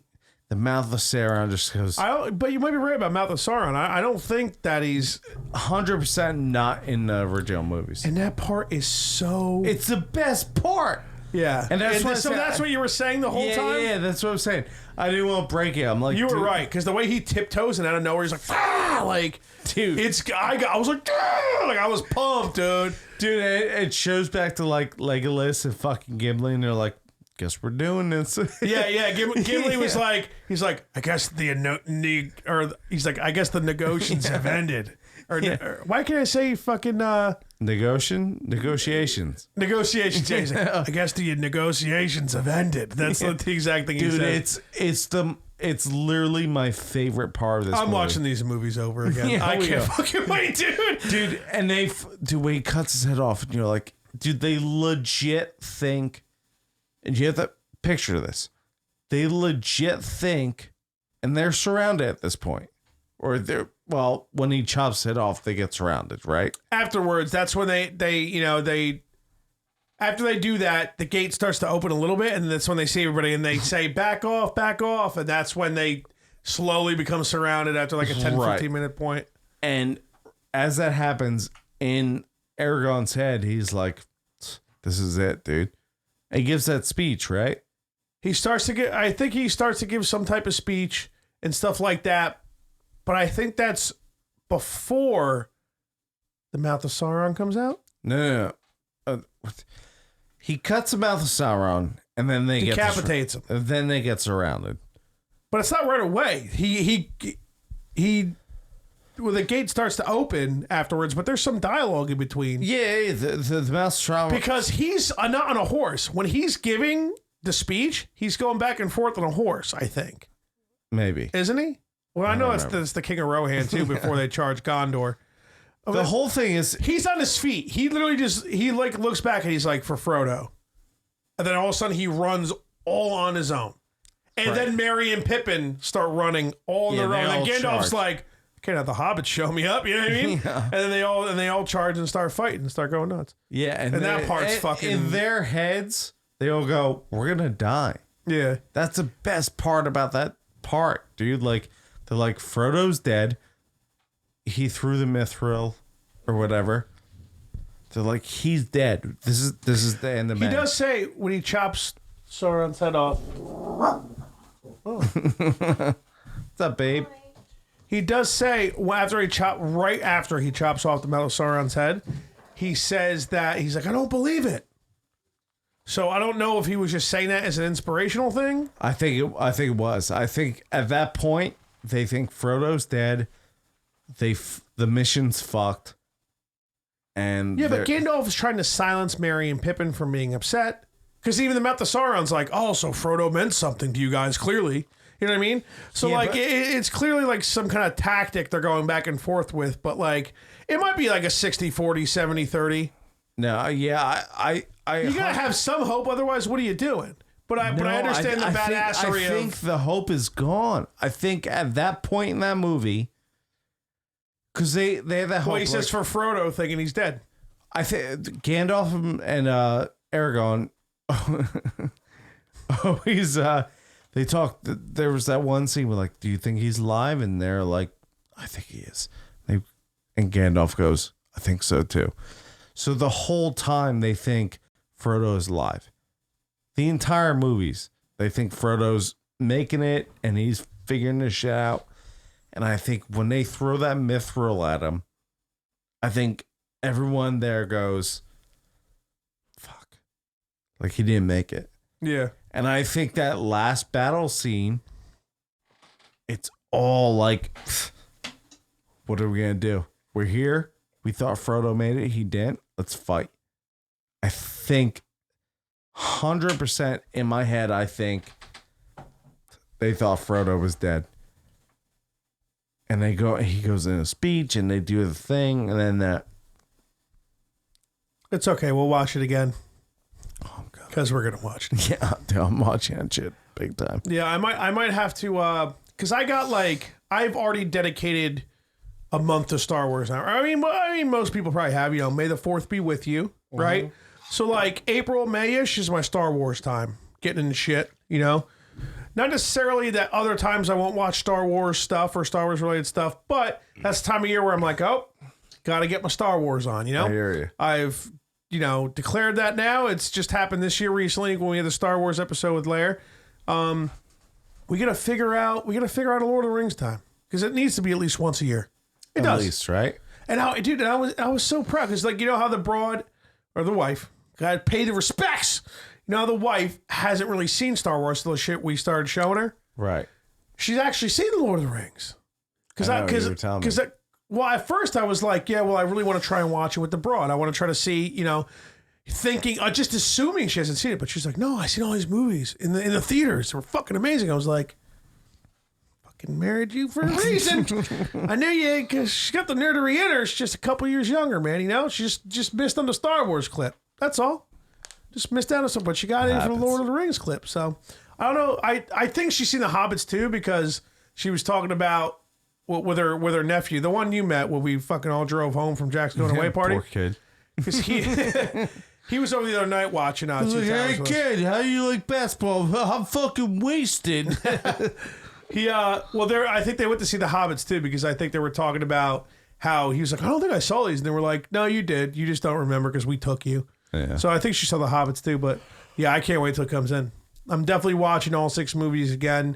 Speaker 4: the mouth of Sauron just goes
Speaker 1: But you might be right about Mouth of Sauron. I don't think that he's
Speaker 4: 100% not in the original movies.
Speaker 1: and that part is so.
Speaker 4: It's the best part.
Speaker 1: Yeah,
Speaker 4: And that's what I
Speaker 1: so
Speaker 4: said.
Speaker 1: that's what you were saying the whole
Speaker 4: yeah,
Speaker 1: time.
Speaker 4: Yeah, that's what I'm saying. I didn't want to break it. I'm like,
Speaker 1: You were
Speaker 4: dude,
Speaker 1: right, because the way he tiptoes and out of nowhere he's like, like,
Speaker 4: dude,
Speaker 1: I was like, like I was pumped, dude.
Speaker 4: Dude, it shows back to like Legolas and fucking Gimli, and they're like, guess we're doing this.
Speaker 1: Yeah. Gimli was like, he's like, I guess he's like, I guess the negotiations have ended. Or why can't I say fucking
Speaker 4: negotiations?
Speaker 1: Negotiations. Yeah, he's like, I guess the negotiations have ended. That's the exact thing he
Speaker 4: Dude,
Speaker 1: said.
Speaker 4: it's literally my favorite part of this.
Speaker 1: I'm
Speaker 4: movie.
Speaker 1: watching these movies over again.
Speaker 4: Yeah,
Speaker 1: I
Speaker 4: we
Speaker 1: can't
Speaker 4: are.
Speaker 1: fucking wait, dude.
Speaker 4: Dude, and dude, when he cuts his head off, and you're like, dude, they legit think, and you have to picture this. They legit think, and they're surrounded at this point, or when he chops it off, they get surrounded, right?
Speaker 1: Afterwards, that's when they after they do that, the gate starts to open a little bit, and that's when they see everybody, and they say, back off, and that's when they slowly become surrounded after like a 10,
Speaker 4: Right.
Speaker 1: 15 minute point.
Speaker 4: And as that happens in Aragorn's head, he's like, this is it, dude. And he gives that speech, right?
Speaker 1: I think he starts to give some type of speech and stuff like that, but I think that's before the Mouth of Sauron comes out.
Speaker 4: No. He cuts the mouth of Sauron, and then they
Speaker 1: Decapitates him.
Speaker 4: Then they get surrounded.
Speaker 1: But it's not right away. Well, the gate starts to open afterwards, but there's some dialogue in between.
Speaker 4: Yeah, the mouth of Sauron.
Speaker 1: Because he's not on a horse. When he's giving the speech, he's going back and forth on a horse, I think.
Speaker 4: Maybe.
Speaker 1: Isn't he? Well, I know it's
Speaker 4: remember.
Speaker 1: the King of Rohan, too, before they charge Gondor.
Speaker 4: The whole thing is,
Speaker 1: he's on his feet. He literally looks back and he's like, for Frodo. And then all of a sudden he runs all on his own. And then Merry and Pippin start running all on their own. And Gandalf's like, can't have the hobbits show me up, you know what I mean? And then they all charge and start fighting and start going nuts.
Speaker 4: yeah,
Speaker 1: And that part's fucking
Speaker 4: in their heads. They all go, we're gonna die.
Speaker 1: Yeah.
Speaker 4: That's the best part about that part, dude. Like, they're like, Frodo's dead. He threw the mithril or whatever. They're like, he's dead. This is the end of
Speaker 1: He
Speaker 4: man.
Speaker 1: does say when he chops Sauron's head off.
Speaker 4: What's up, babe?
Speaker 1: He does say right after he chops off the Mouth of Sauron's head, he says that he's like, I don't believe it. So I don't know if he was just saying that as an inspirational thing.
Speaker 4: I think it was. I think at that point they think Frodo's dead. The mission's fucked. And
Speaker 1: Yeah, but Gandalf is trying to silence Merry and Pippin from being upset. Because even the Mouth of Sauron's like, oh, so Frodo meant something to you guys, clearly. You know what I mean? So,
Speaker 4: Yeah,
Speaker 1: like,
Speaker 4: but-
Speaker 1: it's clearly like some kind of tactic they're going back and forth with. But, like, it might be like a 60-40, 70-30.
Speaker 4: No, yeah, I
Speaker 1: You got to have some hope. Otherwise, what are you doing? But I understand the badassery
Speaker 4: I think the hope is gone. I think at that point in that movie, because they have that hope.
Speaker 1: Well, he says for Frodo, thinking he's dead.
Speaker 4: I think Gandalf and Aragorn always they talk. There was that one scene where like, do you think he's alive? And they're like, I think he is. And Gandalf goes, I think so too. So the whole time they think Frodo is alive. The entire movies, they think Frodo's making it and he's figuring this shit out. And I think when they throw that mithril at him, I think everyone there goes, fuck. Like he didn't make it.
Speaker 1: Yeah.
Speaker 4: And I think that last battle scene, it's all like, what are we going to do? We're here. We thought Frodo made it. He didn't. Let's fight. I think 100% in my head, I think they thought Frodo was dead. And he goes in a speech and they do the thing. And then that.
Speaker 1: It's okay. We'll watch it again.
Speaker 4: Oh, God.
Speaker 1: Because we're going to watch it.
Speaker 4: Yeah, dude, I'm watching that shit big time.
Speaker 1: Yeah, I might have to, because I've already dedicated a month to Star Wars now. I mean, most people probably have, May the 4th be with you, right? So like April, May-ish is my Star Wars time, getting into shit, Not necessarily that other times I won't watch Star Wars stuff or Star Wars related stuff, but that's the time of year where I'm like, oh, got to get my Star Wars on,
Speaker 4: I hear you.
Speaker 1: I've, declared that now. It's just happened this year recently when we had the Star Wars episode with Lair. We got to figure out a Lord of the Rings time because it needs to be at least once a year. It does.
Speaker 4: At least, right?
Speaker 1: And I was so proud because how the broad or the wife got to pay the respects. The wife hasn't really seen Star Wars till the shit we started showing her.
Speaker 4: Right.
Speaker 1: She's actually seen the Lord of the Rings. Because well, at first I was like, yeah, well, I really want to try and watch it with the broad. I want to try to see, thinking, just assuming she hasn't seen it. But she's like, no, I seen all these movies in the theaters. They were fucking amazing. I was like, fucking married you for a reason. I knew you because she got the nerdery in her. She's just a couple years younger, man. She just missed on the Star Wars clip. That's all. Just missed out on something, but she got in for the Lord of the Rings clip. So I don't know. I think she's seen the Hobbits too because she was talking about with her nephew, the one you met when we fucking all drove home from Jack's going away party.
Speaker 4: Poor kid.
Speaker 1: Because he was over the other night watching
Speaker 4: hey kid, how do you like basketball? I'm fucking wasted.
Speaker 1: I think they went to see the Hobbits too because I think they were talking about how he was like, I don't think I saw these, and they were like, no, you did. You just don't remember because we took you.
Speaker 4: Yeah.
Speaker 1: So I think she saw the Hobbits too, but yeah, I can't wait till it comes in. I'm definitely watching all 6 movies again.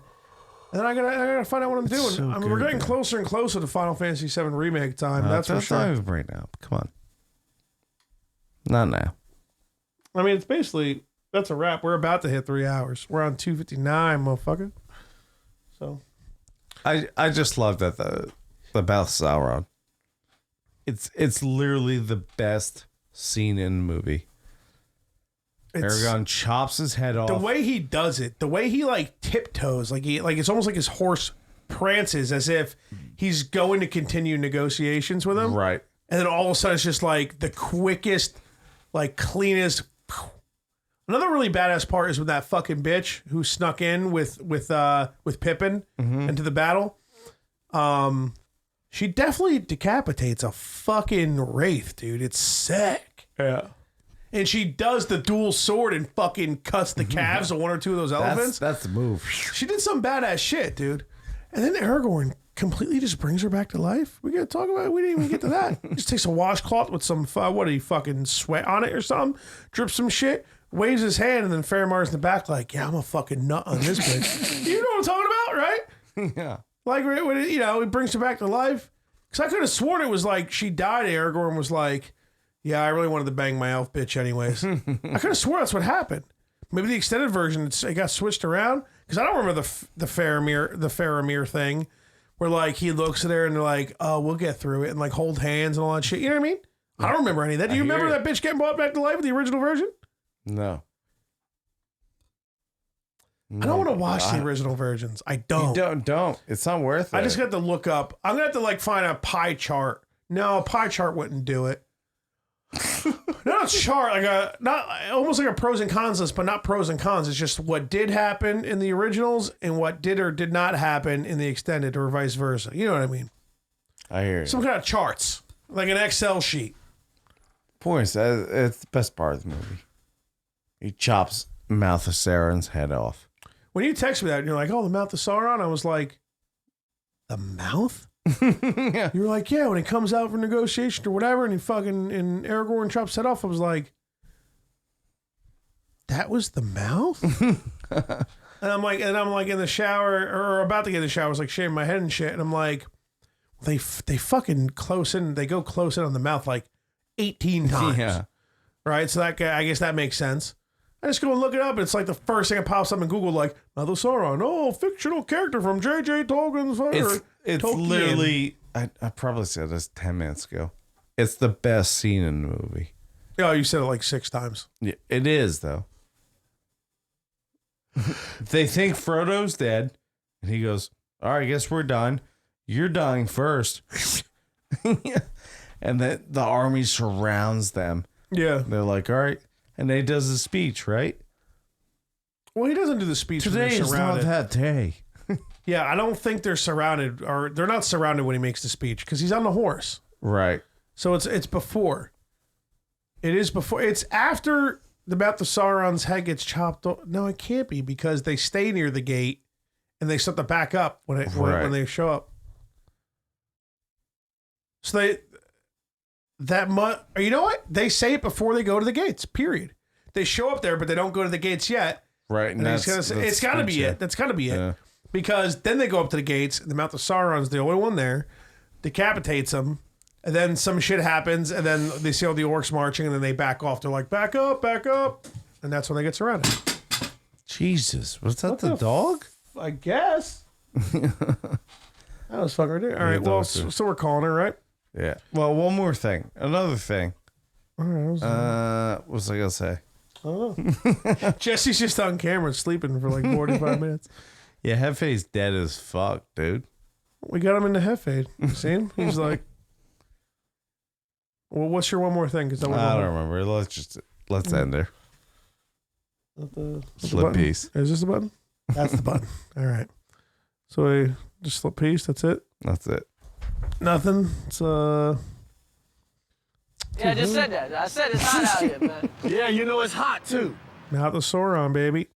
Speaker 1: And then I gotta find out what I'm doing.
Speaker 4: So
Speaker 1: we're getting closer and closer to Final Fantasy VII remake time. That's for sure.
Speaker 4: Not right now. Come on. Not now.
Speaker 1: I mean, it's basically that's a wrap. We're about to hit 3 hours. We're on 2:59, motherfucker. So,
Speaker 4: I just love that the Battle of Sauron. It's literally the best scene in the movie. Aragorn chops his head off.
Speaker 1: The way he does it, the way he tiptoes, it's almost like his horse prances as if he's going to continue negotiations with him.
Speaker 4: Right.
Speaker 1: And then all of a sudden it's just the quickest, cleanest. Another really badass part is with that fucking bitch who snuck in with Pippin into the battle. She definitely decapitates a fucking wraith, dude. It's sick.
Speaker 4: Yeah.
Speaker 1: And she does the dual sword and fucking cuts the calves of one or two of those elephants.
Speaker 4: That's the move.
Speaker 1: She did some badass shit, dude. And then Aragorn completely just brings her back to life. We gotta talk about it. We didn't even get to that. He just takes a washcloth with some, what did he fucking sweat on it or something? Drips some shit, waves his hand, and then Faramar's in the back yeah, I'm a fucking nut on this bitch. You know what I'm talking about, right?
Speaker 4: Yeah.
Speaker 1: When he brings her back to life. Because I could have sworn it was she died. Aragorn was like, yeah, I really wanted to bang my elf bitch anyways. I could have sworn that's what happened. Maybe the extended version, it got switched around. Because I don't remember the Faramir thing where he looks at her and they're like, oh, we'll get through it and hold hands and all that shit. You know what I mean? I don't remember any of that. Do you remember that bitch getting brought back to life with the original version?
Speaker 4: No.
Speaker 1: I don't want to watch the original versions. I don't.
Speaker 4: You don't. It's not worth it.
Speaker 1: I just got to look up. I'm going to have to find a pie chart. No, a pie chart wouldn't do it. Not a chart, not almost like a pros and cons list, but not pros and cons. It's just what did happen in the originals and what did or did not happen in the extended or vice versa. You know what I mean?
Speaker 4: I hear you.
Speaker 1: Some kind of charts, like an Excel sheet.
Speaker 4: Points. It's the best part of the movie. He chops Mouth of Sauron's head off.
Speaker 1: When you text me that, and you're like, oh, the Mouth of Sauron, I was like, the mouth?
Speaker 4: Yeah.
Speaker 1: You were like, yeah, when it comes out for negotiation or whatever, and Aragorn chops head off, I was like, that was the mouth? And I'm like in the shower or about to get in the shower. I was like shaving my head and shit. And I'm like, they fucking close in. They go close in on the mouth like 18 times.
Speaker 4: Yeah.
Speaker 1: Right. So that guy, I guess that makes sense. I just go and look it up. And it's like the first thing that pops up in Google, like Mouth of Sauron. Oh, fictional character from J.J. Tolkien's.
Speaker 4: It's
Speaker 1: Tolkien.
Speaker 4: literally, I probably said this 10 minutes ago. It's the best scene in the movie.
Speaker 1: Oh, you said it like 6 times.
Speaker 4: Yeah, it is, though. They think Frodo's dead, and he goes, all right, I guess we're done. You're dying first. And then the army surrounds them.
Speaker 1: Yeah.
Speaker 4: They're like, all right. And then he does his speech, right?
Speaker 1: Well, he doesn't do the speech when
Speaker 4: Today
Speaker 1: they're
Speaker 4: is not
Speaker 1: surrounded.
Speaker 4: that day.
Speaker 1: Yeah, I don't think they're surrounded, or they're not surrounded when he makes the speech because he's on the horse.
Speaker 4: Right.
Speaker 1: So it's before. It is before. It's after the Mouth of Sauron's head gets chopped off. No, it can't be because they stay near the gate and they start to back up when when they show up. So you know what? They say it before they go to the gates. Period. They show up there, but they don't go to the gates yet.
Speaker 4: Right.
Speaker 1: And it's got to be it. That's got to be it. Because then they go up to the gates, and the Mouth of Sauron's the only one there, decapitates them, and then some shit happens, and then they see all the orcs marching, and then they back off. They're like, back up, and that's when they get surrounded.
Speaker 4: Jesus, was that the dog?
Speaker 1: I guess. That was fucking ridiculous. All right, well, so we're calling her, right?
Speaker 4: Yeah. Well, one more thing. Another thing.
Speaker 1: All right,
Speaker 4: what was I going to say?
Speaker 1: I don't know. Jesse's just on camera sleeping for like 45 minutes.
Speaker 4: Yeah, Jeffe's dead as fuck, dude.
Speaker 1: We got him into Jeffe. You see him? He's like, well, what's your one more thing? Because
Speaker 4: I don't remember. Let's end there. Slip piece.
Speaker 1: Is this the button? That's the button. All right. So we just slip piece. That's it.
Speaker 4: That's it.
Speaker 1: Nothing. It's
Speaker 3: Yeah, I just said that. I said it's hot out here, man.
Speaker 10: Yeah, you know it's hot too.
Speaker 1: Mouth of Sauron, baby.